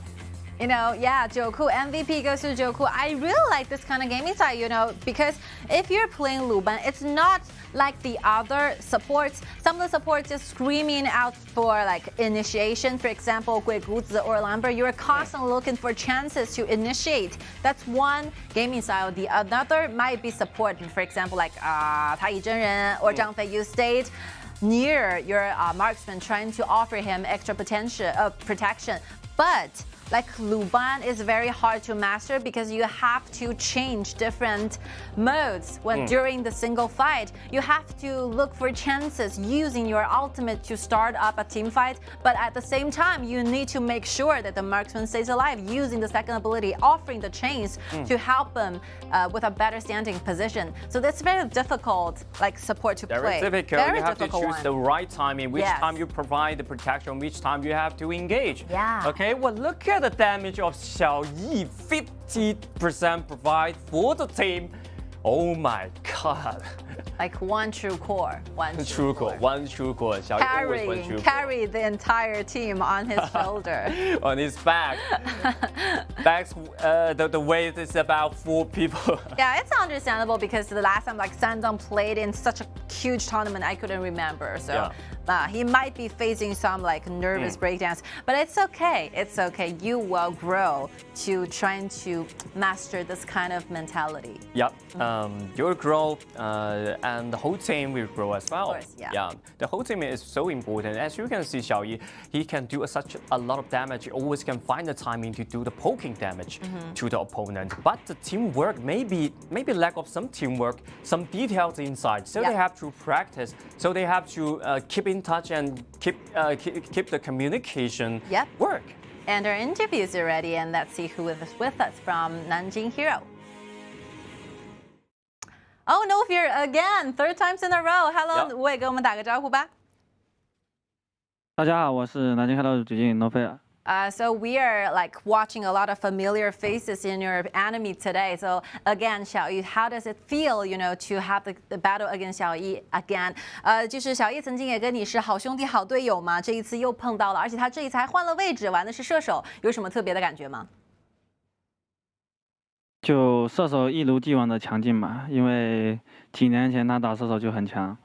Jacko, MVP goes to Jacko. I really like this kind of gaming style, because if you're playing Luban, it's not like the other supports. Some of the supports just screaming out for initiation. For example, Gui Guzi or Lambert, you're constantly looking for chances to initiate. That's one gaming style. The another might be support. For example, Taiyi Zhenren or Zhang Fei, you stayed near your marksman trying to offer him extra protection. But Luban is very hard to master because you have to change different modes during the single fight. You have to look for chances using your ultimate to start up a team fight, but at the same time you need to make sure that the marksman stays alive using the second ability, offering the chains to help them with a better standing position. So that's very difficult support to play. Very difficult. You have to choose the right timing, which time you provide the protection, which time you have to engage. Okay, well look at the damage of XiAn, 50% provide for the team. Oh my god. One true core. One true core. XiAn carry the entire team on his shoulder. On his back. The weight is about 4 people. Yeah, it's understandable because the last time Sandong played in such a huge tournament, I couldn't remember. So he might be facing some nervous breakdowns, but it's okay. It's okay. You will grow to trying to master this kind of mentality. Yep. You'll grow, and the whole team will grow as well. Of course, the whole team is so important. As you can see, XiAn, he can do such a lot of damage. He always can find the timing to do the poking damage to the opponent. But the teamwork, maybe lack of some teamwork, some details inside. So they have to practice. So they have to keep in touch and keep the communication work. And our interviews are ready, and let's see who is with us from Nanjing Hero. Oh, No Fear again, 3rd times in a row. Hello， 我也跟我们打个招呼吧。大家好，我是南京开拓主金No Fear。So we are like watching a lot of familiar faces in your enemy today. So again, Xiaoyi, how does it feel, to have the battle against Xiaoyi again? 就是小易曾经也跟你是好兄弟、好队友嘛，这一次又碰到了，而且他这一次还换了位置，玩的是射手，有什么特别的感觉吗？就射手一如既往的强劲吧，因为几年前他打射手就很强。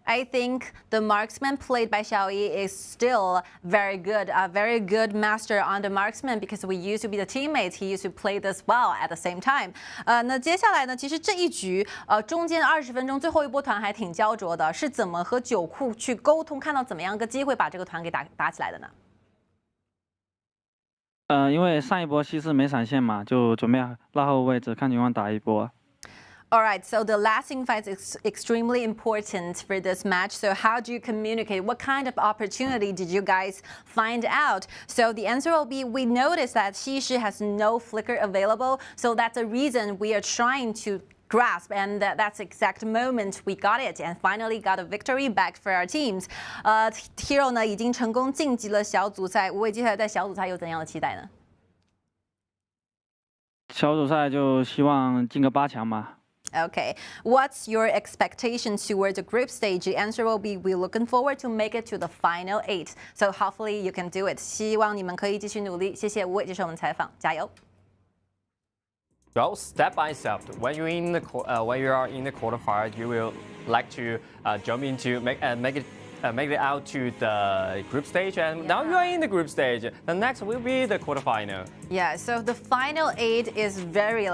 I think the marksman played by Xiaoyi is still very good, a very good master on the marksman because we used to be the teammates. He used to play this well at the same time. 那接下来呢，其实这一局中间20分钟最后一波团还挺焦灼的，是怎么和九库去沟通，看到怎么样一个机会把这个团给打起来的呢？因为上一波西施没闪现嘛，就准备拉后位置，看情况打一波。Alright, so the last fight is extremely important for this match. So how do you communicate? What kind of opportunity did you guys find out? So the answer will be, we noticed that Shi has no flicker available. So that's a reason we are trying to grasp, and that's the exact moment we got it and finally got a victory back for our teams. Hero 呢已经成功晋级了小组赛，无畏接下来在小组赛有怎样的期待呢？小组赛就希望进个8强吧。Okay, what's your expectation toward the group stage? The answer will be, we're looking forward to make it to the final 8. So hopefully you can do it. 希望你们可以继续努力。谢谢无畏接受我们采访，加油。Well, step by step, when you are in the quarterfinal, you will like to jump into make it out to the group stage, and now you are in the group stage. The next will be the quarterfinal. Yeah, so the final 8 is very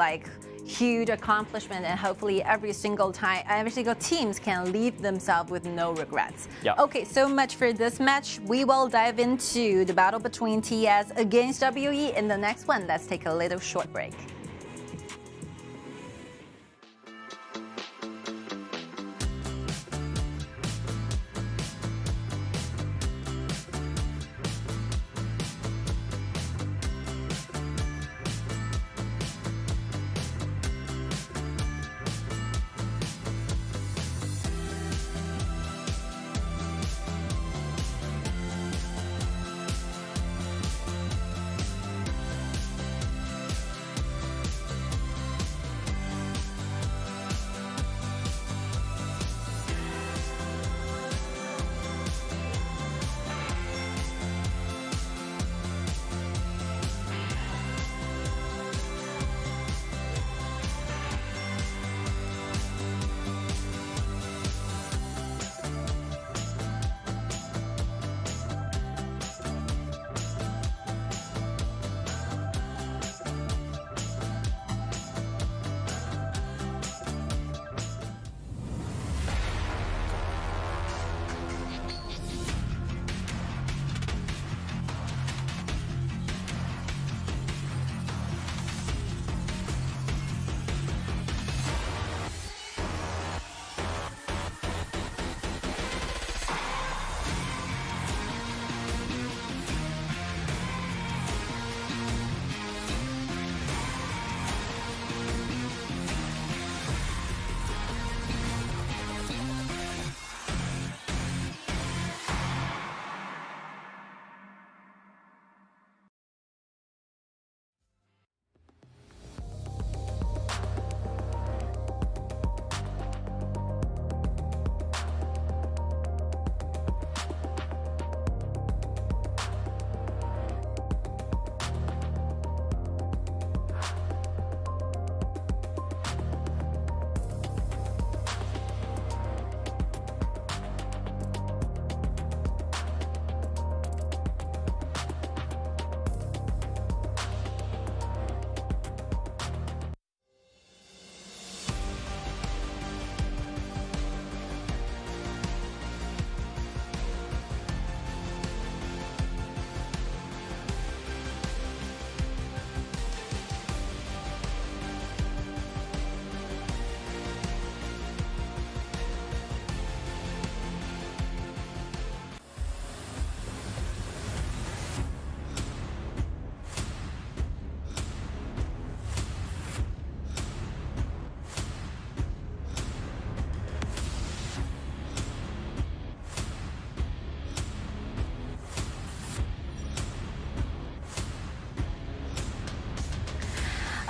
huge accomplishment, and hopefully every single teams can leave themselves with no regrets. Yeah. Okay, so much for this match. We will dive into the battle between TS against WE in the next one. Let's take a little short break.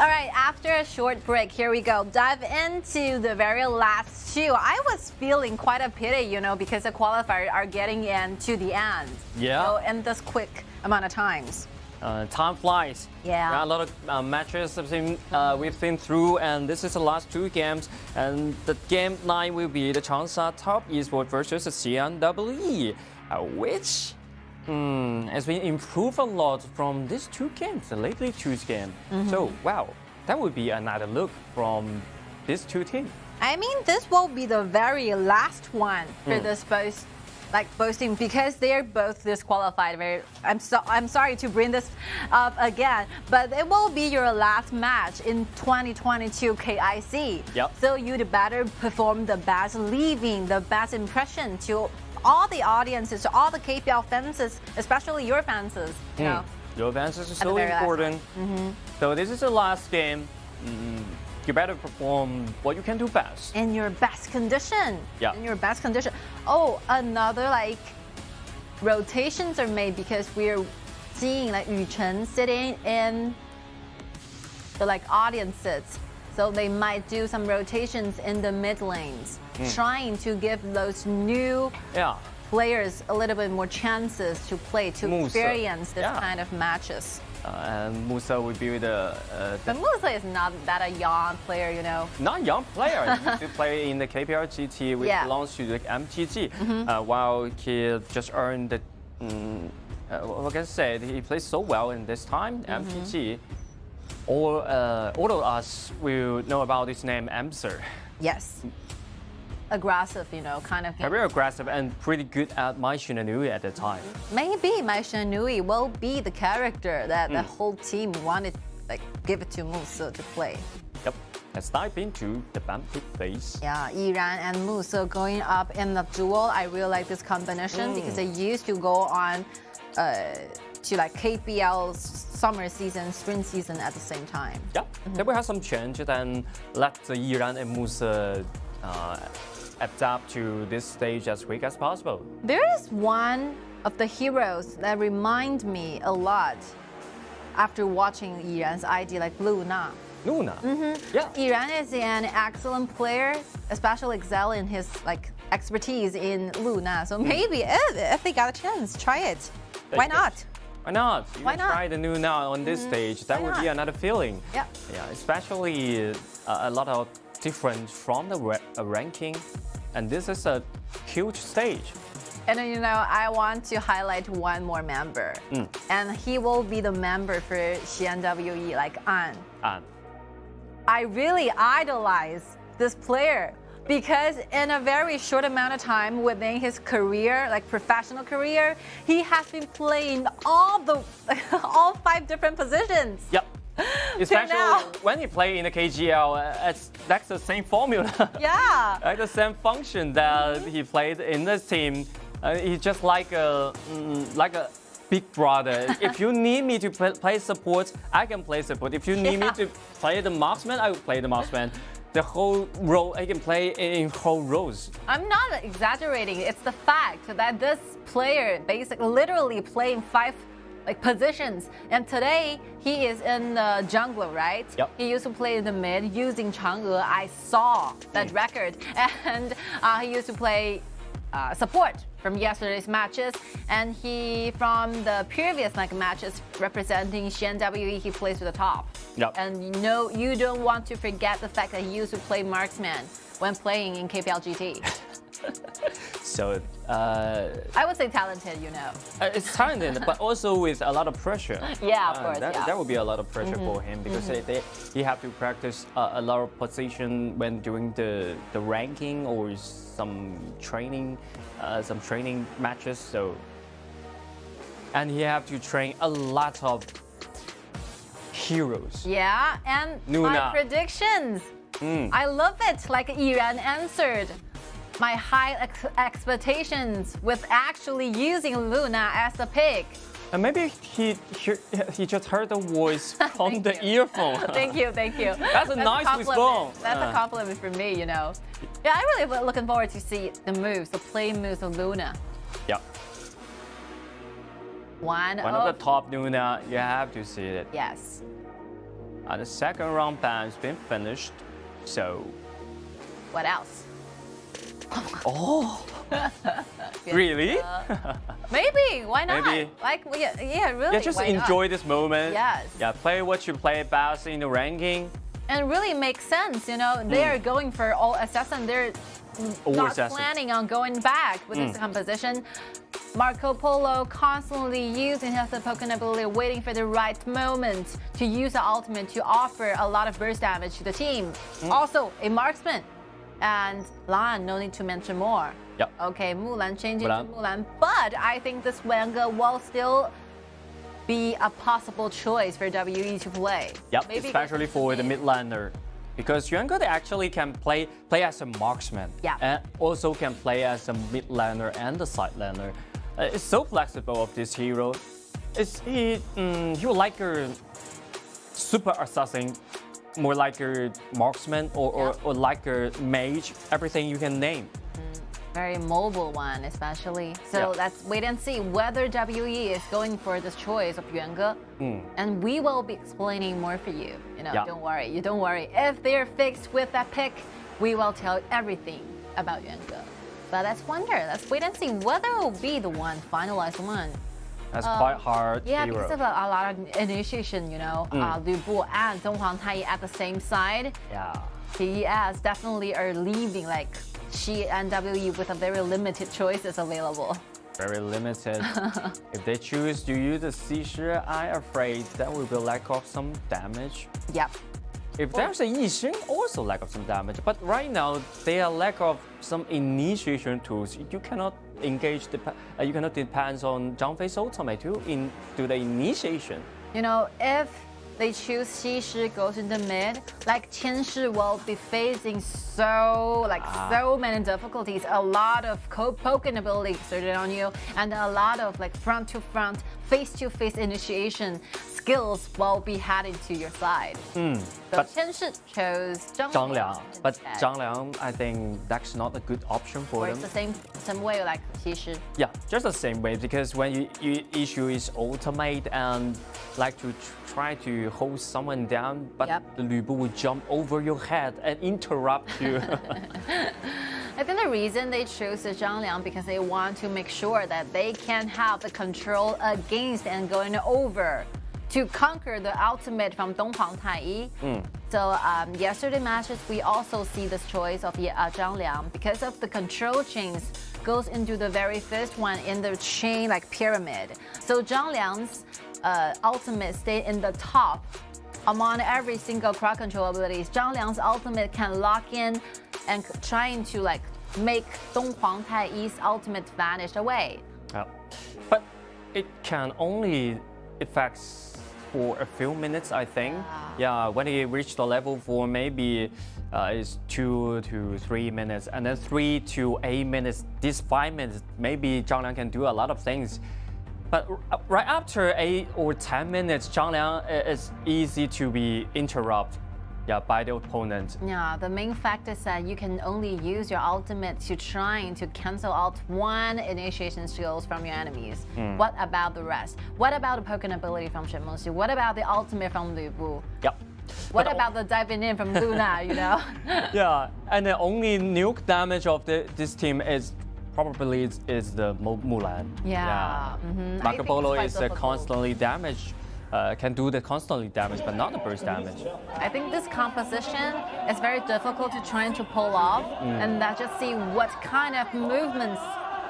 All right, after a short break, here we go. Dive into the very last two. I was feeling quite a pity, you know, because the qualifiers are getting into the end. Yeah. So in this quick amount of times. Time flies. Yeah. There are a lot of matches we've been through, and this is the last two games. And the game 9 will be the Changsha Top Esports versus the XiAn WE, which has been improved a lot from these two games, the lately two game. So, wow, that would be another look from these two teams. I mean, this will be the very last one for this both teams because they're both disqualified. I'm sorry to bring this up again, but it will be your last match in 2022 KIC. Yep. So you'd better perform the best, leaving the best impression to all the audiences, to all the KPL fans, especially your fans. You know. Your fans is so important. So this is the last game. You better perform what you can do best. In your best condition. Yeah. In your best condition. Oh, another rotations are made because we're seeing Yu Chen sitting in the audiences. So they might do some rotations in the mid lanes, trying to give those new players a little bit more chances to play, to experience this kind of matches. And Musa would be but Musa is not that a young player, you know. Not a young player. He used to play in the KPL GT, which belongs to the MTG. While he just earned the, like I said, he plays so well in this time, MTG. All of us will know about his name, Amser. Yes. Aggressive, you know, kind of. Very aggressive and pretty good at Mai Shinanui at the time. Maybe Mai Shinanui will be the character that the whole team wanted, give it to Musa to play. Yep. Let's dive into the Banpit phase. Yeah, Yiran and Musa going up in the duel. I really like this combination because they used to go on to KPL summer season, spring season at the same time. Yeah, they will have some change, then let the Yiran and Musa adapt to this stage as quick as possible. There is one of the heroes that remind me a lot after watching Yiran's ID, Luna. Luna? Yeah. Yiran is an excellent player, especially excel in his expertise in Luna. So maybe if they got a chance, try it. Why not? Why not? You Why can not? try the Luna on this stage. That would be another feeling. Yeah. Yeah, especially a lot of different from the ranking, and this is a huge stage. And you know, I want to highlight one more member, and he will be the member for XiAn An. An. I really idolize this player because in a very short amount of time within his career, professional career, he has been playing all 5 different positions. Yep. Especially when he play in the KGL, that's the same formula. Yeah. Like the same function that he played in this team. He's just like a big brother. If you need me to play support, I can play support. If you need me to play the marksman, I will play the marksman. The whole role, I can play in whole roles. I'm not exaggerating. It's the fact that this player basically literally playing 5 positions, and today he is in the jungler, right? Yep. He used to play in the mid using Chang'e. I saw that record, and he used to play support from yesterday's matches, and he from the previous matches representing XiAn, he plays to the top. Yep. And you don't want to forget the fact that he used to play marksman when playing in KPL GT. So I would say talented, you know. It's talented, but also with a lot of pressure. Yeah, of course. That would be a lot of pressure for him because he have to practice a lot of position when doing the ranking or some training matches. So, and he have to train a lot of heroes. Yeah, and my predictions. I love it. Like Yiran answered my high expectations with actually using Luna as a pick. And maybe he just heard the voice from the earphone. Thank you. That's a nice response. That's a compliment for me, you know. Yeah, I'm really looking forward to see the moves, the play moves of Luna. Yeah. One of the top Luna, you have to see it. Yes. And the second round ban has been finished. So, What else? oh, really? Maybe. Why not? Maybe. Like, yeah, really. Yeah, just why not? enjoy this moment. Yes. Yeah, play what you play best in the ranking. And really makes sense, you know. They are going for all assassin. They're not planning on going back with this composition. Marco Polo constantly using his Pokemon ability, waiting for the right moment to use the ultimate to offer a lot of burst damage to the team. Also, a marksman. And Lan, no need to mention more. Yep. Okay, Mulan changing to Mulan. But I think this Wang will still be a possible choice for WE to play. Yep, Maybe especially for the mid laner. Because Yuan they actually can play as a marksman. Yeah. And also can play as a mid laner and a side laner. It's so flexible of this hero. He would like a super assassin, more like a marksman or like a mage, everything you can name. Very mobile one, especially. So let's wait and see whether WE is going for this choice of Yuan. And we will be explaining more for you. You know, don't worry. You don't worry. If they're fixed with that pick, we will tell everything about Yuan. But let's wonder. Let's wait and see whether it will be the one, finalized one. That's quite hard. Yeah, hero. because of a lot of initiation, you know. Lu Bu and Donghuang Tai at the same side. Yeah. TES definitely are leaving like Shi and WE with a very limited choices available. Very limited. If they choose to use the Xi, I'm afraid that will be lack of some damage. Yep. If there's a Yixin, also lack of some damage. But right now, they are lack of some initiation tools. You cannot engage you cannot depend on Zhang Fei's ultimate to do the initiation. You know, if they choose Xi goes in the mid, like Qian will be facing so many difficulties, a lot of poking ability exerted on you, and a lot of like front to front, face to face initiation skills will be heading to your side. So Qian chose Zhang Liang, but Zhang Liang, I think that's not a good option for them. It's the same way like Xi. Yeah, just the same way, because when you issue his ultimate and like to try to hold someone down, but the Lu Bu will jump over your head and interrupt you. I think the reason they chose the Zhang Liang because they want to make sure that they can have the control against and going over to conquer the ultimate from Donghuang Tai. So yesterday matches we also see this choice of Zhang Liang because of the control chains goes into the very first one in the chain like pyramid. So Zhang Liang's ultimate stay in the top among every single crowd control abilities. Zhang Liang's ultimate can lock in and trying to like make Donghuang Tai's ultimate vanish away. But it can only affect for a few minutes, I think. Yeah, when he reached the level 4, maybe it's 2 to 3 minutes, and then 3 to 8 minutes. These 5 minutes, maybe Zhang Liang can do a lot of things. But right after 8 or 10 minutes, Zhang Liang is easy to be interrupted. By the opponent. Yeah, the main fact is that you can only use your ultimate to trying to cancel out one initiation skills from your enemies. What about the rest? What about the Pokemon ability from Shenmengxi? What about the ultimate from Lu Bu? What about the diving in from Luna, you know? Yeah, and the only nuke damage of this team is probably is the Mulan. Marco Polo is constantly damaged. Can do the constantly damage, but not the burst damage. I think this composition is very difficult to try to pull off, and let's just see what kind of movements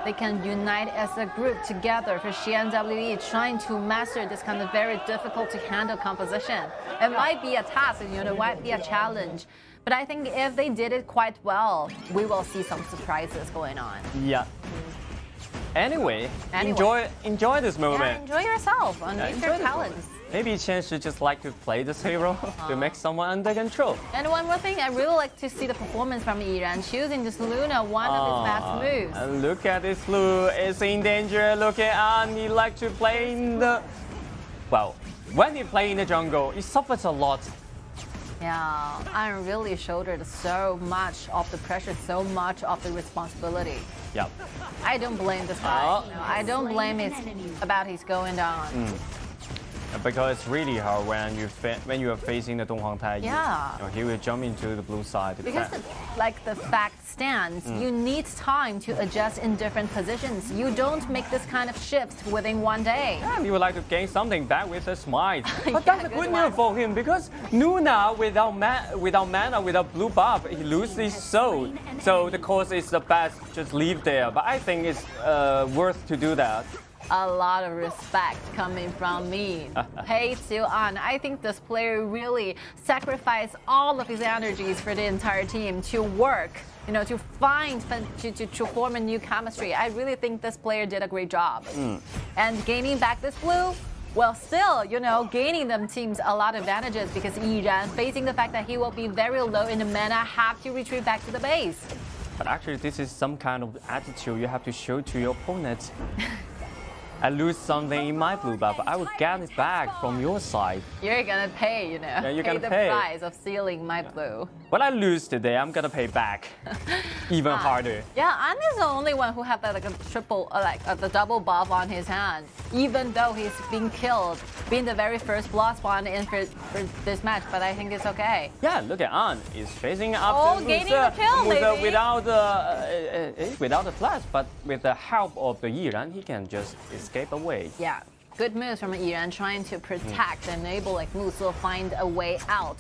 they can unite as a group together for Shi and WE trying to master this kind of very difficult to handle composition. It might be a task, you know, it might be a challenge. But I think if they did it quite well, we will see some surprises going on. Yeah. Anyway. Enjoy this moment. Yeah, enjoy yourself, unleash your talents. Maybe Qian should just like to play this hero to make someone under control. And one more thing, I really like to see the performance from Yiran choosing this Luna, one of his best moves. And look at this Lu, is in danger. Look at An, he like to play in the... Well, when he play in the jungle, he suffers a lot. Yeah, I really shouldered so much of the pressure, so much of the responsibility. Yep. I don't blame this guy. You know, I don't blame about his going down. Because it's really hard when you are facing the Donghang Tai. Yeah. He will jump into the blue side. Because the fact stands, you need time to adjust in different positions. You don't make this kind of shift within one day. Yeah, he would like to gain something back with a smite. But that's a good news for him because Nuna without mana, without blue buff, he loses his soul. So the course is the best, just leave there. But I think it's worth to do that. A lot of respect coming from me. Hey, XiAn, I think this player really sacrificed all of his energies for the entire team to work, to form a new chemistry. I really think this player did a great job. And gaining back this blue, well, still, gaining them teams a lot of advantages because XiAn, facing the fact that he will be very low in the mana, have to retreat back to the base. But actually, this is some kind of attitude you have to show to your opponent. I lose something in my blue buff, I will get it back from your side. You're gonna pay, Yeah, you're pay gonna the pay. price of stealing my blue. When I lose today, I'm gonna pay back even harder. Yeah, An is the only one who have like a triple, the double buff on his hand, even though he's being killed, being the very first blood spawn in for this match. But I think it's okay. Yeah, look at An. He's facing up to gaining the kill, Musa without the flash, but with the help of the XiAn, he can just escape away. Yeah. Good moves from XiAn trying to protect and enable Musa find a way out.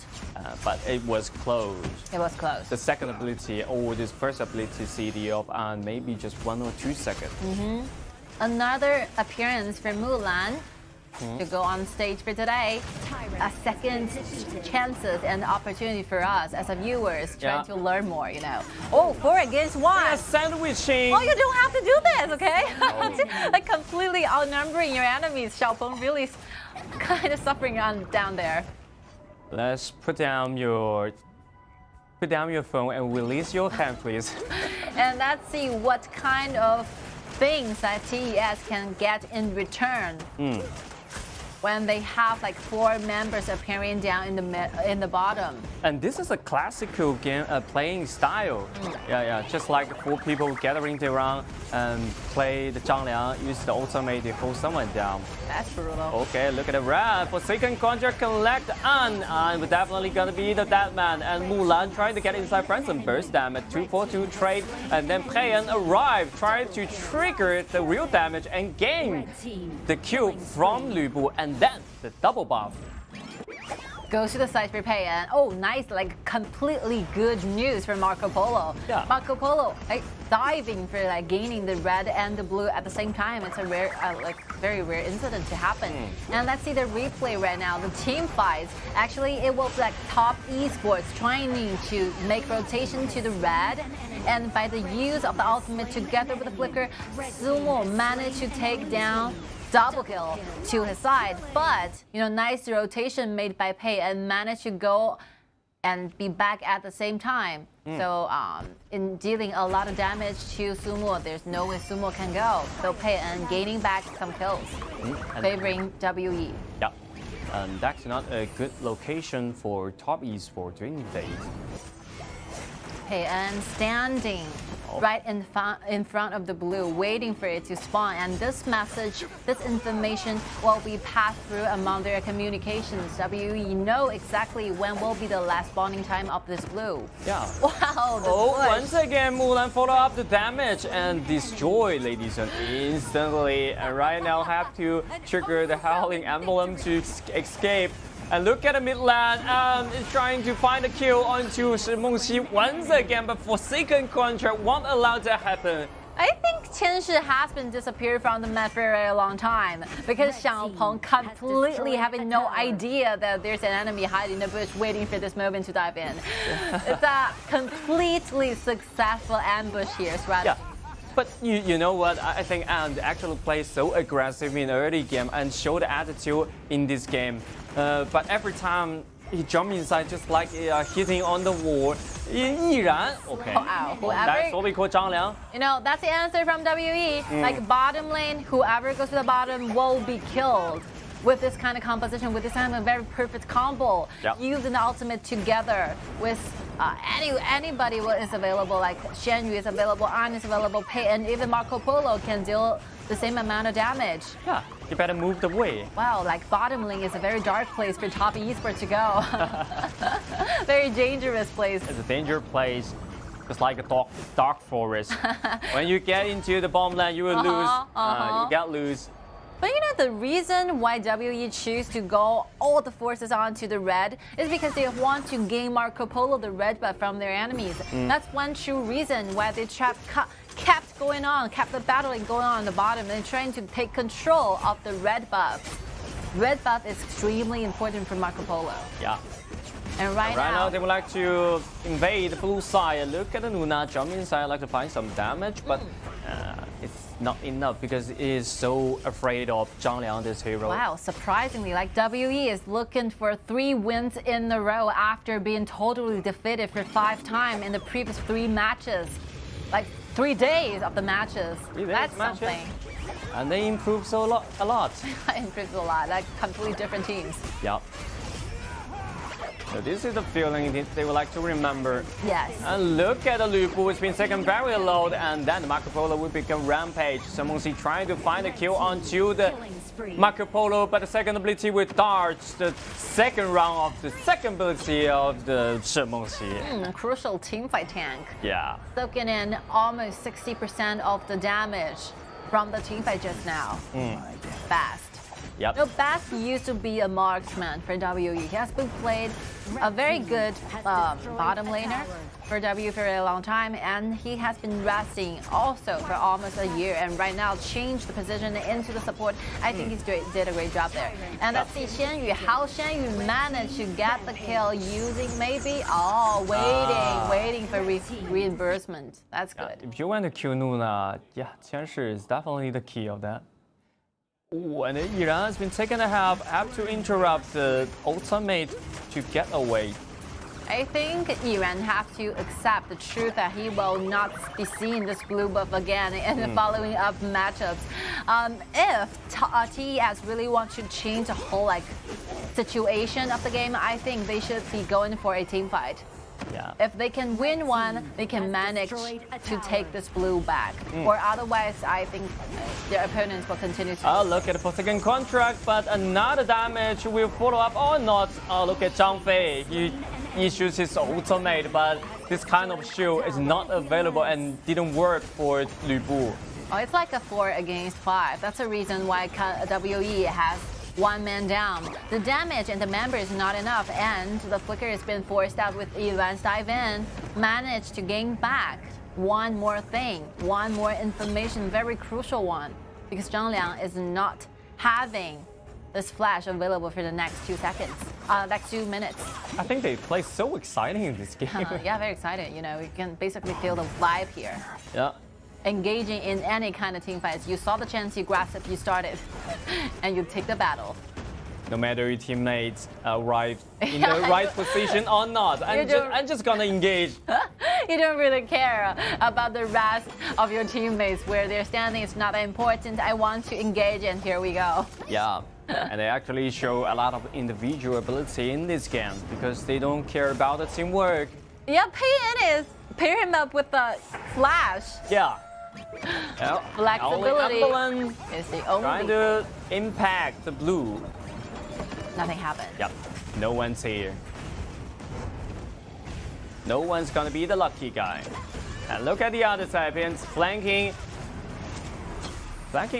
But it was close. It was close. The second ability or this first ability CD of An maybe just 1 or 2 seconds. Another appearance for Mulan to go on stage for today. A second chances and opportunity for us as a viewers trying to learn more, Oh, 4 against 1. Yeah, sandwiching. Oh, you don't have to do this, okay? Like completely outnumbering your enemies. Xiaopeng really kind of suffering down there. Let's put down your phone and release your hand, please. And let's see what kind of things that TES can get in return. When they have 4 members appearing down in the bottom. And this is a classical game playing style. Yeah, just like 4 people gathering around and play the Zhangliang, use the ultimate to hold someone down. That's brutal. Okay, look at the red. Forsaken Contract collect An. We're definitely gonna be the dead man. And Mulan trying to get inside friends and burst damage. 2-4-2 trade. And then Pena arrived, trying to trigger the real damage and gain the kill from Lu Bu. And then the double buff. Goes to the side for Pena. Oh, nice, completely good news for Marco Polo. Yeah. Marco Polo diving for gaining the red and the blue at the same time. It's a rare, very rare incident to happen. And let's see the replay right now. The team fights. Actually, it was top esports trying to make rotation to the red. And by the use of the ultimate together with the flicker, Sumo managed to take down double kill to his side, but nice rotation made by Pei and managed to go and be back at the same time. So in dealing a lot of damage to Sumo, there's no way Sumo can go. So Pei and gaining back some kills, favoring WE. Yeah, and that's not a good location for top esports during the days. Pei and standing right in front of the blue, waiting for it to spawn. And this message, this information will be passed through among their communications. WE know exactly when will be the last spawning time of this blue. Yeah. Wow. Once again, Mulan follow up the damage and destroy, ladies and instantly. And right now have to trigger the Howling Emblem to escape. And look at the mid lane, is trying to find a kill onto Shi Mengxi once again, but Forsaken Contract won't allow that happen. I think Tianshi has been disappeared from the map for a very long time because Xiaopeng completely having no idea that there's an enemy hiding in the bush waiting for this moment to dive in. It's a completely successful ambush here, strategy. Yeah. But you know what? I think An actually plays so aggressive in the early game and showed attitude in this game. But every time he jumps inside, just like hitting on the wall. XiAn, okay. That's what we call Zhangliang. That's the answer from WE. Bottom lane, whoever goes to the bottom will be killed. With this kind of composition, with this kind of very perfect combo, using the ultimate together with anybody is available, like Shanghai is available, An is available, Pei, and even Marco Polo can deal the same amount of damage. Yeah, You better move the way. Wow, like bottom lane is a very dark place for top esports to go. Very dangerous place. It's a dangerous place. It's like a dark forest. When you get into the bomb lane, you will lose. You get loose. But you know, the reason why WE choose to go all the forces onto the red is because they want to gain Marco Polo, the red buff, from their enemies. That's one true reason why they kept going on, kept the battling going on the bottom and trying to take control of the red buff. Red buff is extremely important for Marco Polo. Yeah. And right now they would like to invade the blue side. Look at the Nuna jump inside, like to find some damage, but it's not enough because it is so afraid of Zhang Liang, this hero. Wow, surprisingly, like WE is looking for 3 wins in a row after being totally defeated for 5 times in the previous 3 matches. Like 3 days of the matches. That's something. And they improved a lot. Improved a lot, like completely different teams. Yep. So this is the feeling that they would like to remember. Yes. And look at the Lu Bu, it's been taken very low, and then the Marco Polo will become rampage. Shenmengxi trying to find a kill onto the Marco Polo, but the second ability will dodge the second round of the second ability of the Shenmengxi. Crucial teamfight tank. Yeah. Soaking in almost 60% of the damage from the teamfight just now. Fast. Yep. No, Bast used to be a marksman for WE. He has been played a very good bottom laner for WE for a long time, and he has been resting also for almost a year, and right now changed the position into the support. I think he did a great job there. And let's see Xianyu, how Xianyu managed to get the kill using maybe, waiting for reimbursement. That's good. If you want to kill Nuna, yeah, Qianshi is definitely the key of that. Ooh, and Iran has been taken a have to interrupt the ultimate to get away. I think Iran have to accept the truth that he will not be seeing this blue buff again in the following up matchups. If TES really want to change the whole situation of the game, I think they should be going for a team fight. Yeah. If they can win one, they can manage to take this blue back. Or otherwise, I think their opponents will continue to. Oh, look at the second contract, but another damage will follow up or not. Oh, look at Zhang Fei. He issues his ultimate, but this kind of shield is not available and didn't work for Lu Bu. Oh, it's like a 4 against 5. That's the reason why WE has 1 man down. The damage and the member is not enough, and the flicker has been forced out with Iran's dive in. Managed to gain back one more thing, one more information, very crucial one, because Zhang Liang is not having this flash available for the next 2 seconds, next 2 minutes. I think they play so exciting in this game. Yeah, very excited. You know, you can basically feel the vibe here. Yeah. Engaging in any kind of team fights. You saw the chance, you grasped it, you started, and you take the battle. No matter your teammates arrive in the right position or not, I'm just gonna engage. You don't really care about the rest of your teammates, where they're standing. It's not that important. I want to engage, and here we go. Yeah. And they actually show a lot of individual ability in this game because they don't care about the teamwork. Yeah, pair him up with the flash. Yeah. Flexibility is the only. Trying to impact the blue. Nothing happened. Yep. No one's here. No one's gonna be the lucky guy. And look at the other Sapiens flanking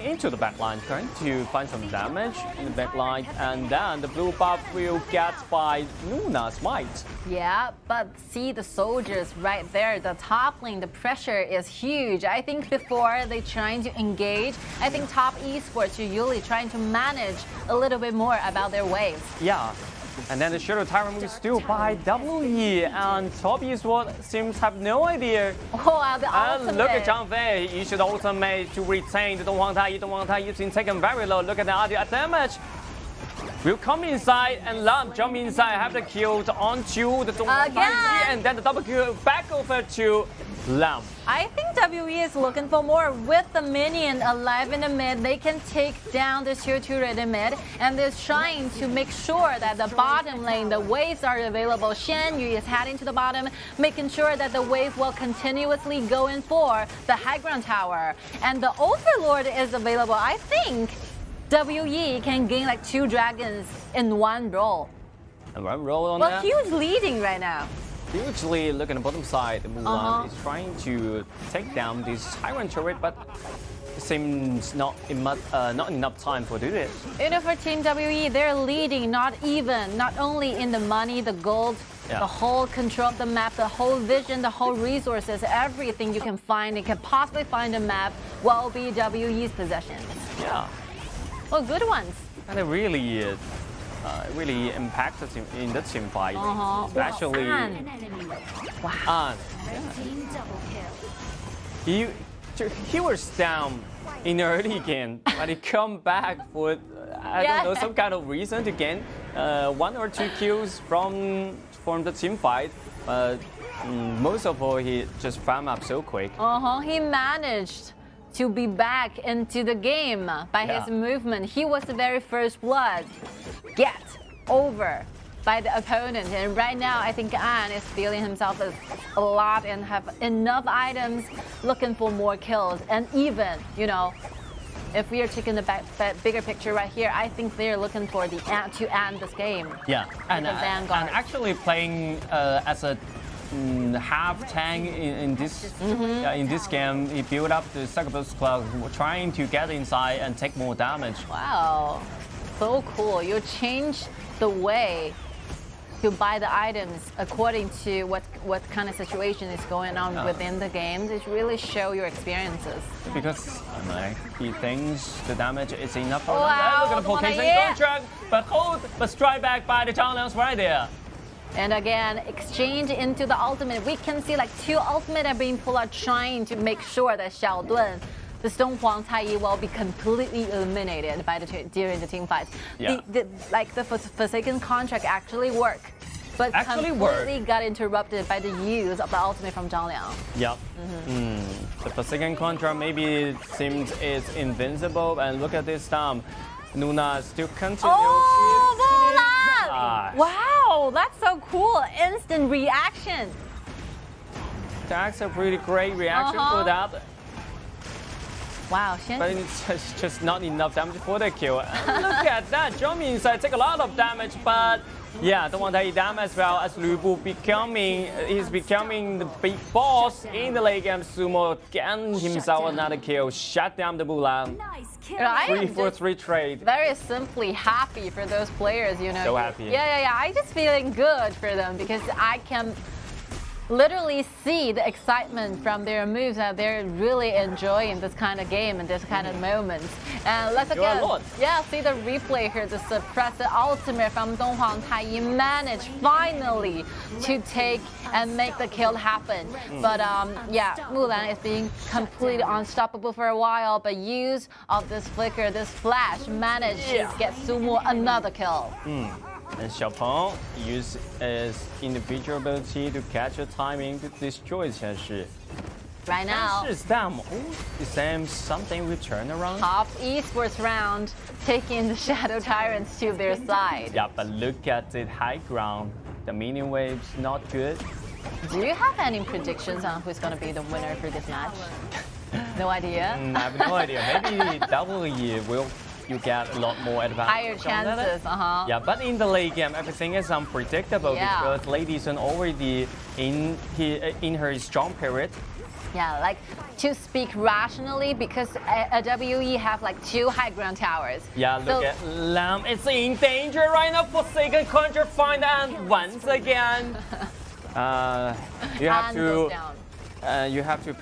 into the backline, trying to find some damage in the backline, and then the blue buff will get by Luna's might. Yeah, but see the soldiers right there, the top lane, the pressure is huge. I think before they trying to engage, I think top esports are usually trying to manage a little bit more about their waves. Yeah. And then the Shadow Tyrant will still by WE, and top esports seems to have no idea. Oh, the ultimate. And look at Zhang Fei, he issued the ultimate to retain the Donghuang Tai. It's been taken very low. Look at the other damage. Will come inside and Lam jump inside, have the kill onto the Donghuang Tai, and then the double kill back over to Lam. I think WE is looking for more. With the minion alive in the mid, they can take down the tier 2 red in mid, and they're trying to make sure that the bottom lane, the waves are available. Xianyu is heading to the bottom, making sure that the wave will continuously go in for the high ground tower. And the Overlord is available. I think WE can gain like 2 dragons in one roll. And one roll on Well, that. huge leading right now. Usually, look at the bottom side. Mulan is trying to take down this Tyrant turret, but it seems not enough time for do this. You know, for Team WE, they're leading not only in the money, the gold, the whole control of the map, the whole vision, the whole resources, everything you can find and can possibly find a map will be WE's possessions. Yeah. Well, good ones. And it really impacts the team in the team fight, especially. Wow. He was down in the early game, but he come back for I don't know, some kind of reason to gain 1 or 2 kills from the team fight. Most of all, he just farm up so quick. He managed to be back into the game by his movement. He was the very first blood get over by the opponent, and right now I think An is feeling himself a lot and have enough items, looking for more kills. And even, you know, if we are taking the bigger picture right here, I think they're looking for to end this game. Yeah, and Vanguard. actually playing as a half tank in this game, he built up the Succubus Cloud, trying to get inside and take more damage. Wow, so cool! You change the way to buy the items according to what kind of situation is going on within the game. It really show your experiences. Because he thinks the damage is enough for him. Wow, Look at the Pokémon contract, but strike back by the Changliang's right there. And again, exchange into the ultimate. We can see like 2 ultimate are being pulled out, trying to make sure that Xiaodun, the Stonehwang Caiyi, will be completely eliminated by during the team fights. Yeah. The Forsaken contract actually worked, but completely got interrupted by the use of the ultimate from Zhang Liang. Yep. The Forsaken contract maybe seems it's invincible, and look at this time. Nuna still continues. Oh, Mulan! Wow, that's so cool. Instant reaction. That's a pretty great reaction for that. Wow, but it's just not enough damage for the kill. Look at that. Zhongmin inside take a lot of damage, but yeah, don't want to damage as well as Lu Bu is becoming the big boss in the late game. Sumo getting himself another kill, shut down the Mulan. Nice kill. 3-4-3 trade. Very simply happy for those players, you know. So happy. Yeah. I just feeling good for them because I can literally see the excitement from their moves, that they're really enjoying this kind of game and this kind of moments. And let's again, see the replay here. The suppressive ultimate from Stonehwang Caiyi managed finally to take and make the kill happen. But Mulan is being completely unstoppable for a while, but use of this flicker, this flash, managed to get Sumo another kill. And Xiaopeng used his individual ability to catch a timing to destroy Qianshi. Right now, is that something will turn around? Top esports round, taking the Shadow Tyrants to their side. Yeah, but look at the high ground. The minion wave's not good. Do you have any predictions on who's going to be the winner for this match? No idea? I have no idea. Maybe WE will. You get a lot more advantage. Higher chances, Yeah, but in the late game, everything is unpredictable because Lady Sun already in her strong period. Yeah, like to speak rationally, because WE have like 2 high ground towers. Yeah, look at Lam. It's in danger right now. Forsaken Conjure find and once again. You have to. You have to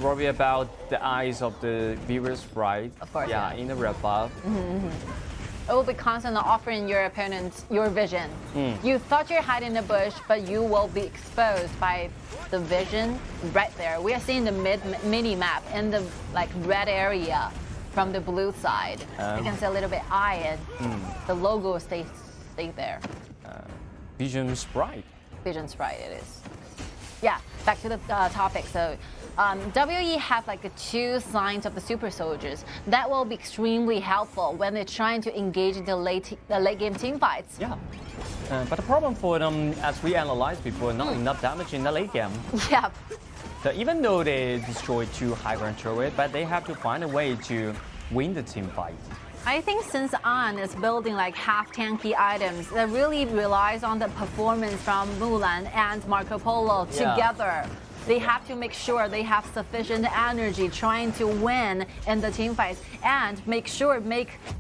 worry about the eyes of the viewers, right? Of course. Yeah, in the red buff. It will be constantly offering your opponent your vision. You thought you're hiding in the bush, but you will be exposed by the vision right there. We are seeing the mini map in the red area from the blue side. You can see a little bit eye and the logo stays there. Vision Sprite. Vision Sprite, it is. Yeah, back to the topic. So, WE have like the 2 signs of the super soldiers that will be extremely helpful when they're trying to engage in the late game team fights. Yeah, but the problem for them, as we analyzed before, not enough damage in the late game. Yeah. So even though they destroyed 2 high ground turrets, but they have to find a way to win the team fight. I think since An is building like half tanky items, that really relies on the performance from Mulan and Marco Polo together. They have to make sure they have sufficient energy trying to win in the team fights and make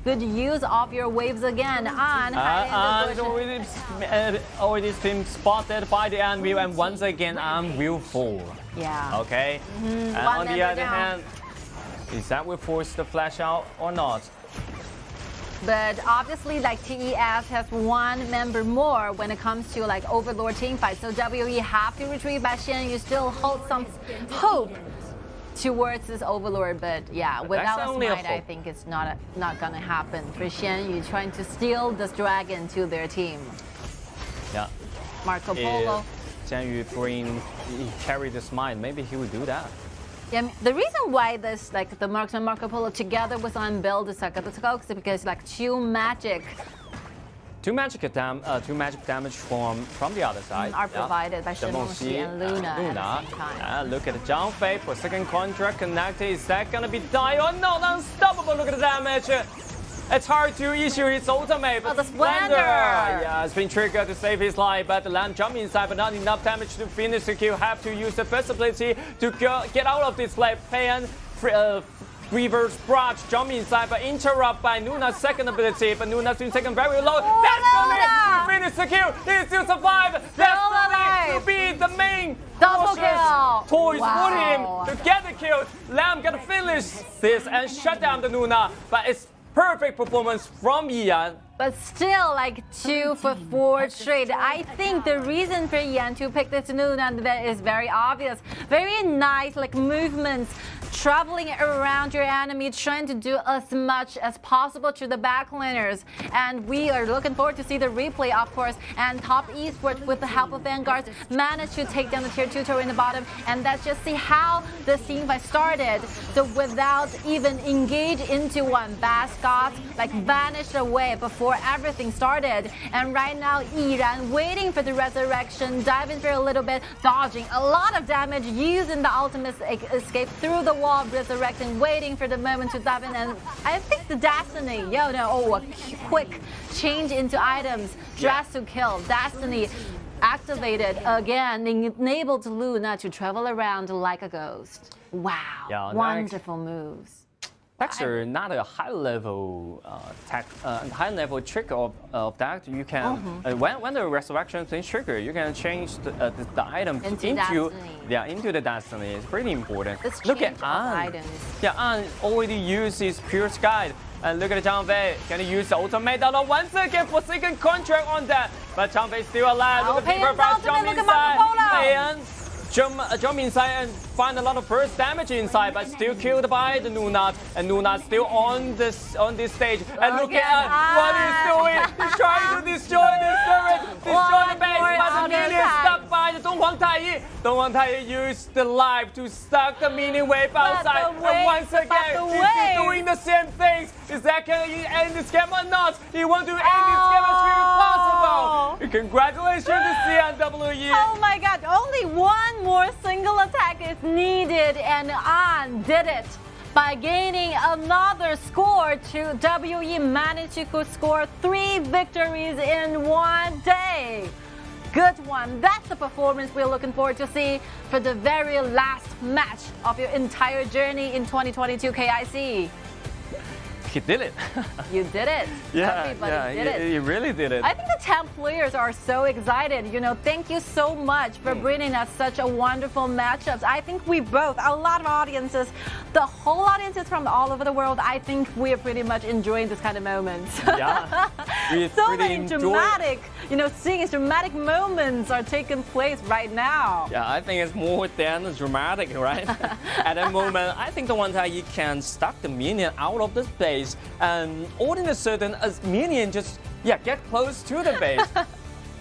good use of your waves again. Already been spotted by the Anvil, and once again An will fall. Yeah. Okay. And on the other hand, is that will force the flash out or not? But obviously, like TES has one member more when it comes to like Overlord team fights. So WE have to retreat, but XiAn still hold some hope towards this Overlord. But yeah, without a smite, I think it's not gonna happen for XiAn trying to steal this dragon to their team. Yeah. Marco Polo. XiAn carry the smite, maybe he will do that. Yeah, the reason why this, like the Marksman Marco Polo together with unbuild is is because like two magic damage from the other side are provided by Shi and Luna. Look at the Zhang Fei for second contract connected. Is that gonna be die or not? Unstoppable! Look at the damage. It's hard to issue his ultimate, but the Splendor! Yeah, it's been triggered to save his life, but the Lamb jump inside, but not enough damage to finish the kill. Have to use the first ability to get out of this play. Pena, reverse brush, jump inside, but interrupt by Nuna's second ability, but Nuna's been taken very low. That's the finish the kill. He still survived. That's to be the main double kill. Toys for him to get the kill. Lamb gotta finish this and shut down the Nuna, but it's perfect performance from XiAn. But still, like 2 for 4 straight. I think the reason for XiAn to pick this Nuna is very obvious. Very nice, like movements, traveling around your enemy, trying to do as much as possible to the backliners. And we are looking forward to see the replay, of course. And Top Esports, with the help of Vanguards, managed to take down the tier 2 tower in the bottom. And let's just see how the team fight started. So without even engage into one, Bascott like vanished away before everything started. And right now, XiAn waiting for the resurrection, diving for a little bit, dodging a lot of damage, using the ultimate escape through the wall, resurrecting, waiting for the moment to dive in. And I think the Destiny, a quick change into items, dress to kill, Destiny activated again, enabled Luna to travel around like a ghost. Wow, wonderful moves. Actually, not a high-level trick of that. You can when the resurrection is triggered, you can change the item into the Destiny. It's pretty important. Look at An. Yeah, An already uses Pure Sky. And look at Zhang Fei. Can he use the ultimate once again for second contract on that? But Zhang Fei still alive. Look at People Fast jump inside. Jump inside and find a lot of burst damage inside, but still killed by the Nuna. And Nuna still on this stage. And look at what he's doing. He's trying to destroy this turret, destroy the base, but the minion stuck by the Donghuang Taiyi. Donghuang Taiyi used the life to suck the minion wave outside. And once again, he's doing the same things. Is that going to end this game or not? He wants to end this game as soon as possible. Congratulations to CNWE. Oh my God, only one more single attack is needed, and An did it by gaining another score. To WE managed to score 3 victories in one day. Good one. That's the performance we're looking forward to see for the very last match of your entire journey in 2022 KIC. He did it. You did it. Everybody did it. He really did it. I think the 10 players are so excited. Thank you so much for bringing us such a wonderful matchups. I think we both, a lot of audiences, the whole audiences from all over the world, I think we're pretty much enjoying this kind of moments. Yeah. So many dramatic, seeing dramatic moments are taking place right now. Yeah, I think it's more than dramatic, right? At that moment, I think the one that you can stuck the minion out of the space, and all in a sudden, a minion just get close to the base.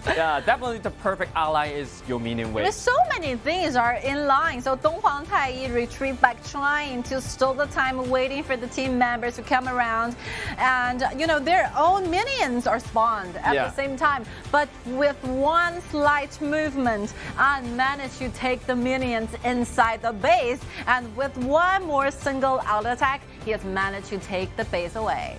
Yeah, definitely the perfect ally is your minion wave. There's so many things are in line. So Donghuang Taiyi retreat back, trying to stall the time, waiting for the team members to come around. And, their own minions are spawned at the same time. But with one slight movement, An managed to take the minions inside the base. And with one more single out attack, he has managed to take the base away.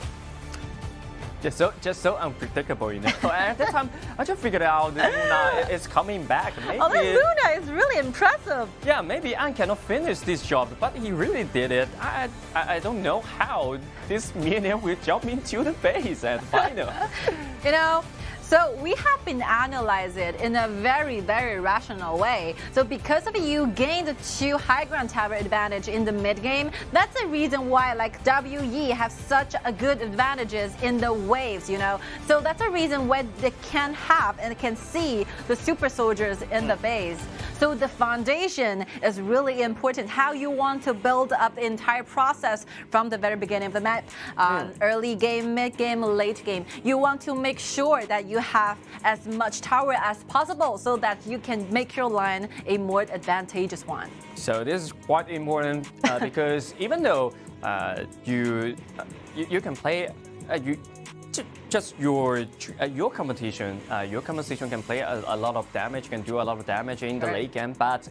Just so unpredictable, you know. At that time, I just figured out that Luna is coming back. Maybe, although Luna is really impressive. Yeah, maybe An cannot finish this job, but he really did it. I don't know how this minion will jump into the base at final. You know. So we have been analyzing it in a very, very rational way. So because of you gained 2 high ground tower advantage in the mid game, that's the reason why like WE have such a good advantages in the waves, you know. So that's a reason why they can have and can see the super soldiers in the base. So the foundation is really important. How you want to build up the entire process from the very beginning of the map, early game, mid game, late game. You want to make sure that you have as much tower as possible so that you can make your line a more advantageous one. So this is quite important because even though you can play just your competition can play a lot of damage, can do a lot of damage in the late game, but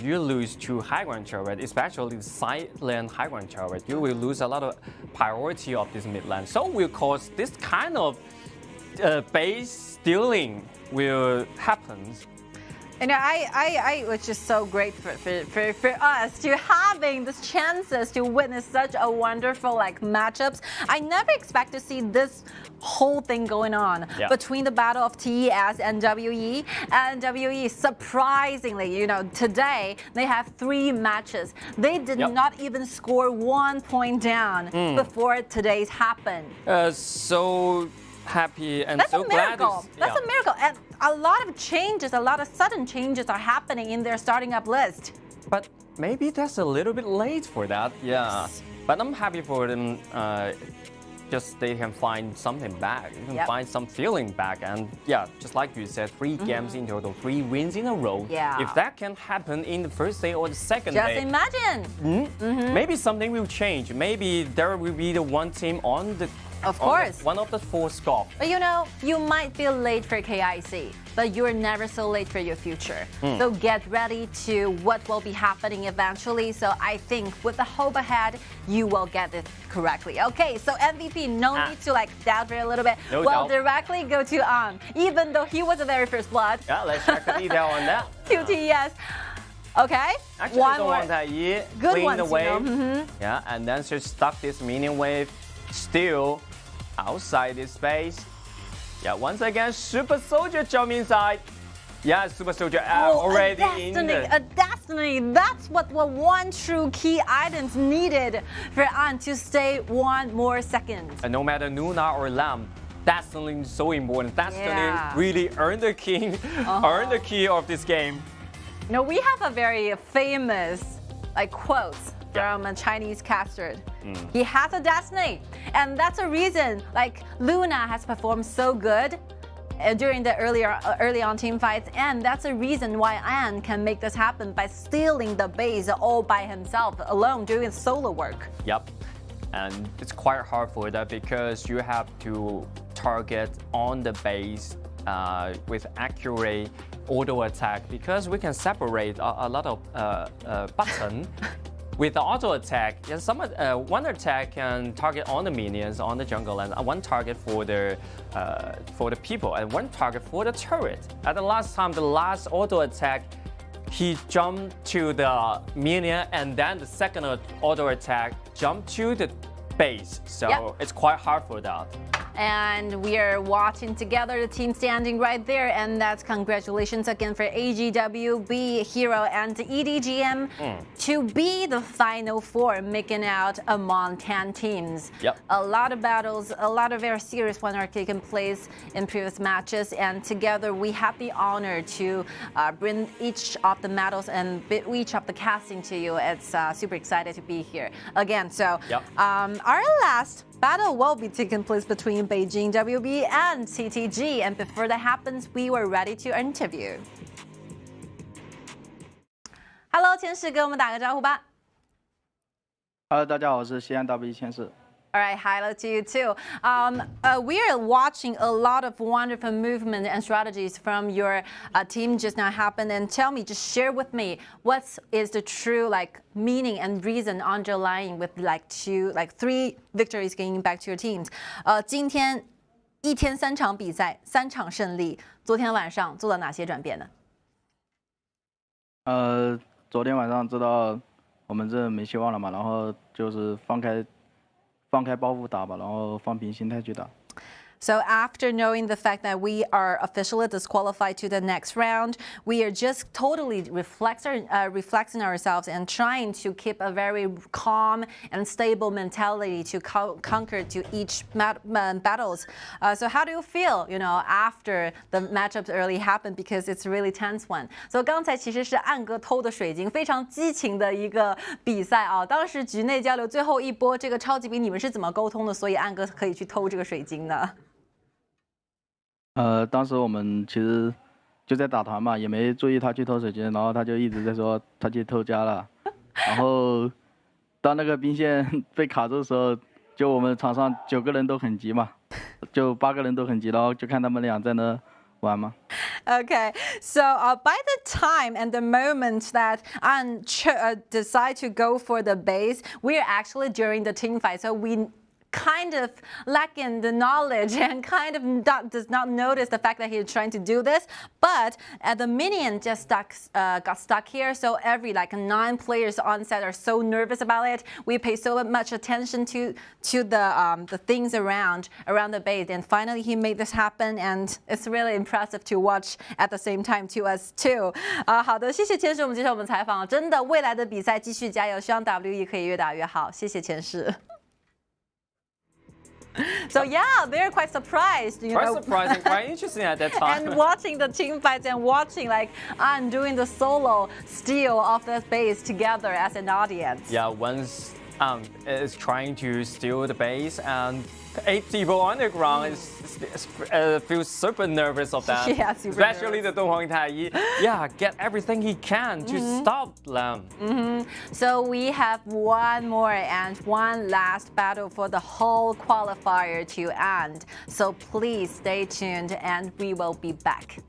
you lose to high ground turret, especially the side lane high ground turret. You will lose a lot of priority of this mid lane. So will cause this kind of base stealing will happen. You know, I was just so grateful for us to having these chances to witness such a wonderful like matchups. I never expect to see this whole thing going on between the battle of TES and WE. And WE, surprisingly, you know, today they have 3 matches. They did not even score 1 point down before today's happened. So happy and that's so glad. That's a miracle. And a lot of changes, a lot of sudden changes are happening in their starting up list. But maybe that's a little bit late for that. Yeah. But I'm happy for them. Just they can find something back. You can find some feeling back. And yeah, just like you said, 3 games in total, 3 wins in a row. Yeah. If that can happen in the first day or the second day. Just imagine. Maybe something will change. Maybe there will be the one team on the one of the 4 scope. But you know, you might feel late for KIC, but you're never so late for your future. So get ready to what will be happening eventually. So I think with the hope ahead, you will get it correctly. Okay, so MVP, no need to like doubt for a little bit. Directly go to An, even though he was the very first blood. Yeah, let's check the detail on that. QTES. Okay, actually, one more. Good clean the wave. Yeah, and then just stuck this minion wave still outside this space. Yeah, once again, Super Soldier jump inside. Yeah, Super Soldier already in the... A destiny, that's what one true key items needed for An to stay 1 more second. And no matter Luna or Lam, destiny is so important. Destiny really earned the king, earned the key of this game. You know, we have a very famous like quotes from a Chinese caster. He has a destiny, and that's a reason like Luna has performed so good during the early on team fights, and that's a reason why An can make this happen by stealing the base all by himself alone, doing solo work. Yep, and it's quite hard for that because you have to target on the base with accurate auto attack, because we can separate a lot of buttons. With the auto attack, one attack can target on the minions on the jungle, and one target for the people, and one target for the turret. At the last time, the last auto attack, he jumped to the minion, and then the second auto attack jumped to the base. So it's quite hard for that. And we are watching together the team standing right there, and that's congratulations again for AGWB, Hero, and EDG.M to be the final 4, making out among 10 teams. A lot of battles, a lot of very serious ones are taking place in previous matches, and together we have the honor to bring each of the medals and each of the casting to you. It's super excited to be here again. So our last battle will be taking place between Beijing WB and CTG, and before that happens, we were ready to interview. Hello， 千世给我们打个招呼吧。大家好，我是西安 W 千世。All right, hello to you too. We are watching a lot of wonderful movement and strategies from your team just now happened. And tell me, just share with me, what is the true meaning and reason underlying with 3 victories getting back to your teams? 今天一天3场比赛，3场胜利，昨天晚上做了哪些转变呢？昨天晚上知道我们这没希望了嘛，然后就是放开包袱打吧，然后放平心态去打。So after knowing the fact that we are officially disqualified to the next round, we are just totally reflecting ourselves and trying to keep a very calm and stable mentality to conquer to each battles. So how do you feel, after the matchups early happened, because it's really tense one? So 刚才其实是暗哥偷的水晶，非常激情的一个比赛啊。当时局内交流最后一波这个超级比，你们是怎么沟通的？所以暗哥可以去偷这个水晶呢？当时我们其实就在打团嘛，也没注意他去偷水晶，然后他就一直在说他去偷家了。然后当那个兵线被卡住的时候，就我们场上9个人都很急嘛，就8个人都很急，然后就看他们俩在那玩嘛。Okay, so by the time and the moment that An decide to go for the base, we're actually during the team fight, so we kind of lacking the knowledge and kind of does not notice the fact that he's trying to do this. But the minion just got stuck here, so every 9 players on set are so nervous about it. We pay so much attention to the things around the base, and finally he made this happen, and it's really impressive to watch at the same time to us too. 好的，谢谢前世我们接受我们采访，真的未来的比赛继续加油，希望 WE 可以越打越好，谢谢前世。So yeah, they're quite surprised, Quite surprising, quite interesting at that time. And watching the team fights and watching An doing the solo steal of the base together as an audience. Yeah, once is trying to steal the base and 8 people on the ground feels super nervous of that. Yeah, super especially nervous. the Donghuang Taiyi. Yeah, get everything he can to stop them. So we have one more and one last battle for the whole qualifier to end. So please stay tuned and we will be back.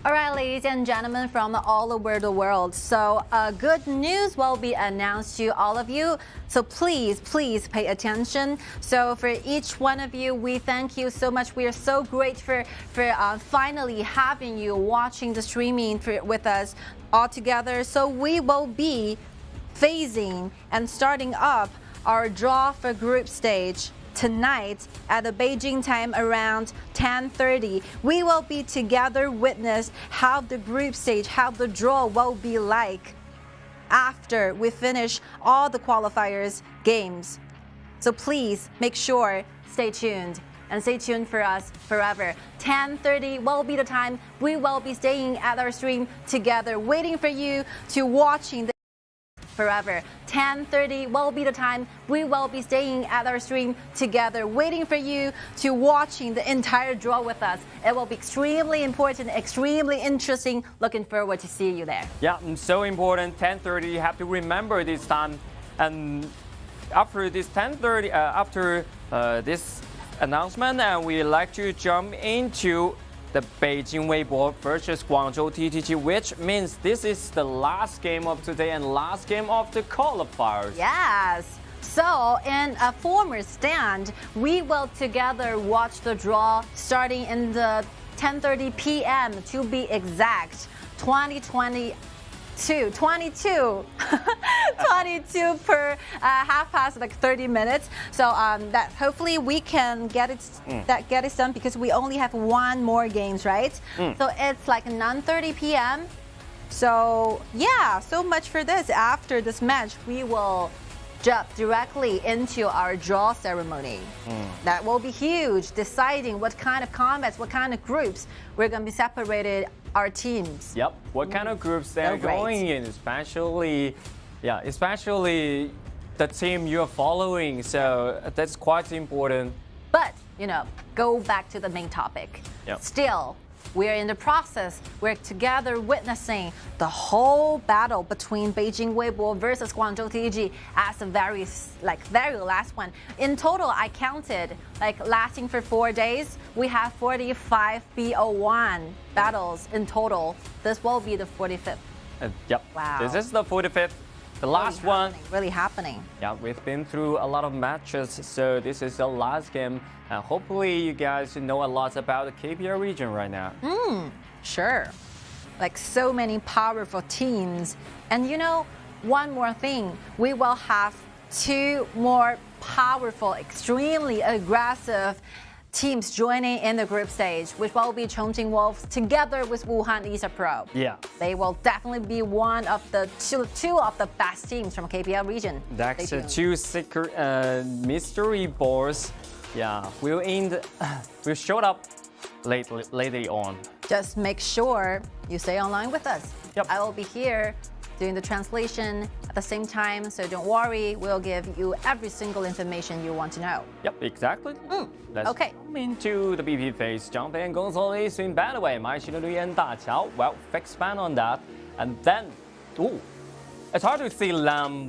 All right, ladies and gentlemen from all over the world. So good news will be announced to all of you. So please pay attention. So for each one of you, we thank you so much. We are so grateful for finally having you watching the streaming with us all together. So we will be phasing and starting up our draw for group stage tonight at the Beijing time around 10:30. We will be together witness how the group stage, how the draw will be like after we finish all the qualifiers games. So please make sure stay tuned and stay tuned for us forever. 10:30 will be the time we will be staying at our stream together waiting for you to watching the forever. 10:30 will be the time we will be staying at our stream together waiting for you to watching the entire draw with us. It will be extremely important, extremely interesting. Looking forward to see you there. Yeah, so important. 10:30, you have to remember this time. And after this 10:30, after this announcement, and we like to jump into the Beijing Weibo versus Guangzhou TTG, which means this is the last game of today and last game of the qualifiers. Yes. So in a former stand, we will together watch the draw starting in the 10:30 p.m. to be exact, 22 per half past, like 30 minutes. So that hopefully we can get it done because we only have one more games, right? So it's like 9:30 p.m. So yeah, so much for this. After this match, we will jump directly into our draw ceremony. That will be huge, deciding what kind of combats, what kind of groups we're going to be separated our teams. Yep, what kind of groups they're going in, especially the team you're following. So that's quite important. But, go back to the main topic. Yep. Still, we're in the process. We're together witnessing the whole battle between Beijing Weibo versus Guangzhou TTG as the very last one. In total, I counted, lasting for 4 days, we have 45 BO1 battles in total. This will be the 45th. Yep. Wow. This is the 45th. The last one. Really happening. Yeah, we've been through a lot of matches, so this is the last game. And hopefully you guys know a lot about the KPL region right now. Sure. So many powerful teams. And one more thing, we will have 2 more powerful, extremely aggressive teams joining in the group stage, which will be Chongqing Wolves together with Wuhan ESA Pro. Yeah. They will definitely be one of the two of the best teams from KPL region. That's 2 secret mystery balls. Yeah, we'll show up later on. Just make sure you stay online with us. Yep. I will be here doing the translation at the same time, so don't worry, we'll give you every single information you want to know. Yep, exactly. Let's jump into the BP phase. Jump in, consolidation, by the way, my Jinan Tiếu. Well, fix ban on that. And then, it's hard to see Lam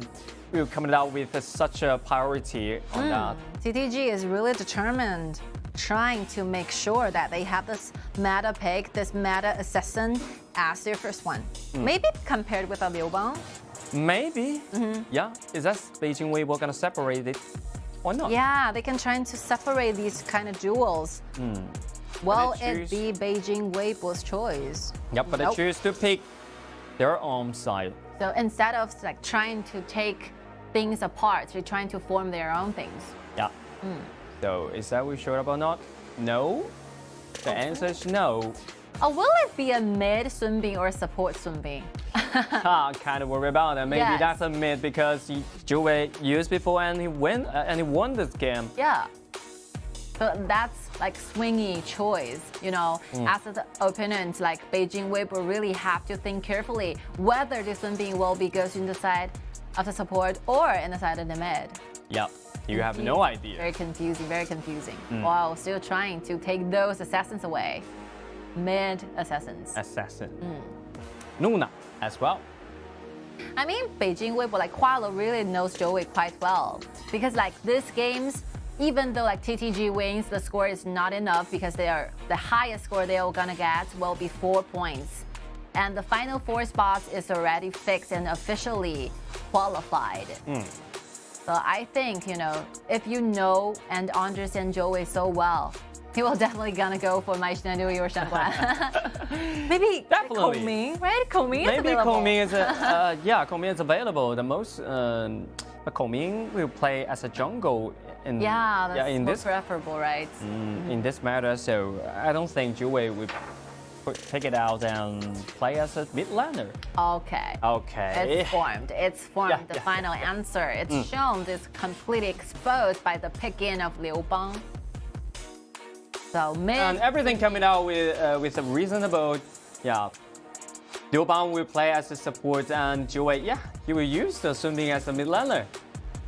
coming out with such a priority on that. TTG is really determined, trying to make sure that they have this meta pick, this meta assassin as their first one. Maybe compared with a Liu Bang. Maybe. Yeah. Is that Beijing Weibo gonna separate it or not? Yeah, they can try to separate these kind of duels. Will it be Beijing Weibo's choice? Yep, but they choose to pick their own side. So instead of trying to take things apart, they're trying to form their own things. Yeah. So is that we showed up or not? No. The answer is no. Will it be a mid Sunbin or support Sunbin? Kind of worry about that. Maybe that's a mid because Zhu used before and he won this game. Yeah. So that's swingy choice, As the opponent, Beijing Weibo really have to think carefully whether this Sunbin will be goes in the side of the support or in the side of the mid. Yep. You have no idea. Very confusing, very confusing. While still trying to take those assassins away. Mid assassins. Assassin. Nuna as well. I mean, Beijing Weibo, Kuala really knows Zhou quite well. Because these games, even though like TTG wins, the score is not enough because the highest score they are gonna get will be 4 points. And the final 4 spots is already fixed and officially qualified. So I think, you know, if you know and understand Joey so well, he will definitely gonna go for 麦神六or Shangguan. Maybe Definitely. Koming, right? Koming is Maybe available. Koming is yeah, Koming is available. The most Koming will play as a jungle in that's in more this preferable, right? in this matter. So I don't think Joey will take it out and play as a mid laner. Okay. Okay. It's formed. It's formed. Yeah, The yeah, final answer. It's shown. It's completely exposed by the pick-in of Liu Bang. So mid. And everything coming out with a reasonable, Liu Bang will play as a support and Joey, he will use the Sun Bing as a mid laner.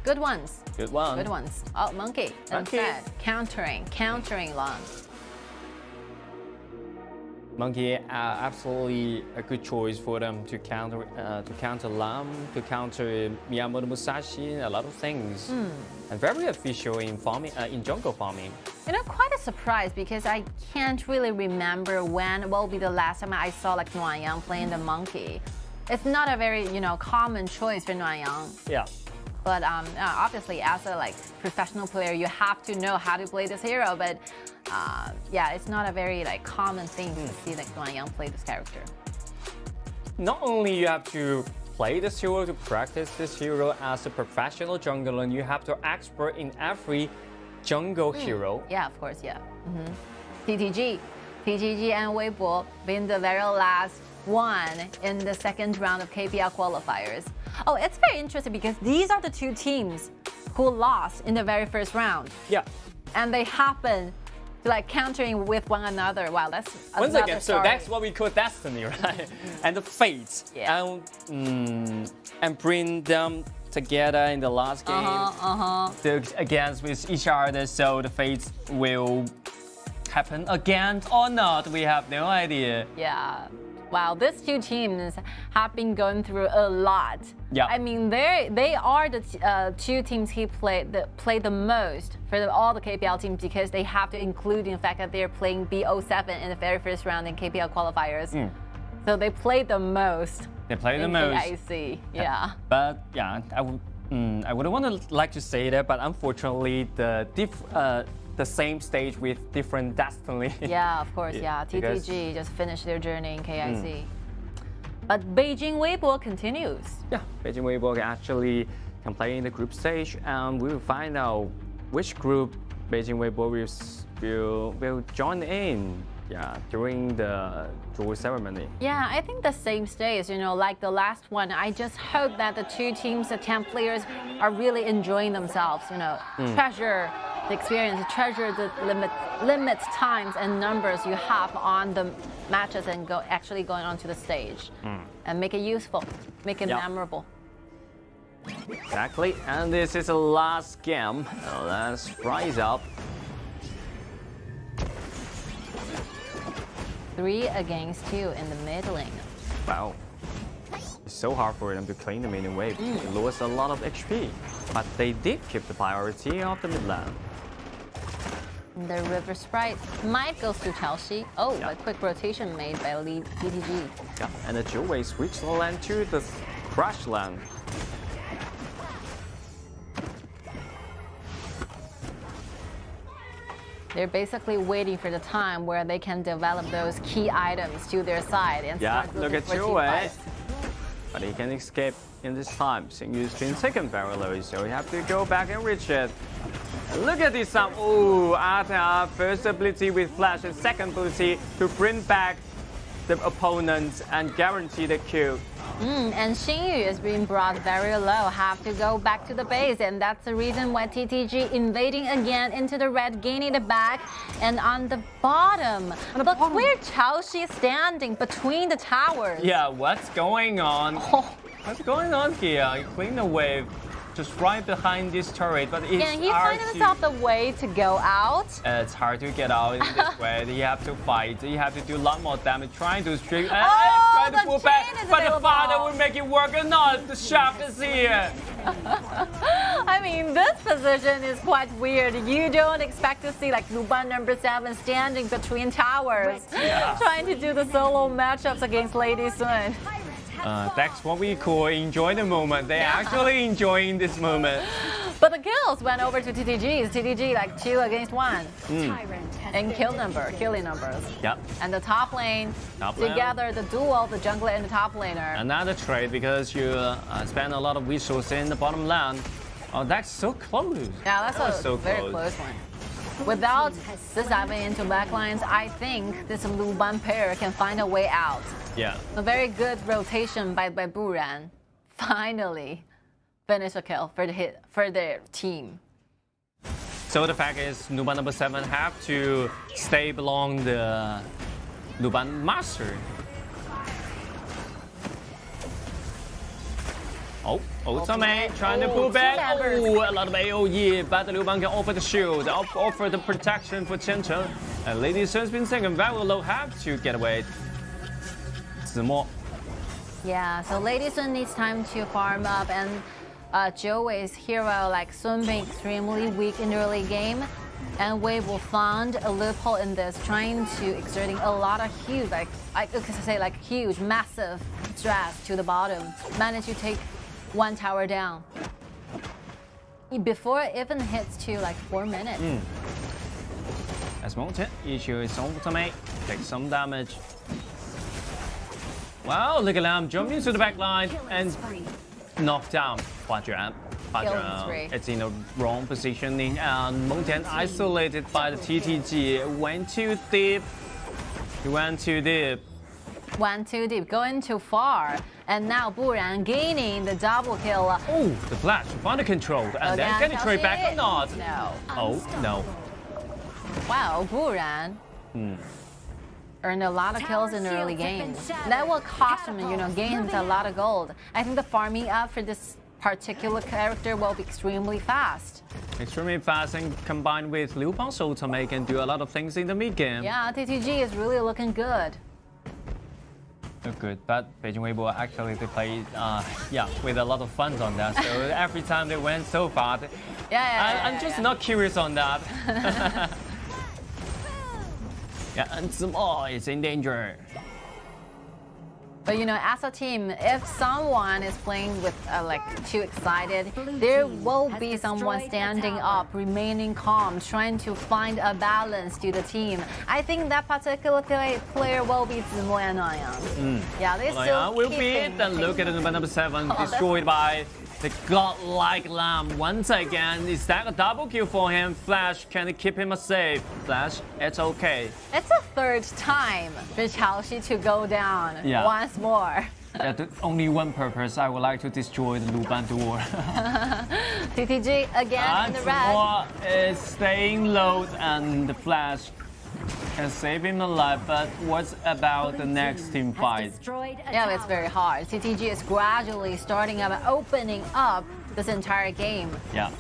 Good ones. Good one. Good ones. Oh, Monkey. Instead, countering Long. Monkey, absolutely a good choice for them to counter Lam, to counter Miyamoto Musashi, a lot of things, and very official in farming, in jungle farming. You know, quite a surprise because I can't really remember when will be the last time I saw like Nuanyang playing the Monkey. It's not a very common choice for Nuanyang. Yeah. But obviously, as a professional player, you have to know how to play this hero. But it's not a very common thing to see Guangzhou play this character. Not only you have to play this hero, to practice this hero as a professional jungler, you have to expert in every jungle hero. Yeah, of course, TTG and Weibo being the very last one in the second round of KPL qualifiers. Oh, it's very interesting because these are the 2 teams who lost in the very first round. Yeah. And they happen to countering with one another. Wow, that's once another again, story. so that's what we call destiny, right? And the fate. Yeah. And bring them together in the last game. Against with each other, so the fate will happen again or not. We have no idea. Yeah. Wow, these 2 teams have been going through a lot. Yeah. I mean, they are the 2 teams he played the most for all the KPL teams because they have to include the fact that they're playing BO7 in the very first round in KPL qualifiers. So they played the most. They played the most. KIC, yeah. But I wouldn't want to like to say that, but unfortunately, the same stage with different destiny. Yeah, of course, TTG just finished their journey in KIC. But Beijing Weibo continues. Yeah, Beijing Weibo actually can play in the group stage, and we will find out which group Beijing Weibo will join in. Yeah, during the draw ceremony. Yeah, I think the same stage, like the last one. I just hope that the 2 teams, the 10 players, are really enjoying themselves. Treasure the experience, treasure the limit times and numbers you have on the matches and actually going onto the stage and make it useful, make it memorable. Exactly, and this is the last game. Let's rise up. 3 against 2 in the mid lane. Wow. It's so hard for them to clean the mid wave. They lost a lot of HP, but they did keep the priority of the mid lane. The River Sprite might go to Chelsea. Oh, a quick rotation made by TTG. Yeah, and the Joey switched the lane to the Crash lane. They're basically waiting for the time where they can develop those key items to their side and start look at Joey. But he can escape in this time. Xingyu's been taken very low, so you have to go back and reach it. Look at this time. Oh, Ata, first ability with flash and second ability to bring back the opponent and guarantee the kill. And Xingyu is being brought very low, have to go back to the base, and that's the reason why TTG invading again into the red, gaining the back, and on the bottom. Look where Changsha is standing between the towers. Yeah, what's going on? What's going on here? He cleaned the wave just right behind this turret, but it's he find himself the way to go out. It's hard to get out in this way. You have to fight. You have to do a lot more damage, trying to strip and try to pull back. But the father will make it work or not. The shaft is here. I mean, this position is quite weird. You don't expect to see like Luban number 7 standing between towers, trying to do the solo matchups against Lady Sun. That's what we call enjoy the moment. They're actually enjoying this moment. But the kills went over to TTG's. TTG like 2 against 1. And killing numbers. Yep. And the top lane, together the duo, the jungler and the top laner. Another trade because you spend a lot of resources in the bottom lane. Oh, that's so close. Yeah, that's so very close one. Without this diving into backlines, I think this Luban pair can find a way out. Yeah. A very good rotation by Buran. Finally finish a kill for their team. So the fact is, Luban number 7 have to stay along the Luban master. Oh, Otame trying to pull back. Oh, a lot of AoE, but the Luban can offer the shield, offer the protection for Shenzhen. And Lady Sun's been second, very low, have to get away. More. Yeah, so Lady Sun needs time to farm up, and Joey's hero like Sun being extremely weak in the early game, and Wei will find a loophole in this, trying to exerting a lot of huge, like I could say like huge, massive stress to the bottom. Managed to take 1 tower down before it even hits to like 4 minutes. As Mountain issue is ultimate, take some damage. Wow, look at Lam jumping into the back line and knocked down XiAn. It's in the wrong positioning, and Mountain isolated by the TTG. Went too deep. He went too deep. Went too deep, going too far. And now Buran gaining the double kill. Oh, the flash under control. And then can he trade back or not? No. Oh, no. Wow, Buran earned a lot of kills in the early game. That will cost him, gains a lot of gold. I think the farming up for this particular character will be extremely fast. Extremely fast, and combined with Liu Bang's ultimate can do a lot of things in the mid game. Yeah, TTG is really looking good. Look good, but Beijing Weibo actually they played, with a lot of fun on that. So every time they went so far, I'm just not curious on that. Yeah, and Zemo is in danger. But as a team, if someone is playing with too excited, there will be someone standing up, remaining calm, trying to find a balance to the team. I think that particular player will be Zemo and Nanjing. Yeah, they still will beat. And look at the number 7 destroyed by the godlike Lamb once again. Is that a double kill for him? Flash, can it keep him safe? Flash, it's okay. It's a 3rd time for Changsha to go down once more. Yeah, only one purpose. I would like to destroy the Luban door. TTG again in the red. Is staying low, and the Flash can save him alive, but what about the next team fight? Yeah, it's very hard. TTG is gradually starting up, opening up this entire game. Yeah.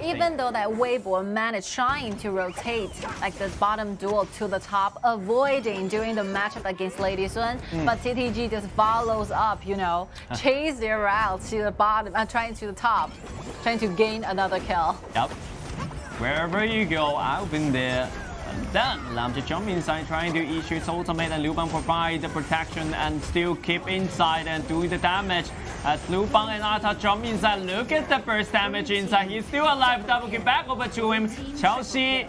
Even though that Weibo managed trying to rotate like the bottom duel to the top, avoiding doing the matchup against Lady Sun, but TTG just follows up, chase their route to the bottom, trying to the top, trying to gain another kill. Yep. Wherever you go, I've been there. And then Lam to jump inside, trying to issue its ultimate, and Liu Bang provide the protection and still keep inside and doing the damage. As Liu Bang and Ata jump inside, look at the burst damage inside. He's still alive, double kill back over to him. Changsha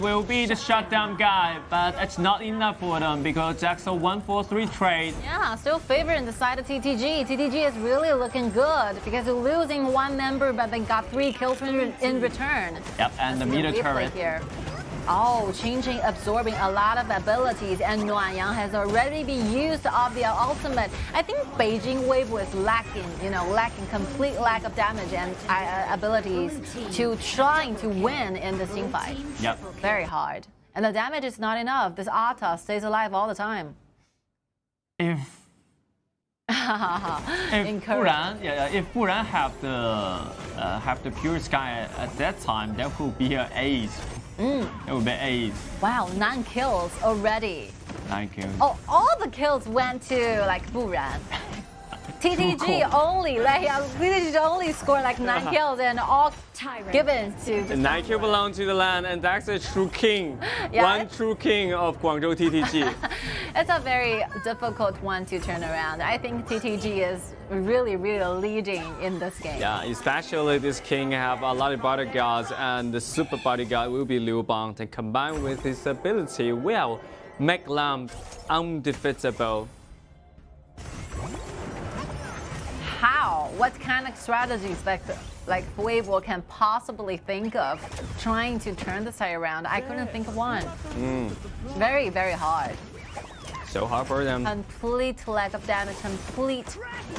will be the shutdown guy, but it's not enough for them because Jacko 1-4-3 trade. Yeah, still favoring the side of TTG. TTG is really looking good because they're losing 1 member, but they got 3 kills in return. Yep, and the meter turret. Here. Oh, absorbing a lot of abilities, and Nanjing has already been used of the ultimate. I think Beijing Weibo is lacking, complete lack of damage and abilities to trying to win in this team fight. Yep. Very hard. And the damage is not enough. This Ata stays alive all the time. If Buran have the pure sky at that time, that would be an ace. It would be ace. Wow, 9 kills already. 9 kills. Oh, all the kills went to Buran. TTG only, like TTG only scored like 9 kills and all given to The 9 kills belong to the land, and that's a true king. Yeah. One true king of Guangzhou TTG. It's a very difficult one to turn around. I think TTG is really leading in this game. Yeah, especially this king have a lot of bodyguards, and the super bodyguard will be Liu Bang, and combined with his ability will make them undefeatable. How? What kind of strategies like Weibo can possibly think of trying to turn the side around? I couldn't think of one. Very hard. So hard for them. Complete lack of damage, complete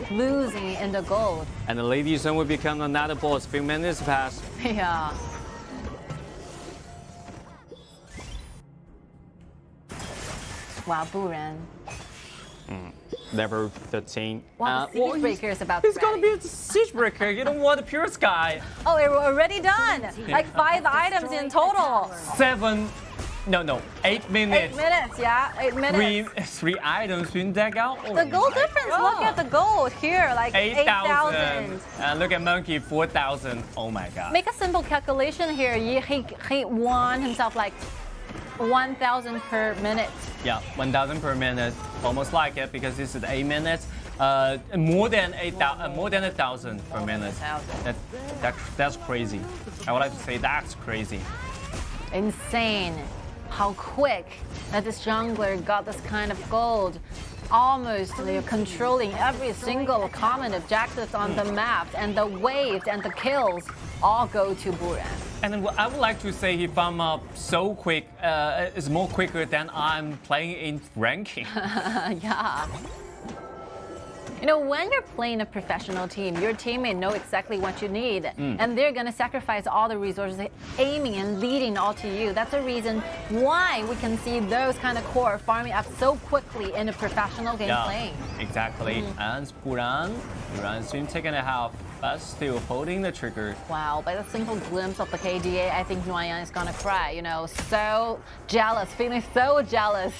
losing in the gold. And the Lady Sun will become another boss. Few minutes pass. Yeah. Wow, Buran. Level 13. Wow, the siege breaker is about He's gonna be a siege breaker. You don't want a pure sky. Oh, we're already done. Like 5 items in total. 8 minutes. 8 minutes, yeah, 8 minutes. Three items in deck out. Oh the gold difference, look at the gold here, like 8,000. And look at Monkey, 4,000. Oh my god. Make a simple calculation here. He won himself like 1,000 per minute. Yeah, 1,000 per minute. Almost like it because this is 8 minutes. More than 1,000 per minute. That's crazy. I would like to say that's crazy. Insane. How quick that this jungler got this kind of gold. Almost controlling every single common objective on the map, and the waves and the kills all go to Buran. And I would like to say he farmed up so quick, it's more quicker than I'm playing in ranking. Yeah. You know, when you're playing a professional team, your teammate know exactly what you need, and they're gonna sacrifice all the resources, aiming and leading all to you. That's the reason why we can see those kind of core farming up so quickly in a professional game playing. Exactly. And Buran's been taking a half, but still holding the trigger. Wow, by the simple glimpse of the KDA, I think XiAn is gonna cry. You know, so jealous, feeling so jealous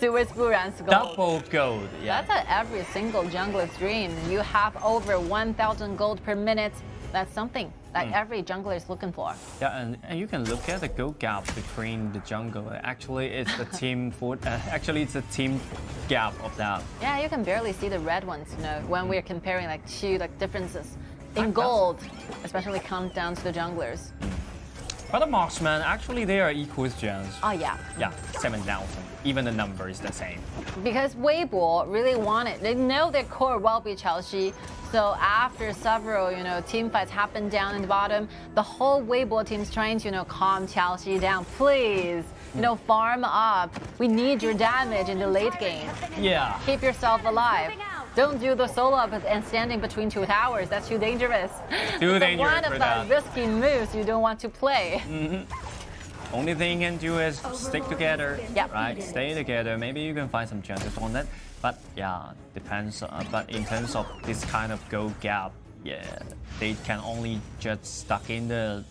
towards Buran's gold. Double gold, yeah. That's every single jungler's dream. You have over 1,000 gold per minute. That's something that every jungler is looking for. Yeah, and you can look at the gold gap between the jungle. Actually, it's the team it's a team gap of that. Yeah, you can barely see the red ones. You know, when we're comparing like two differences in gold, especially count down to the junglers. But the marksman, actually, they are equal gens. Oh yeah. Yeah, 7,000. Even the number is the same. Because Weibo really want it. They know their core will be Chaoxi. So after several, team fights happen down in the bottom, the whole Weibo team's trying to, calm Chaoxi down. Please, farm up. We need your damage in the late game. Yeah. Keep yourself alive. Don't do the solo up and standing between 2 towers. That's too dangerous. Too dangerous one of the risky moves you don't want to play. Only thing you can do is stick together, Yep. right? Stay together. Maybe you can find some chances on that. But yeah, depends. But in terms of this kind of gold gap, yeah, they can only just stuck in the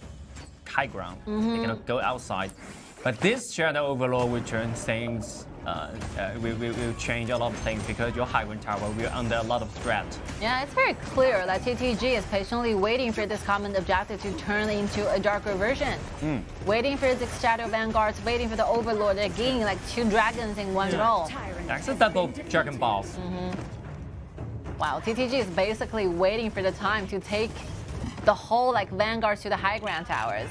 high ground. They cannot go outside. But this shadow overlord will turn things. Will change a lot of things because your high ground tower will under a lot of threat. Yeah, it's very clear that TTG is patiently waiting for this common objective to turn into a darker version. Waiting for the Shadow Vanguards, waiting for the Overlord. They're getting like 2 dragons in one roll. That's a double Dragon Ball. Wow, TTG is basically waiting for the time to take the whole Vanguards to the high ground towers.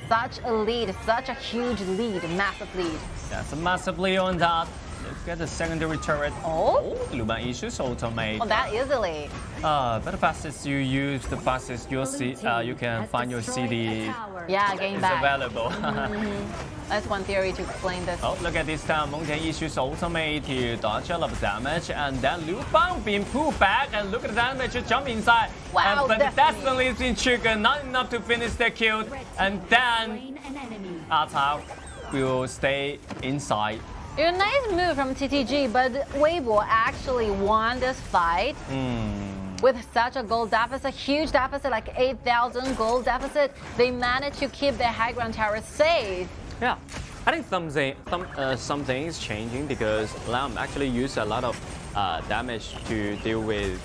Such a lead, such a huge lead, massive lead. That's a massive lead on that. Look at the secondary turret. Oh, Luban issues automate. Oh, that easily. But the fastest you use, the fastest you'll see, you can find your CD. Yeah, gain is back. available. That's one theory to explain this. Oh, look at this time. Mountain issues automate to dodge a lot of damage, and then Liu Bang being pulled back, and look at the damage jump inside. Wow, but definitely it's in trigger, not enough to finish the kill, and then Ata will stay inside. A nice move from TTG, but Weibo actually won this fight with such a gold deficit, huge deficit, like 8,000 gold deficit. They managed to keep their high ground tower safe. Yeah, I think something is changing because Lam actually used a lot of damage to deal with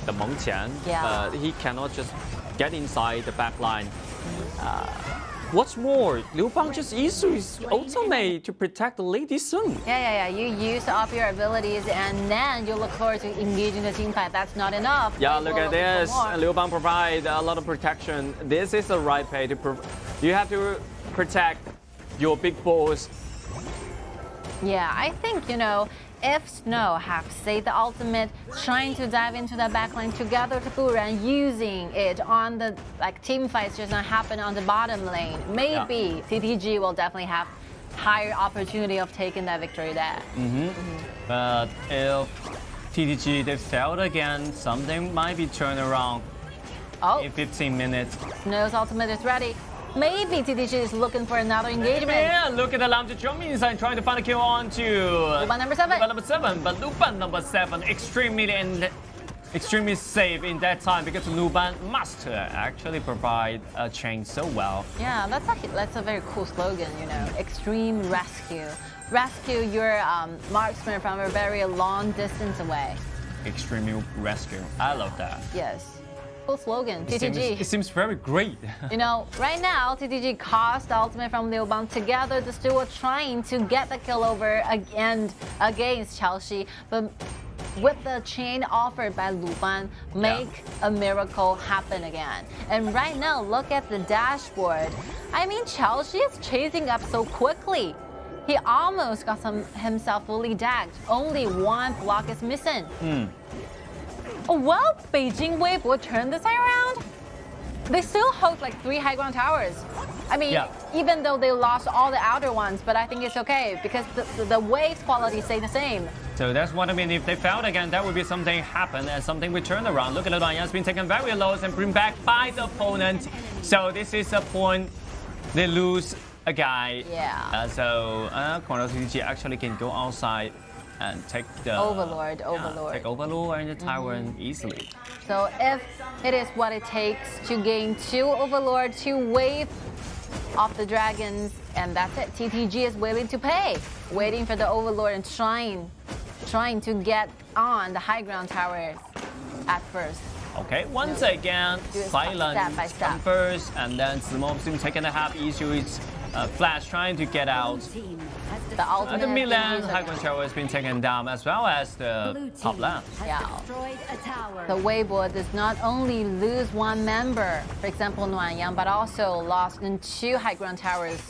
the Meng Tian. Yeah. He cannot just get inside the back line. What's more, Liu Bang just used his ultimate to protect the Lady Sun. Yeah. You use up your abilities and then you look forward to engaging the team fight. That's not enough. Yeah, look at this. Liu Bang provide a lot of protection. This is the right pay to you have to protect your big boss. Yeah, I think, if Snow have saved the ultimate, trying to dive into the backline together with Buran, using it on the team fights just not happen on the bottom lane, maybe TTG will definitely have higher opportunity of taking that victory there. But if TTG they failed again, something might be turned around in 15 minutes. Snow's ultimate is ready. Maybe TTG is looking for another engagement. Yeah, look at the Lam jumping inside, trying to find a kill on to Luban number 7. Luban number 7, but Luban number 7 extremely safe in that time because Luban must actually provide a chain so well. Yeah, that's a very cool slogan, Extreme rescue. Rescue your marksman from a very long distance away. Extreme rescue. I love that. Yes. Cool slogan, TTG. It seems very great. Right now, TTG cost the ultimate from Liu Bang. Together, the two are trying to get the kill over against Changsha. But with the chain offered by Liu Bang, make a miracle happen again. And right now, look at the dashboard. I mean, Changsha is chasing up so quickly. He almost got himself fully dagged. Only one block is missing. Well, Beijing Wave will turn this around. They still hold 3 high ground towers. I mean, even though they lost all the outer ones, but I think it's okay because the wave's quality stay the same. So that's what I mean. If they failed again, that would be something happen and something would turn around. Look at Luan Yan's been taken very low and bring back by the opponent. So this is a point they lose a guy. Yeah. So Corner TTG actually can go outside and take the Overlord. Take Overlord and the Tyrant easily. So if it is what it takes to gain 2 Overlord, 2 wave of the dragons, and that's it. TTG is willing to pay, waiting for the Overlord and trying to get on the high ground tower at first. Okay, once again, silent first, and then Simo's been taking a half issue. It's Flash trying to get out. The mid lane high ground tower has been taken down, as well as the top lane. Yeah. The Weibo does not only lose one member, for example Luan Yang, but also lost in 2 high ground towers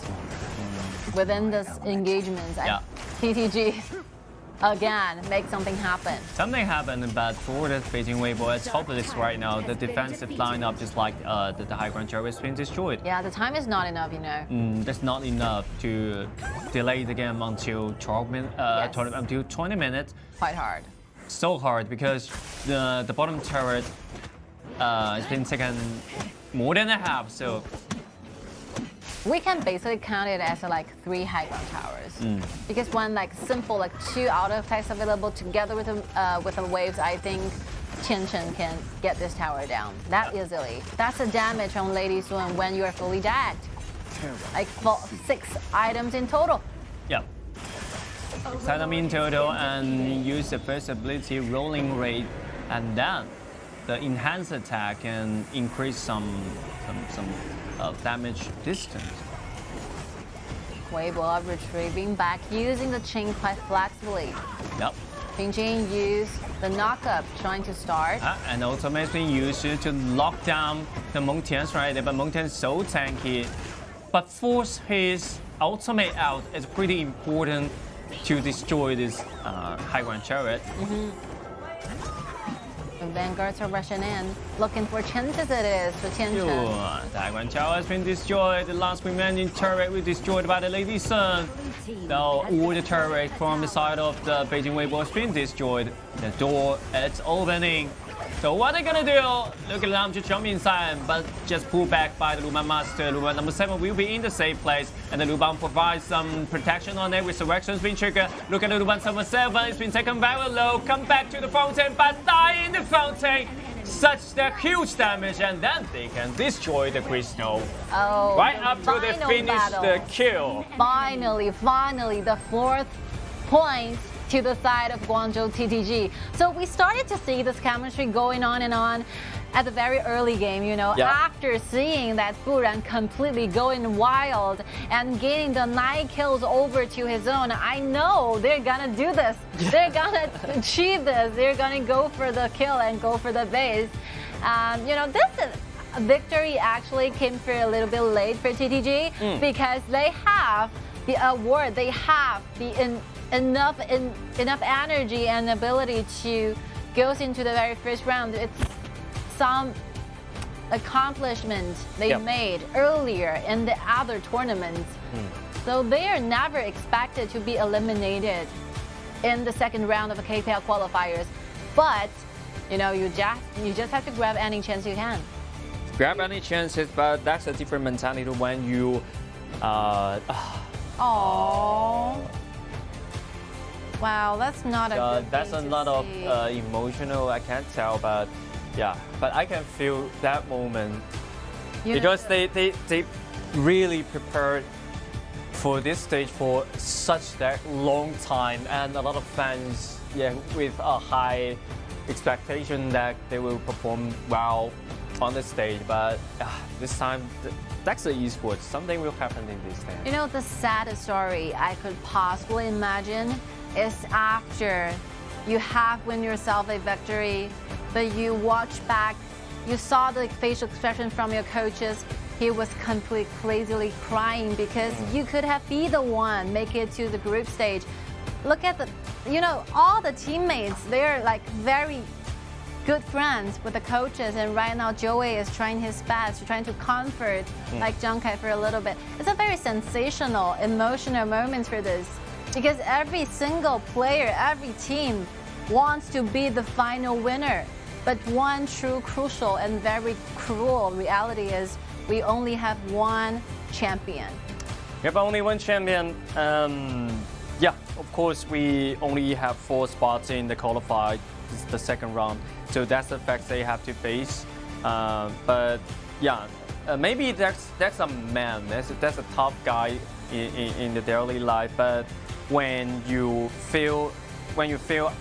within this engagement. TTG again make something happen. Something happened, but for the Beijing Weibo, it's hopeless right now. The defensive lineup, just like the high ground tower, has been destroyed. Yeah, the time is not enough, That's not enough to delay the game until 20 minutes. Quite hard. So hard because the bottom turret has been taken more than a half. So we can basically count it as 3 high ground towers because one simple 2 auto attacks available together with the waves. I think Shenzhen can get this tower down that easily. That's the damage on Lady Sun when you are fully dagged. 6 items in total. Yeah. 6 items in total, and use the first ability rolling rate, and then the enhanced attack can increase some damage distance. Weibo retrieving back using the chain quite flexibly. Yep. Jingjing used the knock-up trying to start. And ultimate being used to lock down the Meng Tian's right there, but Meng Tian's so tanky. But force his ultimate out is pretty important to destroy this high ground turret. The Vanguards are rushing in, looking for chances it is for Tianchen. The high ground tower has been destroyed. The last remaining turret was destroyed by the Lady Sun. All the turret from the side of the Beijing Weibo has been destroyed. The door is opening. So what are they gonna do? Look at them just jump inside, but just pull back by the Luban Master. Luban number 7 will be in the safe place, and the Luban provides some protection on it. Resurrection's been triggered. Look at the Luban number 7. It's been taken very low. Come back to the fountain, but die in the fountain. such that huge damage, and then they can destroy the crystal. Oh, right after they finish the kill. Finally, the 4th point to the side of Guangzhou TTG. So we started to see this chemistry going on and on at the very early game, you know, after seeing that Guran completely going wild and getting the 9 kills over to his own. I know they're gonna do this. They're gonna achieve this. They're gonna go for the kill and go for the base. You know, this victory actually came for a little bit late for TTG because they have the award, they have the enough energy and ability to go into the very first round. It's some accomplishment they made earlier in the other tournaments. So they are never expected to be eliminated in the second round of the KPL qualifiers. But you know, you just have to grab any chance you can. Grab any chances, but that's a different mentality when you Wow, that's not a good that's thing a to lot of see. emotional, I can't tell, but yeah, but I can feel that moment You because they really prepared for this stage for such that long time, and a lot of fans with a high expectation that they will perform well on the stage, but this time that's the esports. Something will happen in this time. You know, the saddest story I could possibly imagine is after you have win yourself a victory, but you watch back, you saw the facial expression from your coaches. He was completely crazily crying because you could have been the one make it to the group stage. Look at the, you know, all the teammates, they're like very good friends with the coaches, and right now Joey is trying his best, trying to comfort like Ying Kai for a little bit. It's a very sensational, emotional moment for this because every single player, every team wants to be the final winner. But one true crucial and very cruel reality is we only have one champion. We have only one champion. Yeah, of course, we only have 4 spots in the qualified, the second round. So that's the fact they have to face. But yeah, maybe that's a man. That's a tough guy in the daily life. But when you feel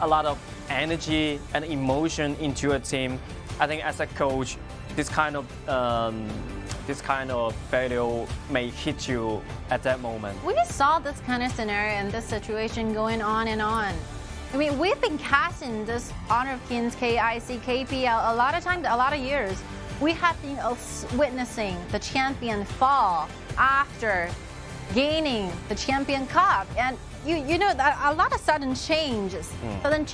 a lot of energy and emotion into a team, I think as a coach, this kind of failure may hit you at that moment. We saw this kind of scenario and this situation going on and on. I mean, we've been casting this Honor of Kings, KIC, KPL a lot of times, a lot of years. We have been witnessing the champion fall after gaining the champion cup, and you know a lot of sudden changes, sudden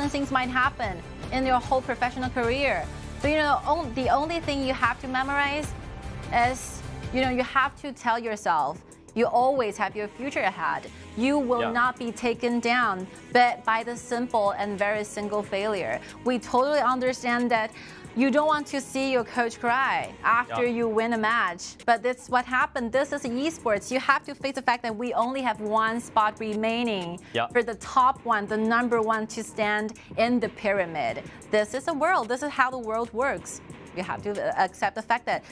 things might happen in your whole professional career. So you know, the only thing you have to memorize is, you know, you have to tell yourself you always have your future ahead. You will not be taken down by the simple and very single failure. We totally understand that you don't want to see your coach cry after you win a match, but that's what happened. This is esports. You have to face the fact that we only have one spot remaining for the top one, the number one to stand in the pyramid. This is the world. This is how the world works. You have to accept the fact that.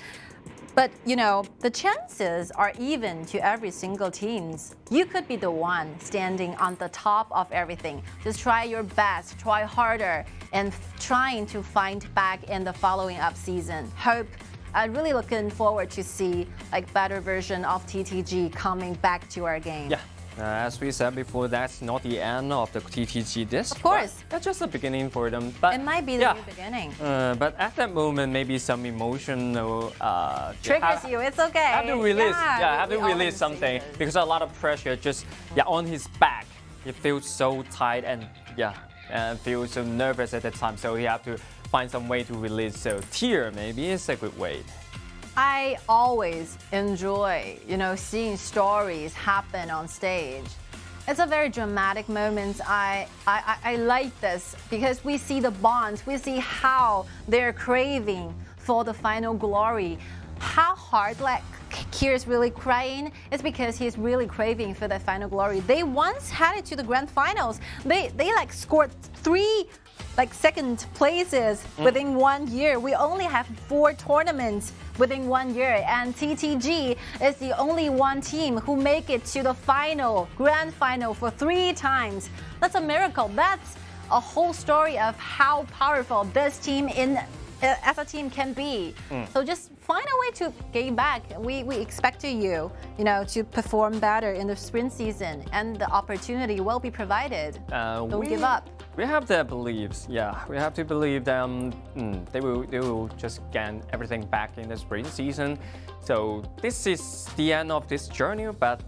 But, you know, the chances are even to every single teams. You could be the one standing on the top of everything. Just try your best, try harder, and trying to find back in the following up season. I'm really looking forward to see like better version of TTG coming back to our game. Yeah. As we said before, that's not the end of the TTG disc. Of course. That's just the beginning for them. But it might be the new beginning. But at that moment, maybe some emotional triggers you. It's okay. Have to release. Have to release something because a lot of pressure just on his back. He feels so tight and and feels so nervous at that time. So he have to find some way to release. So tear maybe is a good way. I always enjoy, you know, seeing stories happen on stage. It's a very dramatic moment. I like this because we see the bonds. We see how they're craving for the final glory. How hard like Kier's really crying is because he's really craving for that final glory. They once had it to the grand finals. They like scored 3 like second places within 1 year. We only have 4 tournaments within 1 year, and TTG is the only one team who make it to the final, grand final for 3 times. That's a miracle. That's a whole story of how powerful this team as a team can be. So just find a way to get back. We expect you, to perform better in the sprint season, and the opportunity will be provided. Don't give up. We have the beliefs, yeah. We have to believe them. They will just gain everything back in the sprint season. So this is the end of this journey, but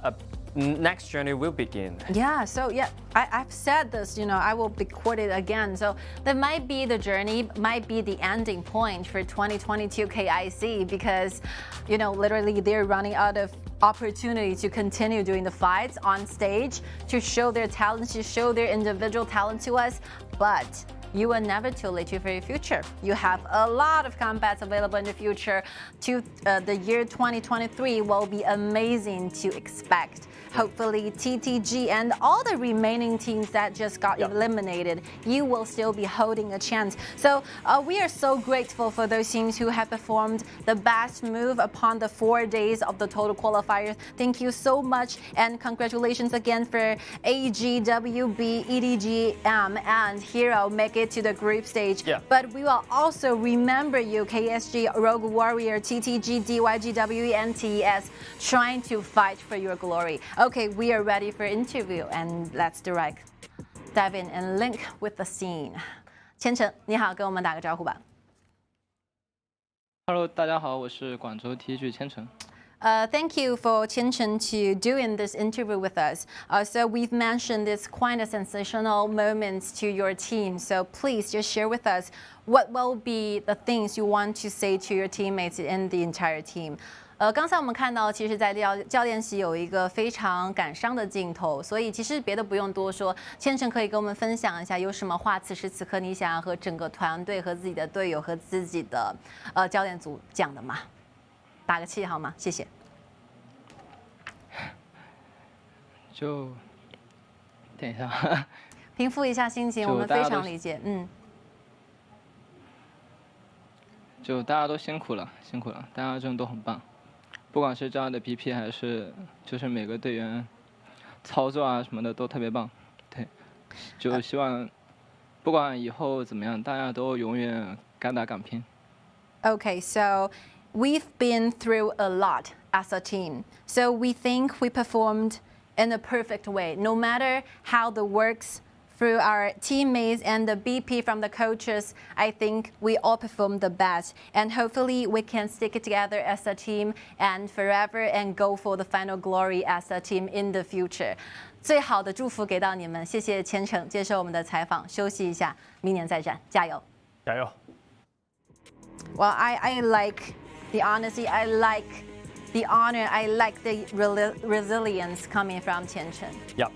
next journey will begin. Yeah, so I've said this, I will be quoted again. So that might be the journey, might be the ending point for 2022 KIC, because, literally they're running out of opportunity to continue doing the fights on stage, to show their talent, to show their individual talent to us. But you are never too late for your future. You have a lot of combats available in the future. The year 2023 will be amazing to expect. Hopefully TTG and all the remaining teams that just got eliminated, you will still be holding a chance. So we are so grateful for those teams who have performed the best move upon the 4 days of the total qualifiers. Thank you so much, and congratulations again for AGWB, EDG.M, and Hero make it to the group stage. But we will also remember you, KSG, Rogue Warrior, TTG, DYGWE, and TES, trying to fight for your glory. Okay, we are ready for interview, and let's dive in and link with the scene. 千成，你好，跟我们打个招呼吧。Hello， 大家好，我是广州 TG 千成。Thank you for Tianyun to doing this interview with us. So we've mentioned this quite a sensational moments to your team. So please just share with us what will be the things you want to say to your teammates and the entire team. 刚才我们看到，其实，在教练席有一个非常感伤的镜头，所以其实别的不用多说，千成可以跟我们分享一下，有什么话此时此刻你想要和整个团队、和自己的队友、和自己的教练组讲的吗？打个气好吗？谢谢。就等一下，平复一下心情，我们非常理解。就大家都辛苦了，大家真的都很棒。不管是这样的 PP 还是就是每个队员操作啊什么的都特别棒，对，就希望不管以后怎么样，大家都永远敢打敢拼。Okay, so we've been through a lot as a team, so we think we performed in a perfect way, no matter how the works. Through our teammates and the BP from the coaches, I think we all performed the best, and hopefully we can stick it together as a team and forever and go for the final glory as a team in the future. 最好的祝福给到你们，谢谢千成接受我们的采访，休息一下，明年再战，加油！加油！ Well, I like the honesty. I like the honor. I like the resilience coming from Tianchun. Yep.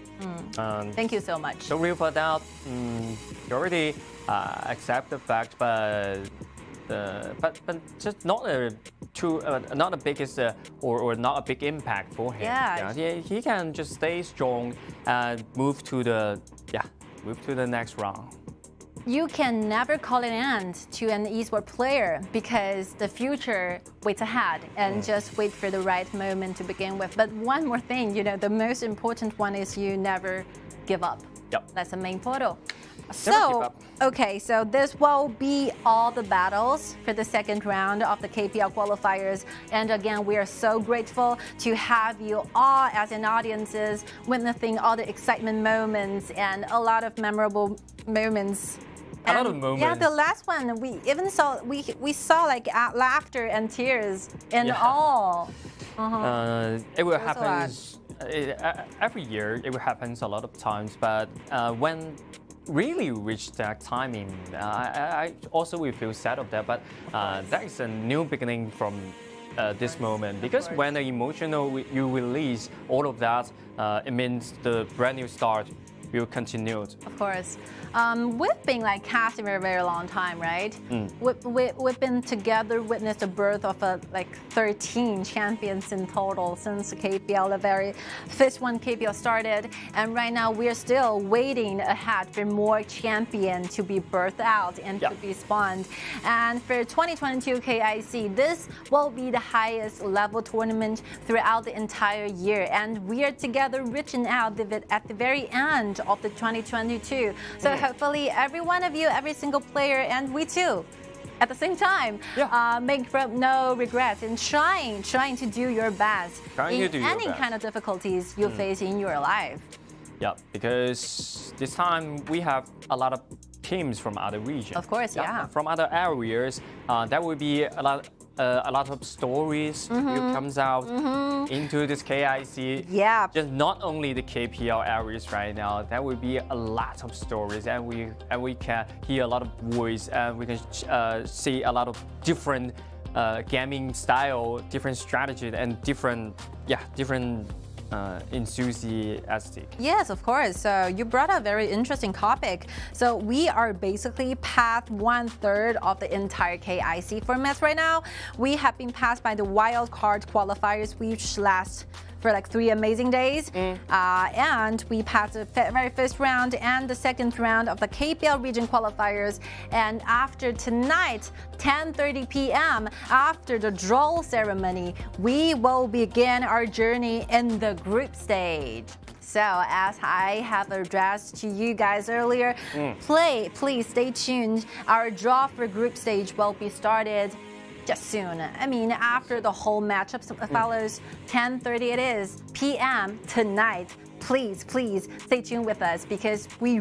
Thank you so much. So real for that, you already accept the fact, but just not a biggest or not a big impact for him. Yeah. He can just stay strong and move to the next round. You can never call an end to an esports player because the future waits ahead, and just wait for the right moment to begin with. But one more thing, the most important one is you never give up. Yep. That's the main motto. So, okay, so this will be all the battles for the second round of the KPL qualifiers. And again, we are so grateful to have you all as an audiences witnessing all the excitement moments and a lot of memorable moments. A lot of moments. Yeah, the last one we even saw we saw like laughter and tears in all. It will happen every year. It will happen a lot of times, but when really reach that timing, I also will feel sad of that. But that is a new beginning from this moment, because when the emotional you release all of that, it means the brand new start will continue. Of course. We've been like casting for a very long time, right? Mm. We've been together, witnessed the birth of like 13 champions in total since KPL, the very first one KPL started. And right now we're still waiting ahead for more champions to be birthed out and to be spawned. And for 2022 KIC, this will be the highest level tournament throughout the entire year. And we are together reaching out at the very end of the 2022. So hopefully every one of you, every single player, and we too, at the same time, make no regrets and trying to do your best in any kind of difficulties you face in your life. Yeah, because this time we have a lot of teams from other regions. Of course, from other areas. That will be a lot of stories will comes out into this KIC. Yeah. Just not only the KPL areas right now. There will be a lot of stories, and we can hear a lot of voice, and we can see a lot of different gaming style, different strategy, and different enthusiastic. Yes, of course. So you brought a very interesting topic. So we are basically past 1/3 of the entire KIC format right now. We have been passed by the wild card qualifiers, which last for like 3 amazing days. And we passed the very first round and the second round of the KPL region qualifiers. And after tonight, 10:30 p.m., after the draw ceremony, we will begin our journey in the group stage. So as I have addressed to you guys earlier, please stay tuned. Our draw for group stage will be started just soon. I mean, after the whole matchup follows, 10:30 it is p.m. tonight. Please stay tuned with us because we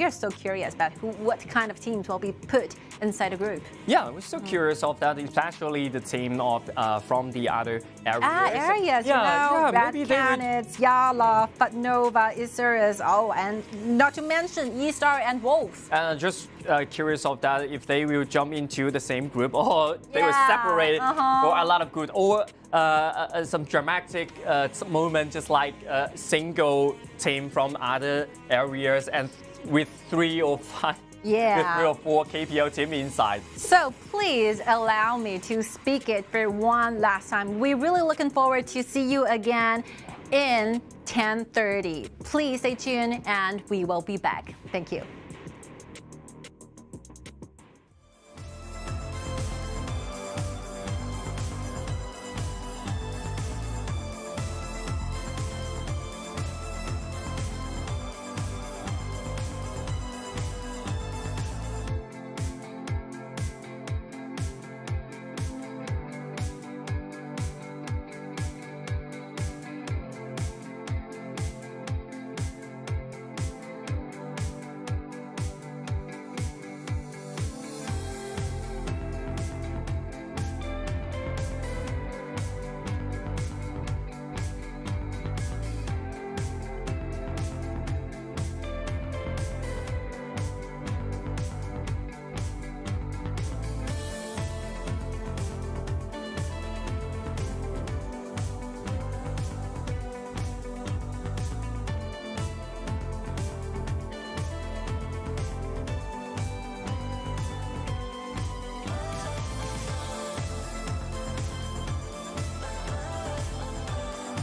are so curious about what kind of teams will be put inside the group. Yeah, we're so curious of that, especially the team of from the other areas. Red Canids, Yala, Fatnova, Isurus, and not to mention E-Star and Wolf. Just curious of that if they will jump into the same group or they will separate for a lot of good, or some dramatic moment, just like a single team from other areas and with 3 or 5. With 3 or 4 KPL team inside. So please allow me to speak it for one last time. We're really looking forward to see you again in 10:30. Please stay tuned and we will be back. Thank you.